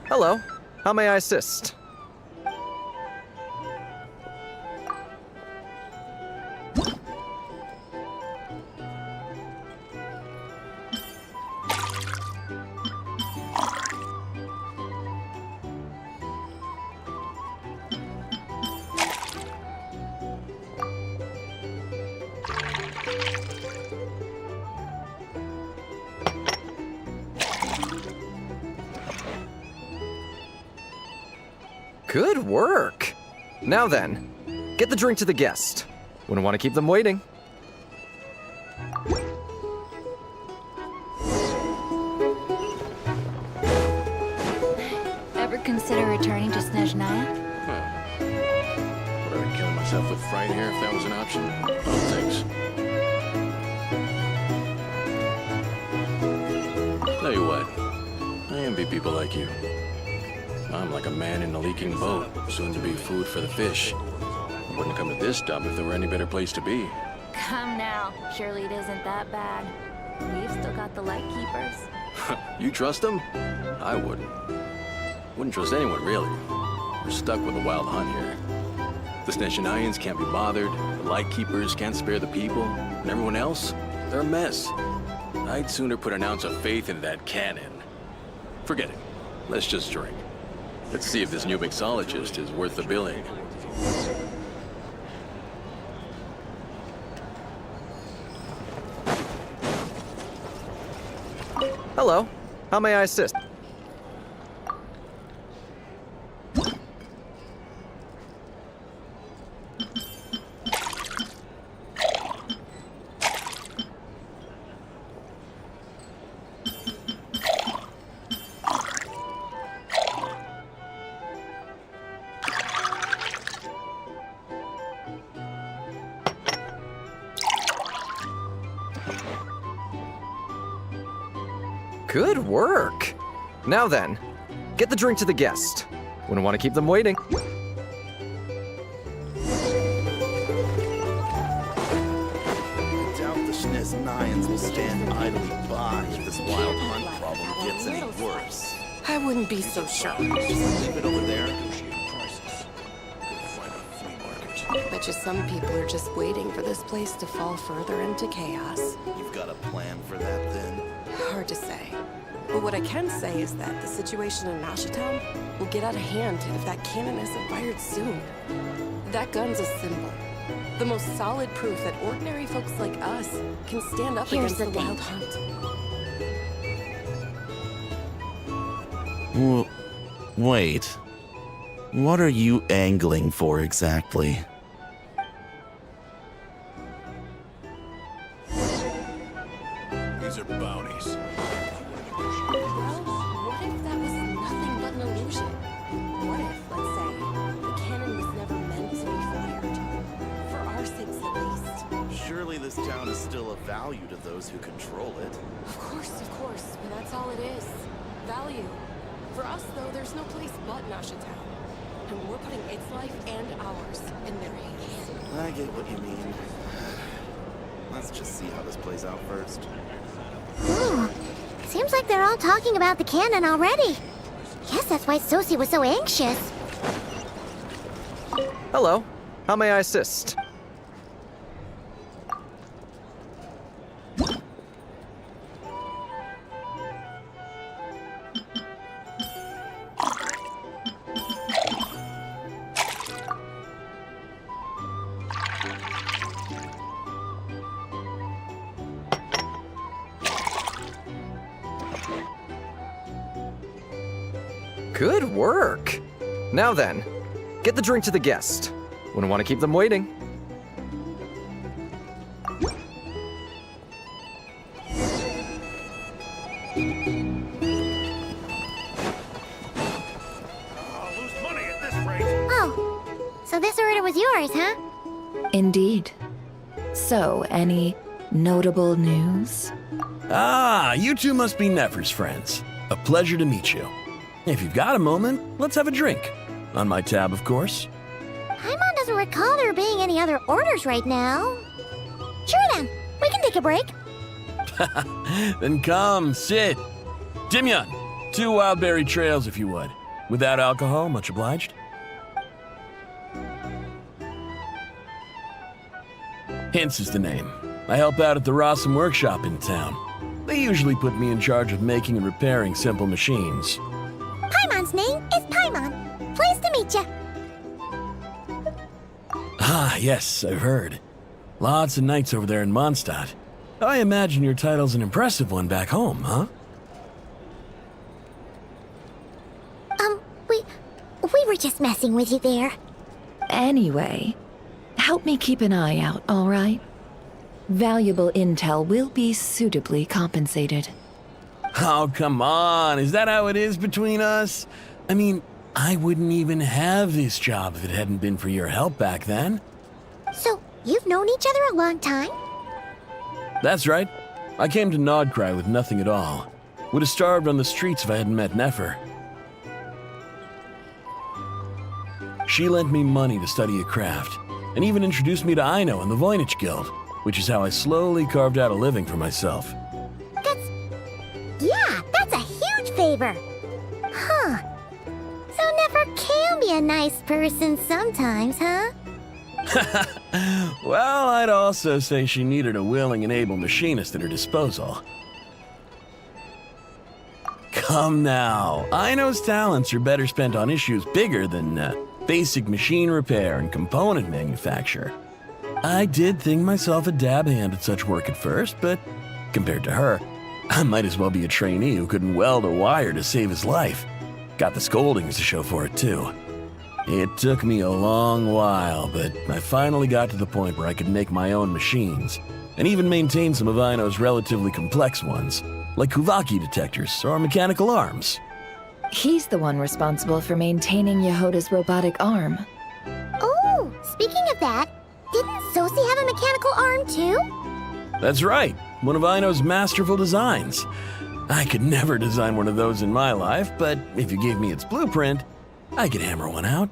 Hello. How may I assist? Good work! Now then, get the drink to the guest. Wouldn't want to keep them waiting. Ever consider returning to Snezhnaya? Would I be killing myself with fright here if that was an option? Oh, thanks. Tell you what, I envy people like you. I'm like a man in a leaking boat, soon to be food for the fish. I wouldn't come to this dump if there were any better place to be. Come now. Surely it isn't that bad. We've still got the light keepers. You trust them? I wouldn't. Wouldn't trust anyone, really. We're stuck with a wild hunt here. The Snezhnayans can't be bothered, the Lightkeepers can't spare the people, and everyone else, they're a mess. I'd sooner put an ounce of faith in that cannon. Forget it. Let's just drink. Let's see if this new mixologist is worth the billing. Hello. How may I assist? Good work! Now then, get the drink to the guest. Wouldn't want to keep them waiting. I doubt the Snezhnayans will stand idly by if this wild hunt problem gets any worse. I wouldn't be so sure. Leave it over there. Negotiate prices. Go find a flea market. Bet you some people are just waiting for this place to fall further into chaos. You've got a plan for that, then? Hard to say. But what I can say is that the situation in Nashitown will get out of hand if that cannon isn't fired soon. That gun's a symbol. The most solid proof that ordinary folks like us can stand up Here's against the the wild hunt. Wait. What are you angling for exactly? These are bounties. What if that was nothing but an illusion? What if, let's say, the cannon was never meant to be fired? For our sakes at least. Surely this town is still of value to those who control it. Of course, but that's all it is. Value. For us, though, there's no place but Nashitown. And we're putting its life and ours in their hands. I get what you mean. Let's just see how this plays out first. Ooh, seems like they're all talking about the cannon already. Guess that's why Sosie was so anxious. Hello. How may I assist? Good work! Now then, get the drink to the guest. Wouldn't want to keep them waiting. Oh, so this order was yours, huh? Indeed. So, any notable news? Ah, you two must be Nefer's friends. A pleasure to meet you. If you've got a moment, let's have a drink. On my tab, of course. Paimon doesn't recall there being any other orders right now. Sure then, we can take a break. Then come, sit. Timyon, 2 wildberry trails if you would. Without alcohol, much obliged. Hints is the name. I help out at the Rossum workshop in town. They usually put me in charge of making and repairing simple machines. Paimon's name is Paimon. Pleased to meet ya. Ah, yes, I've heard. Lots of nights over there in Mondstadt. I imagine your title's an impressive one back home, huh? We were just messing with you there. Anyway, help me keep an eye out, all right? Valuable intel will be suitably compensated. Oh, come on. Is that how it is between us? I mean, I wouldn't even have this job if it hadn't been for your help back then. So, you've known each other a long time? That's right. I came to Krai with nothing at all. Would have starved on the streets if I hadn't met Nefer. She lent me money to study a craft, and even introduced me to Aino and the Voynich Guild, which is how I slowly carved out a living for myself. That's a huge favor. Huh. So Nefer can be a nice person sometimes, huh? Well, I'd also say she needed a willing and able machinist at her disposal. Come now, Aino's talents are better spent on issues bigger than basic machine repair and component manufacture. I did think myself a dab hand at such work at first, but compared to her, I might as well be a trainee who couldn't weld a wire to save his life. Got the scoldings to show for it, too. It took me a long while, but I finally got to the point where I could make my own machines, and even maintain some of Aino's relatively complex ones, like Kuvaki detectors or mechanical arms. He's the one responsible for maintaining Yehoda's robotic arm. Oh, speaking of that, didn't Sosie have a mechanical arm too? That's right, one of Aino's masterful designs. I could never design one of those in my life, but if you gave me its blueprint, I could hammer one out.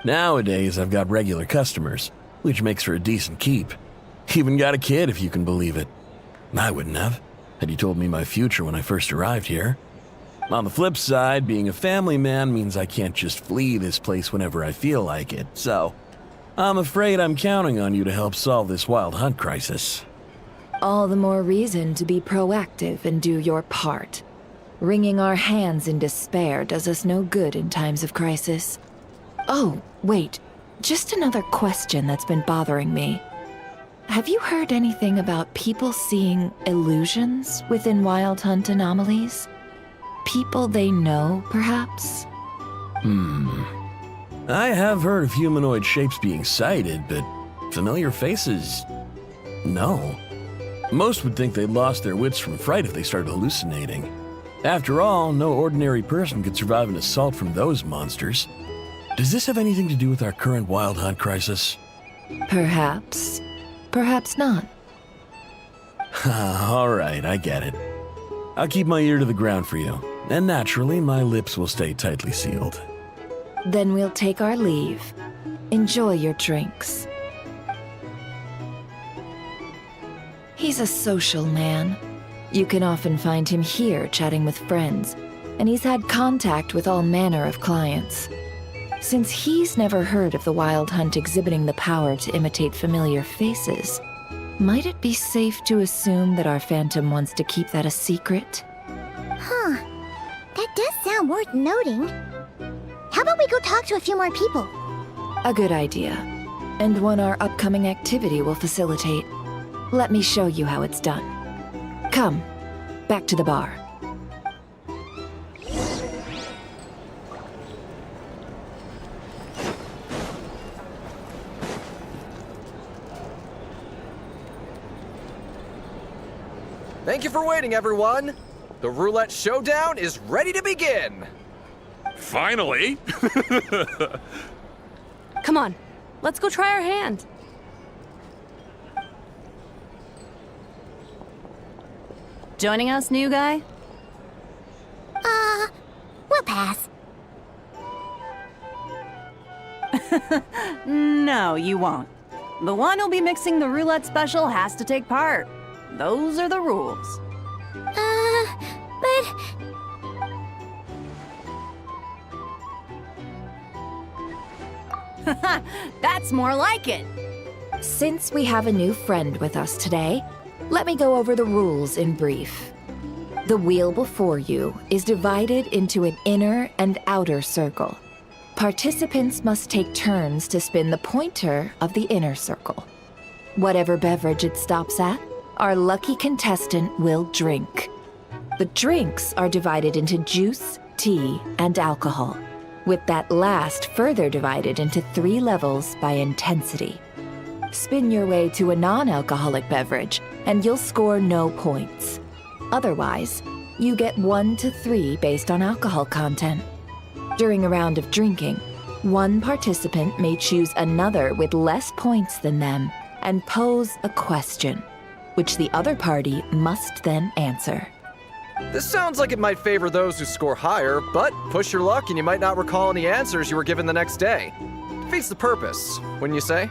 Nowadays, I've got regular customers, which makes for a decent keep. Even got a kid, if you can believe it. I wouldn't have, had you told me my future when I first arrived here. On the flip side, being a family man means I can't just flee this place whenever I feel like it, so I'm afraid I'm counting on you to help solve this wild hunt crisis. All the more reason to be proactive and do your part. Wringing our hands in despair does us no good in times of crisis. Oh, wait. Just another question that's been bothering me. Have you heard anything about people seeing illusions within Wild Hunt anomalies? People they know, perhaps? I have heard of humanoid shapes being sighted, but familiar faces? No. Most would think they'd lost their wits from fright if they started hallucinating. After all, no ordinary person could survive an assault from those monsters. Does this have anything to do with our current Wild Hunt crisis? Perhaps. Perhaps not. All right, I get it. I'll keep my ear to the ground for you, and naturally, my lips will stay tightly sealed. Then we'll take our leave. Enjoy your drinks. He's a social man. You can often find him here chatting with friends, and he's had contact with all manner of clients. Since he's never heard of the Wild Hunt exhibiting the power to imitate familiar faces, might it be safe to assume that our Phantom wants to keep that a secret? Huh. That does sound worth noting. How about we go talk to a few more people? A good idea, and one our upcoming activity will facilitate. Let me show you how it's done. Come, back to the bar. Thank you for waiting, everyone. The roulette showdown is ready to begin. Finally! Come on, let's go try our hand. Joining us, new guy? We'll pass. No, you won't. The one who'll be mixing the roulette special has to take part. Those are the rules. But... That's more like it. Since we have a new friend with us today, let me go over the rules in brief. The wheel before you is divided into an inner and outer circle. Participants must take turns to spin the pointer of the inner circle. Whatever beverage it stops at, our lucky contestant will drink. The drinks are divided into juice, tea, and alcohol, with that last further divided into 3 levels by intensity. Spin your way to a non-alcoholic beverage, and you'll score no points. Otherwise, you get 1 to 3 based on alcohol content. During a round of drinking, one participant may choose another with less points than them and pose a question, which the other party must then answer. This sounds like it might favor those who score higher, but push your luck and you might not recall any answers you were given the next day. Defeats the purpose, wouldn't you say?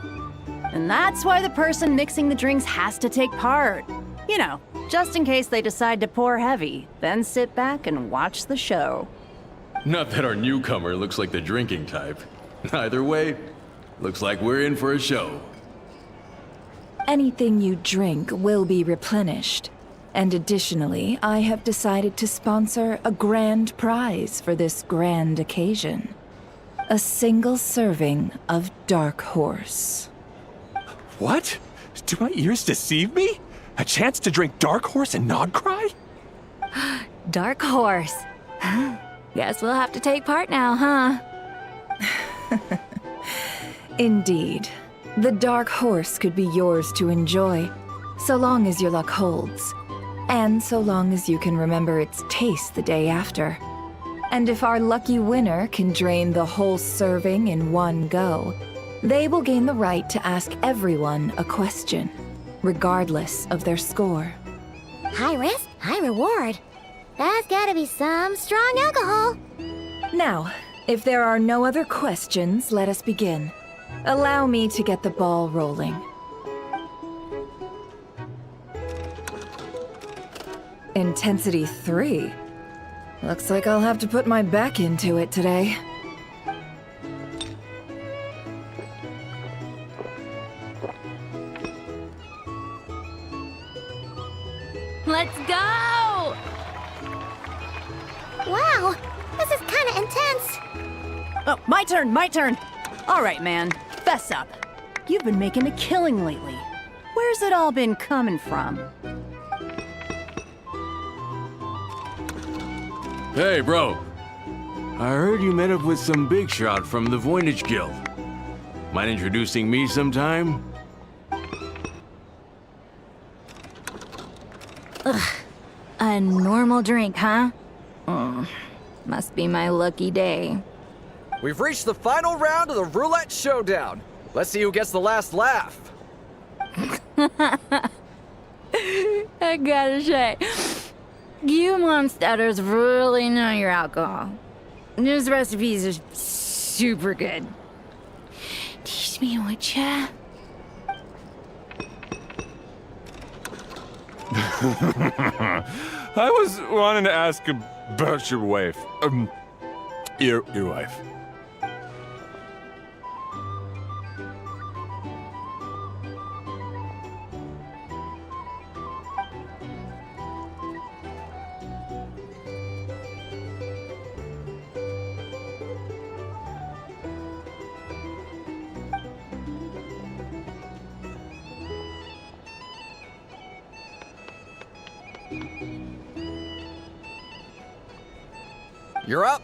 And that's why the person mixing the drinks has to take part. You know, just in case they decide to pour heavy, then sit back and watch the show. Not that our newcomer looks like the drinking type. Either way, looks like we're in for a show. Anything you drink will be replenished. And additionally, I have decided to sponsor a grand prize for this grand occasion. A single serving of Dark Horse. What? Do my ears deceive me? A chance to drink Dark Horse and not cry? Dark Horse. Guess we'll have to take part now, huh? Indeed. The Dark Horse could be yours to enjoy, so long as your luck holds. And so long as you can remember its taste the day after. And if our lucky winner can drain the whole serving in one go, they will gain the right to ask everyone a question, regardless of their score. High risk, high reward. That's gotta be some strong alcohol. Now, if there are no other questions, let us begin. Allow me to get the ball rolling. Intensity 3. Looks like I'll have to put my back into it today. Let's go! Wow, this is kind of intense. Oh, my turn. All right, man, fess up. You've been making a killing lately. Where's it all been coming from? Hey, bro. I heard you met up with some big shot from the Voynich Guild. Mind introducing me sometime? Ugh. A normal drink, huh? Must be my lucky day. We've reached the final round of the roulette showdown. Let's see who gets the last laugh. I gotta say, you monsters really know your alcohol. This recipes are super good. Teach me, would ya? I was wanting to ask about your wife. Your wife. You're up.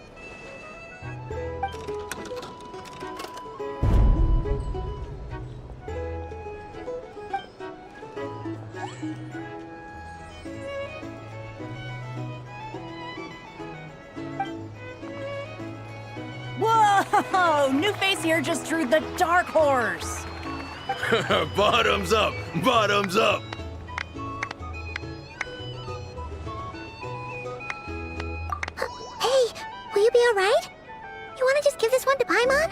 Whoa! New face here just drew the dark horse. Bottoms up! Bottoms up! Hey, will you be alright? You want to just give this one to Paimon?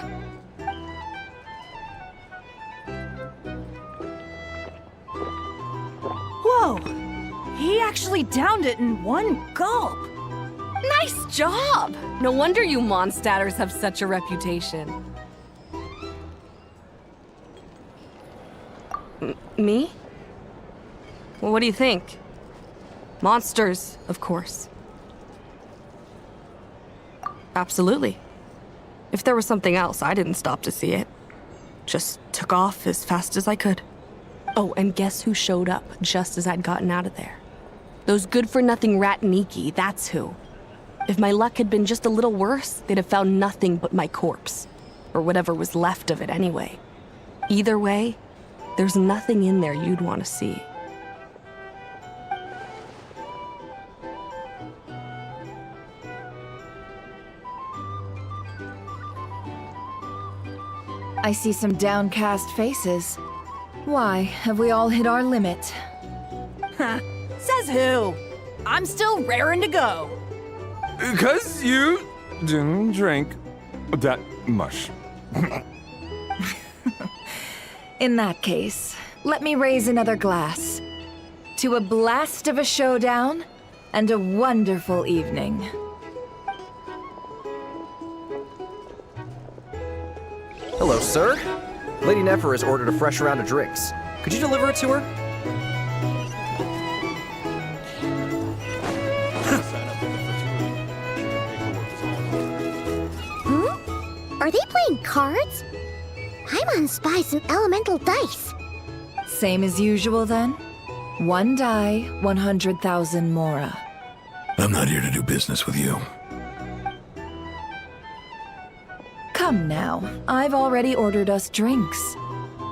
Whoa! He actually downed it in one gulp. Nice job! No wonder you Mondstadters have such a reputation. Me? Well, what do you think? Monsters, of course. Absolutely. If there was something else, I didn't stop to see it. Just took off as fast as I could. Oh, and guess who showed up just as I'd gotten out of there? Those good-for-nothing rat Niki, that's who. If my luck had been just a little worse, they'd have found nothing but my corpse. Or whatever was left of it anyway. Either way, there's nothing in there you'd want to see. I see some downcast faces. Why, have we all hit our limit? Says who? I'm still raring to go. 'Cause you didn't drink that much. In that case, let me raise another glass. To a blast of a showdown and a wonderful evening. Hello, sir. Lady Nefer has ordered a fresh round of drinks. Could you deliver it to her? Are they playing cards? Paimon spies some elemental dice. Same as usual then? One die, 100,000 mora. I'm not here to do business with you. Come now, I've already ordered us drinks.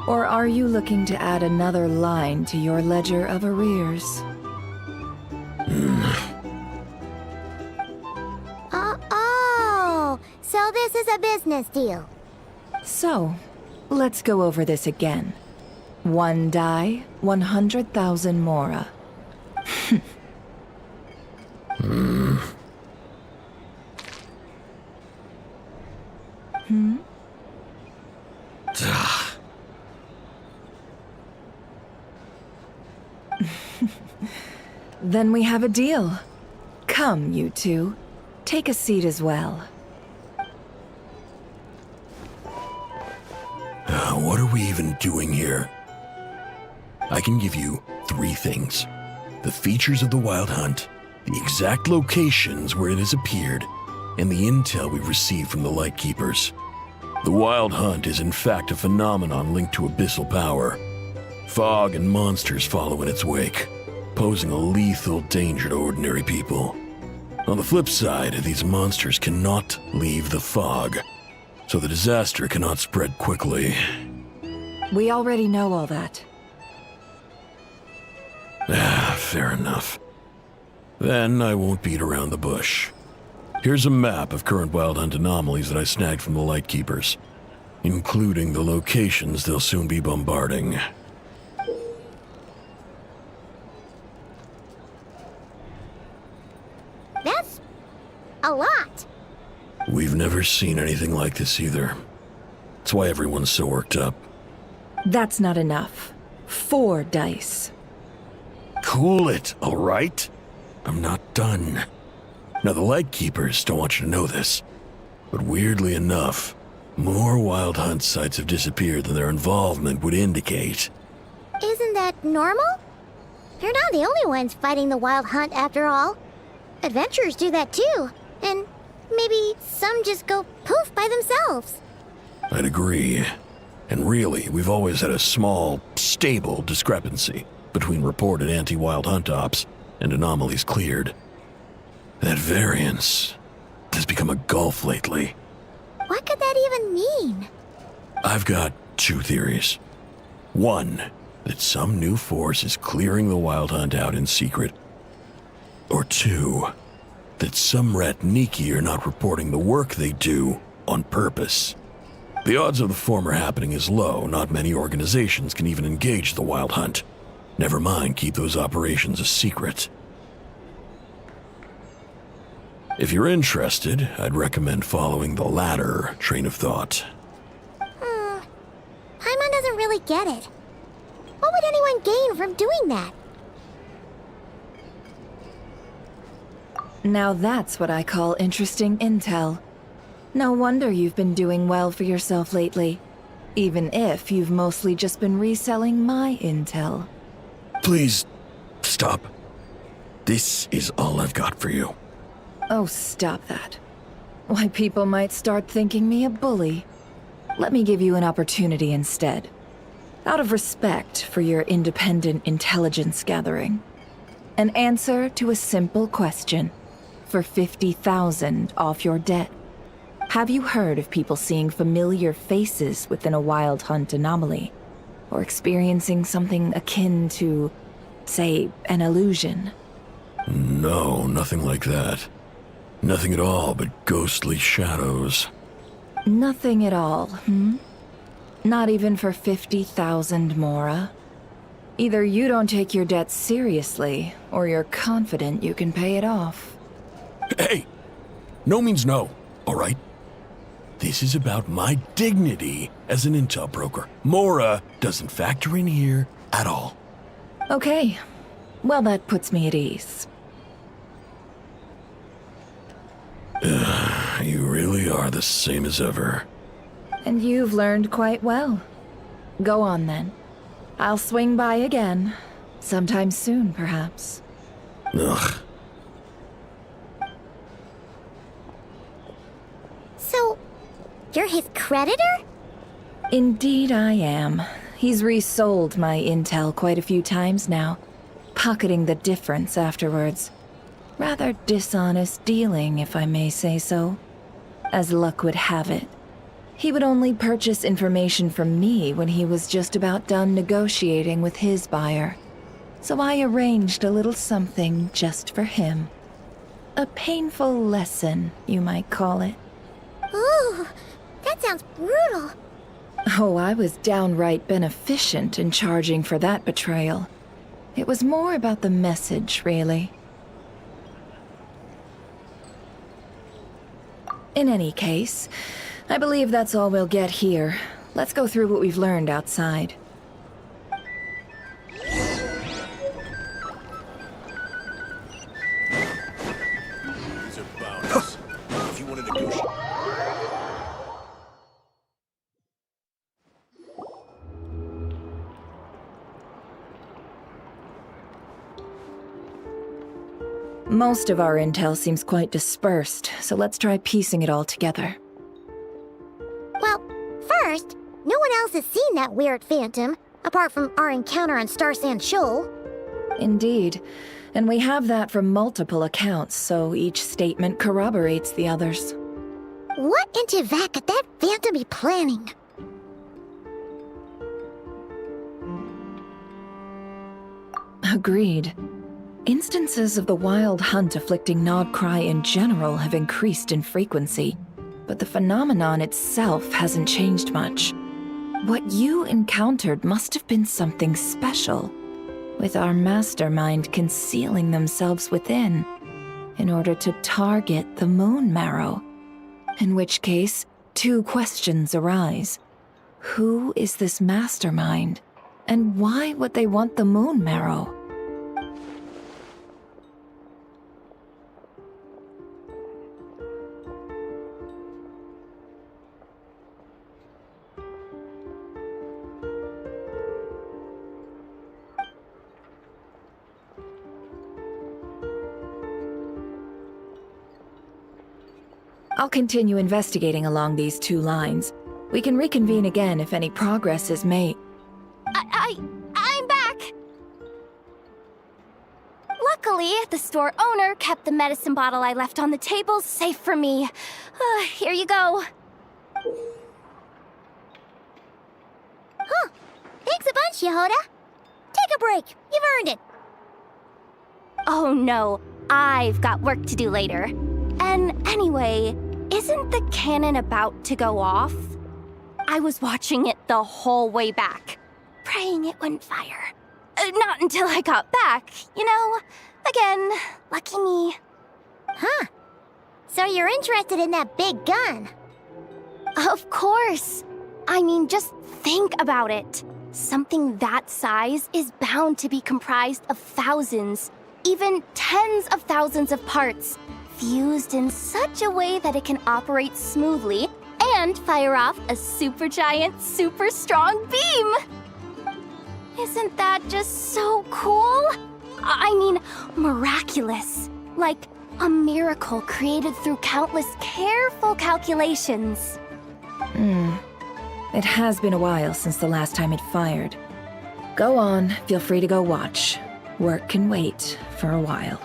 Or are you looking to add another line to your ledger of arrears? Oh, so this is a business deal. So, let's go over this again. One die, 100,000 mora. Then we have a deal. Come, you two. Take a seat as well. What are we even doing here? I can give you 3 things. The features of the Wild Hunt, the exact locations where it has appeared, and the intel we've received from the Lightkeepers. The Wild Hunt is in fact a phenomenon linked to abyssal power. Fog and monsters follow in its wake, posing a lethal danger to ordinary people. On the flip side, these monsters cannot leave the fog, so the disaster cannot spread quickly. We already know all that. Fair enough. Then I won't beat around the bush. Here's a map of current Wild Hunt anomalies that I snagged from the Lightkeepers, including the locations they'll soon be bombarding. That's a lot. We've never seen anything like this either. That's why everyone's so worked up. That's not enough. 4 dice. Cool it, all right? I'm not done. Now, the Lightkeepers don't want you to know this, but weirdly enough, more Wild Hunt sites have disappeared than their involvement would indicate. Isn't that normal? They're not the only ones fighting the Wild Hunt after all. Adventurers do that too, and maybe some just go poof by themselves. I'd agree. And really, we've always had a small, stable discrepancy between reported anti-Wild Hunt ops and anomalies cleared. That variance has become a gulf lately. What could that even mean? I've got 2 theories. One, that some new force is clearing the Wild Hunt out in secret. Or 2, that some Ratniki are not reporting the work they do on purpose. The odds of the former happening is low. Not many organizations can even engage the Wild Hunt. Never mind keep those operations a secret. If you're interested, I'd recommend following the latter train of thought. Paimon doesn't really get it. What would anyone gain from doing that? Now that's what I call interesting intel. No wonder you've been doing well for yourself lately. Even if you've mostly just been reselling my intel. Please, stop. This is all I've got for you. Oh, stop that. Why, people might start thinking me a bully. Let me give you an opportunity instead. Out of respect for your independent intelligence gathering. An answer to a simple question. For 50,000 off your debt. Have you heard of people seeing familiar faces within a Wild Hunt anomaly? Or experiencing something akin to, say, an illusion? No, nothing like that. Nothing at all but ghostly shadows. Nothing at all, Not even for 50,000 Mora? Either you don't take your debt seriously, or you're confident you can pay it off. Hey! No means no, all right? This is about my dignity as an intel broker. Mora doesn't factor in here at all. Okay. Well, that puts me at ease. You really are the same as ever. And you've learned quite well. Go on, then. I'll swing by again. Sometime soon, perhaps. Ugh. So, you're his creditor? Indeed I am. He's resold my intel quite a few times now, pocketing the difference afterwards. Rather dishonest dealing, if I may say so. As luck would have it, he would only purchase information from me when he was just about done negotiating with his buyer. So I arranged a little something just for him. A painful lesson, you might call it. Ooh, that sounds brutal. Oh, I was downright beneficent in charging for that betrayal. It was more about the message, really. In any case, I believe that's all we'll get here. Let's go through what we've learned outside. These are bounties. Most of our intel seems quite dispersed, so let's try piecing it all together. Well, first, no one else has seen that weird phantom, apart from our encounter on Star Sand Shoal. Indeed. And we have that from multiple accounts, so each statement corroborates the others. What in Teyvat could that phantom be planning? Agreed. Instances of the wild hunt afflicting Nod Krai in general have increased in frequency, but the phenomenon itself hasn't changed much. What you encountered must have been something special, with our mastermind concealing themselves within, in order to target the Moon Marrow. In which case, two questions arise. Who is this mastermind, and why would they want the Moon Marrow? I'll continue investigating along these two lines. We can reconvene again if any progress is made. I'm back! Luckily, the store owner kept the medicine bottle I left on the table safe for me. Here you go. Huh. Thanks a bunch, Yehoda. Take a break. You've earned it. Oh no, I've got work to do later. And anyway, isn't the cannon about to go off? I was watching it the whole way back, praying it wouldn't fire. Not until I got back, you know? Again, lucky me. Huh. So you're interested in that big gun? Of course. I mean, just think about it. Something that size is bound to be comprised of thousands, even tens of thousands of parts, fused in such a way that it can operate smoothly and fire off a supergiant, super strong beam! Isn't that just so cool? I mean, miraculous. Like a miracle created through countless careful calculations. It has been a while since the last time it fired. Go on, feel free to go watch. Work can wait for a while.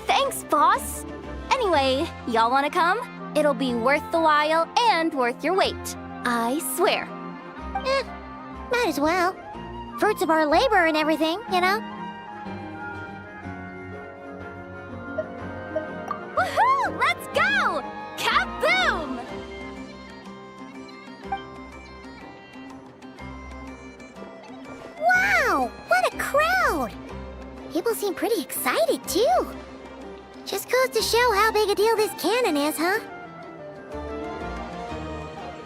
Thanks, boss. Anyway, y'all wanna come? It'll be worth the while and worth your wait. I swear. Might as well. Fruits of our labor and everything, you know? Woohoo! Let's go! Kaboom! Wow! What a crowd! People seem pretty excited, too. Just goes to show how big a deal this cannon is, huh?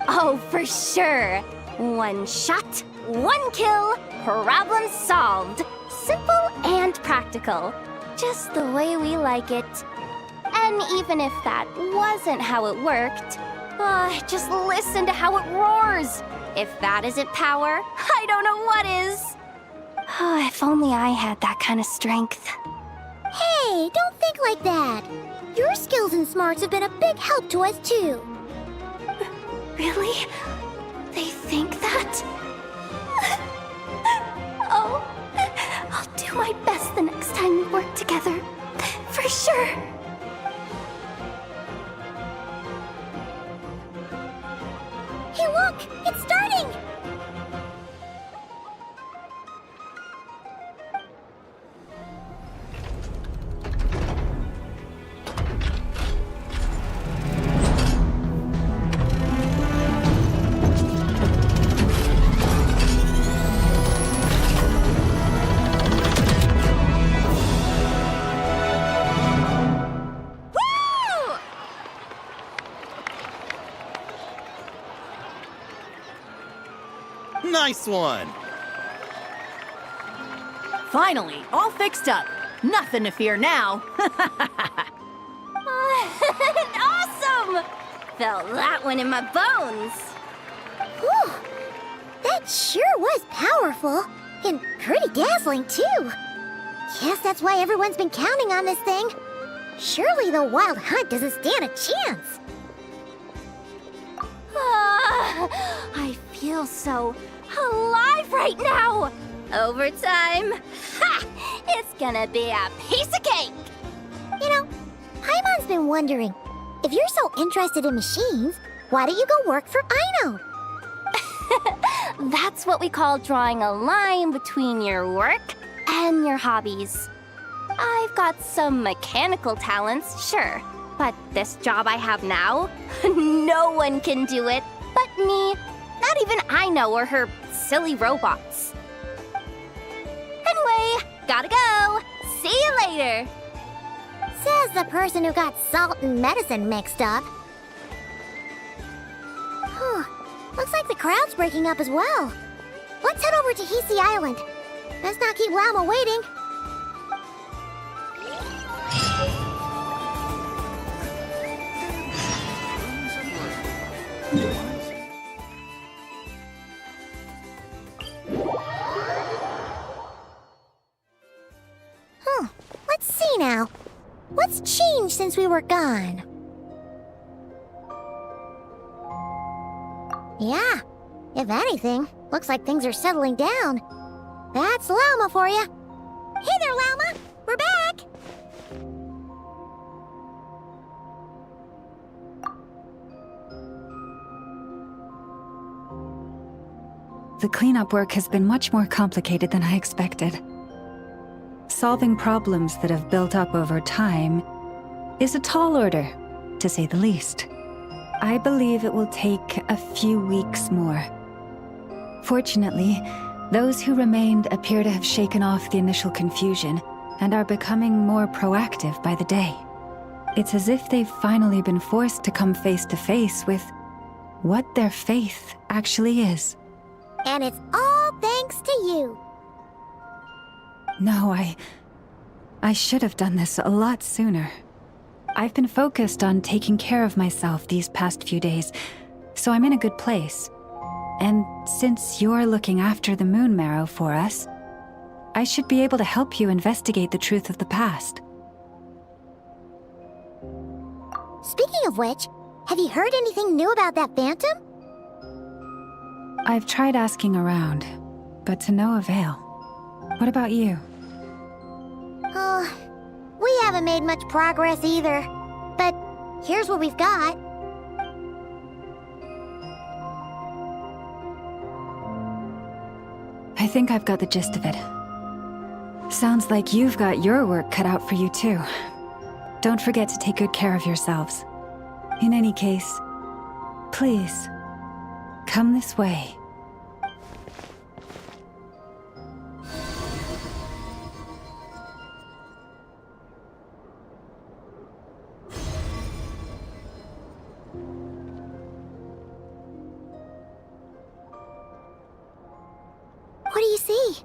Oh, for sure. One shot, one kill, problem solved. Simple and practical. Just the way we like it. And even if that wasn't how it worked, just listen to how it roars. If that isn't power, I don't know what is. If only I had that kind of strength. Hey, don't think like that. Your skills and smarts have been a big help to us, too. Really? They think that? Oh, I'll do my best the next time we work together. For sure. Hey, look! It's starting! Nice one! Finally, all fixed up. Nothing to fear now. Awesome! Felt that one in my bones. Whew! That sure was powerful. And pretty dazzling, too. Guess that's why everyone's been counting on this thing. Surely the Wild Hunt doesn't stand a chance. I feel so alive right now! Overtime? Ha! It's gonna be a piece of cake! You know, Paimon's been wondering, if you're so interested in machines, why don't you go work for Aino? That's what we call drawing a line between your work and your hobbies. I've got some mechanical talents, sure, but this job I have now, no one can do it but me. Not even Aino or her silly robots. Anyway, gotta go. See you later. Says the person who got salt and medicine mixed up. Huh. Looks like the crowd's breaking up as well. Let's head over to Hisi Island. Let's not keep Llama waiting. Let's see now. What's changed since we were gone? Yeah, if anything, looks like things are settling down. That's Llama for you. Hey there, Llama! We're back! The cleanup work has been much more complicated than I expected. Solving problems that have built up over time is a tall order, to say the least. I believe it will take a few weeks more. Fortunately, those who remained appear to have shaken off the initial confusion and are becoming more proactive by the day. It's as if they've finally been forced to come face to face with what their faith actually is. And it's all thanks to you. No, I should have done this a lot sooner. I've been focused on taking care of myself these past few days, so I'm in a good place. And since you're looking after the Moon Marrow for us, I should be able to help you investigate the truth of the past. Speaking of which, have you heard anything new about that phantom? I've tried asking around, but to no avail. What about you? Oh, we haven't made much progress either. But here's what we've got. I think I've got the gist of it. Sounds like you've got your work cut out for you too. Don't forget to take good care of yourselves. In any case, please, come this way. What do you see?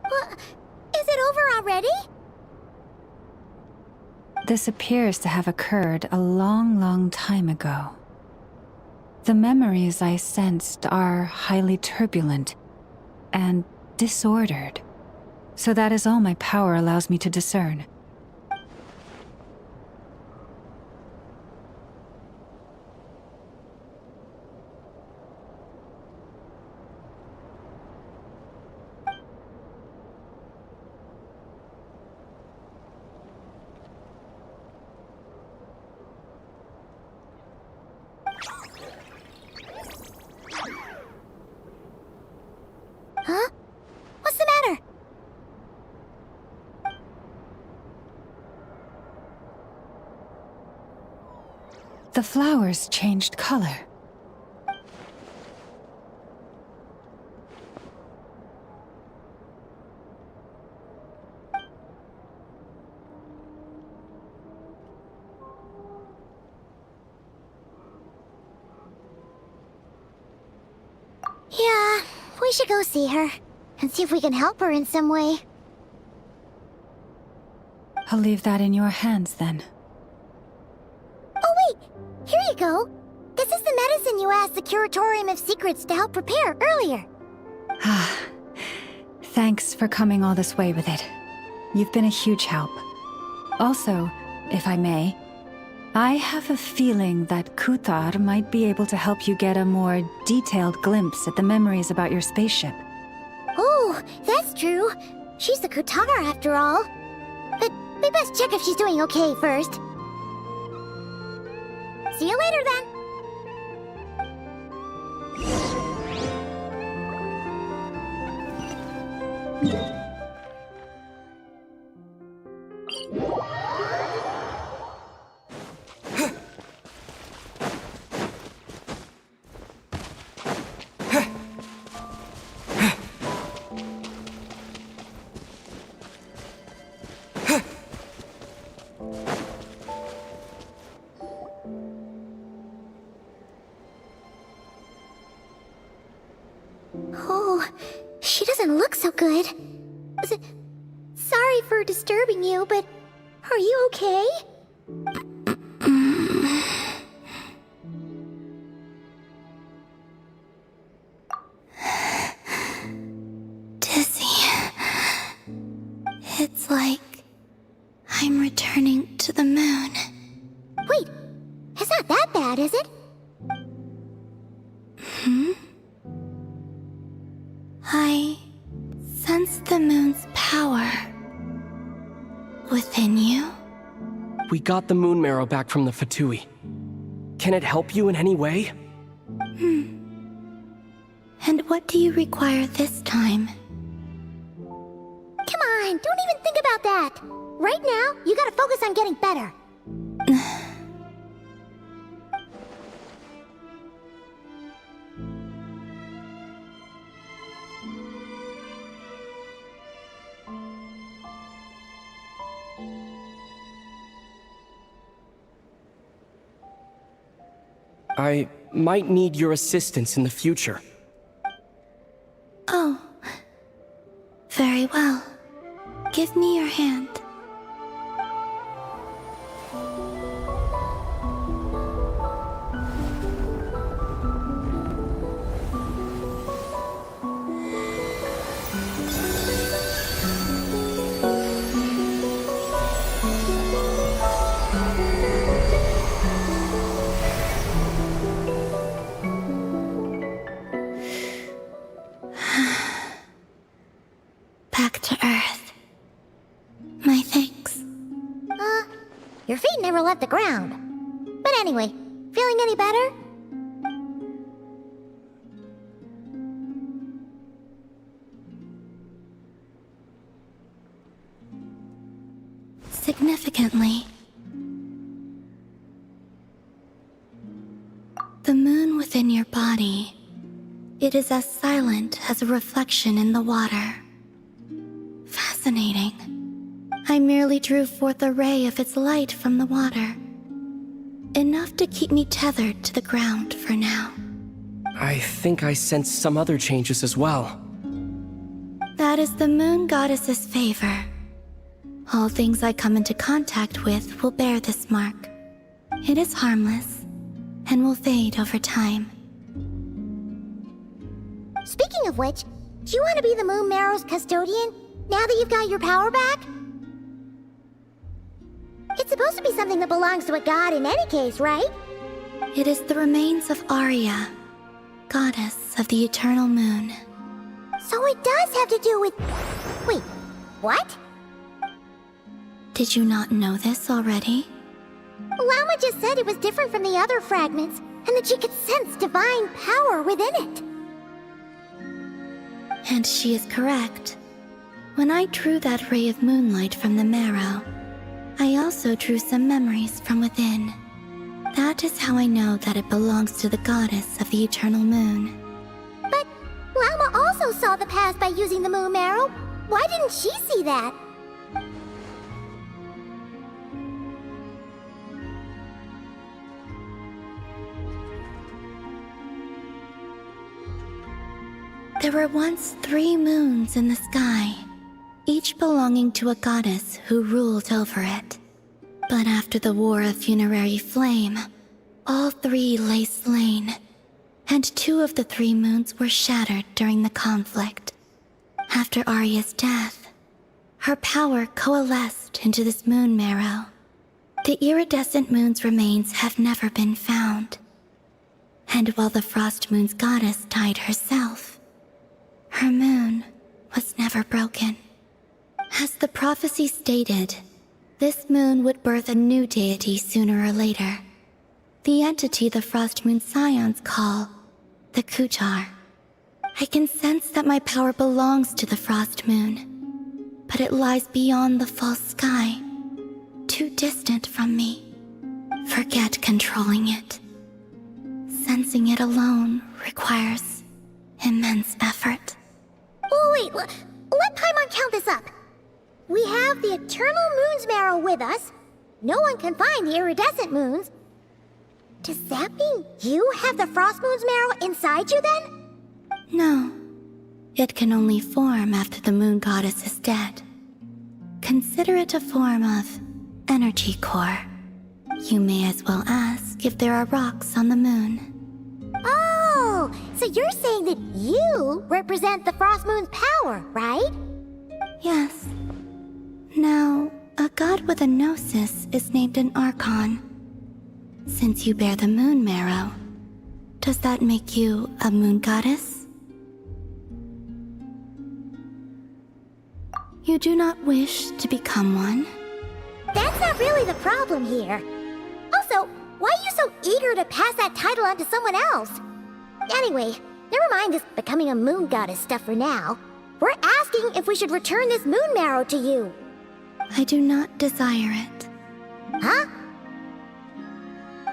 What? Is it over already? This appears to have occurred a long, long time ago. The memories I sensed are highly turbulent and disordered, so that is all my power allows me to discern. Huh? What's the matter? The flowers changed color. should go see her and see if we can help her in some way. I'll leave that in your hands then. Oh wait, here you go. This is the medicine you asked the Curatorium of Secrets to help prepare earlier. Thanks for coming all this way with it. You've been a huge help. Also, if I may, I have a feeling that Kuthar might be able to help you get a more detailed glimpse at the memories about your spaceship. Oh, that's true. She's the Kuthar after all. But we best check if she's doing okay first. See you later then. Oh, she doesn't look so good. Sorry for disturbing you, but are you okay? Dizzy. It's like I'm returning to the moon. Wait, it's not that bad, is it? I sense the moon's power within you. We got the moon marrow back from the Fatui. Can it help you in any way? And what do you require this time? Come on, don't even think about that. Right now, you gotta focus on getting better. I might need your assistance in the future. Oh. Very well. Give me your hand. Back to Earth. My thanks. Your feet never left the ground. But anyway, feeling any better? Significantly. The moon within your body, it is as silent as a reflection in the water. Fascinating. I merely drew forth a ray of its light from the water. Enough to keep me tethered to the ground for now. I think I sense some other changes as well. That is the moon goddess's favor. All things I come into contact with will bear this mark. It is harmless, and will fade over time. Speaking of which, do you want to be the Moon Marrow's custodian, now that you've got your power back? It's supposed to be something that belongs to a god in any case, right? It is the remains of Arya, goddess of the eternal moon. So it does have to do with... Wait, what? Did you not know this already? Lama just said it was different from the other fragments, and that she could sense divine power within it. And she is correct. When I drew that ray of moonlight from the marrow, I also drew some memories from within. That is how I know that it belongs to the goddess of the eternal moon. But Lama also saw the past by using the moon marrow. Why didn't she see that? There were once 3 moons in the sky, each belonging to a goddess who ruled over it. But after the War of Funerary Flame, all 3 lay slain, and 2 of the 3 moons were shattered during the conflict. After Arya's death, her power coalesced into this moon marrow. The iridescent moon's remains have never been found. And while the Frost Moon's goddess died herself, her moon was never broken. As the prophecy stated, this moon would birth a new deity sooner or later. The entity the Frost Moon Scions call the Kuchar. I can sense that my power belongs to the Frost Moon, but it lies beyond the false sky, too distant from me. Forget controlling it. Sensing it alone requires immense effort. Oh, wait, let Paimon count this up. We have the Eternal Moon's Marrow with us. No one can find the iridescent moons. Does that mean you have the Frost Moon's Marrow inside you then? No. It can only form after the moon goddess is dead. Consider it a form of energy core. You may as well ask if there are rocks on the moon. Oh, so you're saying that you represent the Frost Moon's power, right? Yes. Now, a god with a gnosis is named an Archon. Since you bear the moon marrow, does that make you a moon goddess? You do not wish to become one? That's not really the problem here. Also, why are you so eager to pass that title on to someone else? Anyway, never mind this becoming a moon goddess stuff for now. We're asking if we should return this moon marrow to you. I do not desire it. Huh?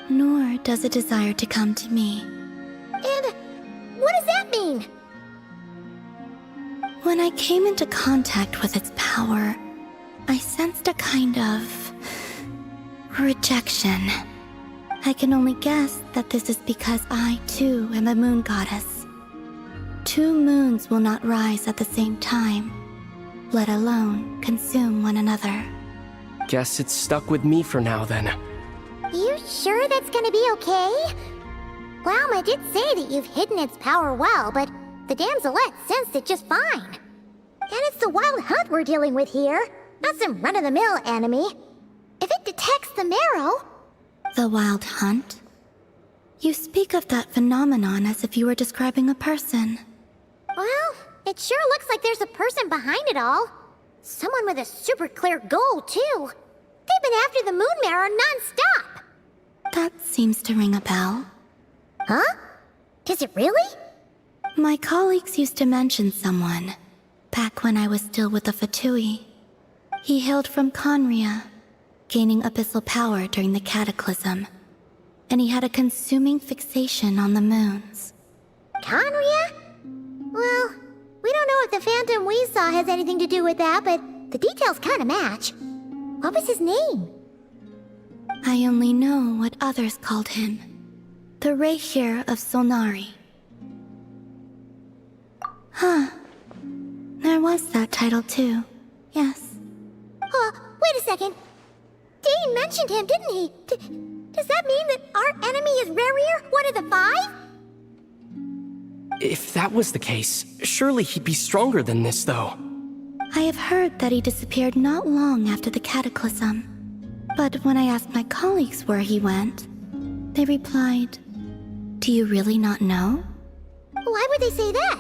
Nor does it desire to come to me. And what does that mean? When I came into contact with its power, I sensed a kind of rejection. I can only guess that this is because I, too, am a moon goddess. 2 moons will not rise at the same time, let alone consume one another. Guess it's stuck with me for now, then. You sure that's gonna be okay? Glauma did say that you've hidden its power well, but the damselette sensed it just fine. And it's the wild hunt we're dealing with here, not some run-of-the-mill enemy. If it detects the marrow... The wild hunt? You speak of that phenomenon as if you were describing a person. Well, it sure looks like there's a person behind it all. Someone with a super clear goal, too. They've been after the moon marrow non-stop. That seems to ring a bell. Huh? Is it really? My colleagues used to mention someone, back when I was still with the Fatui. He hailed from Conria, gaining abyssal power during the Cataclysm, and he had a consuming fixation on the moons. Conria? Well, we don't know if the phantom we saw has anything to do with that, but the details kinda match. What was his name? I only know what others called him. The Rehir of Solnari. Huh. There was that title too. Yes. Wait a second. Dane mentioned him, didn't he? Does that mean that our enemy is Rerir, one of the 5? If that was the case, surely he'd be stronger than this, though. I have heard that he disappeared not long after the Cataclysm. But when I asked my colleagues where he went, they replied, "Do you really not know?" Why would they say that?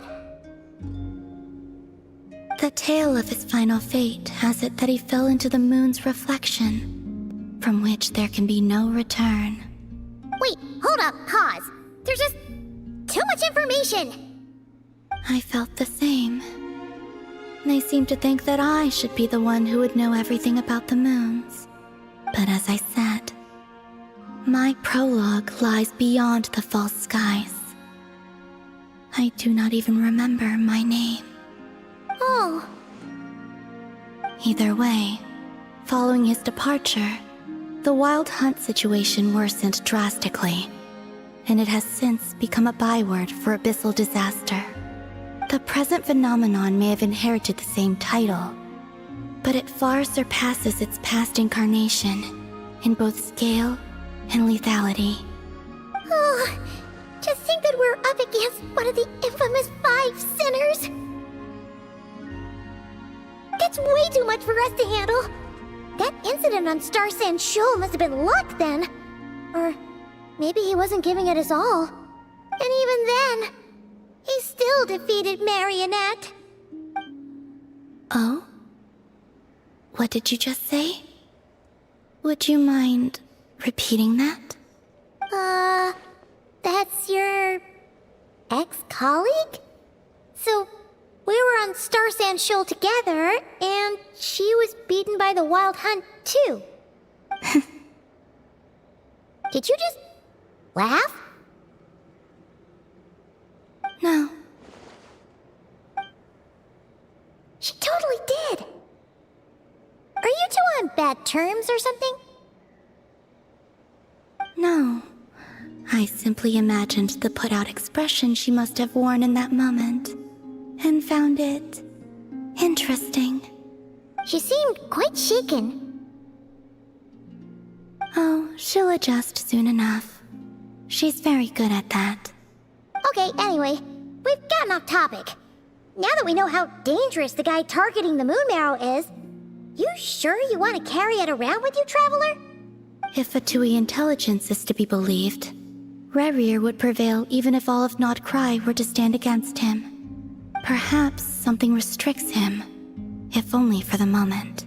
The tale of his final fate has it that he fell into the moon's reflection, from which there can be no return. Wait, hold up, pause. There's just too much information. I felt the same. They seemed to think that I should be the one who would know everything about the moons. But as I said, my prologue lies beyond the false skies. I do not even remember my name. Oh. Either way, following his departure, the wild hunt situation worsened drastically, and it has since become a byword for abyssal disaster. The present phenomenon may have inherited the same title, but it far surpasses its past incarnation in both scale and lethality. Oh, to think that we're up against one of the infamous 5 sinners! That's way too much for us to handle! That incident on Star Sand Shoal must have been luck then! Or maybe he wasn't giving it his all. And even then, he still defeated Marionette. Oh? What did you just say? Would you mind repeating that? That's your ex-colleague? So, we were on Star Sand Shoal together, and she was beaten by the Wild Hunt, too. Did you just laugh? No. She totally did. Are you two on bad terms or something? No. I simply imagined the put-out expression she must have worn in that moment, and found it interesting. She seemed quite shaken. Oh, she'll adjust soon enough. She's very good at that. Okay, anyway, we've gotten off topic. Now that we know how dangerous the guy targeting the Moon Marrow is, you sure you want to carry it around with you, Traveler? If Fatui intelligence is to be believed, Rerir would prevail even if all of Nod Krai were to stand against him. Perhaps something restricts him, if only for the moment.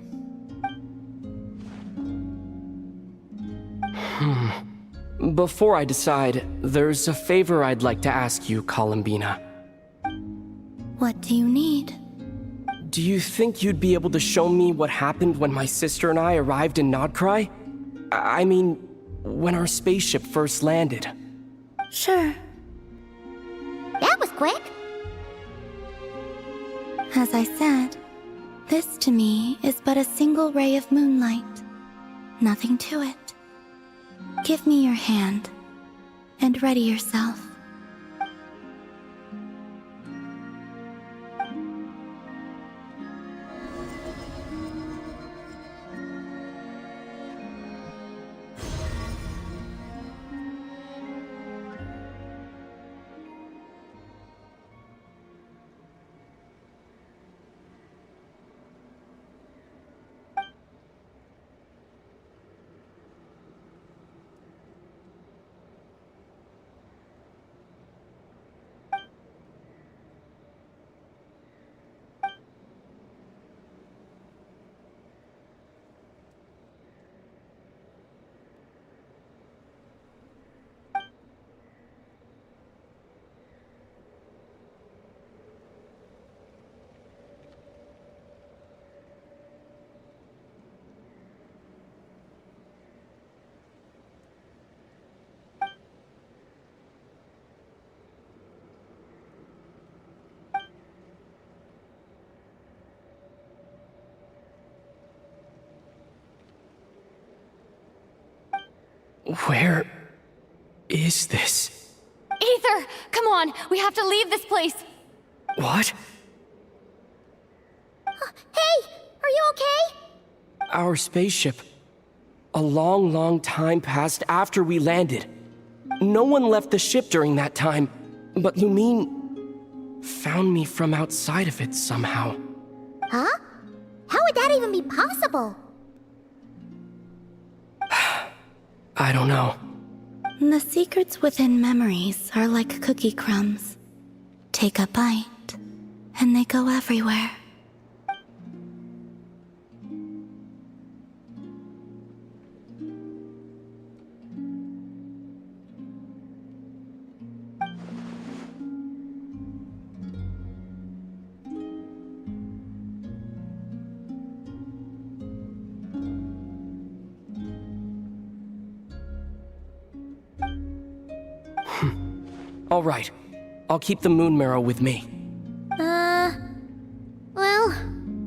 Before I decide, there's a favor I'd like to ask you, Columbina. What do you need? Do you think you'd be able to show me what happened when my sister and I arrived in Nodkrai? I mean, when our spaceship first landed. Sure. That was quick. As I said, this to me is but a single ray of moonlight. Nothing to it. Give me your hand, and ready yourself. Where is this? Aether! Come on! We have to leave this place! What? Hey! Are you okay? Our spaceship. A long time passed after we landed. No one left the ship during that time, but Lumine found me from outside of it somehow. Huh? How would that even be possible? I don't know. The secrets within memories are like cookie crumbs. Take a bite, and they go everywhere. All right. I'll keep the moon marrow with me. Well,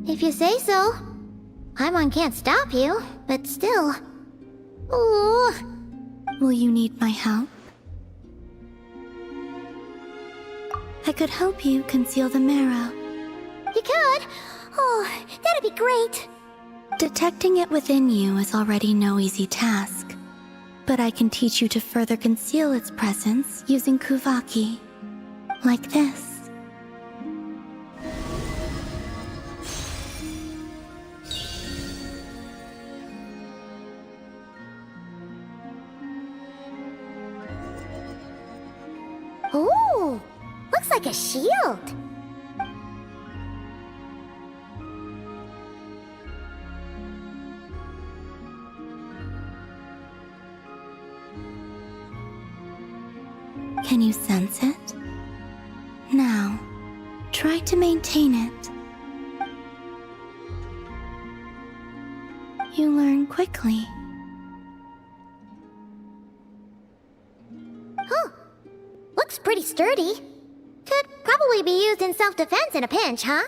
if you say so. Paimon can't stop you, but still. Ooh. Will you need my help? I could help you conceal the marrow. You could? Oh, that'd be great. Detecting it within you is already no easy task, but I can teach you to further conceal its presence using Kuvaki. Like this. Ooh, looks like a shield. Can you sense it? Now, try to maintain it. You learn quickly. Huh. Looks pretty sturdy. Could probably be used in self-defense in a pinch, huh?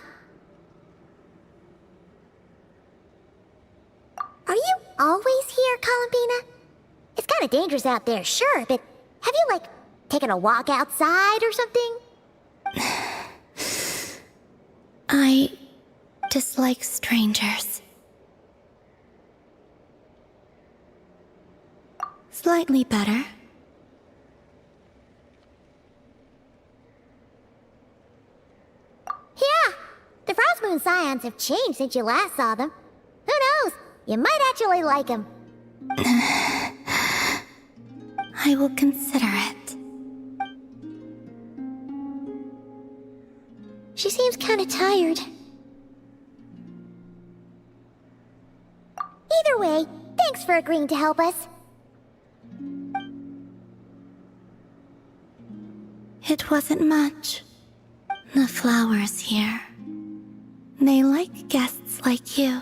Are you always here, Columbina? It's kind of dangerous out there, sure, but have you, like, taken a walk outside or something? I dislike strangers. Slightly better. Yeah, the Frost Moon Scions have changed since you last saw them. Who knows? You might actually like them. I will consider it. She seems kind of tired. Either way, thanks for agreeing to help us. It wasn't much. The flowers here. They like guests like you.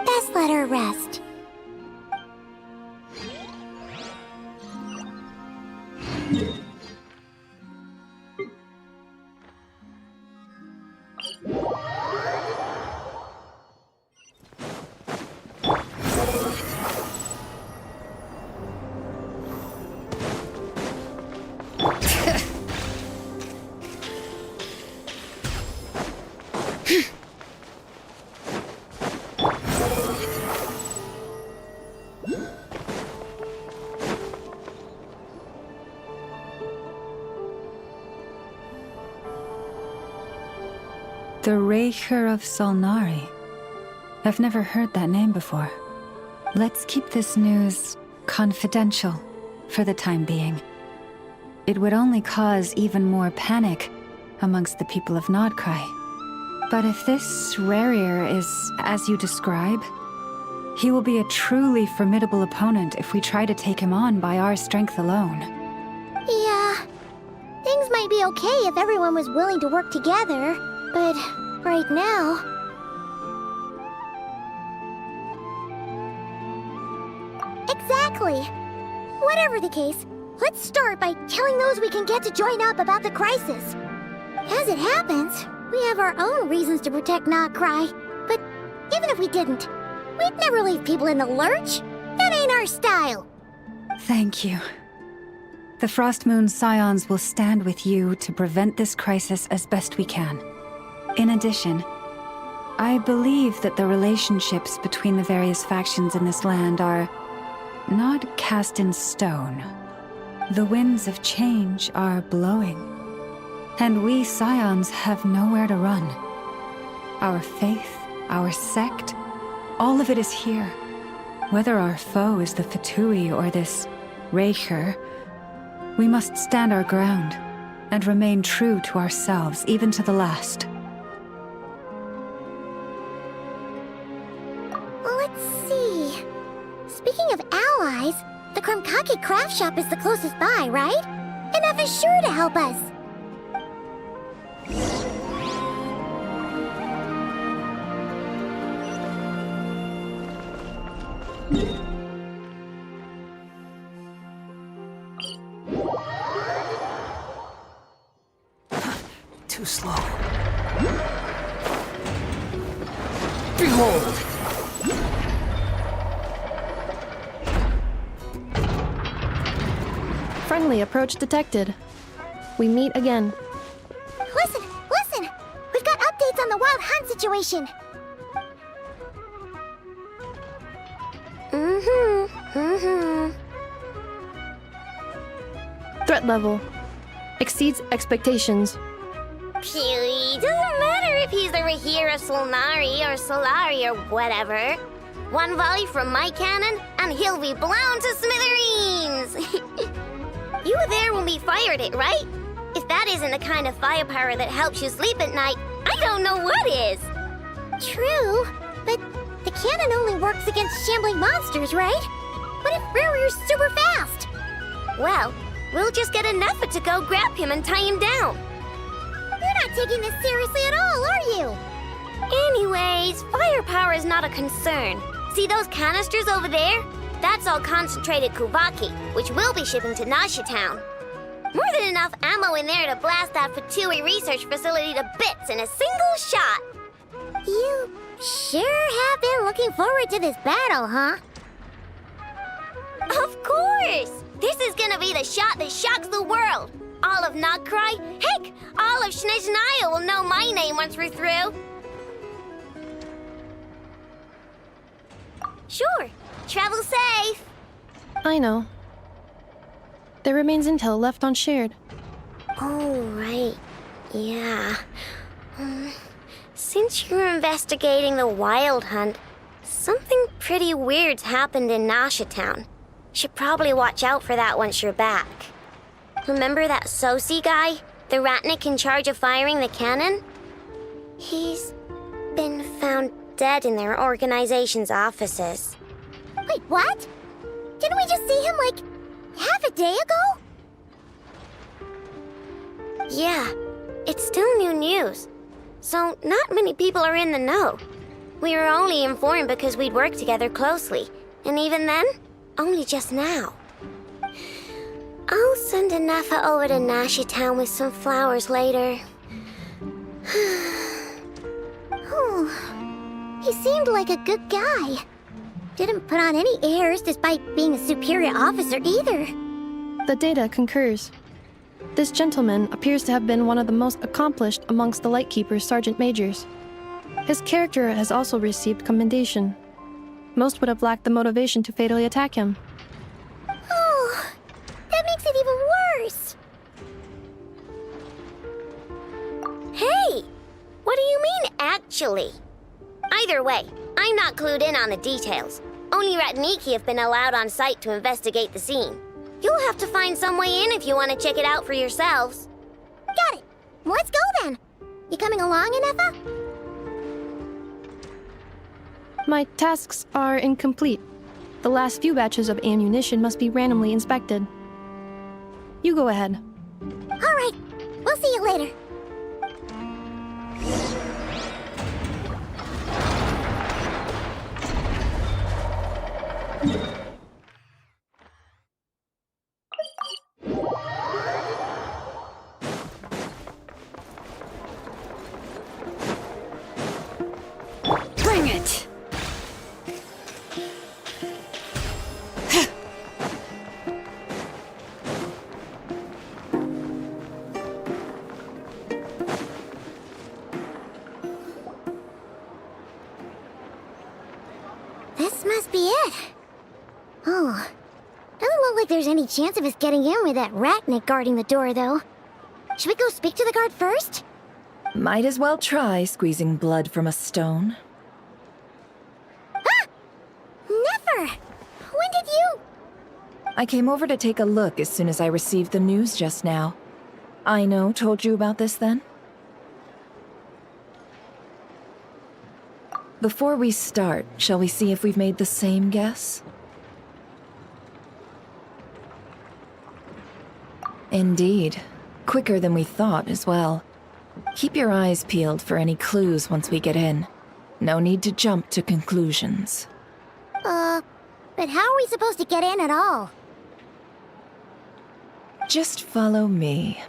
Best let her rest. The Raker of Solnari. I've never heard that name before. Let's keep this news confidential for the time being. It would only cause even more panic amongst the people of Nodkrai. But if this Rarier is as you describe, he will be a truly formidable opponent if we try to take him on by our strength alone. Yeah, things might be okay if everyone was willing to work together, but right now... Exactly! Whatever the case, let's start by telling those we can get to join up about the crisis. As it happens, we have our own reasons to protect Nodkrai, but even if we didn't, we'd never leave people in the lurch. That ain't our style. Thank you. The Frost Moon Scions will stand with you to prevent this crisis as best we can. In addition, I believe that the relationships between the various factions in this land are not cast in stone. The winds of change are blowing, and we Scions have nowhere to run. Our faith, our sect, all of it is here. Whether our foe is the Fatui or this Raker, we must stand our ground and remain true to ourselves, even to the last. Let's see. Namkake craft shop is the closest by, right? And F is sure to help us. Too slow. Behold! Friendly approach detected. We meet again. Listen! We've got updates on the wild hunt situation. Threat level exceeds expectations. Peely, doesn't matter if he's the Rahira Solnari or Solari or whatever. One volley from my cannon, and he'll be blown to smithereens! You were there when we fired it, right? If that isn't the kind of firepower that helps you sleep at night, I don't know what is! True, but the cannon only works against shambling monsters, right? What if Riri's super fast? Well, we'll just get an effort to go grab him and tie him down. You're not taking this seriously at all, are you? Anyways, firepower is not a concern. See those canisters over there? That's all concentrated Kuvaki, which we'll be shipping to Nasha Town. More than enough ammo in there to blast that Fatui research facility to bits in a single shot. You sure have been looking forward to this battle, huh? Of course! This is gonna be the shot that shocks the world. All of Krai, heck, all of Snezhnaya will know my name once we're through. Sure, travel safe. I know. There remains intel left unshared. Oh, right. Yeah. Since you're investigating the wild hunt, something pretty weird's happened in Nasha Town. Should probably watch out for that once you're back. Remember that Sosi guy? The Ratnik in charge of firing the cannon? He's been found dead in their organization's offices. Wait, what? Didn't we just see him, like, half a day ago? Yeah, it's still new news. So not many people are in the know. We were only informed because we'd worked together closely. And even then, only just now. I'll send a Nefa over to Nasha Town with some flowers later. Oh, he seemed like a good guy. Didn't put on any airs despite being a superior officer either. The data concurs. This gentleman appears to have been one of the most accomplished amongst the Lightkeeper's sergeant majors. His character has also received commendation. Most would have lacked the motivation to fatally attack him. Oh, that makes it even worse. Hey! What do you mean, actually? Either way, I'm not clued in on the details. Only Ratniki have been allowed on site to investigate the scene. You'll have to find some way in if you want to check it out for yourselves. Got it. Let's go then. You coming along, Anefa? My tasks are incomplete. The last few batches of ammunition must be randomly inspected. You go ahead. All right. We'll see you later. Bring it! This must be it. Oh, doesn't look like there's any chance of us getting in with that Ratnik guarding the door, though. Should we go speak to the guard first? Might as well try squeezing blood from a stone. Ah! Never! When did you... I came over to take a look as soon as I received the news just now. Aino told you about this then? Before we start, shall we see if we've made the same guess? Indeed. Quicker than we thought as well. Keep your eyes peeled for any clues once we get in. No need to jump to conclusions. But how are we supposed to get in at all? Just follow me.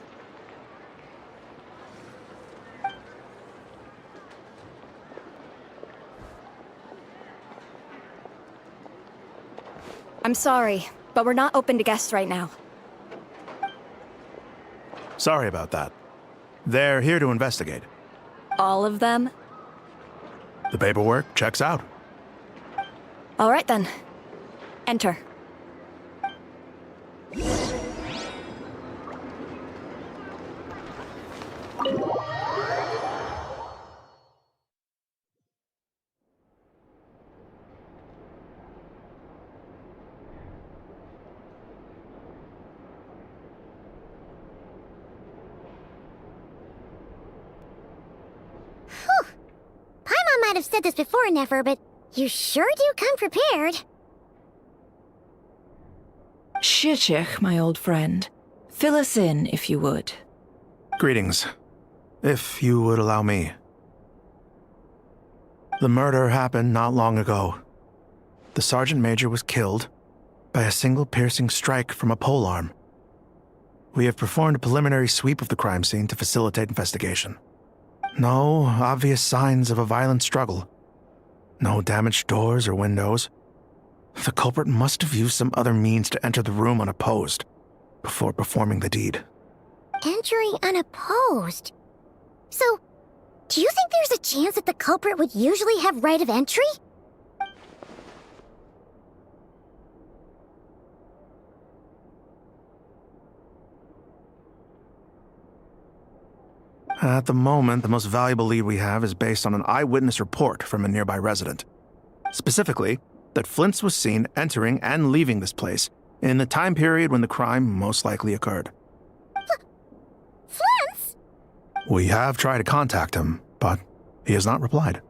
I'm sorry, but we're not open to guests right now. Sorry about that. They're here to investigate. All of them? The paperwork checks out. All right then. Enter. Paimon might have said this before, Nefer, but you sure do come prepared. Shishich, my old friend. Fill us in, if you would. Greetings. If you would allow me. The murder happened not long ago. The Sergeant Major was killed by a single piercing strike from a polearm. We have performed a preliminary sweep of the crime scene to facilitate investigation. No obvious signs of a violent struggle. No damaged doors or windows. The culprit must have used some other means to enter the room unopposed before performing the deed. Entering unopposed? So, do you think there's a chance that the culprit would usually have right of entry? At the moment, the most valuable lead we have is based on an eyewitness report from a nearby resident. Specifically, that Flint's was seen entering and leaving this place in the time period when the crime most likely occurred. Flint's? We have tried to contact him, but he has not replied.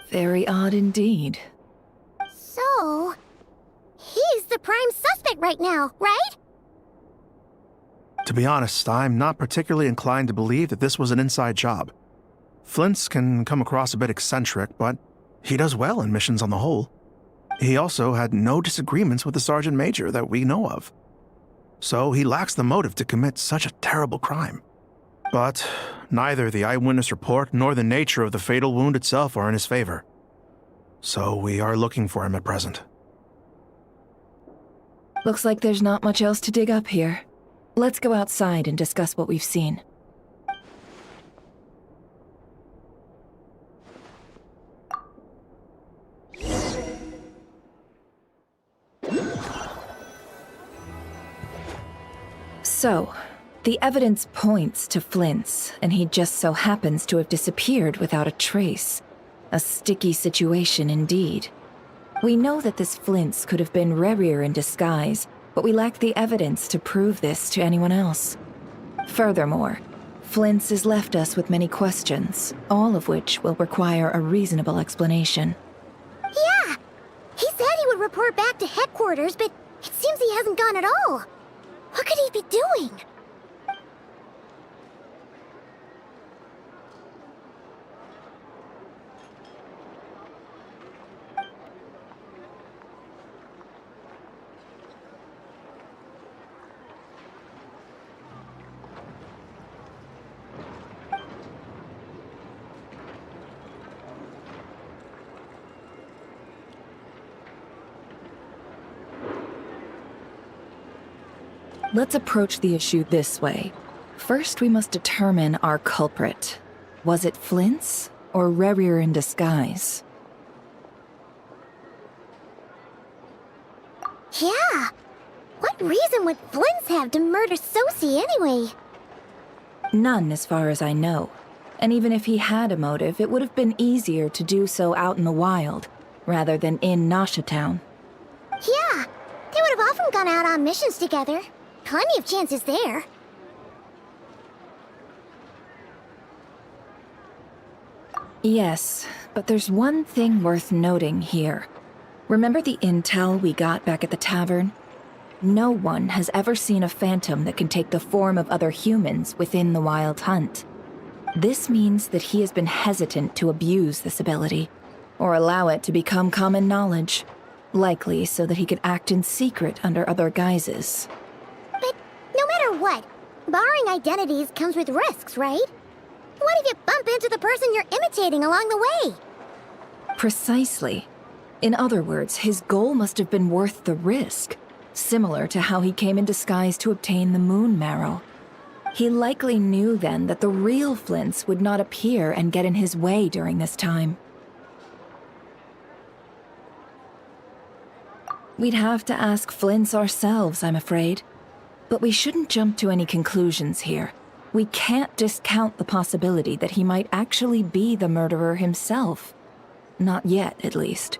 Very odd indeed. So, he's the prime suspect right now, right? To be honest, I'm not particularly inclined to believe that this was an inside job. Flint's can come across a bit eccentric, but he does well in missions on the whole. He also had no disagreements with the Sergeant Major that we know of. So he lacks the motive to commit such a terrible crime. But neither the eyewitness report nor the nature of the fatal wound itself are in his favor. So we are looking for him at present. Looks like there's not much else to dig up here. Let's go outside and discuss what we've seen. So, the evidence points to Flint's, and he just so happens to have disappeared without a trace. A sticky situation indeed. We know that this Flint's could have been Rerir in disguise, but we lack the evidence to prove this to anyone else. Furthermore, Flint's has left us with many questions, all of which will require a reasonable explanation. Yeah! He said he would report back to headquarters, but it seems he hasn't gone at all. What could he be doing? Let's approach the issue this way. First, we must determine our culprit. Was it Flint's or Rerir in disguise? Yeah! What reason would Flint's have to murder Sosie anyway? None, as far as I know. And even if he had a motive, it would have been easier to do so out in the wild, rather than in Nashatown. Yeah, they would have often gone out on missions together. Plenty of chances there. Yes, but there's one thing worth noting here. Remember the intel we got back at the tavern? No one has ever seen a phantom that can take the form of other humans within the Wild Hunt. This means that he has been hesitant to abuse this ability, or allow it to become common knowledge, likely so that he could act in secret under other guises. But no matter what, borrowing identities comes with risks, right? What if you bump into the person you're imitating along the way? Precisely. In other words, his goal must have been worth the risk, similar to how he came in disguise to obtain the moon marrow. He likely knew then that the real Flints would not appear and get in his way during this time. We'd have to ask Flints ourselves, I'm afraid. But we shouldn't jump to any conclusions here. We can't discount the possibility that he might actually be the murderer himself. Not yet, at least.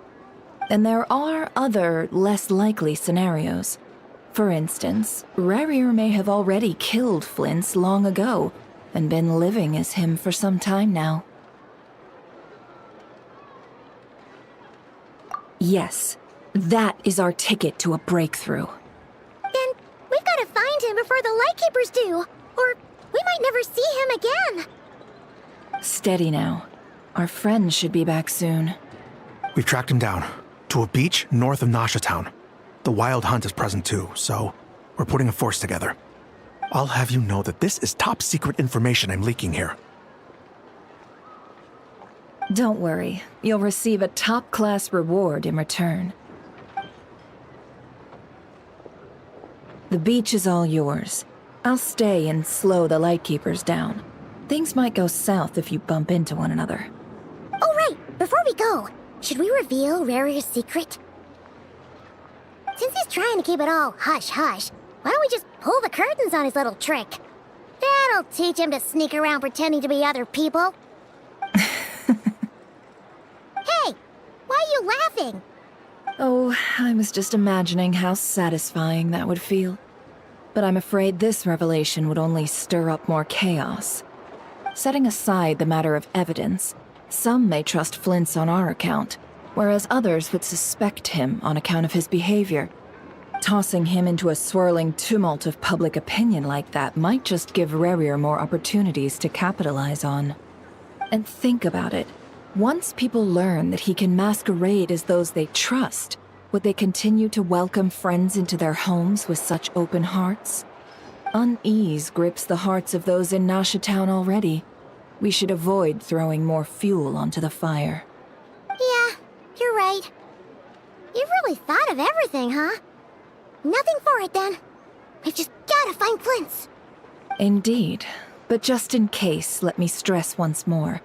And there are other, less likely scenarios. For instance, Rarier may have already killed Flints long ago, and been living as him for some time now. Yes, that is our ticket to a breakthrough. Then we've got to find him before the Lightkeepers do, or we might never see him again. Steady now. Our friends should be back soon. We've tracked him down to a beach north of Nasha Town. The Wild Hunt is present too, so we're putting a force together. I'll have you know that this is top secret information I'm leaking here. Don't worry, you'll receive a top-class reward in return. The beach is all yours. I'll stay and slow the Lightkeepers down. Things might go south if you bump into one another. Oh right, before we go, should we reveal Rarier's secret? Since he's trying to keep it all hush-hush, why don't we just pull the curtains on his little trick? That'll teach him to sneak around pretending to be other people. Hey, why are you laughing? Oh, I was just imagining how satisfying that would feel. But I'm afraid this revelation would only stir up more chaos. Setting aside the matter of evidence, some may trust Flint's on our account, whereas others would suspect him on account of his behavior. Tossing him into a swirling tumult of public opinion like that might just give Rarier more opportunities to capitalize on. And think about it. Once people learn that he can masquerade as those they trust, would they continue to welcome friends into their homes with such open hearts? Unease grips the hearts of those in Nasha Town already. We should avoid throwing more fuel onto the fire. Yeah, you're right. You've really thought of everything, huh? Nothing for it, then. We've just gotta find Flint's. Indeed. But just in case, let me stress once more.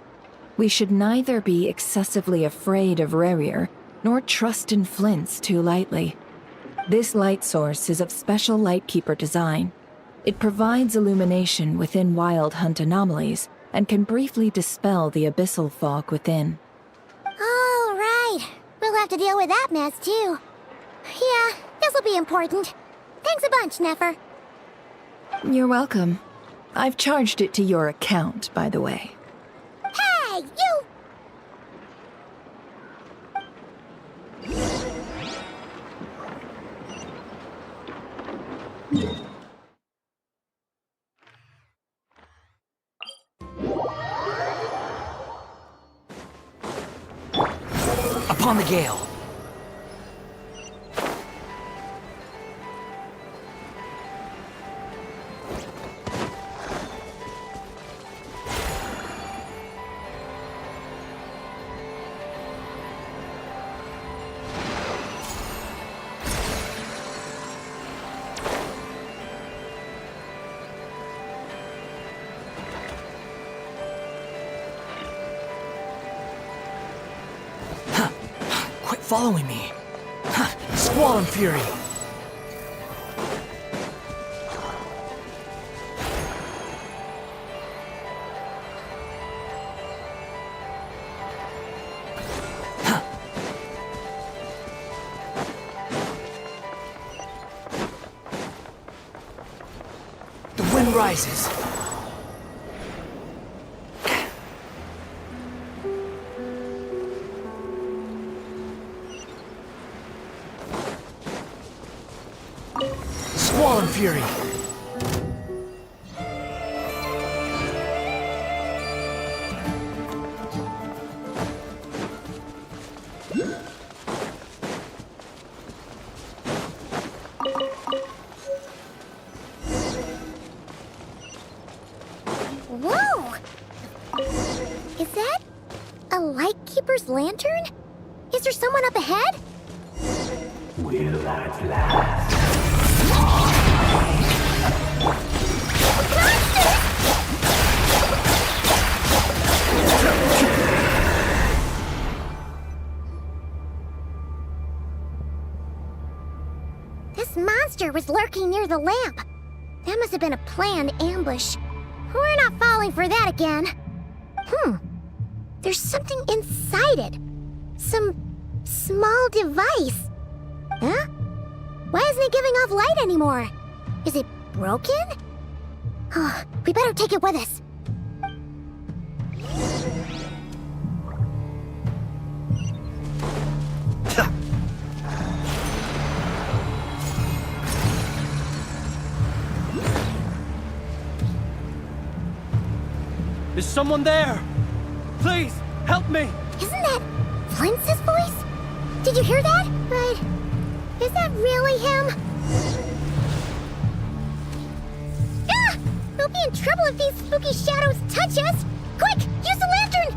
We should neither be excessively afraid of Rarier, nor trust in Flint's too lightly. This light source is of special Lightkeeper design. It provides illumination within Wild Hunt anomalies, and can briefly dispel the abyssal fog within. Oh, right. We'll have to deal with that mess, too. Yeah, this'll be important. Thanks a bunch, Nefer. You're welcome. I've charged it to your account, by the way. Hey, you! Upon the gale. Quit following me. Squall and fury. The wind rises. Whoa! Is that a Lightkeeper's lantern? Is there someone up ahead? Will at last. This monster was lurking near the lamp. That must have been a planned ambush. We're not falling for that again. There's something inside it. Some small device. Huh? Why isn't it giving off light anymore? Is it broken? Oh, we better take it with us. Is someone there? Please, help me! Isn't that Flint's voice? Did you hear that? But is that really him? Ah! We'll be in trouble if these spooky shadows touch us! Quick, use the lantern!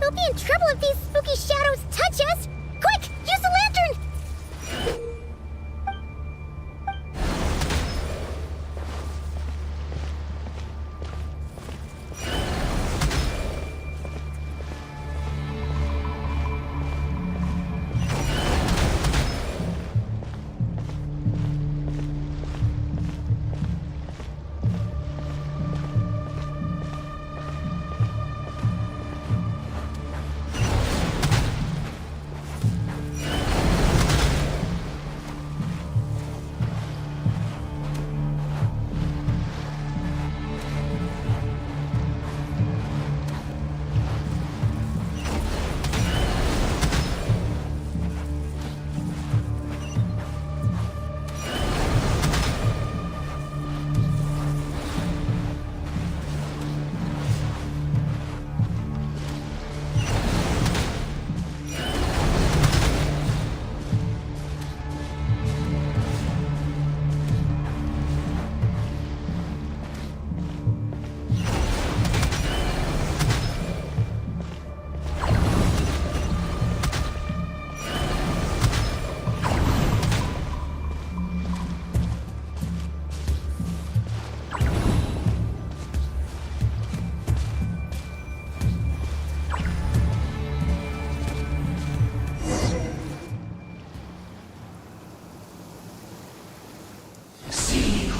We'll be in trouble if these spooky shadows touch us! Quick, use the lantern!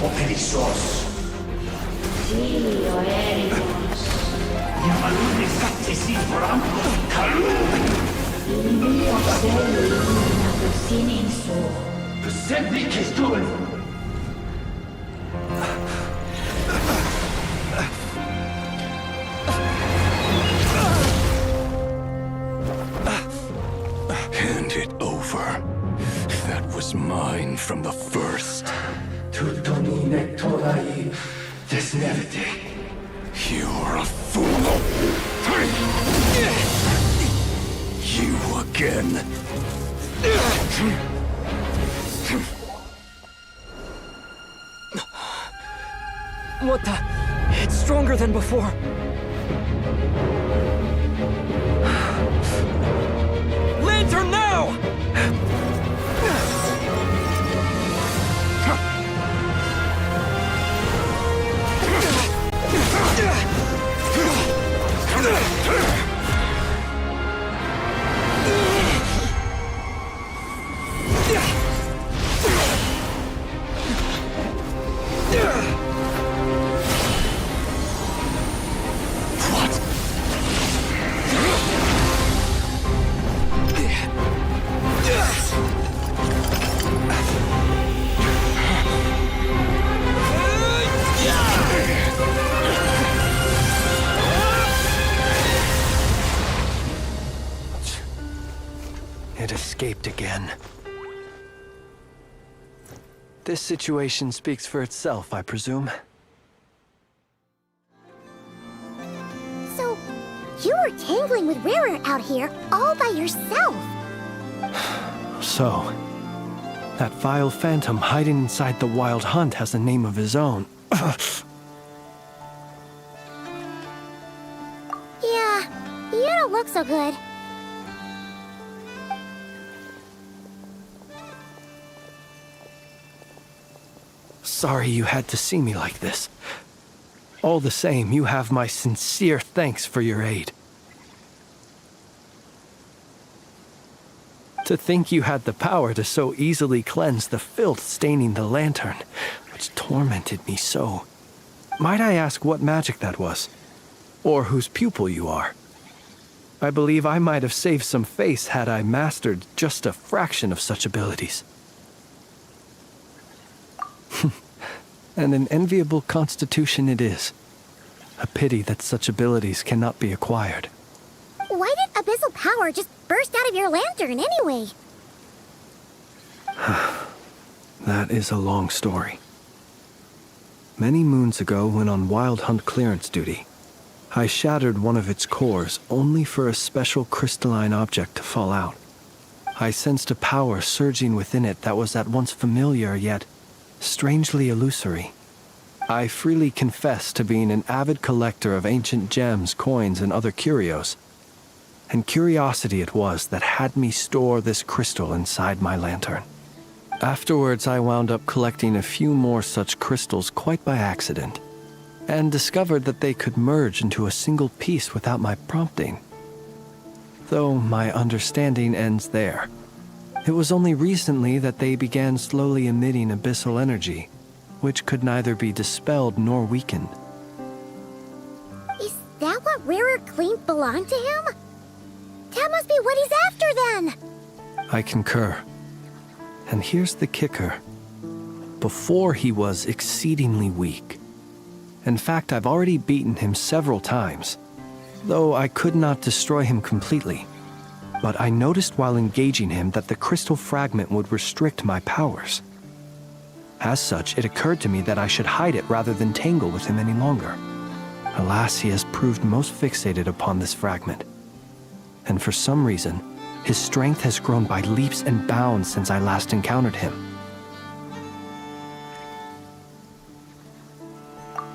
Operissos. Sì, Oericos. Yamalune sattesi foramco kalun. Ilmio seli ilminato sininso. Semmi kestul. Hand it over. That was mine from the first. Tutoni nektorai desnevite. You're a fool. You again. What the? It's stronger than before. Lantern now! It escaped again. This situation speaks for itself, I presume. So, you were tangling with Rarer out here all by yourself. So, that vile phantom hiding inside the Wild Hunt has a name of his own. Yeah, you don't look so good. Sorry you had to see me like this. All the same, you have my sincere thanks for your aid. To think you had the power to so easily cleanse the filth staining the lantern, which tormented me so. Might I ask what magic that was? Or whose pupil you are? I believe I might have saved some face had I mastered just a fraction of such abilities. And an enviable constitution it is. A pity that such abilities cannot be acquired. Why did abyssal power just burst out of your lantern anyway? That is a long story. Many moons ago, when on Wild Hunt clearance duty, I shattered one of its cores only for a special crystalline object to fall out. I sensed a power surging within it that was at once familiar yet strangely illusory. I freely confess to being an avid collector of ancient gems, coins, and other curios. And curiosity it was that had me store this crystal inside my lantern. Afterwards, I wound up collecting a few more such crystals quite by accident, and discovered that they could merge into a single piece without my prompting. Though my understanding ends there. It was only recently that they began slowly emitting abyssal energy, which could neither be dispelled nor weakened. Is that what Rarer claimed belonged to him? That must be what he's after then! I concur. And here's the kicker. Before he was exceedingly weak. In fact, I've already beaten him several times, though I could not destroy him completely. But I noticed while engaging him that the crystal fragment would restrict my powers. As such, it occurred to me that I should hide it rather than tangle with him any longer. Alas, he has proved most fixated upon this fragment. And for some reason, his strength has grown by leaps and bounds since I last encountered him.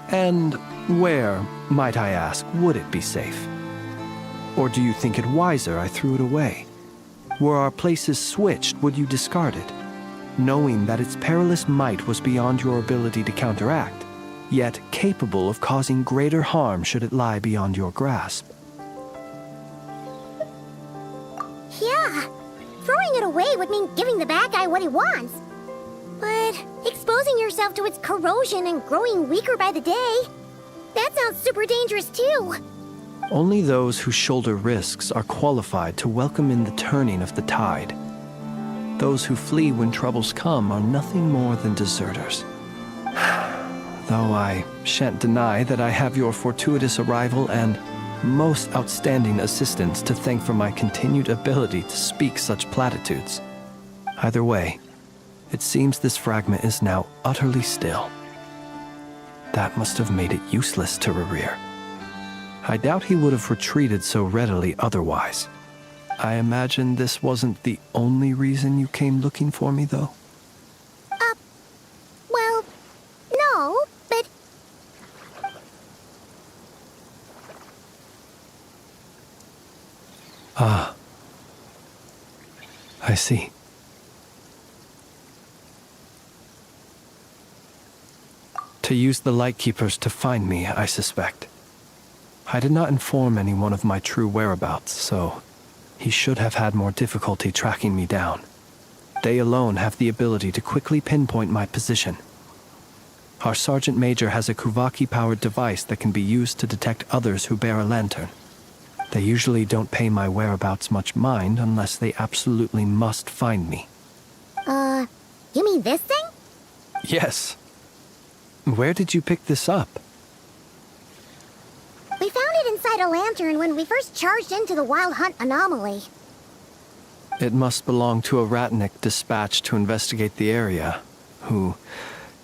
And where, might I ask, would it be safe? Or do you think it wiser I threw it away? Were our places switched, would you discard it, knowing that its perilous might was beyond your ability to counteract, yet capable of causing greater harm should it lie beyond your grasp? Yeah, throwing it away would mean giving the bad guy what he wants. But exposing yourself to its corrosion and growing weaker by the day, that sounds super dangerous too. Only those who shoulder risks are qualified to welcome in the turning of the tide. Those who flee when troubles come are nothing more than deserters. Though I shan't deny that I have your fortuitous arrival and most outstanding assistance to thank for my continued ability to speak such platitudes. Either way, it seems this fragment is now utterly still. That must have made it useless to Rarer. I doubt he would have retreated so readily otherwise. I imagine this wasn't the only reason you came looking for me, though? Well, no, but... Ah. I see. To use the Lightkeepers to find me, I suspect. I did not inform anyone of my true whereabouts, so he should have had more difficulty tracking me down. They alone have the ability to quickly pinpoint my position. Our Sergeant Major has a Kuvaki-powered device that can be used to detect others who bear a lantern. They usually don't pay my whereabouts much mind unless they absolutely must find me. You mean this thing? Yes. Where did you pick this up? We found it inside a lantern when we first charged into the Wild Hunt anomaly. It must belong to a Ratnik dispatched to investigate the area, who,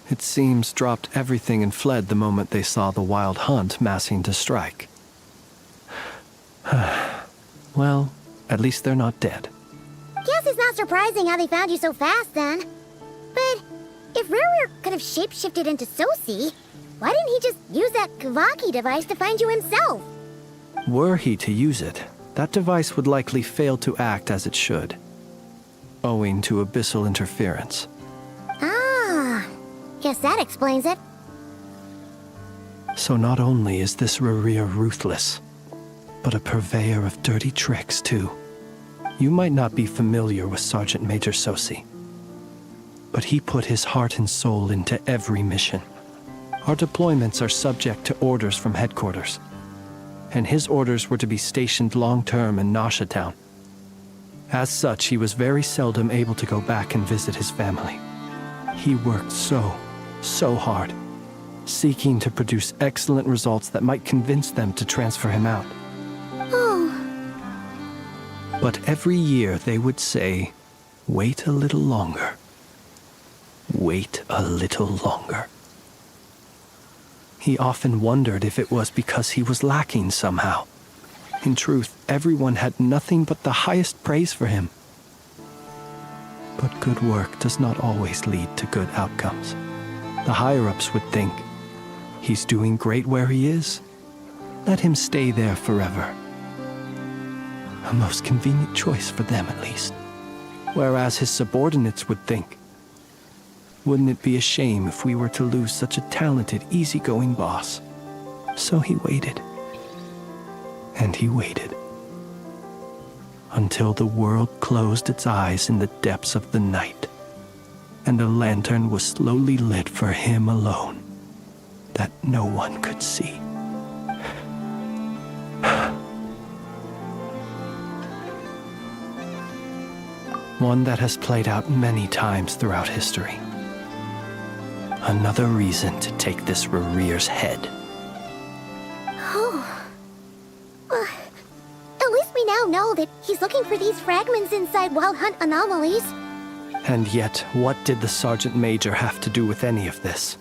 it seems, dropped everything and fled the moment they saw the Wild Hunt massing to strike. Well, at least they're not dead. Guess it's not surprising how they found you so fast, then. But if Rerir could have shapeshifted into Sosi, why didn't he just use that Kavaki device to find you himself? Were he to use it, that device would likely fail to act as it should, owing to abyssal interference. Ah, guess that explains it. So not only is this Rerir ruthless, but a purveyor of dirty tricks, too. You might not be familiar with Sergeant Major Sosi, but he put his heart and soul into every mission. Our deployments are subject to orders from headquarters, and his orders were to be stationed long-term in Nasha Town. As such, he was very seldom able to go back and visit his family. He worked so hard, seeking to produce excellent results that might convince them to transfer him out. Oh. But every year they would say, "Wait a little longer. Wait a little longer." He often wondered if it was because he was lacking somehow. In truth, everyone had nothing but the highest praise for him. But good work does not always lead to good outcomes. The higher-ups would think, he's doing great where he is. Let him stay there forever. A most convenient choice for them, at least. Whereas his subordinates would think, wouldn't it be a shame if we were to lose such a talented, easygoing boss? So he waited. And he waited. Until the world closed its eyes in the depths of the night, and a lantern was slowly lit for him alone, that no one could see. One that has played out many times throughout history. Another reason to take this Rerir's head. Oh. At least we now know that he's looking for these fragments inside Wild Hunt anomalies. And yet, what did the Sergeant Major have to do with any of this?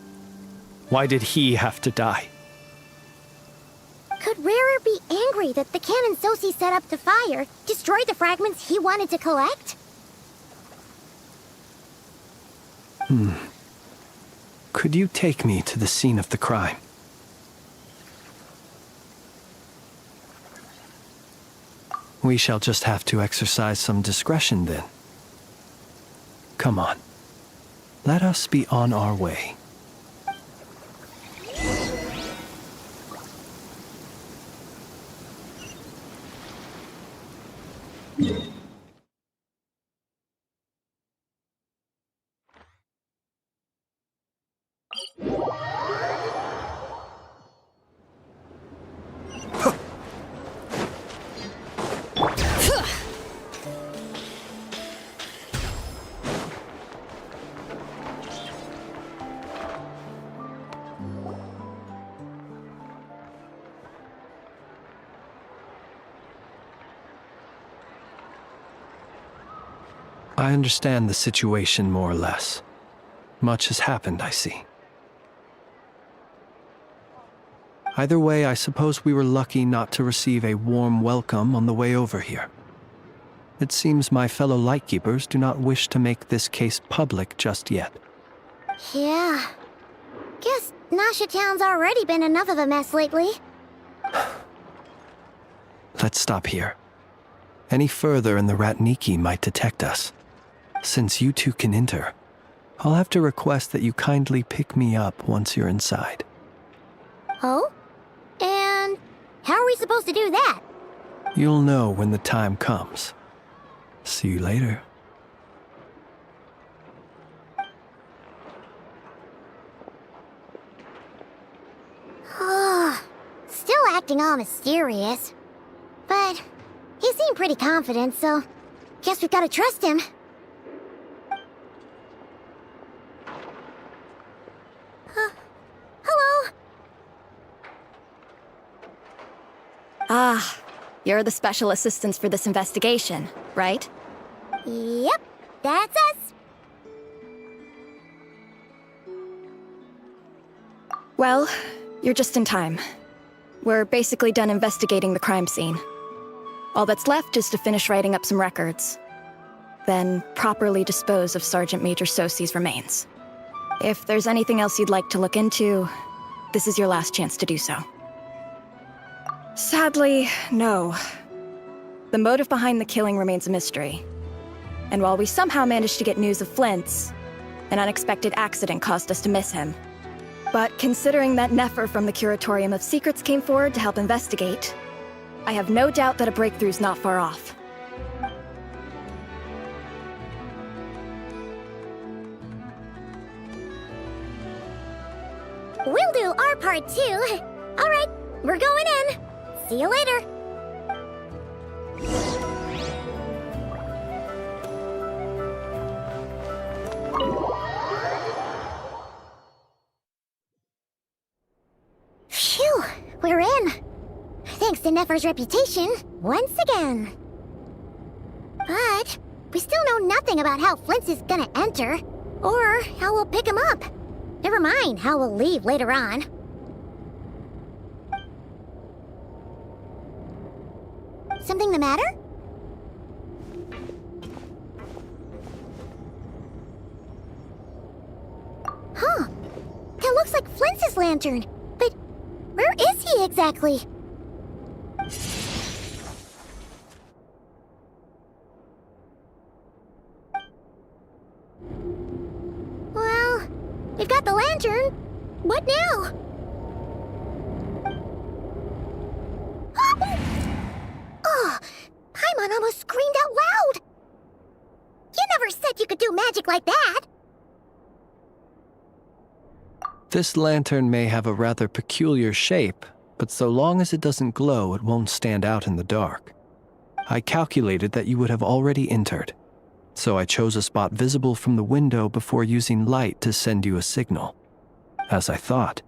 Why did he have to die? Could Rerir be angry that the cannon Sosi set up to fire destroyed the fragments he wanted to collect? Could you take me to the scene of the crime? We shall just have to exercise some discretion then. Come on. Let us be on our way. I understand the situation more or less. Much has happened, I see. Either way, I suppose we were lucky not to receive a warm welcome on the way over here. It seems my fellow Lightkeepers do not wish to make this case public just yet. Yeah. Guess Nasha Town's already been enough of a mess lately. Let's stop here. Any further and the Ratniki might detect us. Since you two can enter, I'll have to request that you kindly pick me up once you're inside. Oh? And how are we supposed to do that? You'll know when the time comes. See you later. Still acting all mysterious. But he seemed pretty confident, so guess we've got to trust him. Hello? Ah, you're the special assistants for this investigation, right? Yep, that's us. Well, you're just in time. We're basically done investigating the crime scene. All that's left is to finish writing up some records. Then properly dispose of Sergeant Major Sosie's remains. If there's anything else you'd like to look into, this is your last chance to do so. Sadly, no. The motive behind the killing remains a mystery. And while we somehow managed to get news of Flint's, an unexpected accident caused us to miss him. But considering that Nefer from the Curatorium of Secrets came forward to help investigate, I have no doubt that a breakthrough's not far off. We'll do our part too. All right, we're going in. See you later. Phew, we're in. Thanks to Nefer's reputation, once again. But we still know nothing about how Flint is gonna enter, or how we'll pick him up. Never mind how we'll leave later on. Something the matter? Huh. That looks like Flint's lantern. But where is he exactly? Well, we've got the lantern. What now? Oh, Paimon almost screamed out loud. You never said you could do magic like that. This lantern may have a rather peculiar shape, but so long as it doesn't glow, it won't stand out in the dark. I calculated that you would have already entered, so I chose a spot visible from the window before using light to send you a signal. As I thought,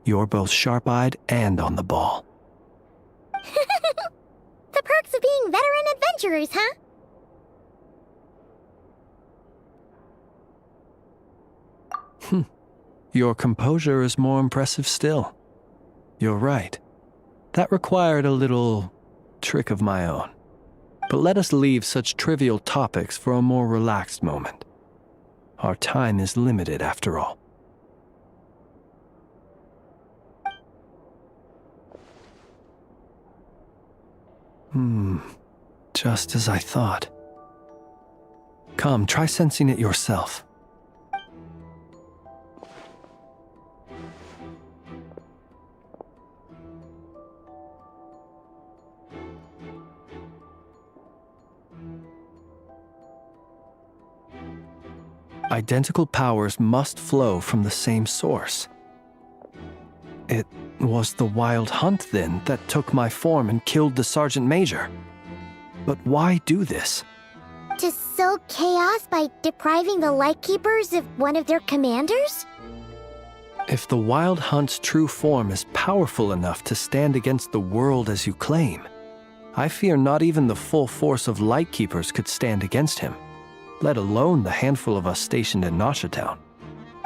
you're both sharp-eyed and on the ball. The perks of being veteran adventurers, huh? Your composure is more impressive still. You're right. That required a little trick of my own. But let us leave such trivial topics for a more relaxed moment. Our time is limited after all. Just as I thought. Come, try sensing it yourself. Identical powers must flow from the same source. It was the Wild Hunt, then, that took my form and killed the Sergeant Major. But why do this? To sow chaos by depriving the Lightkeepers of one of their commanders? If the Wild Hunt's true form is powerful enough to stand against the world as you claim, I fear not even the full force of Lightkeepers could stand against him, let alone the handful of us stationed in Nashatown.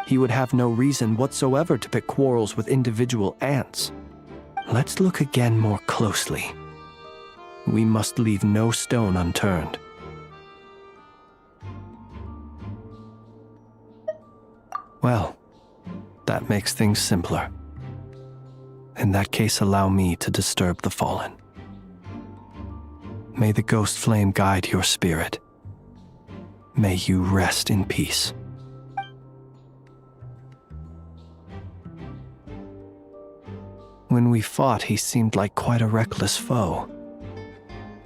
He would have no reason whatsoever to pick quarrels with individual ants. Let's look again more closely. We must leave no stone unturned. Well, that makes things simpler. In that case, allow me to disturb the fallen. May the ghost flame guide your spirit. May you rest in peace. When we fought, he seemed like quite a reckless foe.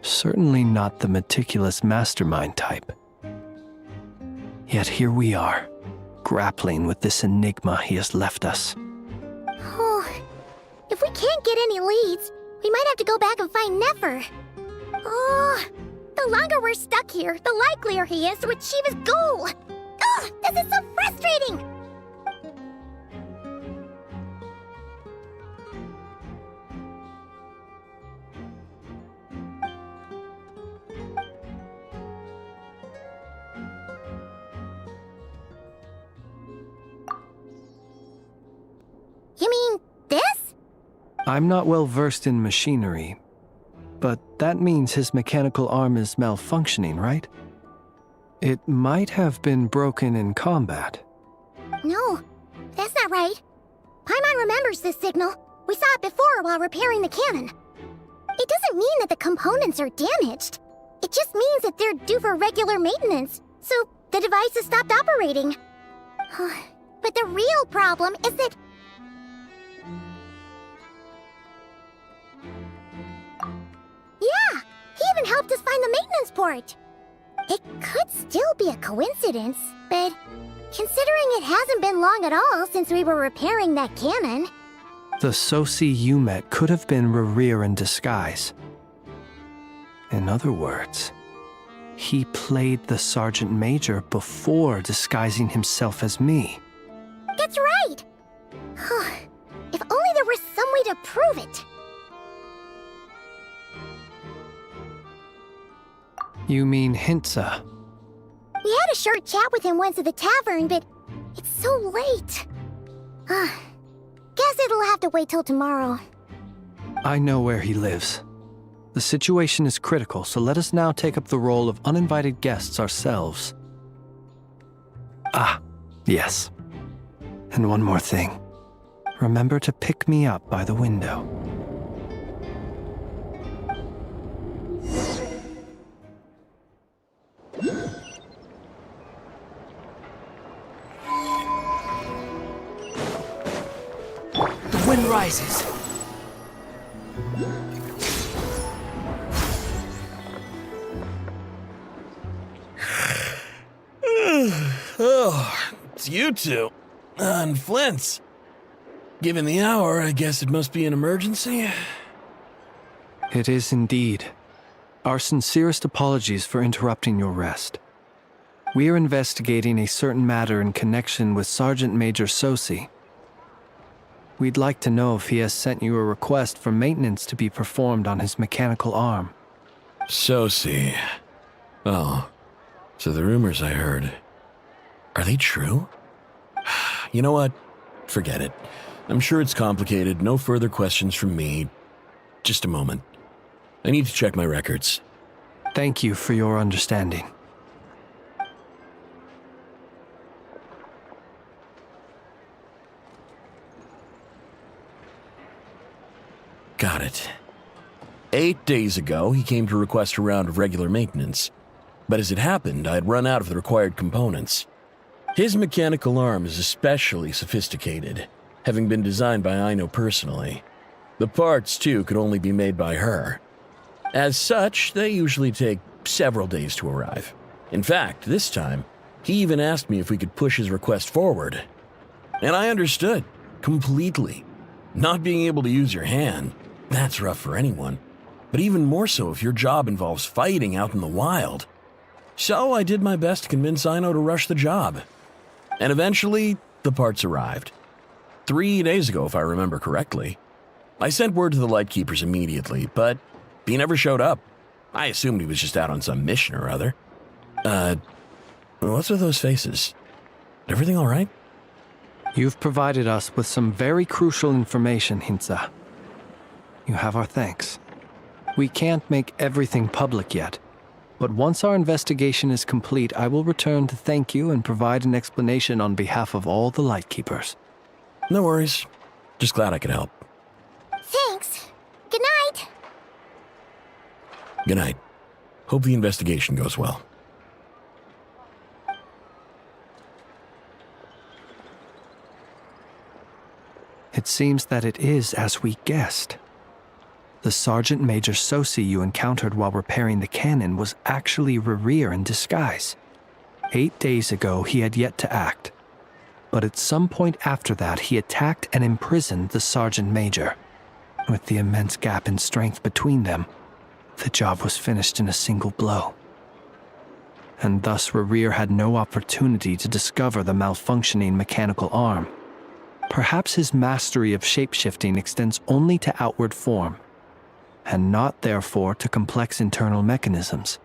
Certainly not the meticulous mastermind type. Yet here we are, grappling with this enigma he has left us. Oh, if we can't get any leads, we might have to go back and find Nefer. Oh, the longer we're stuck here, the likelier he is to achieve his goal. Oh, this is so frustrating! I'm not well versed in machinery, but that means his mechanical arm is malfunctioning, right? It might have been broken in combat. No, that's not right. Paimon remembers this signal. We saw it before while repairing the cannon. It doesn't mean that the components are damaged. It just means that they're due for regular maintenance, so the device has stopped operating. But the real problem is that... Yeah, he even helped us find the maintenance port. It could still be a coincidence, but considering it hasn't been long at all since we were repairing that cannon... The Sosi you met could have been Rerir in disguise. In other words, he played the Sergeant Major before disguising himself as me. That's right! If only there were some way to prove it. You mean Hintsa? We had a short chat with him once at the tavern, but it's so late. Guess it'll have to wait till tomorrow. I know where he lives. The situation is critical, so let us now take up the role of uninvited guests ourselves. Ah, yes. And one more thing. Remember to pick me up by the window. The wind rises. Oh, it's you two. And Flint's. Given the hour, I guess it must be an emergency. It is indeed. Our sincerest apologies for interrupting your rest. We are investigating a certain matter in connection with Sergeant Major Sosi. We'd like to know if he has sent you a request for maintenance to be performed on his mechanical arm. Sosi. Oh, so the rumors I heard, are they true? You know what? Forget it. I'm sure it's complicated. No further questions from me. Just a moment. I need to check my records. Thank you for your understanding. Got it. 8 days ago, he came to request a round of regular maintenance. But as it happened, I had run out of the required components. His mechanical arm is especially sophisticated, having been designed by Aino personally. The parts, too, could only be made by her. As such, they usually take several days to arrive. In fact, this time, he even asked me if we could push his request forward. And I understood, completely. Not being able to use your hand, that's rough for anyone. But even more so if your job involves fighting out in the wild. So I did my best to convince Aino to rush the job. And eventually, the parts arrived. 3 days ago, if I remember correctly. I sent word to the Lightkeepers immediately, but he never showed up. I assumed he was just out on some mission or other. What's with those faces? Everything all right? You've provided us with some very crucial information, Hintsa. You have our thanks. We can't make everything public yet, but once our investigation is complete, I will return to thank you and provide an explanation on behalf of all the Lightkeepers. No worries. Just glad I could help. Thanks. Good night. Good night. Hope the investigation goes well. It seems that it is as we guessed. The Sergeant Major Sosi you encountered while repairing the cannon was actually Rerir in disguise. 8 days ago, he had yet to act. But at some point after that, he attacked and imprisoned the Sergeant Major. With the immense gap in strength between them, the job was finished in a single blow. And thus Rerir had no opportunity to discover the malfunctioning mechanical arm. Perhaps his mastery of shapeshifting extends only to outward form, and not therefore to complex internal mechanisms.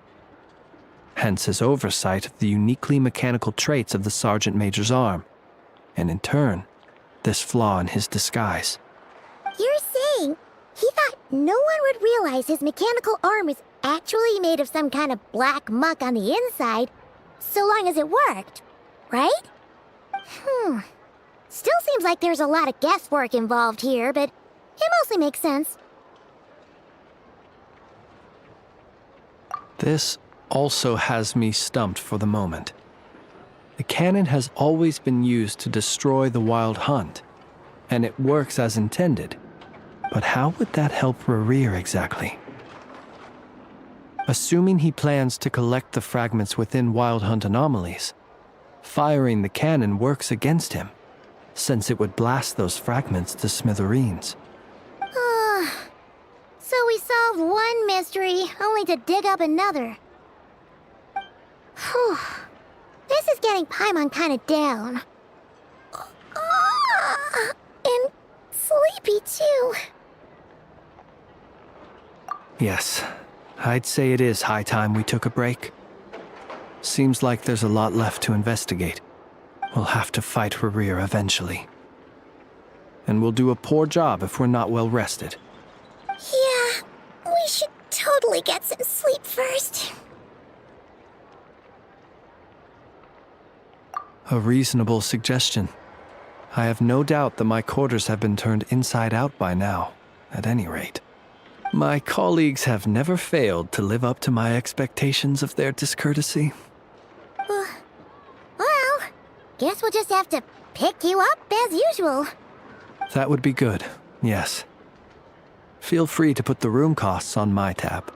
Hence his oversight of the uniquely mechanical traits of the Sergeant Major's arm, and in turn, this flaw in his disguise. You're saying He thought no one would realize his mechanical arm was actually made of some kind of black muck on the inside, so long as it worked, right? Still seems like there's a lot of guesswork involved here, but it mostly makes sense. This also has me stumped for the moment. The cannon has always been used to destroy the Wild Hunt, and it works as intended. But how would that help Rerir exactly? Assuming he plans to collect the fragments within Wild Hunt anomalies, firing the cannon works against him, since it would blast those fragments to smithereens. So we solved one mystery, only to dig up another. Whew. This is getting Paimon kind of down. And sleepy, too. Yes, I'd say it is high time we took a break. Seems like there's a lot left to investigate. We'll have to fight Rerir eventually. And we'll do a poor job if we're not well rested. Yeah, we should totally get some sleep first. A reasonable suggestion. I have no doubt that my quarters have been turned inside out by now, at any rate. My colleagues have never failed to live up to my expectations of their discourtesy. Well, guess we'll just have to pick you up as usual. That would be good, yes. Feel free to put the room costs on my tab.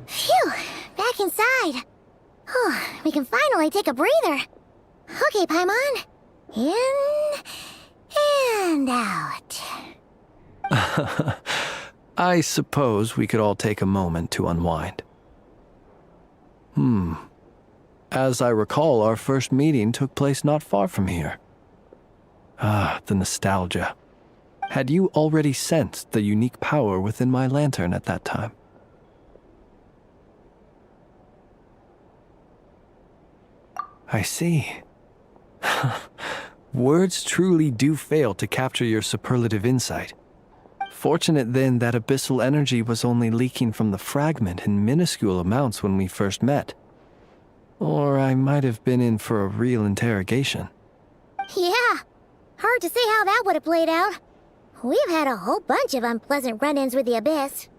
Phew, back inside. We can finally take a breather. Okay, Paimon. In and out. I suppose we could all take a moment to unwind. As I recall, our first meeting took place not far from here. The nostalgia. Had you already sensed the unique power within my lantern at that time? I see. Words truly do fail to capture your superlative insight. Fortunate then that abyssal energy was only leaking from the fragment in minuscule amounts when we first met. Or I might have been in for a real interrogation. Yeah, hard to say how that would have played out. We've had a whole bunch of unpleasant run-ins with the Abyss.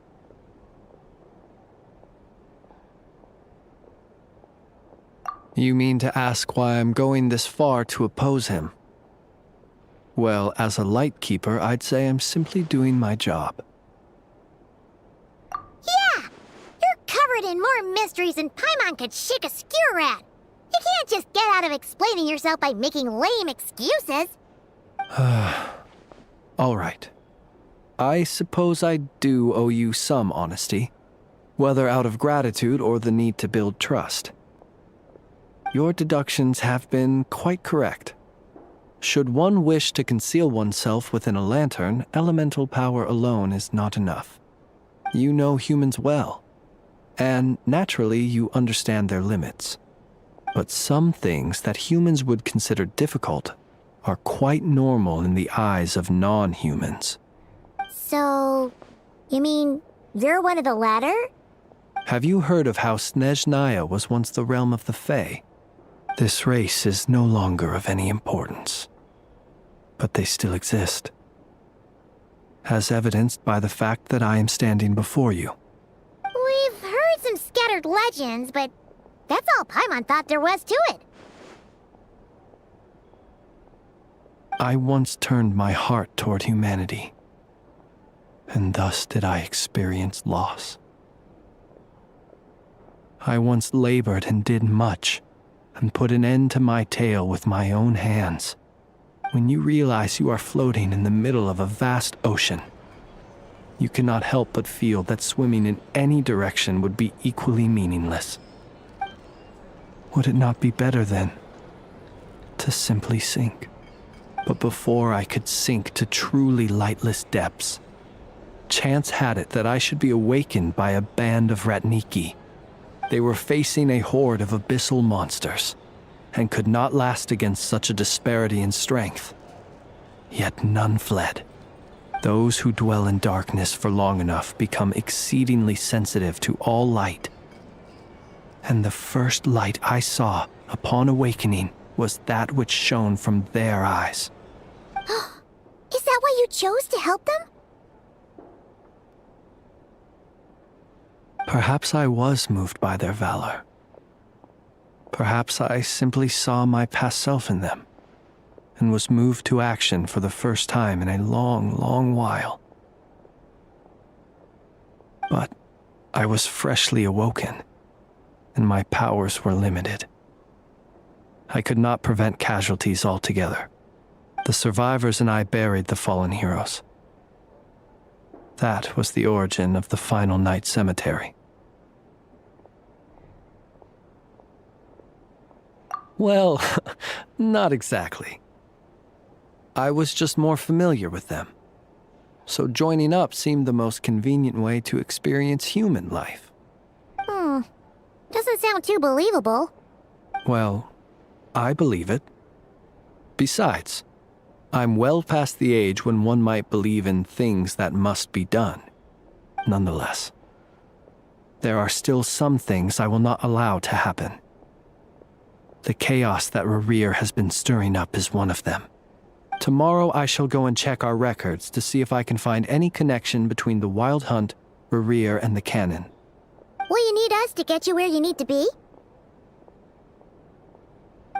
You mean to ask why I'm going this far to oppose him? Well, as a light keeper, I'd say I'm simply doing my job. Yeah! You're covered in more mysteries than Paimon could shake a skewer at. You can't just get out of explaining yourself by making lame excuses. All right. I suppose I do owe you some honesty, whether out of gratitude or the need to build trust. Your deductions have been quite correct. Should one wish to conceal oneself within a lantern, elemental power alone is not enough. You know humans well, and naturally you understand their limits. But some things that humans would consider difficult are quite normal in the eyes of non-humans. So, you mean you're one of the latter? Have you heard of how Snezhnaya was once the realm of the Fae? This race is no longer of any importance, but they still exist, as evidenced by the fact that I am standing before you. We've heard some scattered legends, but that's all Paimon thought there was to it. I once turned my heart toward humanity, and thus did I experience loss. I once labored and did much, and put an end to my tale with my own hands. When you realize you are floating in the middle of a vast ocean, you cannot help but feel that swimming in any direction would be equally meaningless. Would it not be better, then, to simply sink? But before I could sink to truly lightless depths, chance had it that I should be awakened by a band of Ratniki. They were facing a horde of abyssal monsters, and could not last against such a disparity in strength. Yet none fled. Those who dwell in darkness for long enough become exceedingly sensitive to all light. And the first light I saw upon awakening was that which shone from their eyes. Is that why you chose to help them? Perhaps I was moved by their valor. Perhaps I simply saw my past self in them, and was moved to action for the first time in a long, long while. But I was freshly awoken, and my powers were limited. I could not prevent casualties altogether. The survivors and I buried the fallen heroes. That was the origin of the final night cemetery. Well, not exactly. I was just more familiar with them. So joining up seemed the most convenient way to experience human life. Doesn't sound too believable. Well, I believe it. Besides, I'm well past the age when one might believe in things that must be done. Nonetheless, there are still some things I will not allow to happen. The chaos that Rerir has been stirring up is one of them. Tomorrow I shall go and check our records to see if I can find any connection between the Wild Hunt, Rerir, and the Canon. Will you need us to get you where you need to be?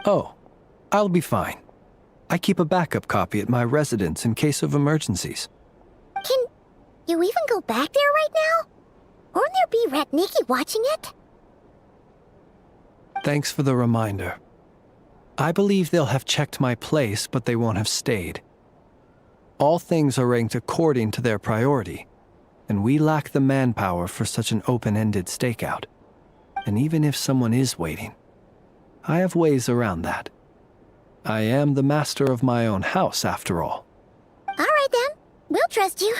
Oh, I'll be fine. I keep a backup copy at my residence in case of emergencies. Can you even go back there right now? Won't there be Ratniki watching it? Thanks for the reminder. I believe they'll have checked my place, but they won't have stayed. All things are ranked according to their priority, and we lack the manpower for such an open-ended stakeout. And even if someone is waiting, I have ways around that. I am the master of my own house, after all. All right then, we'll trust you.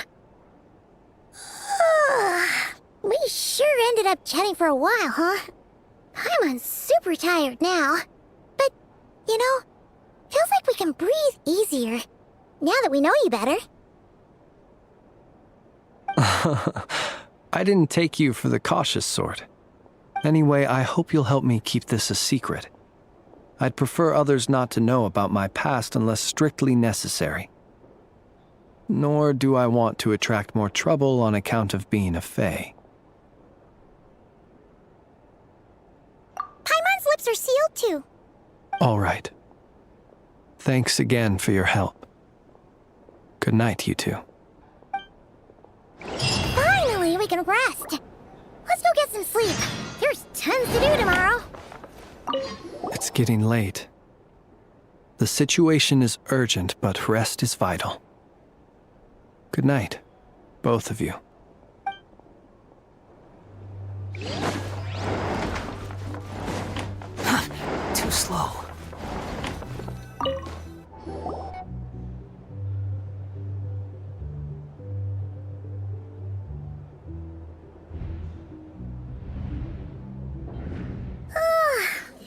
We sure ended up chatting for a while, huh? I'm super tired now. But, you know, feels like we can breathe easier, now that we know you better. I didn't take you for the cautious sort. Anyway, I hope you'll help me keep this a secret. I'd prefer others not to know about my past unless strictly necessary. Nor do I want to attract more trouble on account of being a fae. Paimon's lips are sealed too. All right. Thanks again for your help. Good night, you two. Finally, we can rest. Let's go get some sleep. There's tons to do tomorrow. It's getting late. The situation is urgent, but rest is vital. Good night, both of you. Too slow.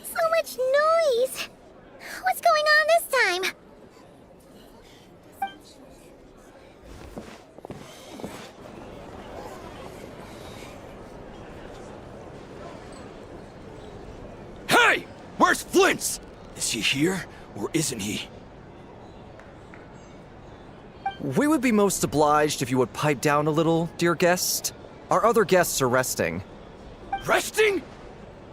So much noise. What's going on this time? Hey! Where's Flint's? Is he here, or isn't he? We would be most obliged if you would pipe down a little, dear guest. Our other guests are resting. Resting?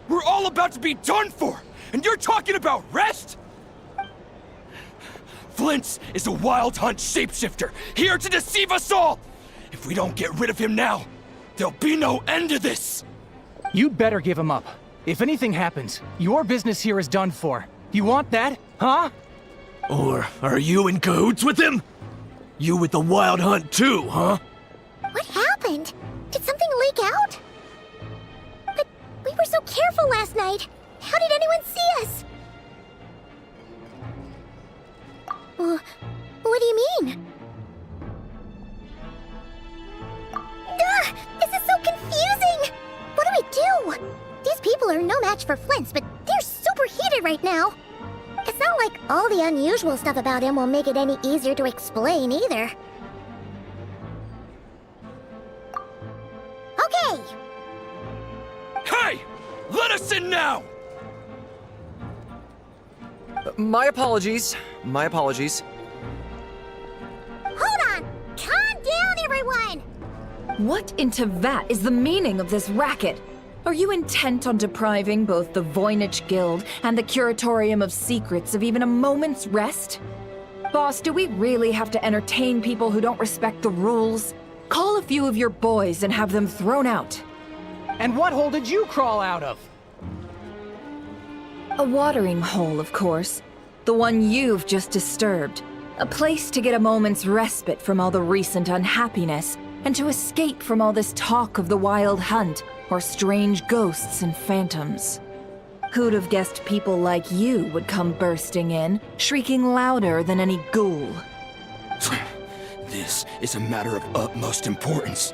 We're all about to be done for, and you're talking about rest? Flint's is a Wild Hunt shapeshifter, here to deceive us all! If we don't get rid of him now, there'll be no end to this! You'd better give him up. If anything happens, your business here is done for. You want that, huh? Or are you in cahoots with him? You with the Wild Hunt too, huh? What happened? Did something leak out? But we were so careful last night. How did anyone see us? What do you mean? for Flint's, but they're super heated right now. It's not like all the unusual stuff about him will make it any easier to explain either. Okay! Hey! Let us in now! My apologies. My apologies. Hold on! Calm down, everyone! What in Tevat is the meaning of this racket? Are you intent on depriving both the Voynich Guild and the Curatorium of Secrets of even a moment's rest? Boss, do we really have to entertain people who don't respect the rules? Call a few of your boys and have them thrown out. And what hole did you crawl out of? A watering hole, of course. The one you've just disturbed. A place to get a moment's respite from all the recent unhappiness, and to escape from all this talk of the Wild Hunt, or strange ghosts and phantoms. Who'd have guessed people like you would come bursting in, shrieking louder than any ghoul? This is a matter of utmost importance.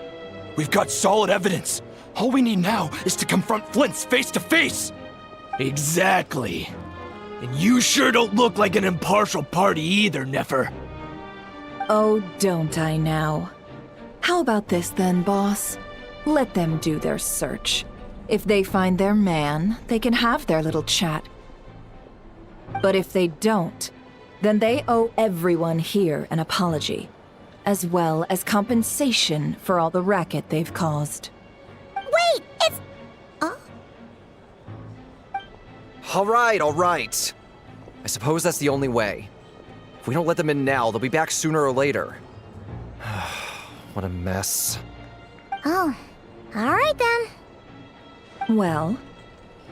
We've got solid evidence. All we need now is to confront Flint's face to face. Exactly. And you sure don't look like an impartial party either, Nefer. Oh, don't I now? How about this then, boss? Let them do their search. If they find their man, they can have their little chat. But if they don't, then they owe everyone here an apology, as well as compensation for all the racket they've caused. Wait, it's... All right. I suppose that's the only way. If we don't let them in now, they'll be back sooner or later. What a mess. Oh, alright then. Well,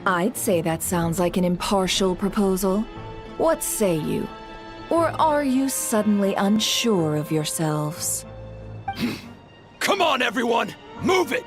I'd say that sounds like an impartial proposal. What say you? Or are you suddenly unsure of yourselves? Come on, everyone! Move it!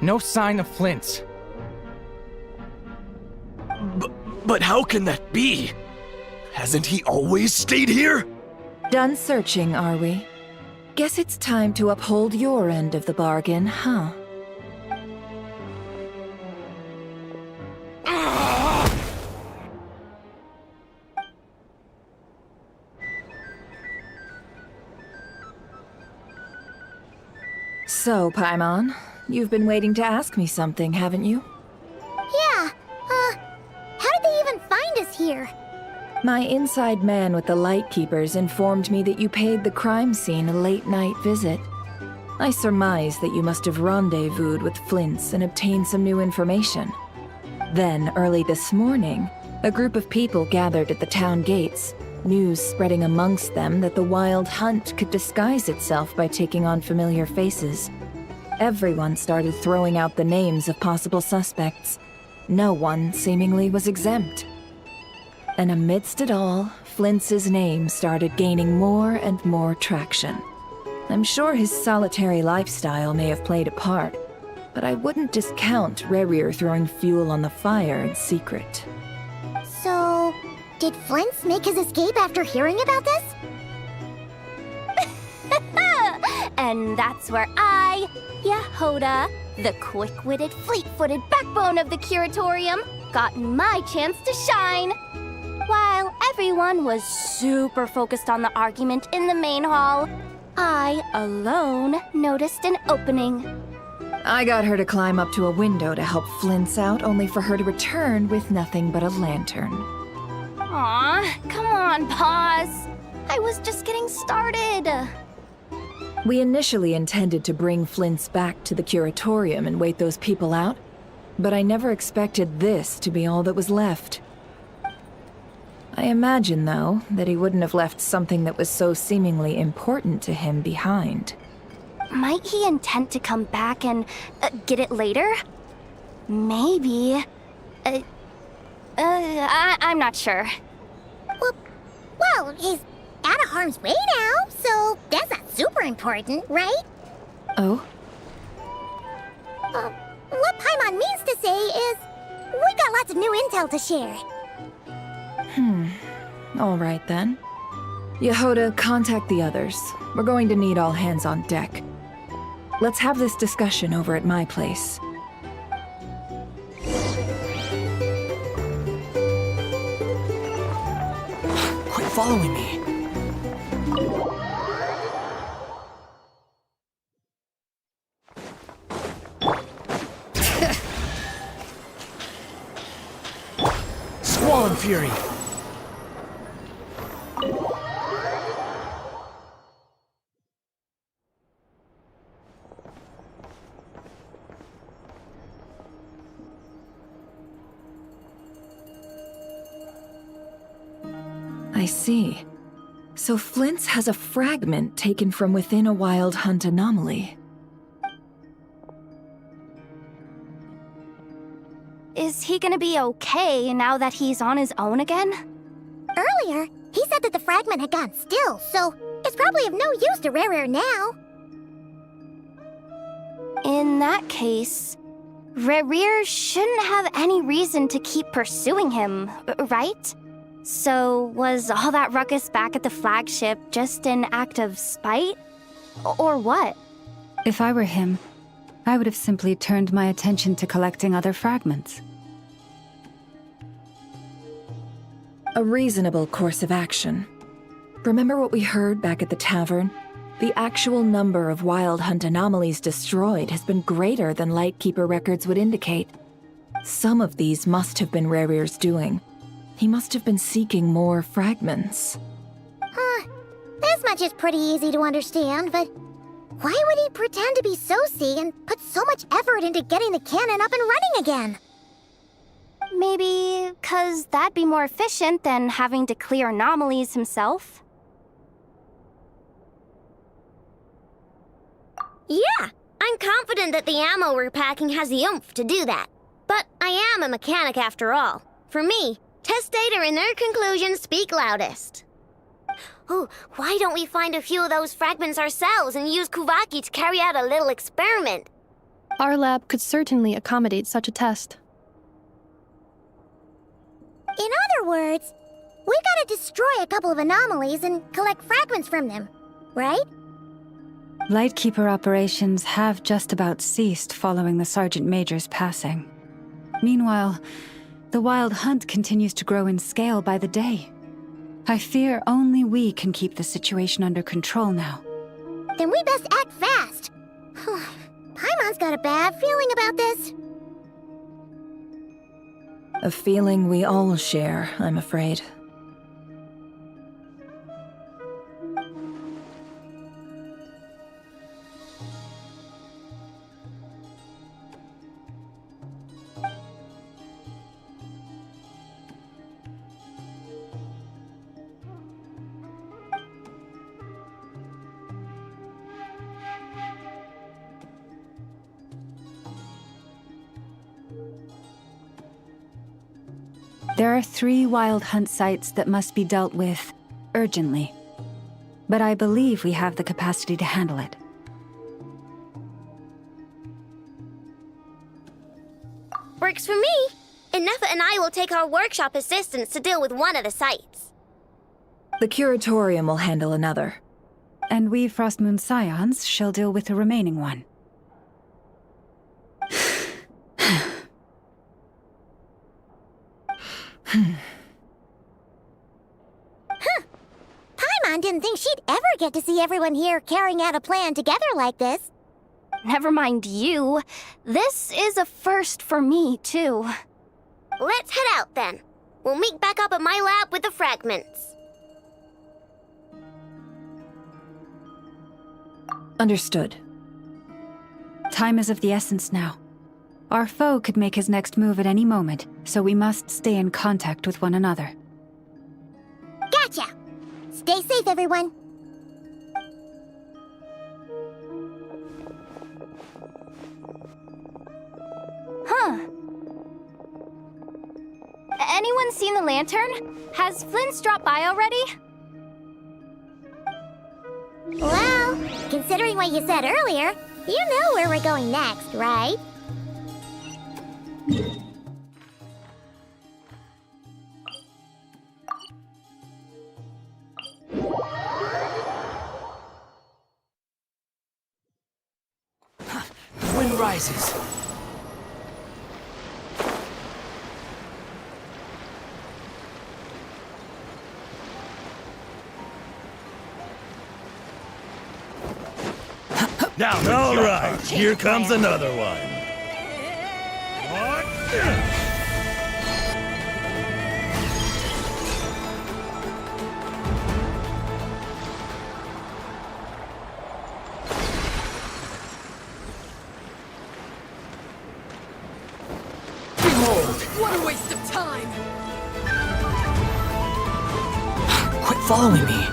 No sign of Flint's. But how can that be? Hasn't he always stayed here? Done searching, are we? Guess it's time to uphold your end of the bargain, huh? So, Paimon, you've been waiting to ask me something, haven't you? Yeah, how did they even find us here? My inside man with the Lightkeepers informed me that you paid the crime scene a late-night visit. I surmise that you must have rendezvoused with Flint's and obtained some new information. Then, early this morning, a group of people gathered at the town gates, news spreading amongst them that the Wild Hunt could disguise itself by taking on familiar faces. Everyone started throwing out the names of possible suspects. No one, seemingly, was exempt. And amidst it all, Flint's name started gaining more and more traction. I'm sure his solitary lifestyle may have played a part, but I wouldn't discount Rerir throwing fuel on the fire in secret. So, did Flint's make his escape after hearing about this? And that's where I, Yehoda, the quick-witted, fleet-footed backbone of the Curatorium, got my chance to shine. While everyone was super focused on the argument in the main hall, I alone noticed an opening. I got her to climb up to a window to help Flint's out, only for her to return with nothing but a lantern. Aw, come on, pause. I was just getting started. We initially intended to bring Flint's back to the Curatorium and wait those people out, but I never expected this to be all that was left. I imagine, though, that he wouldn't have left something that was so seemingly important to him behind. Might he intend to come back and get it later? Maybe. I'm not sure. Well, he's out of harm's way now, so that's not super important, right? Oh? What Paimon means to say is, we got lots of new intel to share. All right then. Yehoda, contact the others. We're going to need all hands on deck. Let's have this discussion over at my place. Quit following me. Squall and Fury! I see. So Flint's has a fragment taken from within a Wild Hunt anomaly. Is he gonna be okay now that he's on his own again? Earlier, he said that the fragment had gone still, so it's probably of no use to Rare now. In that case, Rare shouldn't have any reason to keep pursuing him, right? So was all that ruckus back at the flagship just an act of spite? Or what? If I were him, I would have simply turned my attention to collecting other fragments. A reasonable course of action. Remember what we heard back at the tavern? The actual number of Wild Hunt anomalies destroyed has been greater than Lightkeeper records would indicate. Some of these must have been Rare's doing. He must have been seeking more fragments. This much is pretty easy to understand, but why would he pretend to be Sosi and put so much effort into getting the cannon up and running again? Maybe 'cause that'd be more efficient than having to clear anomalies himself? Yeah, I'm confident that the ammo we're packing has the oomph to do that. But I am a mechanic after all. For me, test data and their conclusions speak loudest. Oh, why don't we find a few of those fragments ourselves and use Kuvaki to carry out a little experiment? Our lab could certainly accommodate such a test. In other words, we gotta destroy a couple of anomalies and collect fragments from them, right? Lightkeeper operations have just about ceased following the Sergeant Major's passing. Meanwhile, the Wild Hunt continues to grow in scale by the day. I fear only we can keep the situation under control now. Then we best act fast. Paimon's got a bad feeling about this. A feeling we all share, I'm afraid. There are 3 Wild Hunt sites that must be dealt with urgently. But I believe we have the capacity to handle it. Works for me. Nefa and I will take our workshop assistants to deal with one of the sites. The Curatorium will handle another. And we Frostmoon Scions shall deal with the remaining one. Paimon didn't think she'd ever get to see everyone here carrying out a plan together like this. Never mind you. This is a first for me, too. Let's head out, then. We'll meet back up at my lab with the fragments. Understood. Time is of the essence now. Our foe could make his next move at any moment, so we must stay in contact with one another. Gotcha! Stay safe, everyone. Huh. Anyone seen the lantern? Has Flint's dropped by already? Well, considering what you said earlier, you know where we're going next, right? disguises. Now, all right, here comes another one. Behold! What a waste of time! Quit following me.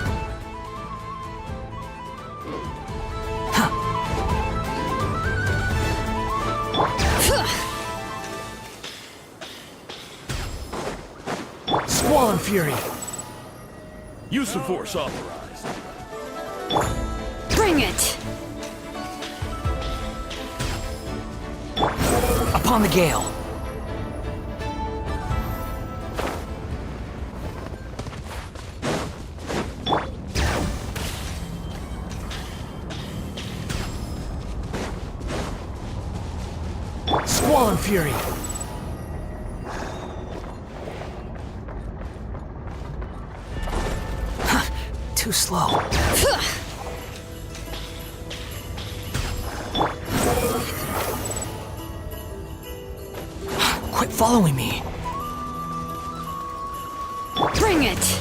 Squall Fury! Use of force authorized. Bring it! Upon the gale. Squall Fury! Too slow. Quit following me. Bring it!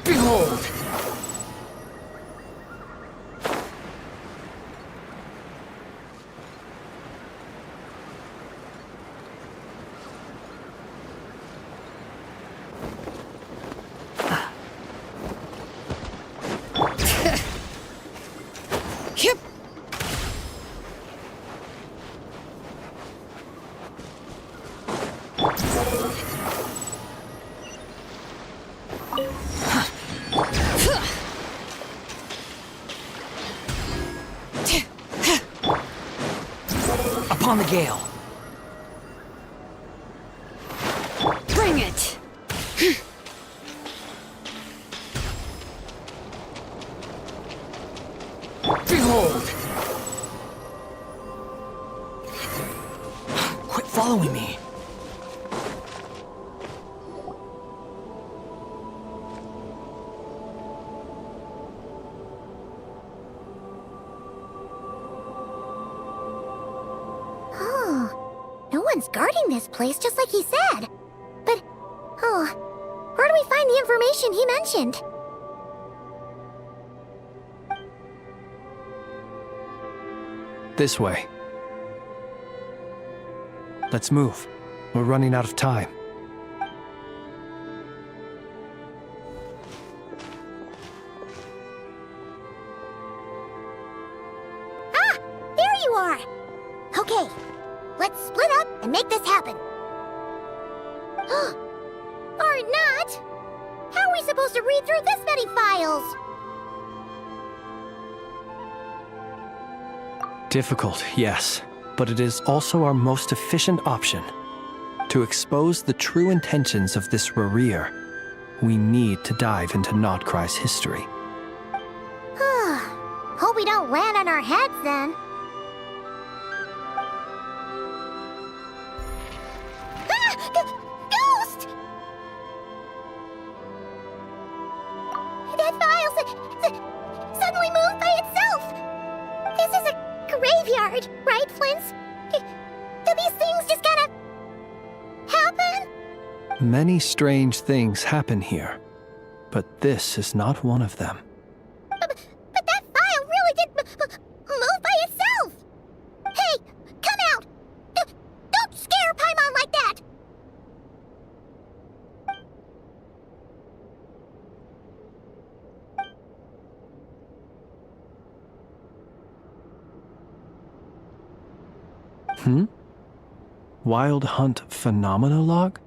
Behold! Yep. Upon the gale. Bring it! Behold! Quit following me. Oh, no one's guarding this place just like he said. But, where do we find the information he mentioned? This way. Let's move. We're running out of time. Ah! There you are! Okay, let's split up and make this happen. Or not! How are we supposed to read through this many files? Difficult, yes, but it is also our most efficient option. To expose the true intentions of this Rereer, we need to dive into Nodkrai's history. Hope we don't land on our heads then. Ghost! That file suddenly moved by itself! This is a graveyard, right, Flint's? Do these things just kind of happen? Many strange things happen here, but this is not one of them. But that file really did move by itself! Hey, come out! Don't scare Paimon like that! Wild Hunt Phenomenologue?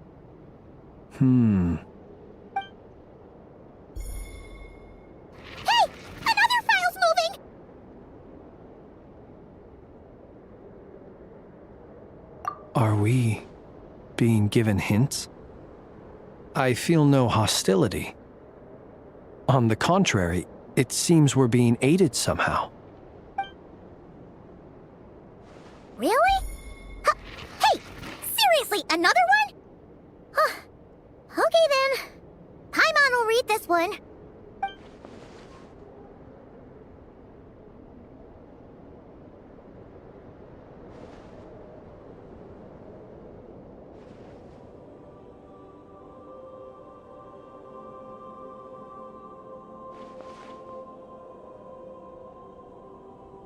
Hey! Another file's moving! Are we being given hints? I feel no hostility. On the contrary, It seems we're being aided somehow. Really? Hey! Seriously, another one? Okay then. Paimon will read this one.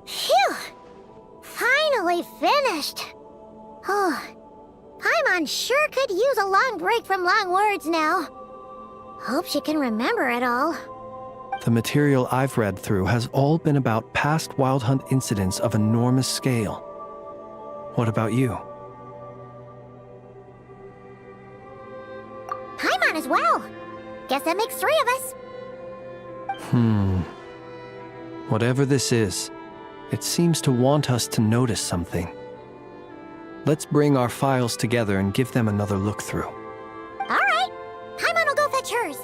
Phew! Finally finished. Oh, Paimon sure could use a long break from long words now. Hope she can remember it all. The material I've read through has all been about past Wild Hunt incidents of enormous scale. What about you? Paimon as well. Guess that makes 3 of us. Whatever this is, it seems to want us to notice something. Let's bring our files together and give them another look through. Alright. Paimon will go fetch hers.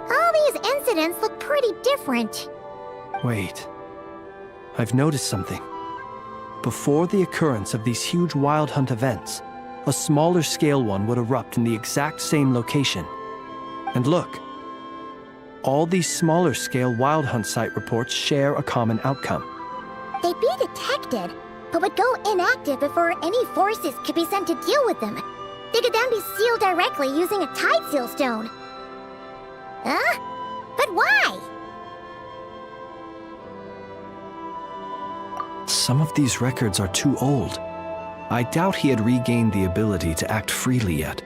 All these incidents look pretty different. Wait. I've noticed something. Before the occurrence of these huge Wild Hunt events, a smaller scale one would erupt in the exact same location. And look. All these smaller scale Wild Hunt site reports share a common outcome. They'd be detected, but would go inactive before any forces could be sent to deal with them. They could then be sealed directly using a tide seal stone. Huh? But why? Some of these records are too old. I doubt he had regained the ability to act freely yet,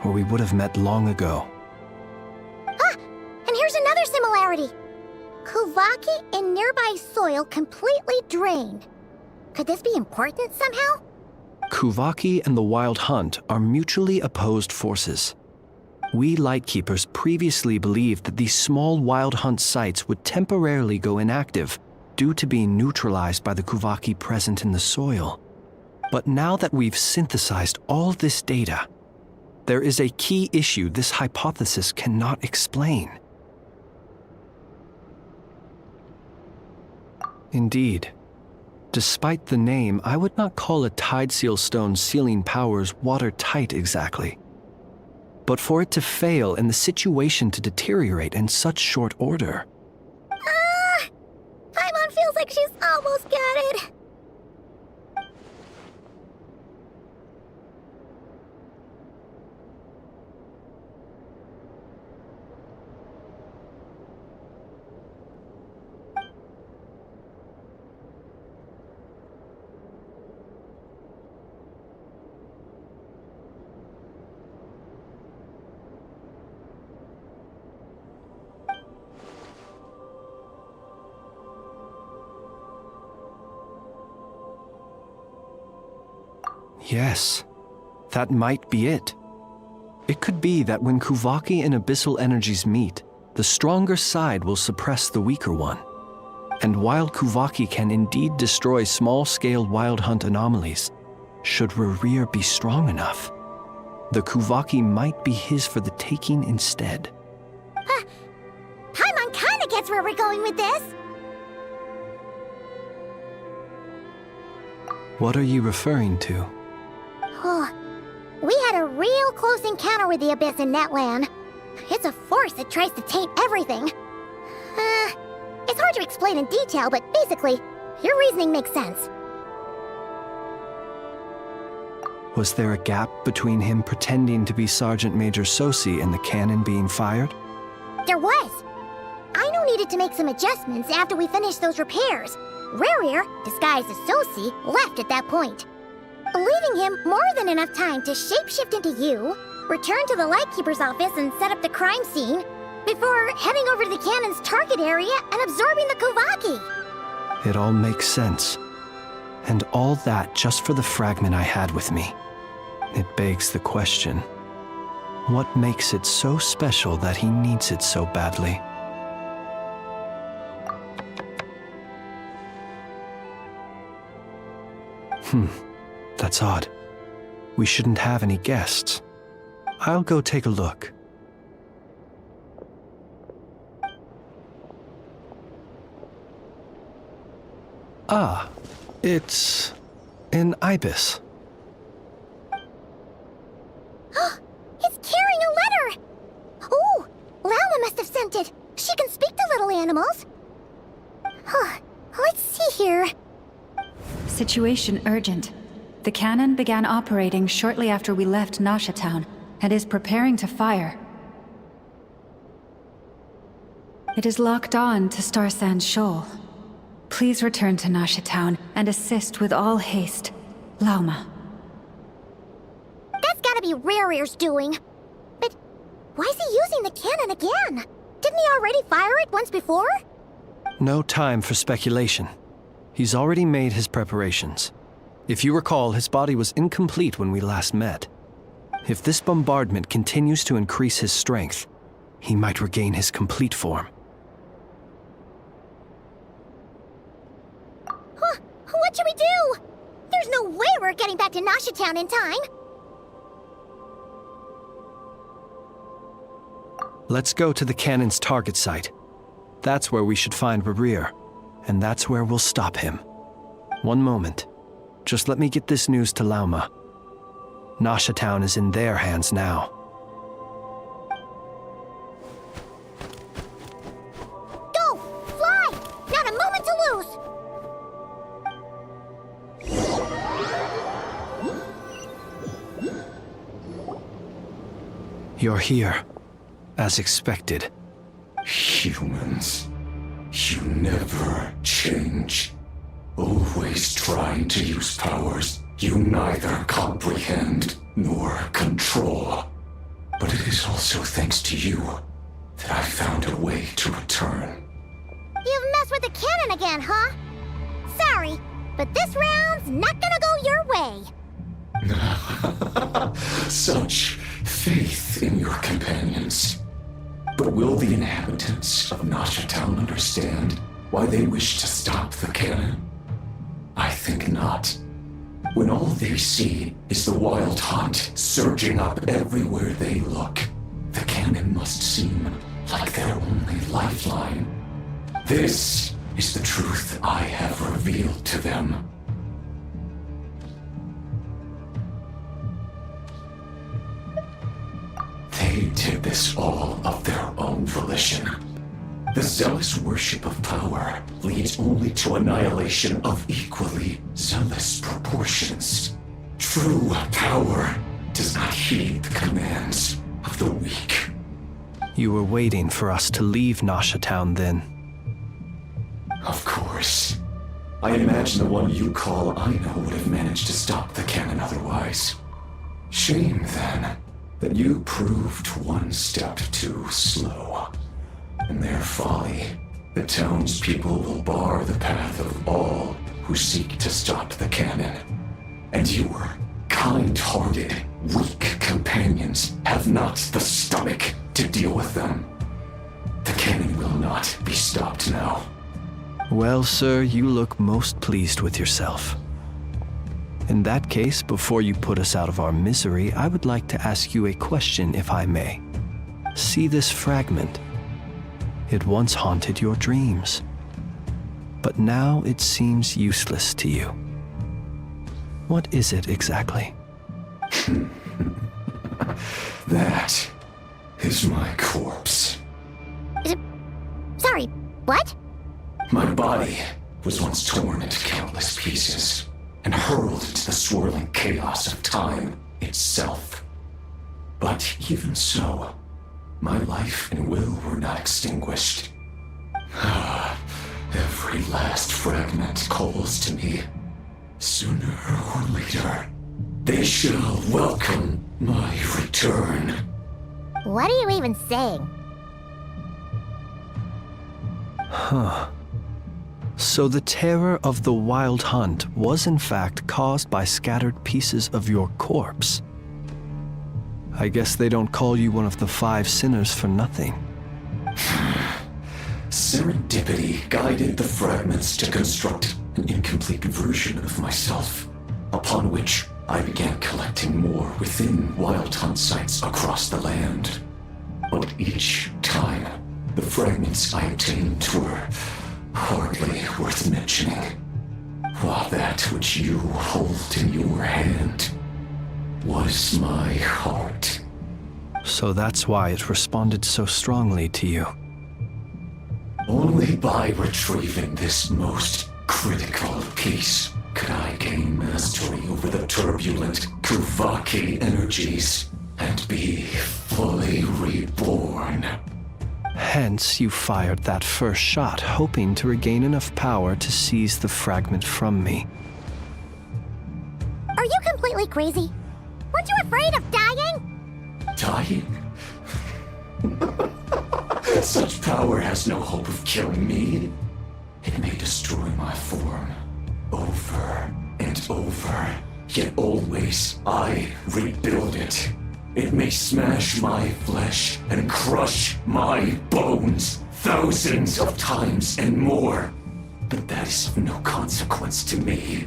or we would have met long ago. And here's another similarity. Kuvaki in nearby soil completely drained. Could this be important somehow? Kuvaki and the Wild Hunt are mutually opposed forces. We Lightkeepers previously believed that these small Wild Hunt sites would temporarily go inactive due to being neutralized by the Kuvaki present in the soil. But now that we've synthesized all this data, there is a key issue this hypothesis cannot explain. Indeed. Despite the name, I would not call a tide seal stone's sealing powers watertight exactly. But for it to fail and the situation to deteriorate in such short order. Paimon feels like she's almost got it. Yes, that might be it. It could be that when Kuvaki and abyssal energies meet, the stronger side will suppress the weaker one. And while Kuvaki can indeed destroy small-scale Wild Hunt anomalies, should Rerir be strong enough, the Kuvaki might be his for the taking instead. Paimon kinda gets where we're going with this. What are you referring to? Oh, we had a real close encounter with the Abyss in Netland. It's a force that tries to taint everything. It's hard to explain in detail, but basically, your reasoning makes sense. Was there a gap between him pretending to be Sergeant Major Sosi and the cannon being fired? There was. Aino needed to make some adjustments after we finished those repairs. Rerir, disguised as Sosi, left at that point, leaving him more than enough time to shapeshift into you, return to the Lightkeeper's office and set up the crime scene, before heading over to the cannon's target area and absorbing the Kuvaki. It all makes sense. And all that just for the fragment I had with me. It begs the question, what makes it so special that he needs it so badly? That's odd. We shouldn't have any guests. I'll go take a look. Ah, it's an ibis. It's carrying a letter! Oh, Llama must have sent it. She can speak to little animals. Huh, let's see here. Situation urgent. The cannon began operating shortly after we left Nasha Town and is preparing to fire. It is locked on to Star Sand Shoal. Please return to Nasha Town and assist with all haste. Lauma. That's gotta be Rare's doing. But why is he using the cannon again? Didn't he already fire it once before? No time for speculation. He's already made his preparations. If you recall, his body was incomplete when we last met. If this bombardment continues to increase his strength, he might regain his complete form. Huh, what should we do? There's no way we're getting back to Nasha Town in time. Let's go to the cannon's target site. That's where we should find Rarir, and that's where we'll stop him. One moment. Just let me get this news to Lauma. Nasha Town is in their hands now. Go! Fly! Not a moment to lose! You're here, as expected. Humans, you never change. Always trying to use powers you neither comprehend nor control. But it is also thanks to you that I found a way to return. You've messed with the cannon again, huh? Sorry, but this round's not gonna go your way. Such faith in your companions. But will the inhabitants of Nasha Town understand why they wish to stop the cannon? I think not. When all they see is the wild hunt surging up everywhere they look, the cannon must seem like their only lifeline. This is the truth I have revealed to them. They did this all of their own volition. The zealous worship of power leads only to annihilation of equally zealous proportions. True power does not heed the commands of the weak. You were waiting for us to leave Nasha Town then. Of course. I imagine the one you call Aina would have managed to stop the cannon otherwise. Shame, then, that you proved one step too slow. In their folly, the townspeople will bar the path of all who seek to stop the cannon. And your kind-hearted, weak companions have not the stomach to deal with them. The cannon will not be stopped now. Well, sir, you look most pleased with yourself. In that case, before you put us out of our misery, I would like to ask you a question, if I may. See this fragment? It once haunted your dreams, but now it seems useless to you. What is it exactly? That is my corpse. Sorry, what? My body was once torn into countless pieces and hurled into the swirling chaos of time itself. But even so, my life and will were not extinguished. Every last fragment calls to me. Sooner or later, they shall welcome my return. What are you even saying? Huh. So the terror of the Wild Hunt was in fact caused by scattered pieces of your corpse. I guess they don't call you one of the 5 sinners for nothing. Serendipity guided the fragments to construct an incomplete version of myself, upon which I began collecting more within Wild Hunt sites across the land. But each time, the fragments I obtained were hardly worth mentioning. while that which you hold in your hand was my heart. So that's why it responded so strongly to you. Only by retrieving this most critical piece could I gain mastery over the turbulent Kuvaki energies and be fully reborn. Hence, you fired that first shot, hoping to regain enough power to seize the fragment from me. Are you completely crazy? Weren't you afraid of dying? Dying? Such power has no hope of killing me. It may destroy my form over and over, yet always I rebuild it. It may smash my flesh and crush my bones thousands of times and more, but that is of no consequence to me.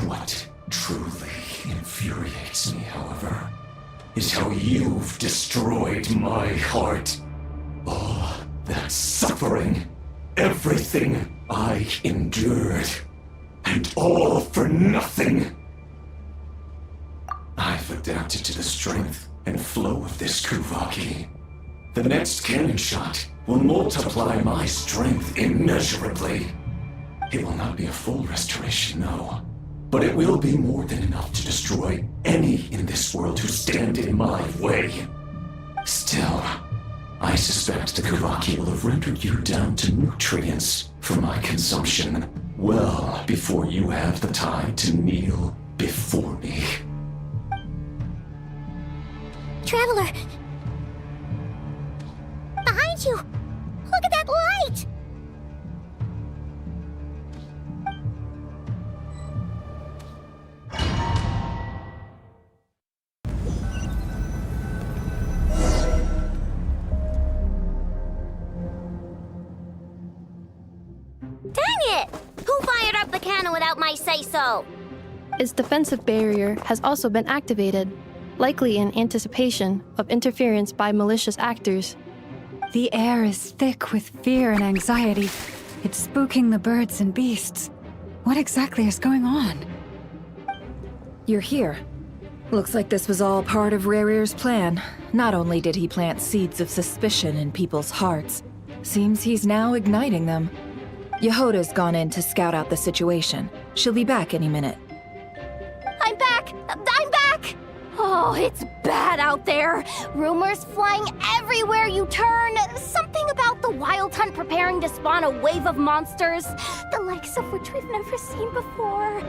What truly infuriates me, however, is how you've destroyed my heart. All that suffering, everything I endured, and all for nothing. I've adapted to the strength and flow of this Kuvaki. The next cannon shot will multiply my strength immeasurably. It will not be a full restoration, no, but it will be more than enough to destroy any in this world who stand in my way. Still, I suspect the Kuvaki will have rendered you down to nutrients for my consumption well before you have the time to kneel before me. Traveler! Behind you! Look at that light! Dang it! Who fired up the cannon without my say-so? Its defensive barrier has also been activated, likely in anticipation of interference by malicious actors. The air is thick with fear and anxiety. It's spooking the birds and beasts. What exactly is going on? You're here. Looks like this was all part of Rerir's plan. Not only did he plant seeds of suspicion in people's hearts, seems he's now igniting them. Yehoda's gone in to scout out the situation. She'll be back any minute. I'm back! I'm back! Oh, it's bad out there. Rumors flying everywhere you turn. Something about the Wild Hunt preparing to spawn a wave of monsters, the likes of which we've never seen before.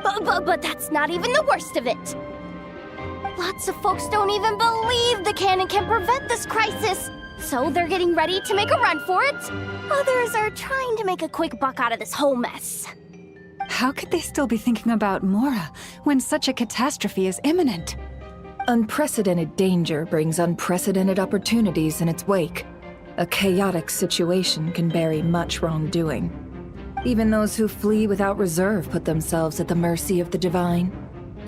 But that's not even the worst of it. Lots of folks don't even believe the cannon can prevent this crisis, so they're getting ready to make a run for it. Others are trying to make a quick buck out of this whole mess. How could they still be thinking about Mora when such a catastrophe is imminent? Unprecedented danger brings unprecedented opportunities in its wake. A chaotic situation can bury much wrongdoing. Even those who flee without reserve put themselves at the mercy of the divine.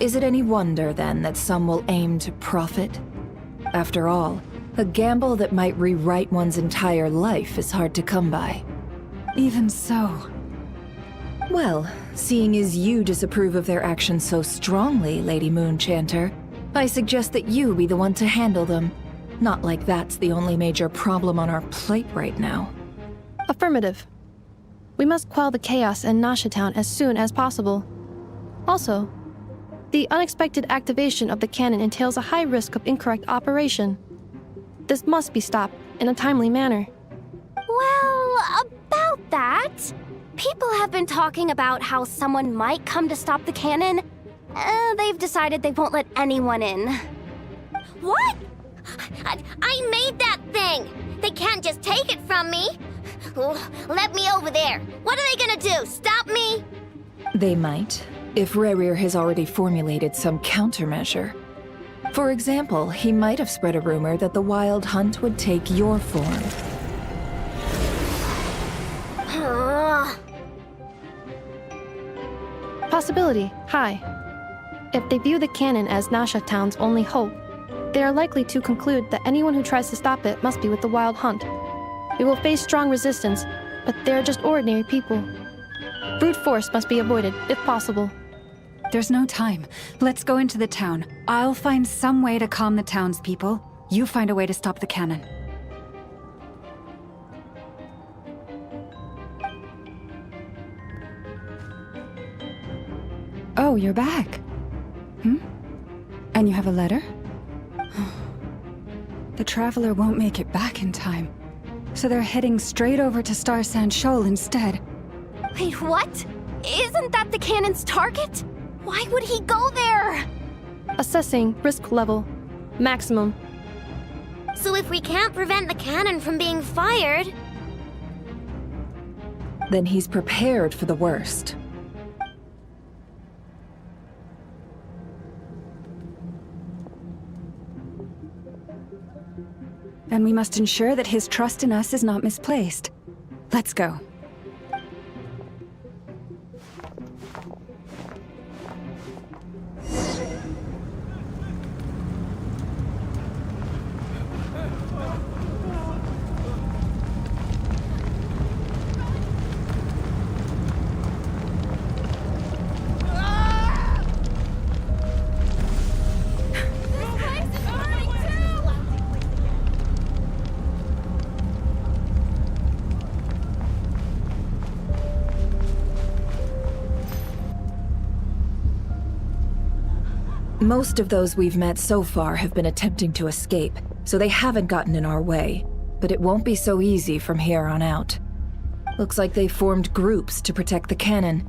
Is it any wonder, then, that some will aim to profit? After all, a gamble that might rewrite one's entire life is hard to come by. Even so. Well, seeing as you disapprove of their actions so strongly, Lady Moonchanter, I suggest that you be the one to handle them. Not like that's the only major problem on our plate right now. Affirmative. We must quell the chaos in Nasha Town as soon as possible. Also, the unexpected activation of the cannon entails a high risk of incorrect operation. This must be stopped in a timely manner. Well, about that, people have been talking about how someone might come to stop the cannon. They've decided they won't let anyone in. What? I made that thing! They can't just take it from me! Let me over there! What are they gonna do? Stop me? They might, if Rerir has already formulated some countermeasure. For example, he might have spread a rumor that the Wild Hunt would take your form. Possibility high. If they view the cannon as Nasha Town's only hope, they are likely to conclude that anyone who tries to stop it must be with the Wild Hunt. We will face strong resistance, but they are just ordinary people. Brute force must be avoided, if possible. There's no time. Let's go into the town. I'll find some way to calm the townspeople. You find a way to stop the cannon. Oh, you're back. And you have a letter? The Traveler won't make it back in time. So they're heading straight over to Star Sand Shoal instead. Wait, what? Isn't that the cannon's target? Why would he go there? Assessing risk level. Maximum. So if we can't prevent the cannon from being fired... Then he's prepared for the worst. And we must ensure that his trust in us is not misplaced. Let's go. Most of those we've met so far have been attempting to escape, so they haven't gotten in our way. But it won't be so easy from here on out. Looks like they formed groups to protect the cannon.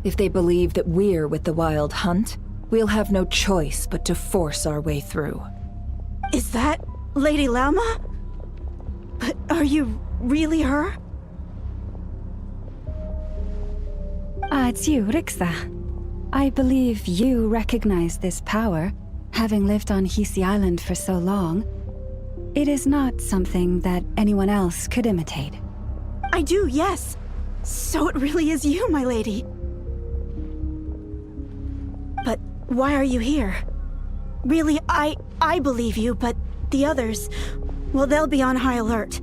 If they believe that we're with the Wild Hunt, we'll have no choice but to force our way through. Is that Lady Lalma? But are you really her? It's you, Rixa. I believe you recognize this power, having lived on Hisi Island for so long. It is not something that anyone else could imitate. I do, yes. So it really is you, my lady. But why are you here? Really, I believe you, but the others, well, they'll be on high alert.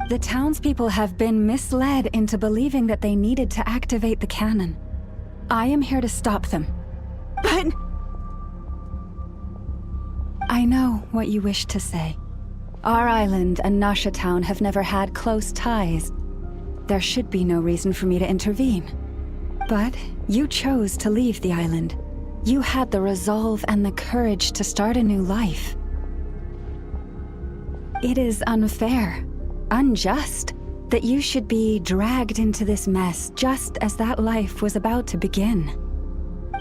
The townspeople have been misled into believing that they needed to activate the cannon. I am here to stop them. But... I know what you wish to say. Our island and Nasha Town have never had close ties. There should be no reason for me to intervene. But you chose to leave the island. You had the resolve and the courage to start a new life. It is unfair, unjust, that you should be dragged into this mess just as that life was about to begin.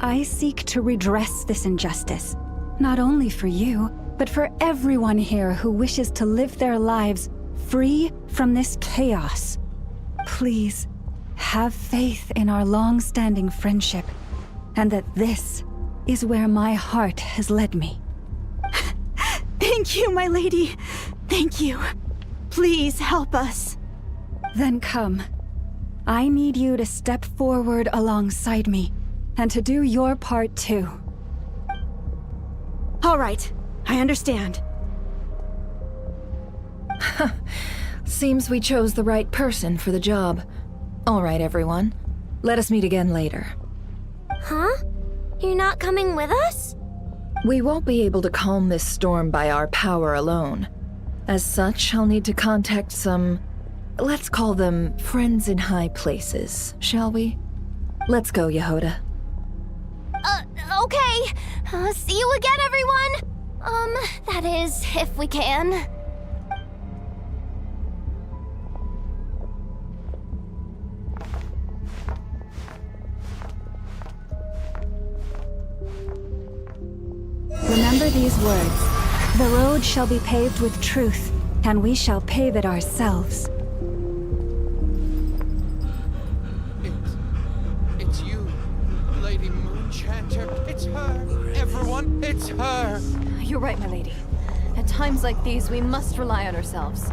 I seek to redress this injustice, not only for you, but for everyone here who wishes to live their lives free from this chaos. Please, have faith in our long-standing friendship, and that this is where my heart has led me. Thank you, my lady. Thank you. Please help us. Then come. I need you to step forward alongside me, and to do your part too. All right, I understand. Seems we chose the right person for the job. All right, everyone. Let us meet again later. Huh? You're not coming with us? We won't be able to calm this storm by our power alone. As such, I'll need to contact some... let's call them friends in high places, shall we? Let's go, Yehoda. Okay. See you again, everyone! That is, if we can. Remember these words. The road shall be paved with truth, and we shall pave it ourselves. It's you, Lady Moonchanter. It's her. Everyone, it's her. You're right, my lady. At times like these, we must rely on ourselves.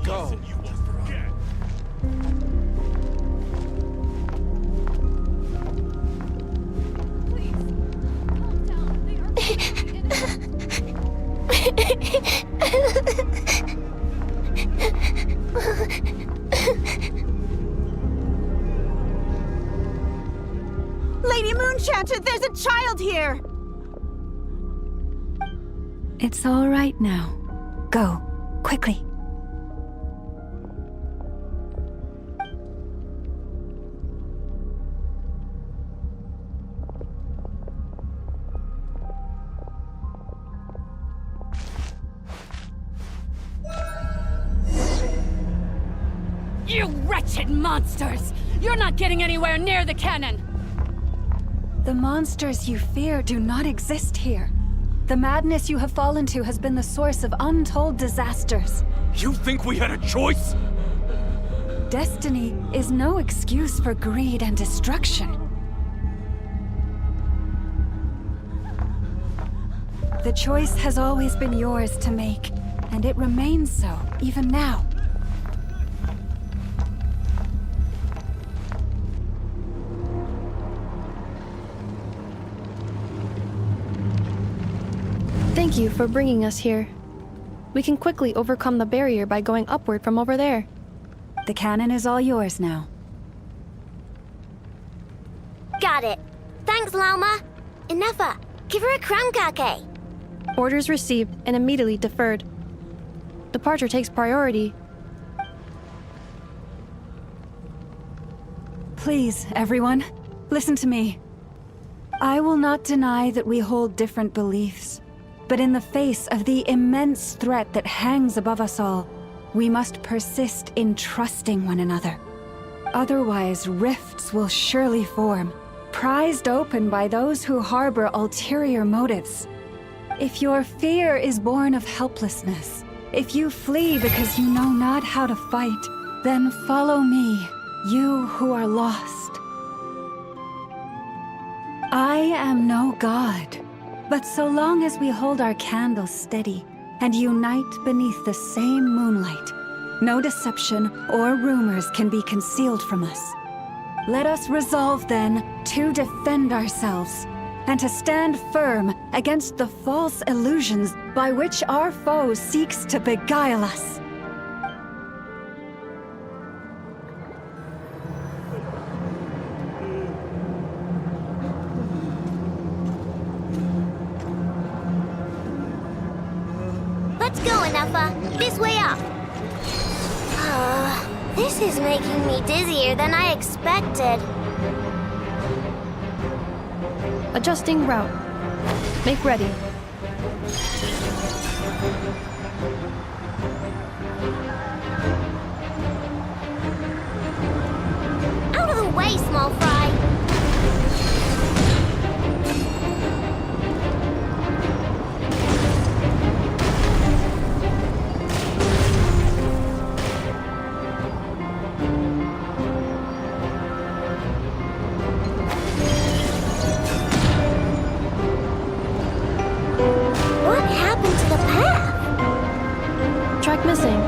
Go. child here! It's all right now. Go, quickly. You wretched monsters! You're not getting anywhere near the cannon! The monsters you fear do not exist here. The madness you have fallen to has been the source of untold disasters. You think we had a choice? Destiny is no excuse for greed and destruction. The choice has always been yours to make, and it remains so, even now. Thank you for bringing us here. We can quickly overcome the barrier by going upward from over there. The cannon is all yours now. Got it. Thanks, Lauma. Inefa, give her a crown kake. Orders received and immediately deferred. Departure takes priority. Please, everyone, listen to me. I will not deny that we hold different beliefs. But in the face of the immense threat that hangs above us all, we must persist in trusting one another. Otherwise, rifts will surely form, prized open by those who harbor ulterior motives. If your fear is born of helplessness, if you flee because you know not how to fight, then follow me, you who are lost. I am no god. But so long as we hold our candles steady and unite beneath the same moonlight, no deception or rumors can be concealed from us. Let us resolve then to defend ourselves and to stand firm against the false illusions by which our foe seeks to beguile us. Let's go, Inefa. This way up. This is making me dizzier than I expected. Adjusting route. Make ready. Out of the way, small fry. Missing.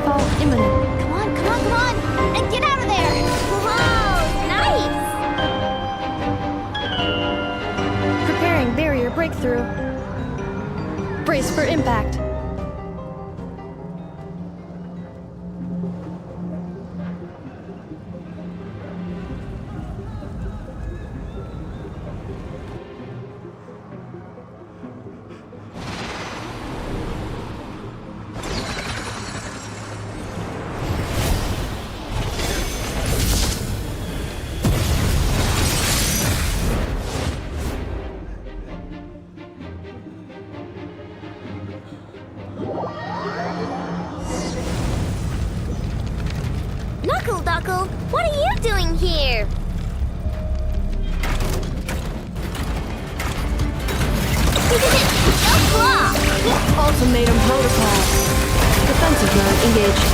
Fall imminent. Come on, come on, come on! And get out of there! Whoa, nice! Preparing barrier breakthrough. Brace for impact. Duckle, what are you doing here? No claw! Ultimatum protocol. Defensive mode engaged.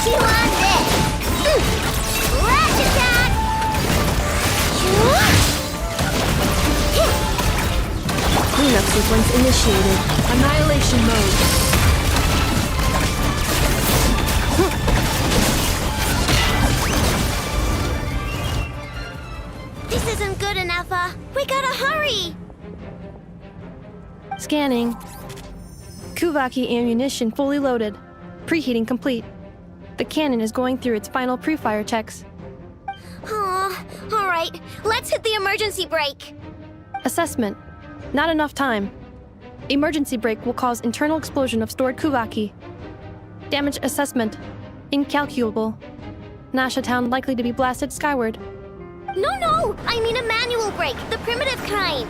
You want this? Rash attack! Cleanup sequence initiated. Annihilation mode. This isn't good enough, we gotta hurry! Scanning. Kuvaki ammunition fully loaded. Preheating complete. The cannon is going through its final pre-fire checks. Aw, alright, let's hit the emergency brake. Assessment. Not enough time. Emergency brake will cause internal explosion of stored Kuvaki. Damage assessment. Incalculable. Nasha Town likely to be blasted skyward. No, I mean a manual brake, the primitive kind.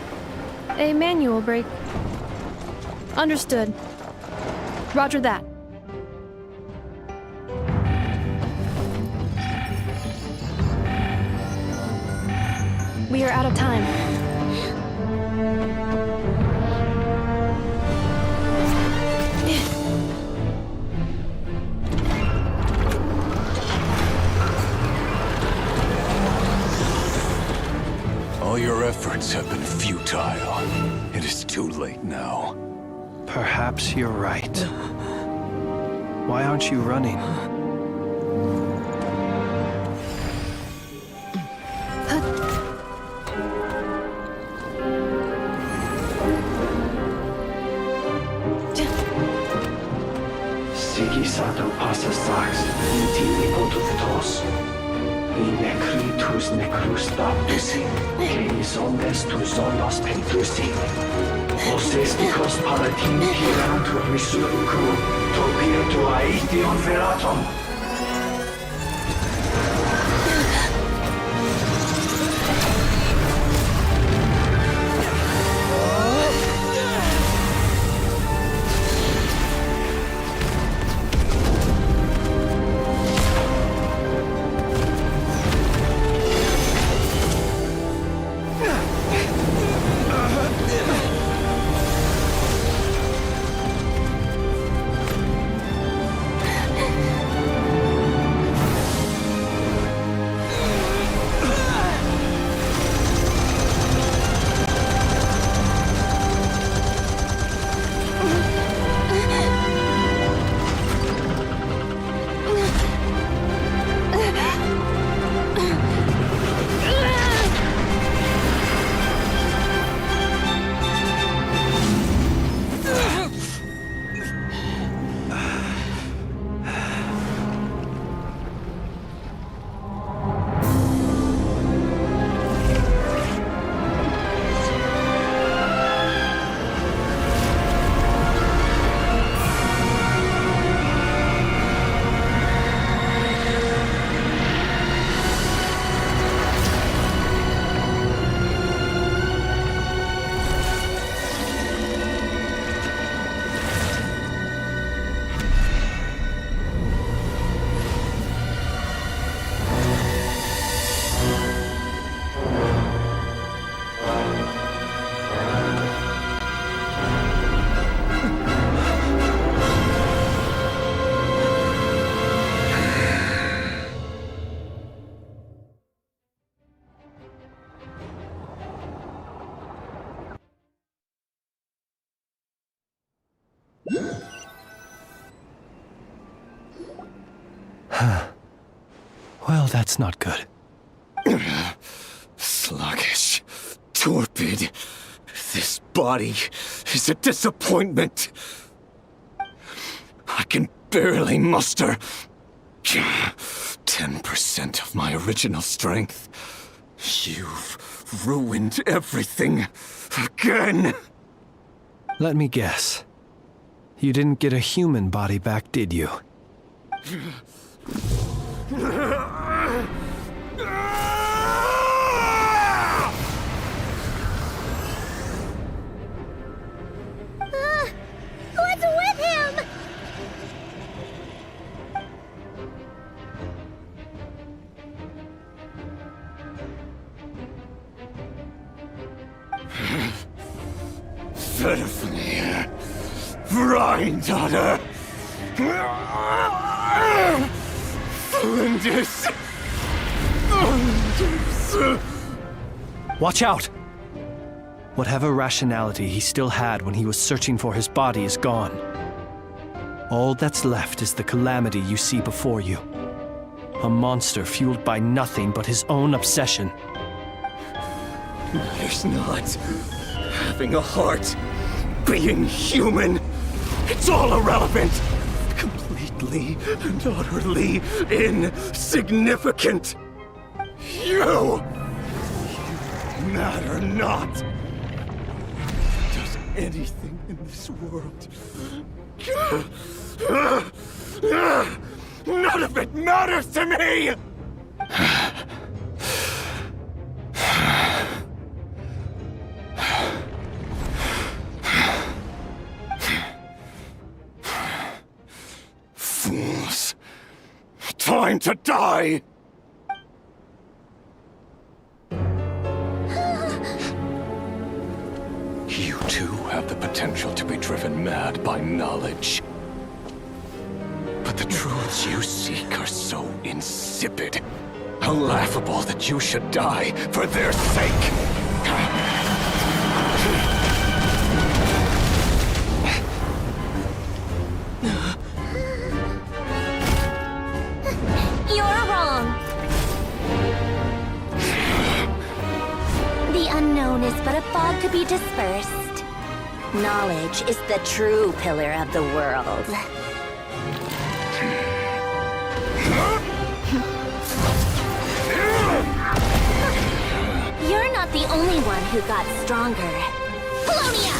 A manual brake. Understood. Roger that. We are out of time. All your efforts have been futile. It is too late now. Perhaps you're right. Why aren't you running? Sato passa sax, intimi potus in necritus necrus baptusi, que omnes tu zonos pentusi. Os esticos palatin pirantur resurcu, topirtu aetion veratum. Well, that's not good. Sluggish. Torpid. This body is a disappointment. I can barely muster 10% of my original strength. You've ruined everything again. Let me guess. You didn't get a human body back, did you? What's with him? Verfnir. Vreindaughter. Flinders. Watch out! Whatever rationality he still had when he was searching for his body is gone. All that's left is the calamity you see before you. A monster fueled by nothing but his own obsession. Matters not. Having a heart. Being human. It's all irrelevant. Complete completely and utterly insignificant. You matter not. Does anything in this world? None of it matters to me! Fools. Time to die! You too have the potential to be driven mad by knowledge. But the truths you seek are so insipid, how laughable that you should die for their sake. You're wrong. The unknown is but a fog to be dispersed. Knowledge is the true pillar of the world. You're not the only one who got stronger. Polonia!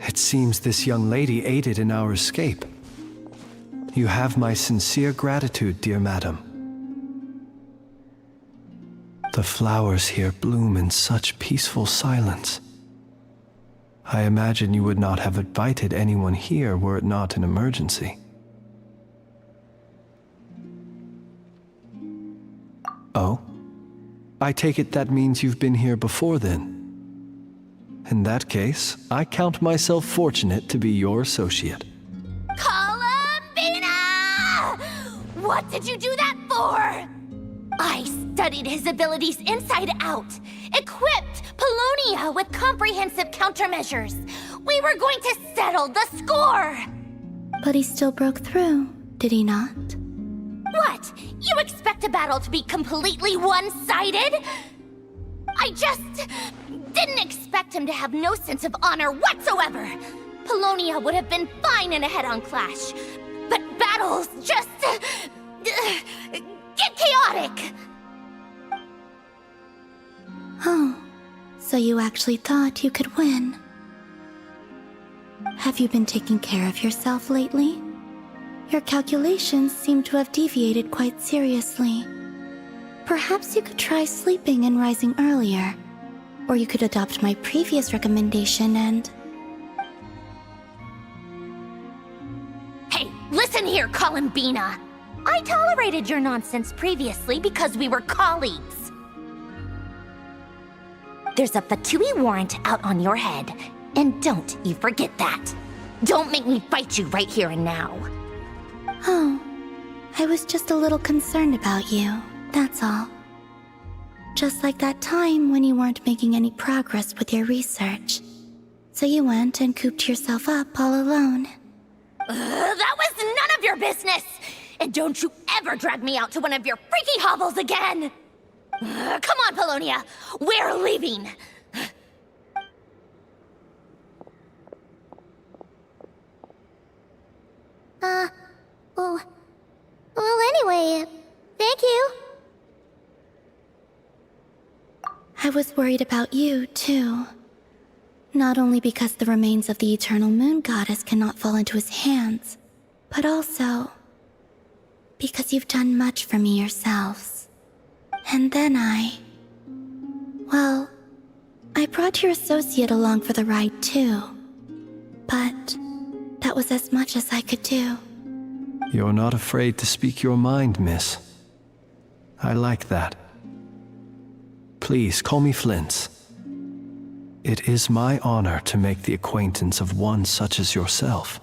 It seems this young lady aided in our escape. You have my sincere gratitude, dear madam. The flowers here bloom in such peaceful silence. I imagine you would not have invited anyone here were it not an emergency. Oh? I take it that means you've been here before then. In that case, I count myself fortunate to be your associate. Columbina! What did you do that for? I studied his abilities inside out, equipped Polonia with comprehensive countermeasures. We were going to settle the score! But he still broke through, did he not? What? You expect a battle to be completely one-sided? I just didn't expect him to have no sense of honor whatsoever. Polonia would have been fine in a head-on clash, but battles just get chaotic. Oh, so you actually thought you could win. Have you been taking care of yourself lately? Your calculations seem to have deviated quite seriously. Perhaps you could try sleeping and rising earlier. Or you could adopt my previous recommendation and... Listen here, Columbina. I tolerated your nonsense previously because we were colleagues. There's a Fatui warrant out on your head, and don't you forget that. Don't make me fight you right here and now. Oh, I was just a little concerned about you, that's all. Just like that time when you weren't making any progress with your research. So you went and cooped yourself up all alone. That was none of your business! And don't you ever drag me out to one of your freaky hovels again! Come on, Polonia! We're leaving! Well, anyway, thank you. I was worried about you, too. Not only because the remains of the Eternal Moon Goddess cannot fall into his hands, but also because you've done much for me yourselves. And then I brought your associate along for the ride, too. But that was as much as I could do. You're not afraid to speak your mind, miss. I like that. Please, call me Flint's. It is my honor to make the acquaintance of one such as yourself.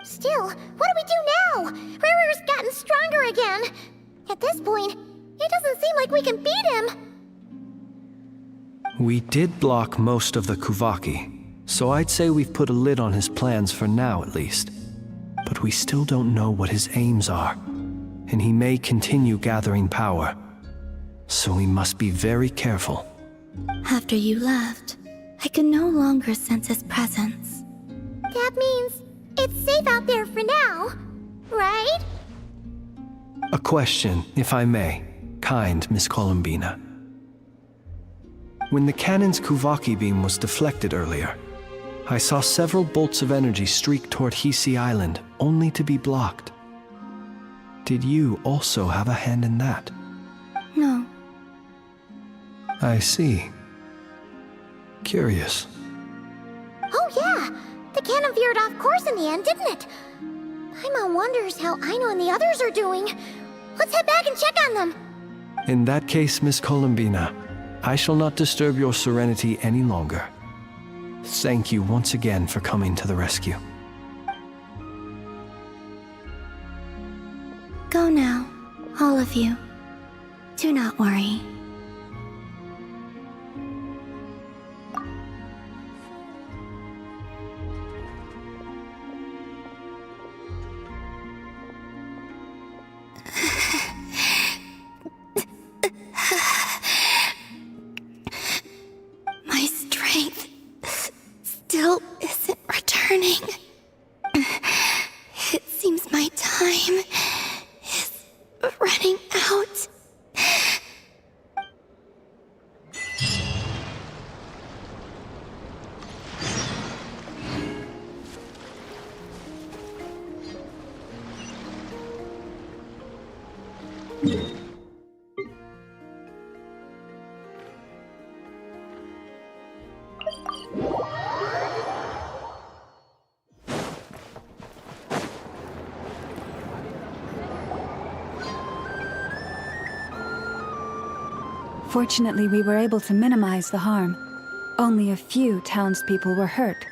Still, what do we do now? Riri's gotten stronger again. At this point, it doesn't seem like we can beat him. We did block most of the Kuvaki, so I'd say we've put a lid on his plans for now at least. But we still don't know what his aims are, and he may continue gathering power. So we must be very careful. After you left, I could no longer sense his presence. That means it's safe out there for now, right? A question, if I may, kind Miss Columbina. When the cannon's Kuvaki beam was deflected earlier, I saw several bolts of energy streak toward Hisi Island, only to be blocked. Did you also have a hand in that? No. I see. Curious. Oh yeah! The cannon veered off course in the end, didn't it? Paimon wonders how Aino and the others are doing. Let's head back and check on them. In that case, Miss Columbina, I shall not disturb your serenity any longer. Thank you once again for coming to the rescue. Go now, all of you. Do not worry. My strength still isn't returning. It seems my time is running out. Fortunately, we were able to minimize the harm. Only a few townspeople were hurt.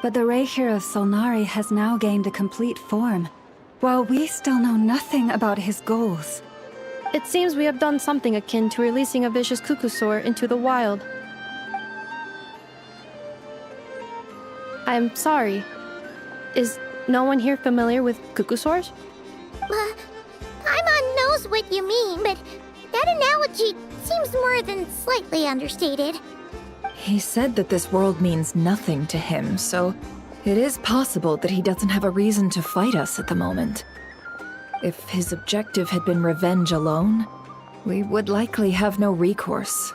But the Reihir of Solnari has now gained a complete form, while we still know nothing about his goals. It seems we have done something akin to releasing a vicious Kukusaur into the wild. I'm sorry. Is no one here familiar with Kukusaurs? Paimon knows what you mean, but that analogy seems more than slightly understated. He said that this world means nothing to him, so it is possible that he doesn't have a reason to fight us at the moment. If his objective had been revenge alone, we would likely have no recourse.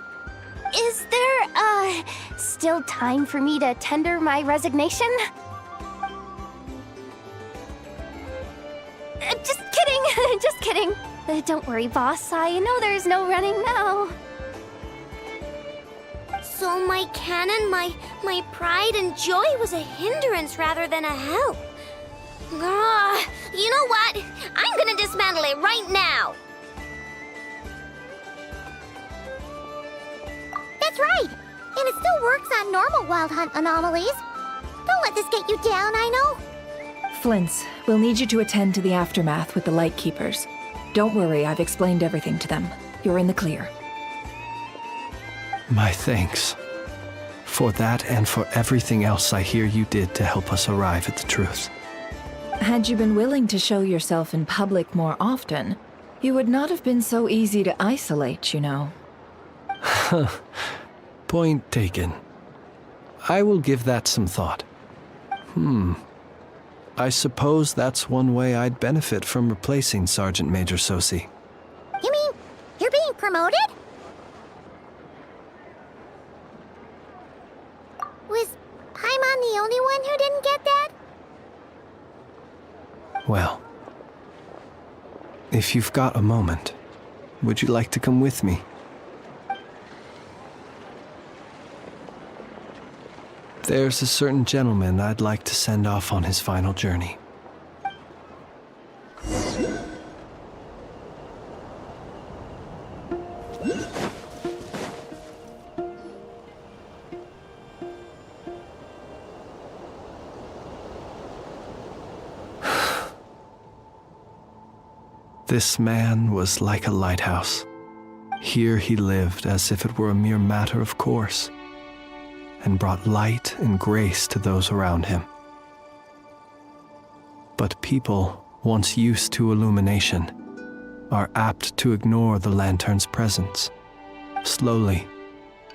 Is there, still time for me to tender my resignation? Just kidding, just kidding. Don't worry, boss. I know there's no running now. So my cannon, my pride and joy was a hindrance rather than a help. You know what? I'm gonna dismantle it right now! That's right! And it still works on normal Wild Hunt anomalies. Don't let this get you down, I know. Flints, we'll need you to attend to the aftermath with the Lightkeepers. Don't worry, I've explained everything to them. You're in the clear. My thanks. For that and for everything else I hear you did to help us arrive at the truth. Had you been willing to show yourself in public more often, you would not have been so easy to isolate, you know. Point taken. I will give that some thought. I suppose that's one way I'd benefit from replacing Sergeant Major Sosi. You mean, you're being promoted? Was Paimon the only one who didn't get that? Well, if you've got a moment, would you like to come with me? There's a certain gentleman I'd like to send off on his final journey. This man was like a lighthouse. Here he lived as if it were a mere matter of course, and brought light and grace to those around him. But people, once used to illumination, are apt to ignore the lantern's presence. Slowly,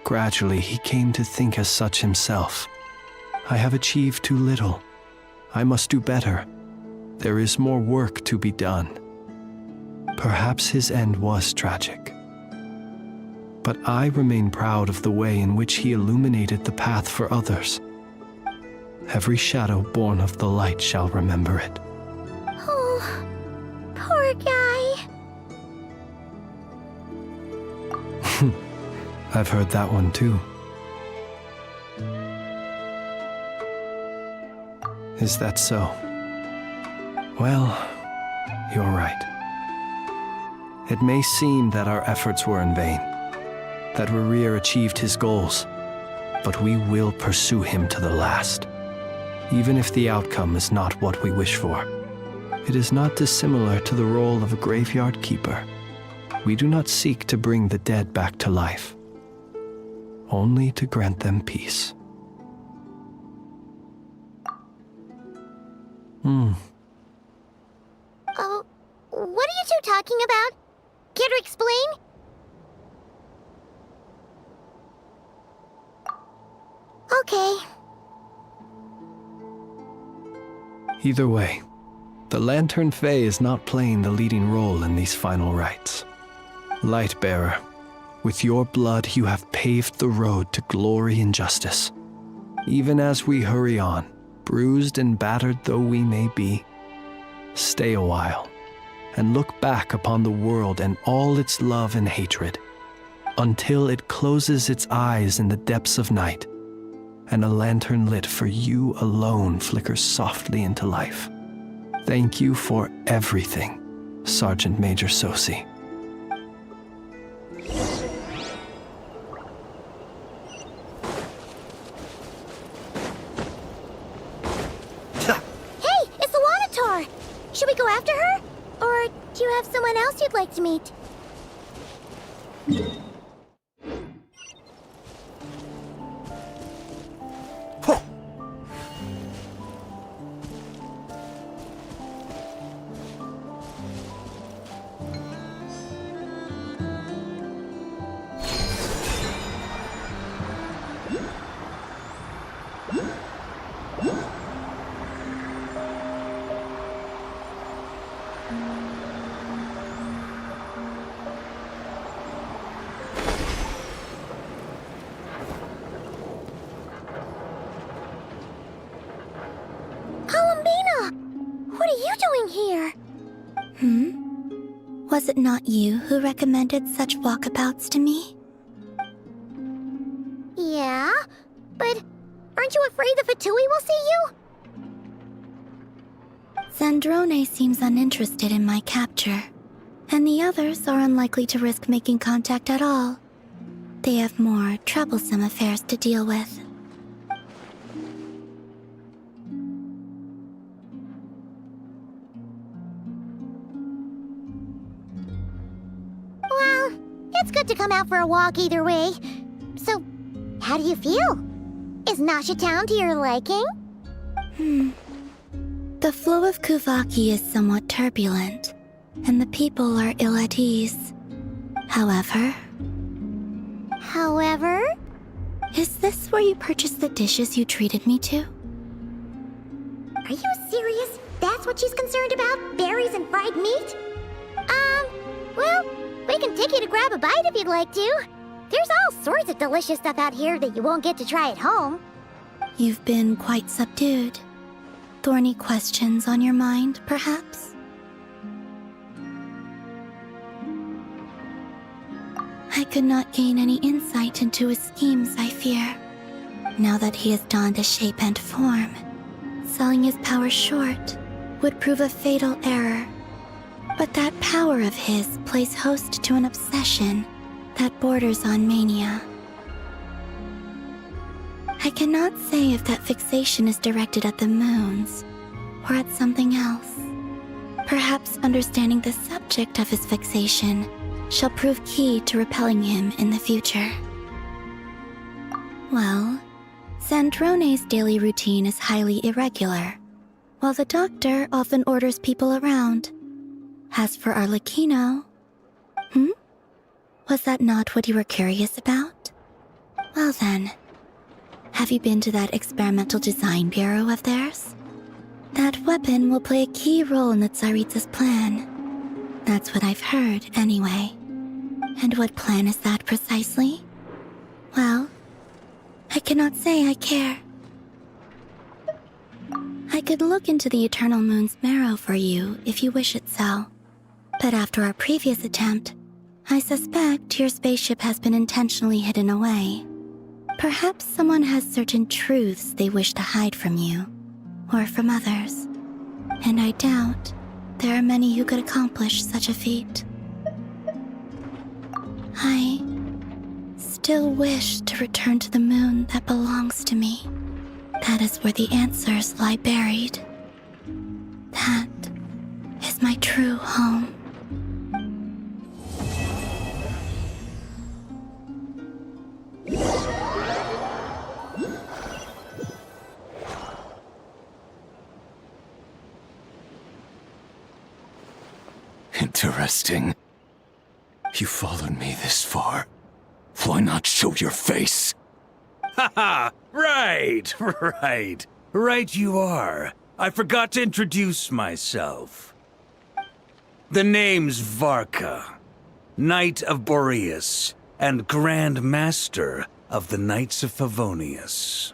gradually, he came to think as such himself. I have achieved too little. I must do better. There is more work to be done. Perhaps his end was tragic. But I remain proud of the way in which he illuminated the path for others. Every shadow born of the light shall remember it. Oh, poor guy. I've heard that one too. Is that so? Well, you're right. It may seem that our efforts were in vain, that Rerir achieved his goals, but we will pursue him to the last, even if the outcome is not what we wish for. It is not dissimilar to the role of a graveyard keeper. We do not seek to bring the dead back to life, only to grant them peace. Oh, what are you two talking about? Care to explain? Okay. Either way, the Lantern Fae is not playing the leading role in these final rites. Lightbearer, with your blood you have paved the road to glory and justice. Even as we hurry on, bruised and battered though we may be, stay a while and look back upon the world and all its love and hatred, until it closes its eyes in the depths of night, and a lantern lit for you alone flickers softly into life. Thank you for everything, Sergeant Major Sosi. Hey, it's the Wanator! Should we go after her? Or do you have someone else you'd like to meet? What are you doing here? Was it not you who recommended such walkabouts to me? Yeah, but aren't you afraid the Fatui will see you? Zandrone seems uninterested in my capture, and the others are unlikely to risk making contact at all. They have more troublesome affairs to deal with. Well, it's good to come out for a walk either way. So, how do you feel? Is Nasha Town to your liking? The flow of Kuvaki is somewhat turbulent, and the people are ill at ease. However... Is this where you purchased the dishes you treated me to? Are you serious? That's what she's concerned about? Berries and fried meat? Well, we can take you to grab a bite if you'd like to. There's all sorts of delicious stuff out here that you won't get to try at home. You've been quite subdued. Thorny questions on your mind, perhaps? I could not gain any insight into his schemes, I fear. Now that he has donned a shape and form, selling his power short would prove a fatal error. But that power of his plays host to an obsession that borders on mania. I cannot say if that fixation is directed at the moons or at something else. Perhaps understanding the subject of his fixation shall prove key to repelling him in the future. Well, Zandrone's daily routine is highly irregular, while the doctor often orders people around. As for Arlecchino... Was that not what you were curious about? Well then, have you been to that experimental design bureau of theirs? That weapon will play a key role in the Tsaritsa's plan. That's what I've heard, anyway. And what plan is that precisely? Well, I cannot say I care. I could look into the Eternal Moon's marrow for you if you wish it so. But after our previous attempt, I suspect your spaceship has been intentionally hidden away. Perhaps someone has certain truths they wish to hide from you, or from others. And I doubt there are many who could accomplish such a feat. I still wish to return to the moon that belongs to me. That is where the answers lie buried. That is my true home. Interesting. You followed me this far. Why not show your face? Haha! Right! Right you are. I forgot to introduce myself. The name's Varka, Knight of Boreas, and Grand Master of the Knights of Favonius.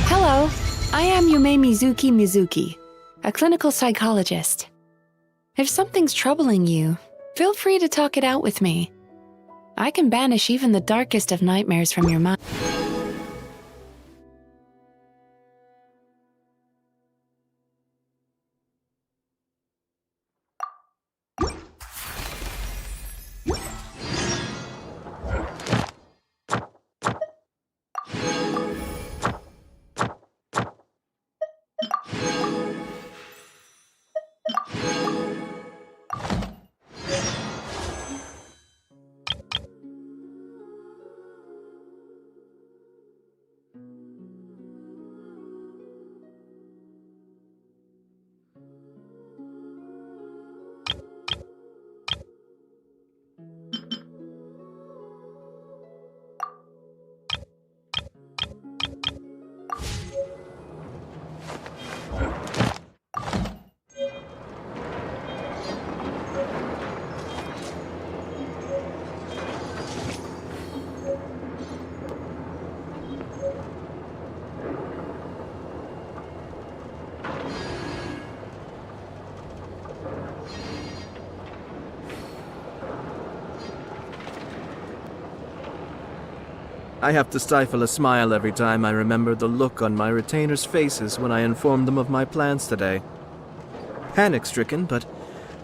Hello, I am Yume Mizuki, a clinical psychologist. If something's troubling you, Feel free to talk it out with me. I can banish even the darkest of nightmares from your mind. I have to stifle a smile every time I remember the look on my retainers' faces when I informed them of my plans today. Panic-stricken, but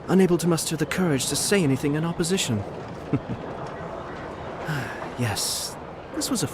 unable to muster the courage to say anything in opposition. Yes, this was a